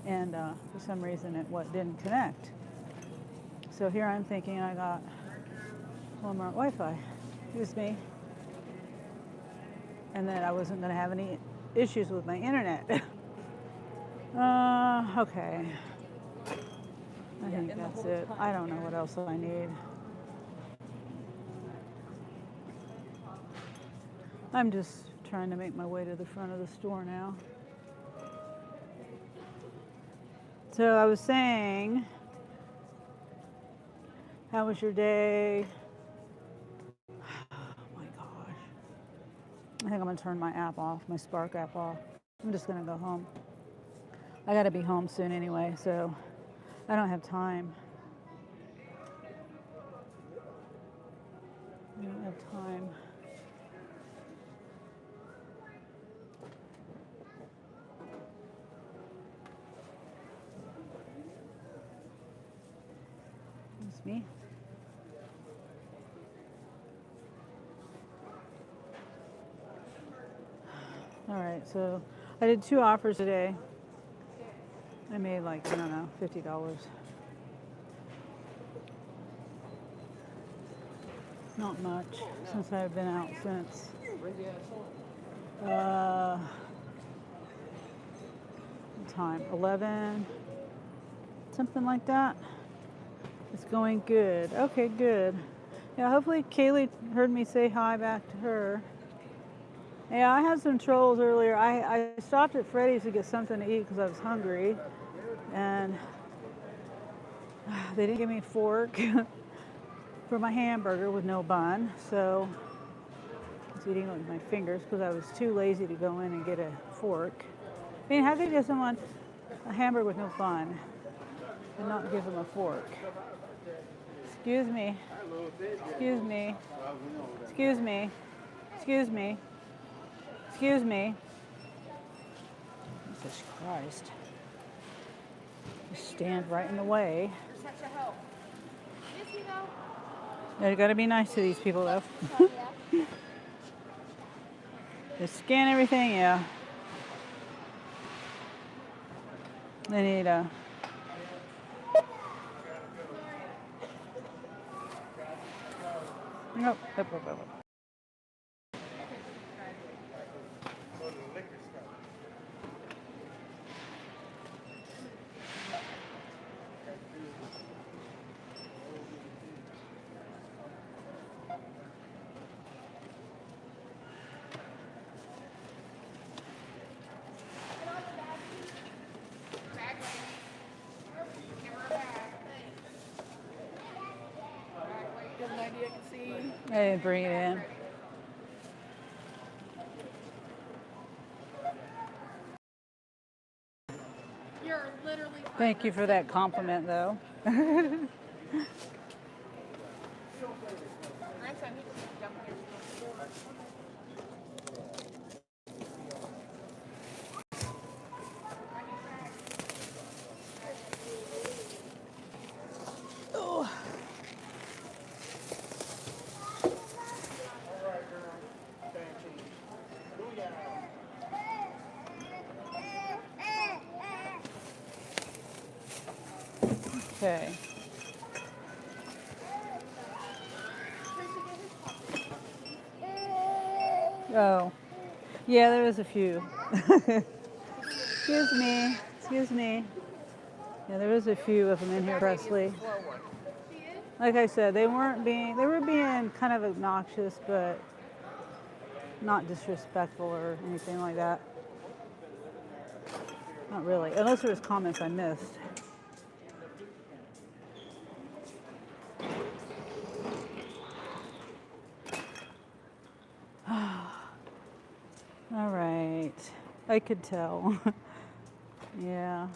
And for some reason it didn't connect. So here I'm thinking I got Walmart Wi-Fi. Excuse me. And that I wasn't going to have any issues with my internet. Okay. I think that's it. I don't know what else I need. I'm just trying to make my way to the front of the store now. So I was saying, how was your day? Oh my gosh. I think I'm gonna turn my app off, my Spark app off. I'm just gonna go home. I gotta be home soon anyway, so I don't have time. I don't have time. It's me. All right, so I did 2 offers today. I made like, I don't know, $50. Not much since I've been out since. What time? 11? Something like that. It's going good. Okay, good. Yeah, hopefully Kaylee heard me say hi back to her. Yeah, I had some trolls earlier. I stopped at Freddy's to get something to eat because I was hungry. And they didn't give me a fork for my hamburger with no bun. So I was eating it with my fingers because I was too lazy to go in and get a fork. I mean, how could you give someone a hamburger with no bun and not give them a fork? Excuse me. Excuse me. Excuse me. Excuse me. Excuse me. Jesus Christ. You stand right in the way. You're such a help. Yes, you know. You gotta be nice to these people though. Yeah. They scan everything, yeah. They need a... Nope, nope, nope, nope. I can see. I didn't bring it in. You're literally fine. Thank you for that compliment, though. Next time you just jump in your Oh. Okay. Oh. Yeah, there was a few. Excuse me. Excuse me. Yeah, there was a few of them in here, Presley. Like I said, they were being kind of obnoxious, but not disrespectful or anything like that. Not really, unless there was comments I missed. All right, I could tell. Yeah.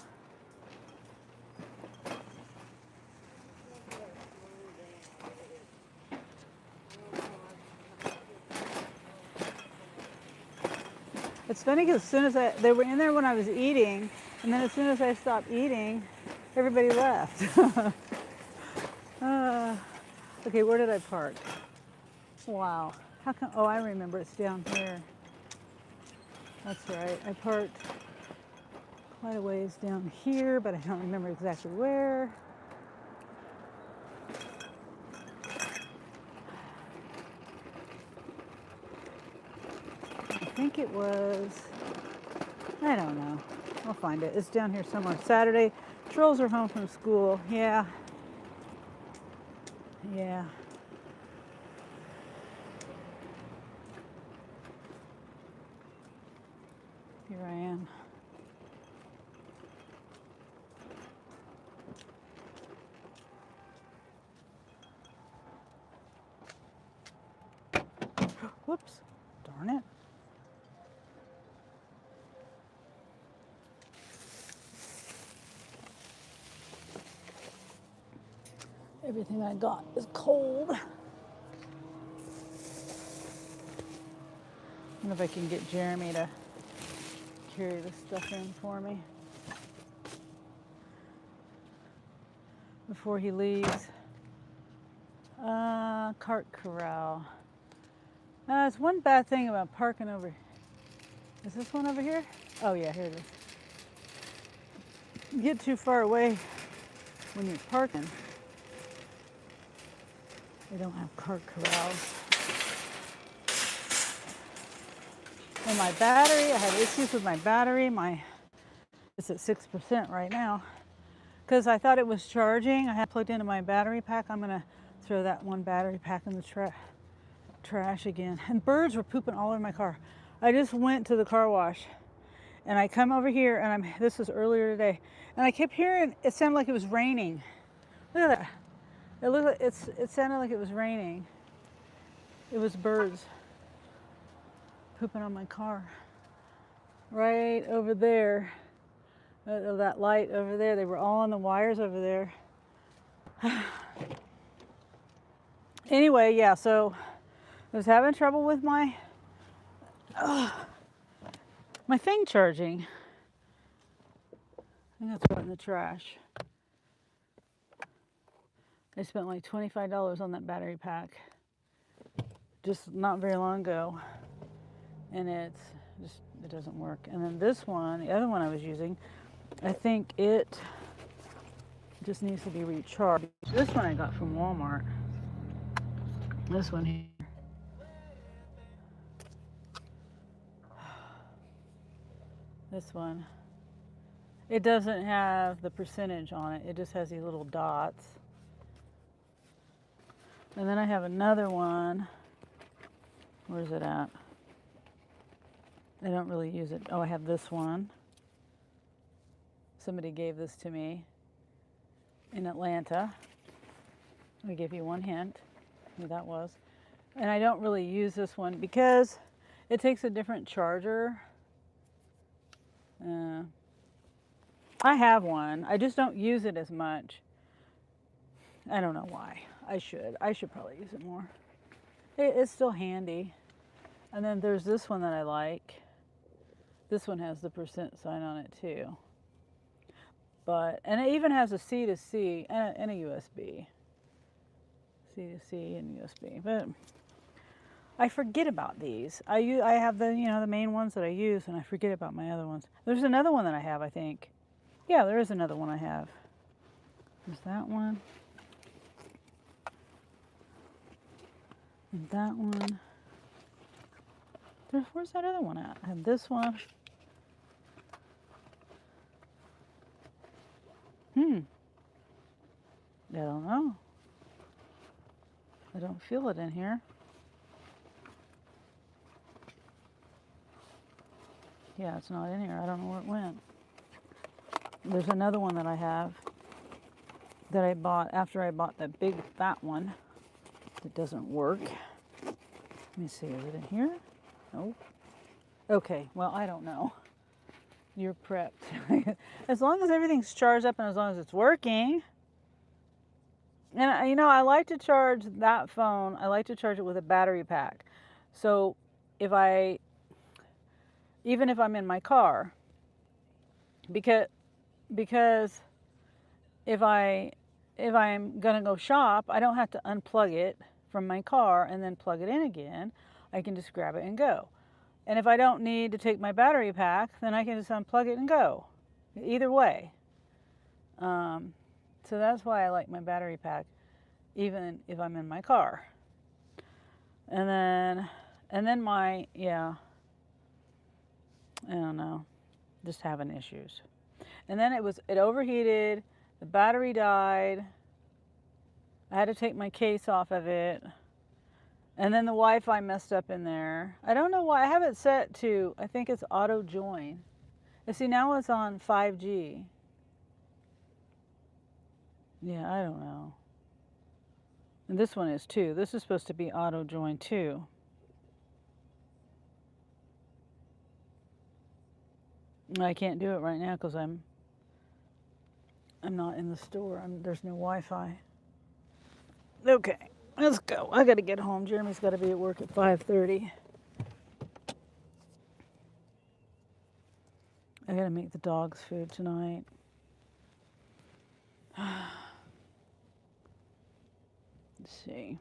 It's funny because as soon as they were in there when I was eating, and then as soon as I stopped eating, everybody left. Okay, where did I park? Wow. How come? Oh, I remember. It's down here. That's right. I parked quite a ways down here, but I don't remember exactly where. I think it was, I don't know. I'll find it. It's down here somewhere. Saturday, trolls are home from school. Yeah. Yeah. Here I am. Whoops. Darn it. Everything I got is cold. I wonder if I can get Jeremy to carry this stuff in for me before he leaves. Cart corral. There's one bad thing about parking over. Is this one over here? Oh yeah, here it is. You get too far away when you're parking. They don't have cart corrals. And my battery, I had issues with my battery. It's at 6% right now. Because I thought it was charging. I had plugged into my battery pack. I'm gonna throw that one battery pack in the trash again. And birds were pooping all over my car. I just went to the car wash and I come over here and this was earlier today, and I kept hearing it sounded like it was raining. Look at that. It sounded like it was raining. It was birds pooping on my car. Right over there. That light over there. They were all on the wires over there. Anyway, yeah, so I was having trouble with my thing charging. I think that's in the trash. I spent like $25 on that battery pack just not very long ago, and it doesn't work. And then this one, the other one I was using, I think it just needs to be recharged. This one I got from Walmart. This one here. This one. It doesn't have the percentage on it. It just has these little dots. And then I have another one. Where's it at? I don't really use it. Oh, I have this one. Somebody gave this to me in Atlanta. Let me give you one hint. who that was. And I don't really use this one because it takes a different charger. I have one. I just don't use it as much. I don't know why. I should probably use it more. It's still handy. And then there's this one that I like. This one has the percent sign on it too. And it even has a C to C and a USB. C to C and USB. But I forget about these. I have the the main ones that I use, and I forget about my other ones. There's another one that I have, I think. Yeah, there is another one I have. There's that one. And that one. Where's that other one at? I have this one. I don't know. I don't feel it in here. Yeah, it's not in here. I don't know where it went. There's another one that I have that I bought after I bought that big fat one that doesn't work. Let me see, is it in here? Nope. Okay, well, I don't know. You're prepped. As long as everything's charged up and as long as it's working. And I like to charge that phone. I like to charge it with a battery pack. So even if I'm in my car, because if I'm gonna go shop, I don't have to unplug it from my car and then plug it in again. I can just grab it and go. And if I don't need to take my battery pack, then I can just unplug it and go. Either way. So that's why I like my battery pack, even if I'm in my car. And then I don't know, just having issues. And then it overheated, the battery died. I had to take my case off of it. And then the Wi-Fi messed up in there. I don't know why. I have it set to, I think it's auto join. And see, now it's on 5G. Yeah, I don't know. And this one is too. This is supposed to be auto join too. I can't do it right now because I'm not in the store. There's no Wi-Fi. Okay, let's go. I got to get home. Jeremy's got to be at work at 5:30. I got to make the dogs food tonight. Let's see.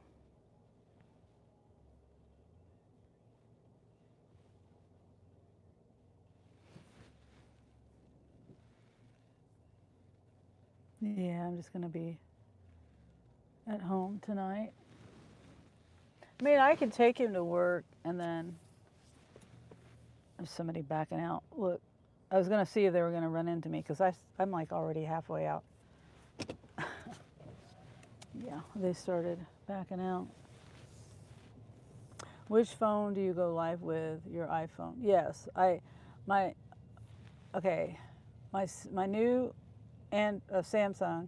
Yeah, I'm just going to be at home tonight. I mean, I could take him to work and then there's somebody backing out. Look, I was going to see if they were going to run into me because I'm like already halfway out. Yeah, they started backing out. Which phone do you go live with? Your iPhone? Yes, my new and Samsung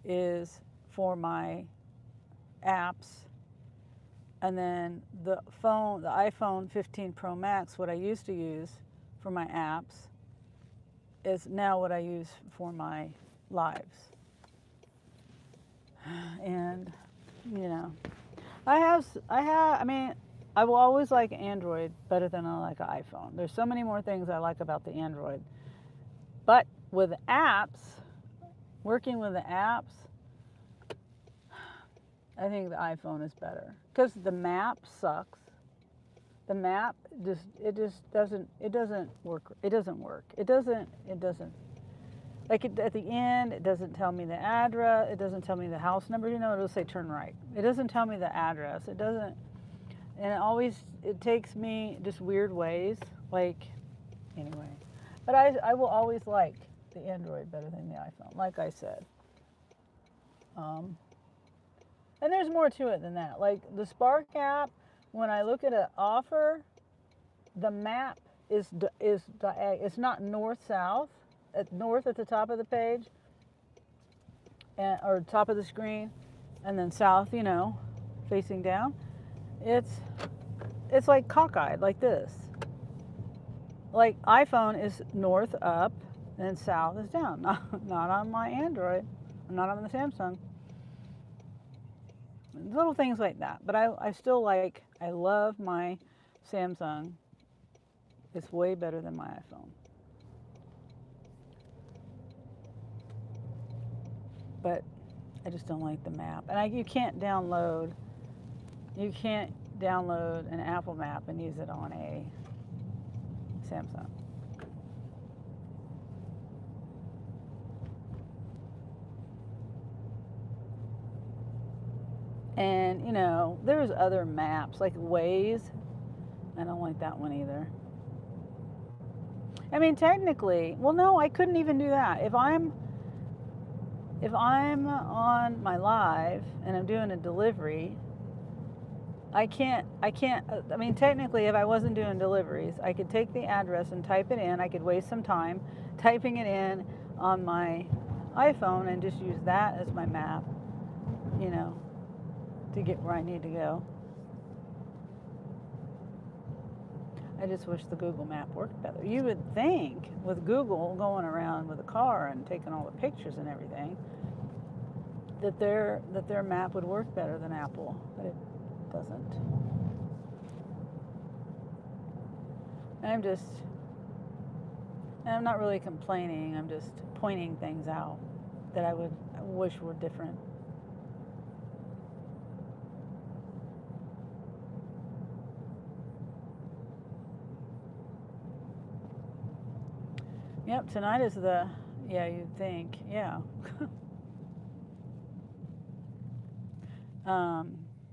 is for my apps, and then the iPhone 15 Pro Max, what I used to use for my apps, is now what I use for my lives. And I will always like Android better than I like an iPhone. There's so many more things I like about the Android, but with apps, working with the apps, I think the iPhone is better because the map sucks. The map doesn't work. It doesn't work. It doesn't. Like at the end, it doesn't tell me the address. It doesn't tell me the house number. It'll say turn right. It doesn't tell me the address. It doesn't. And it takes me just weird ways. Anyway. But I will always like the Android better than the iPhone, like I said. And there's more to it than that. Like the Spark app, when I look at an offer, the map it's not north-south. North at the top of the page, or top of the screen, and then south, facing down, it's like cockeyed like this. Like iPhone is north up and south is down. Not on my Android, not on the Samsung. Little things like that. But I still I love my Samsung. It's way better than my iPhone. But I just don't like the map. And you can't download an Apple map and use it on a Samsung. And, you know, there's other maps like Waze. I don't like that one either. I mean, technically, well, no, I couldn't even do that. If I'm on my live and I'm doing a delivery, I mean, technically, if I wasn't doing deliveries, I could take the address and type it in. I could waste some time typing it in on my iPhone and just use that as my map, you know, to get where I need to go. I just wish the Google map worked better. You would think with Google going around with a car and taking all the pictures and everything that their map would work better than Apple, but it doesn't. I'm not really complaining. I'm just pointing things out that I wish were different. Yep, tonight is you'd think, yeah.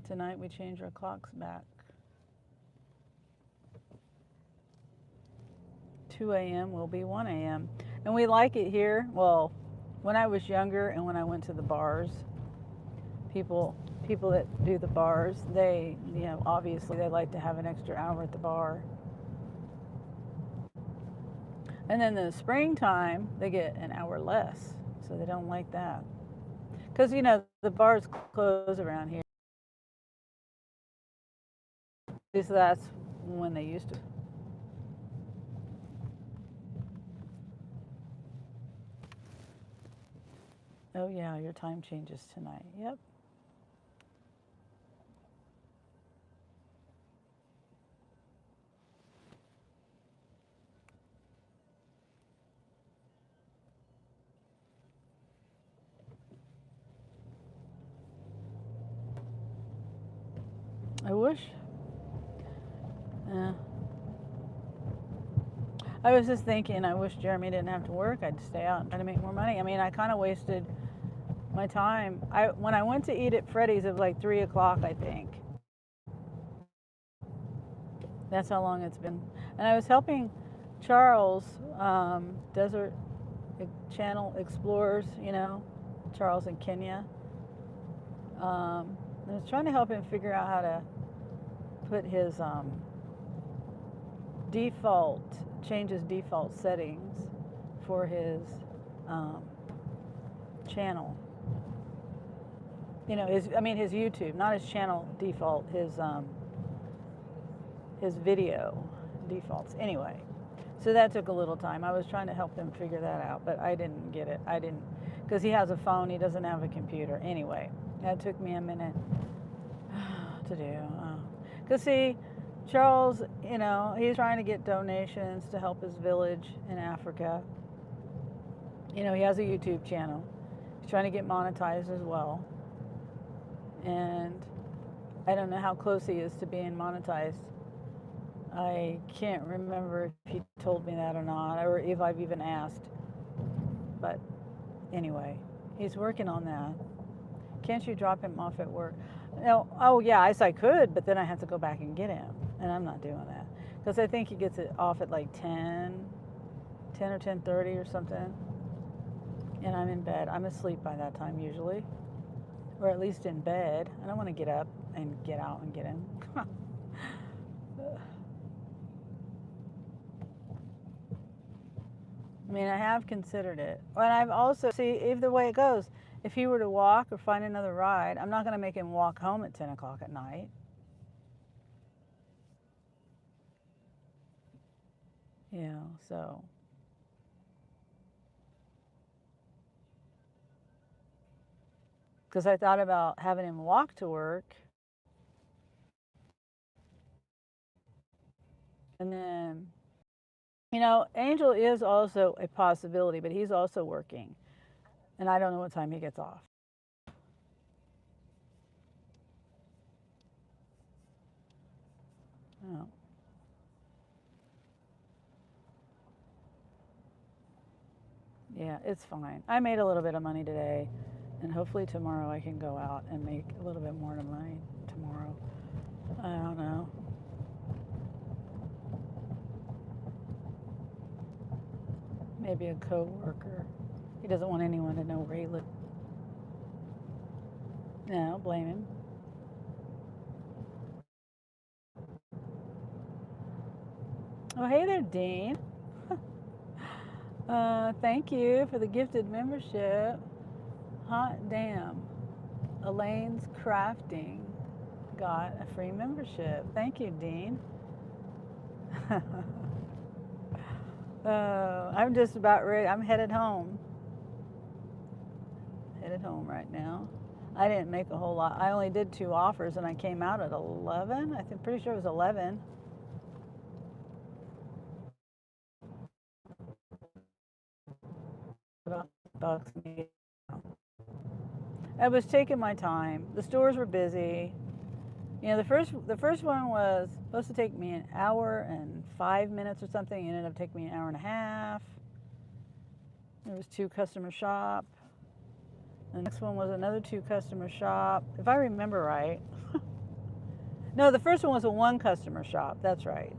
Tonight we change our clocks back. 2 a.m. will be 1 a.m. And we like it here. Well, when I was younger and when I went to the bars, people that do the bars, they, you know, obviously they like to have an extra hour at the bar. And then in the springtime, they get an hour less, so they don't like that. Because, you know, the bars close around here. So that's when they used to. Oh, yeah, your time changes tonight. Yep. I wish. I was just thinking, I wish Jeremy didn't have to work. I'd stay out and try to make more money. I mean, I kind of wasted my time. When I went to eat at Freddy's, it was like 3 o'clock, I think. That's how long it's been. And I was helping Charles, Desert Channel Explorers, you know, Charles in Kenya. I was trying to help him figure out how to put his change his default settings for his channel. You know, his YouTube, not his channel default, his video defaults. Anyway, so that took a little time. I was trying to help him figure that out, but I didn't get it. Because he has a phone, he doesn't have a computer. Anyway, that took me a minute to do. Because see, Charles, you know, he's trying to get donations to help his village in Africa. You know, he has a YouTube channel. He's trying to get monetized as well. And I don't know how close he is to being monetized. I can't remember if he told me that or not, or if I've even asked. But anyway, he's working on that. Can't you drop him off at work? No. Oh, yeah, I could, but then I have to go back and get him. And I'm not doing that. Because I think he gets it off at like 10 or 10:30 or something. And I'm in bed. I'm asleep by that time usually. Or at least in bed. I don't want to get up and get out and get him. I mean, I have considered it. And I've also, see, either way it goes, if he were to walk or find another ride, I'm not going to make him walk home at 10 o'clock at night. You know, so. Because I thought about having him walk to work. And then, you know, Angel is also a possibility, but he's also working. And I don't know what time he gets off. Oh. Yeah, it's fine. I made a little bit of money today, and hopefully tomorrow I can go out and make a little bit more money tomorrow. I don't know. Maybe a co-worker. He doesn't want anyone to know where he lives. No, blame him. Oh, hey there, Dean. Thank you for the gifted membership. Hot damn. Elaine's Crafting got a free membership. Thank you, Dean. I'm just about ready. I'm headed home. Headed home right now. I didn't make a whole lot. I only did 2 offers and I came out at 11. I think pretty sure it was 11. About bucks. I was taking my time. The stores were busy. You know, the first one was supposed to take me an hour and 5 minutes or something. It ended up taking me an hour and a half. There was 2 customer shop. The next one was another 2 customer shop, if I remember right. No, the first one was a 1 customer shop. That's right.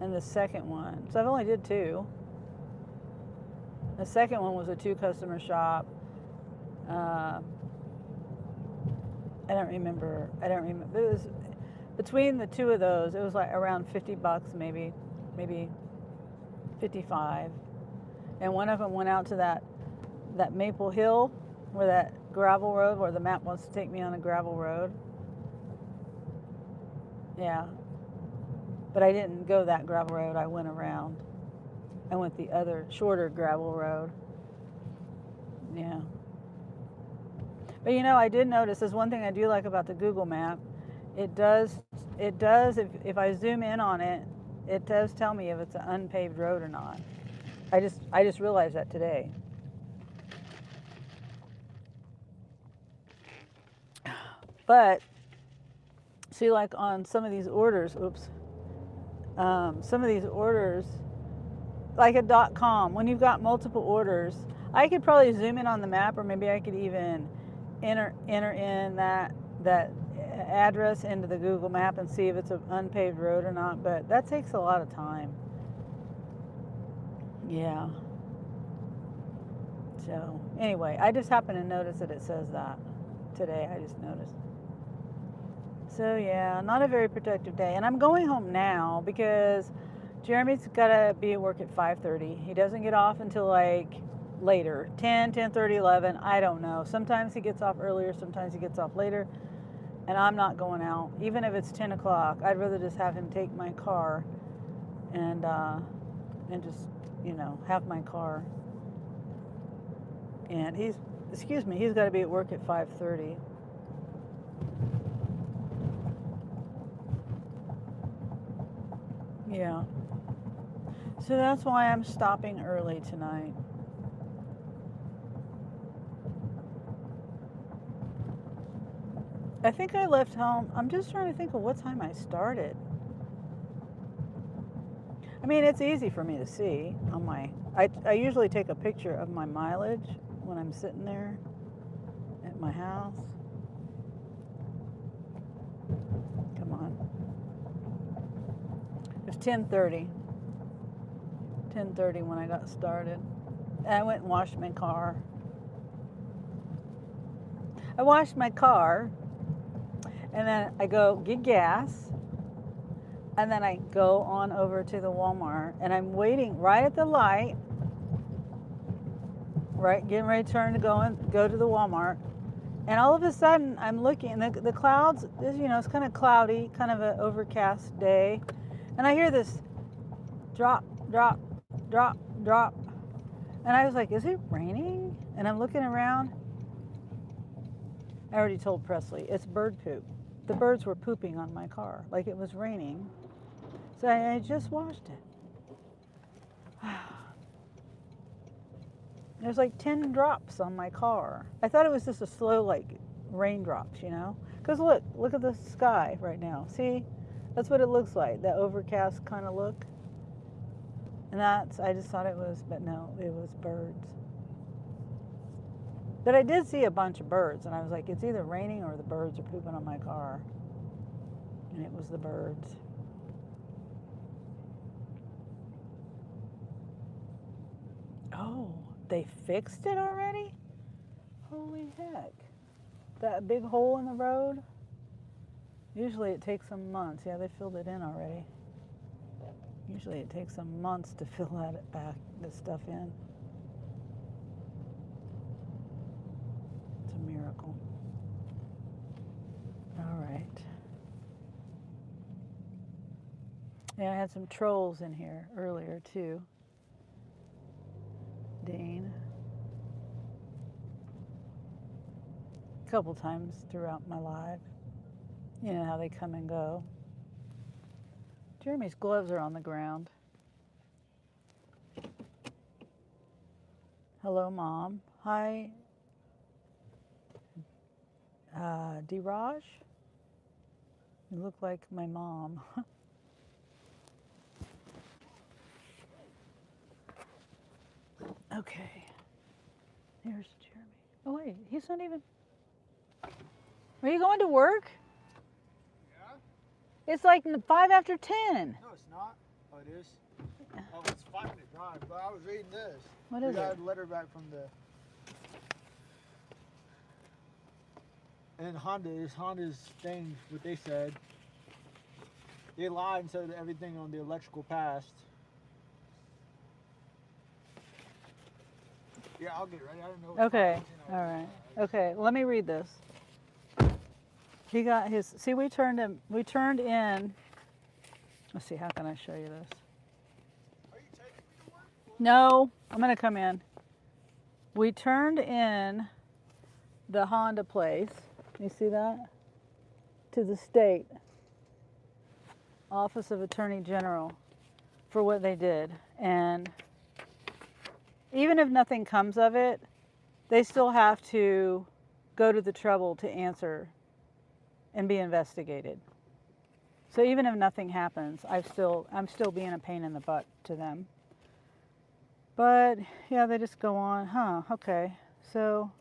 And the second one, so I've only did 2. The second one was a 2 customer shop. I don't remember. It was between the 2 of those. It was like around $50, maybe 55. And one of them went out to that Maple Hill, where that gravel road, where the map wants to take me on a gravel road. Yeah. But I didn't go that gravel road. I went around. I went the other shorter gravel road. Yeah. But you know, I did notice there's one thing I do like about the Google map. It does if I zoom in on it, it does tell me if it's an unpaved road or not. I just realized that today. But see, like on some of these orders, some of these orders, like a .com, when you've got multiple orders, I could probably zoom in on the map, or maybe I could even enter in that address into the Google map and see if it's an unpaved road or not, but that takes a lot of time. Yeah. So anyway, I just happened to notice that it says that today. I just noticed. So yeah, not a very productive day. And I'm going home now because Jeremy's got to be at work at 5:30. He doesn't get off until like later, 10, 10:30, 11, I don't know. Sometimes he gets off earlier, sometimes he gets off later. And I'm not going out. Even if it's 10 o'clock, I'd rather just have him take my car and just, you know, have my car. And he's got to be at work at 5:30. Yeah. So that's why I'm stopping early tonight. I think I left home. I'm just trying to think of what time I started. I mean, it's easy for me to see on my. I usually take a picture of my mileage when I'm sitting there at my house. Come on. It was 10:30. 10:30 when I got started. And I went and washed my car. I washed my car, and then I go get gas. And then I go on over to the Walmart, and I'm waiting right at the light, right, getting ready to turn to go to the Walmart. And all of a sudden, I'm looking, the clouds, it's kind of cloudy, kind of an overcast day. And I hear this drop, drop, drop, drop. And I was like, is it raining? And I'm looking around. I already told Presley, it's bird poop. The birds were pooping on my car like it was raining. So I just washed it. There's like 10 drops on my car. I thought it was just a slow, like, raindrops, Because look at the sky right now. See? That's what it looks like, that overcast kind of look. And I just thought it was, but no, it was birds. But I did see a bunch of birds, and I was like, it's either raining or the birds are pooping on my car. And it was the birds. Oh, they fixed it already? Holy heck. That big hole in the road? Usually it takes some months. Yeah, they filled it in already. Usually it takes some months to fill the stuff in. It's a miracle. All right. Yeah, I had some trolls in here earlier too. Dane. A couple times throughout my life. You know how they come and go. Jeremy's gloves are on the ground. Hello, Mom. Hi, D-Raj. You look like my mom. Okay. Here's Jeremy. Oh, wait. He's not even... Are you going to work? Yeah? It's like 5 after 10. No, it's not. Oh, it is? Oh, it's 5-minute drive, but I was reading this. What is We got it? a letter back from and Honda's thing, what they said. They lied and said that everything on the electrical passed. Yeah, I'll get ready. I don't know. Okay. All right. Okay. Let me read this. He got his... See, we turned in... Let's see. How can I show you this? Are you taking me to work? No. I'm going to come in. We turned in the Honda place. You see that? To the state Office of Attorney General for what they did. And even if nothing comes of it, they still have to go to the trouble to answer and be investigated. So even if nothing happens, I'm still being a pain in the butt to them. But yeah, they just go on. Huh, okay. So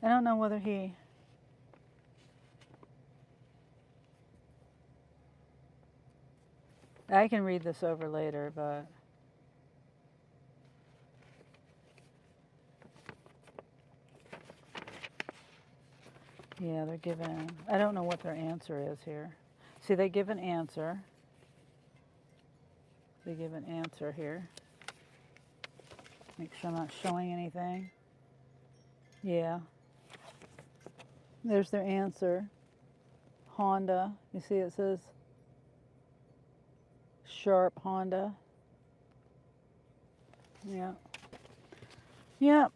I don't know whether I can read this over later, but yeah, they're given, I don't know what their answer is here. See, they give an answer. They give an answer here. Make sure I'm not showing anything. Yeah. There's their answer. Honda. You see it says Sharp Honda. Yeah. Yep.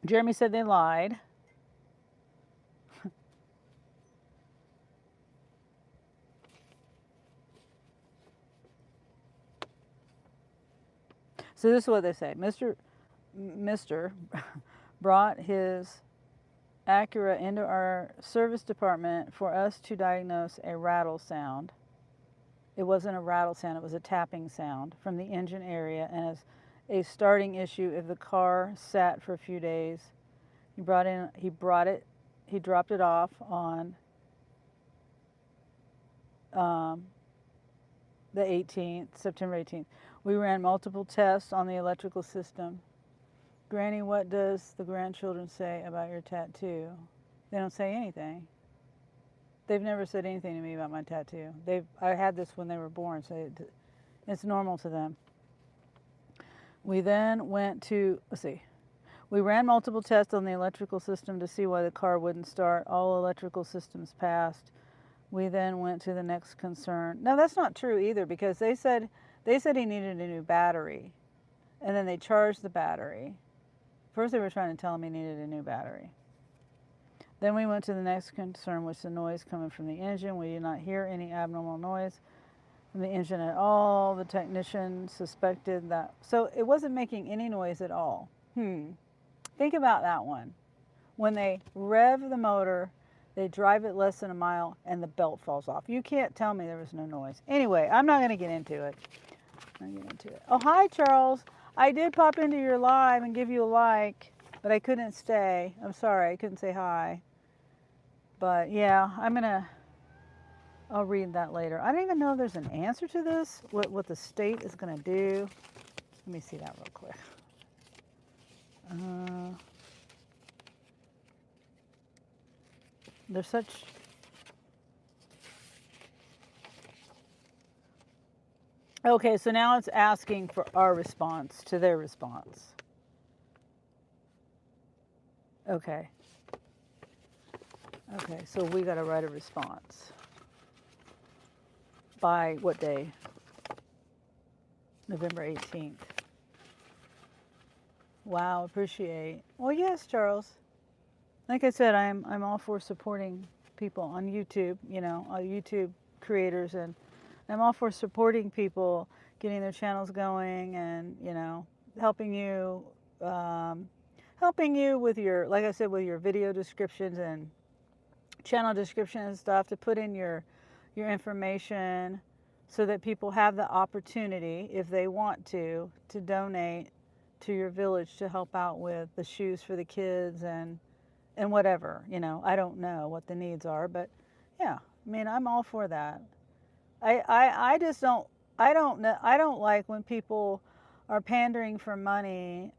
Jeremy said they lied. So this is what they say. Mr. brought his Acura into our service department for us to diagnose a rattle sound. It wasn't a rattle sound, it was a tapping sound from the engine area, and as a starting issue if the car sat for a few days. He dropped it off on the 18th, September 18th. We ran multiple tests on the electrical system. Granny, what does the grandchildren say about your tattoo? They don't say anything. They've never said anything to me about my tattoo. I had this when they were born, so it's normal to them. We then went to, let's see, we ran multiple tests on the electrical system to see why the car wouldn't start. All electrical systems passed. We then went to the next concern. No, that's not true either, because they said he needed a new battery, and then they charged the battery. First they were trying to tell him he needed a new battery. Then we went to the next concern, which is the noise coming from the engine. We did not hear any abnormal noise from the engine at all. The technician suspected that. So it wasn't making any noise at all. Think about that one. When they rev the motor, they drive it less than a mile and the belt falls off. You can't tell me there was no noise. Anyway, I'm not going to get into it. Oh, hi, Charles. I did pop into your live and give you a like, but I couldn't stay. I'm sorry, I couldn't say hi. But yeah, I'll read that later. I don't even know if there's an answer to this, what the state is going to do. Let me see that real quick. There's such... Okay, so now it's asking for our response to their response. Okay. Okay, so we got to write a response. By what day? November 18th. Wow, appreciate. Well, yes, Charles. Like I said, I'm all for supporting people on YouTube, YouTube creators, and I'm all for supporting people, getting their channels going, and helping you with your, like I said, with your video descriptions and channel descriptions and stuff, to put in your information so that people have the opportunity, if they want to donate to your village to help out with the shoes for the kids and whatever. I don't know what the needs are, but yeah, I mean, I'm all for that. I just don't like when people are pandering for money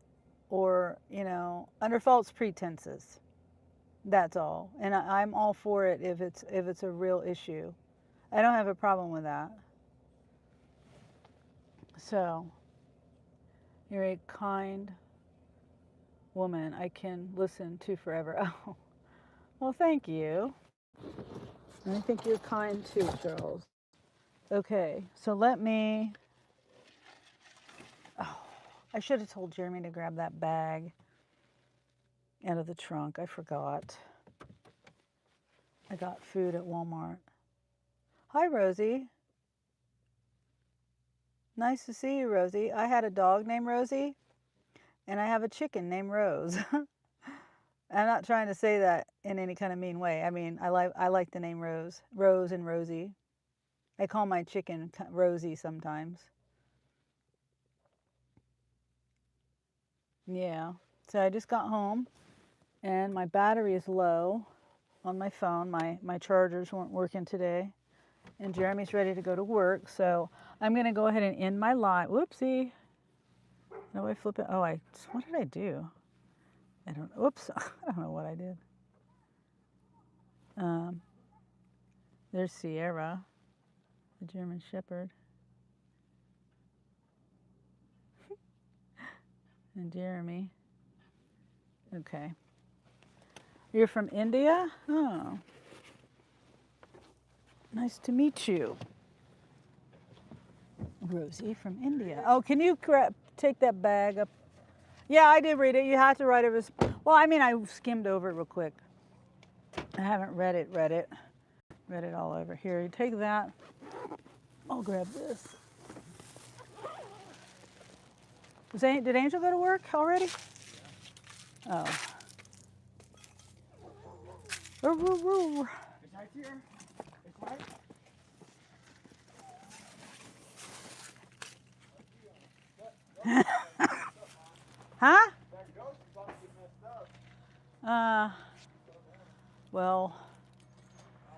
or under false pretenses. That's all. And I'm all for it if it's a real issue. I don't have a problem with that. So, you're a kind woman I can listen to forever. Oh, well, thank you. And I think you're kind too, Charles. Okay, so let me... Oh, I should have told Jeremy to grab that bag out of the trunk. I forgot. I got food at Walmart. Hi, Rosie. Nice to see you, Rosie. I had a dog named Rosie, and I have a chicken named Rose. I'm not trying to say that in any kind of mean way. I mean, I like the name Rose. Rose and Rosie. I call my chicken Rosie sometimes. Yeah. So I just got home, and my battery is low on my phone. My chargers weren't working today. And Jeremy's ready to go to work, so I'm going to go ahead and end my live. Whoopsie. No, I flip it. Oh, what did I do? I don't know. Whoops. I don't know what I did. There's Sierra, the German Shepherd. And Jeremy. Okay. You're from India? Oh. Nice to meet you. Rosie from India. Oh, can you take that bag up? Yeah, I did read it. You have to write it. Well, I mean, I skimmed over it real quick. I haven't read it all over. Here, you take that. I'll grab this. Did Angel go to work already? Oh. It's right here. It's right. Huh? That ghost is about to get messed up. Well,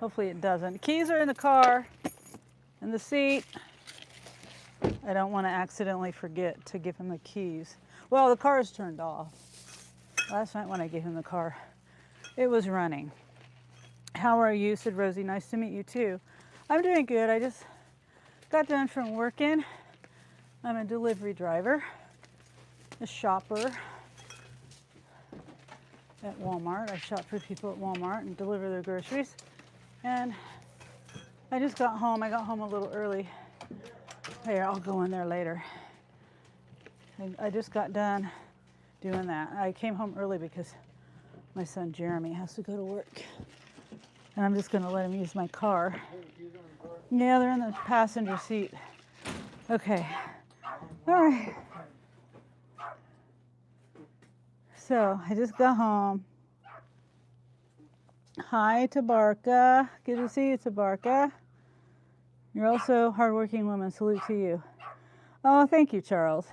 hopefully it doesn't. Keys are in the car, in the seat. I don't want to accidentally forget to give him the keys. Well, the car is turned off. Last night when I gave him the car, it was running. How are you? Said Rosie. Nice to meet you too. I'm doing good. I just got done from working. I'm a delivery driver, a shopper at Walmart. I shop for people at Walmart and deliver their groceries. And I just got home. I got home a little early. Here, I'll go in there later. I just got done doing that. I came home early because my son Jeremy has to go to work. And I'm just going to let him use my car. Yeah, they're in the passenger seat. Okay. All right. So I just got home. Hi, Tabarka. Good to see you, Tabarka. You're also a hardworking woman. Salute to you. Oh, thank you, Charles.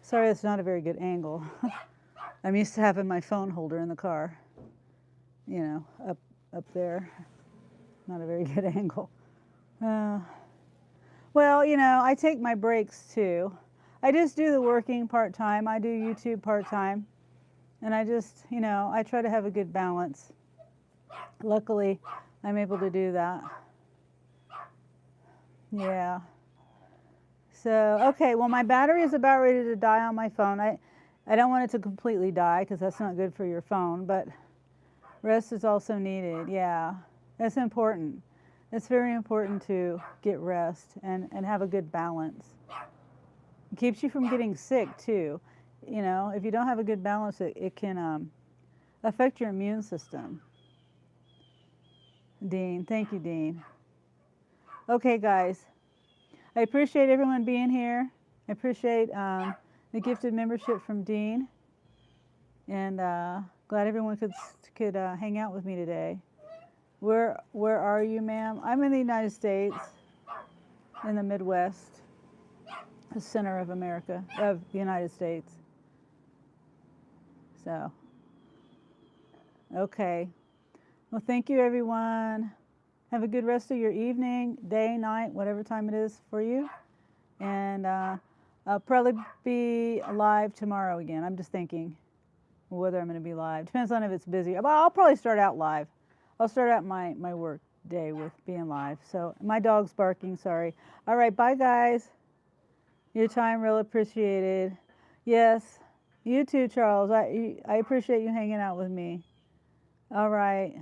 Sorry, that's not a very good angle. I'm used to having my phone holder in the car. You know, up there. Not a very good angle. Well, you know, I take my breaks too. I just do the working part-time. I do YouTube part-time. And I just, you know, I try to have a good balance. Luckily, I'm able to do that. Yeah. So, okay, well, my battery is about ready to die on my phone. I don't want it to completely die because that's not good for your phone, but rest is also needed. Yeah, that's important. It's very important to get rest and have a good balance. It keeps you from getting sick too. You know, if you don't have a good balance, it can affect your immune system. Dean, thank you, Dean. Okay, guys, I appreciate everyone being here. I appreciate the gifted membership from Dean, and glad everyone could hang out with me today. Where are you, ma'am? I'm in the United States, in the Midwest, the center of America, of the United States. So, okay. Well, thank you, everyone. Have a good rest of your evening, day, night, whatever time it is for you. And I'll probably be live tomorrow again. I'm just thinking whether I'm going to be live. Depends on if it's busy. But I'll probably start out live. I'll start out my work day with being live. So my dog's barking, sorry. All right, bye, guys. Your time, real appreciated. Yes, you too, Charles. I appreciate you hanging out with me. All right.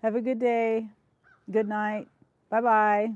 Have a good day. Good night. Bye-bye.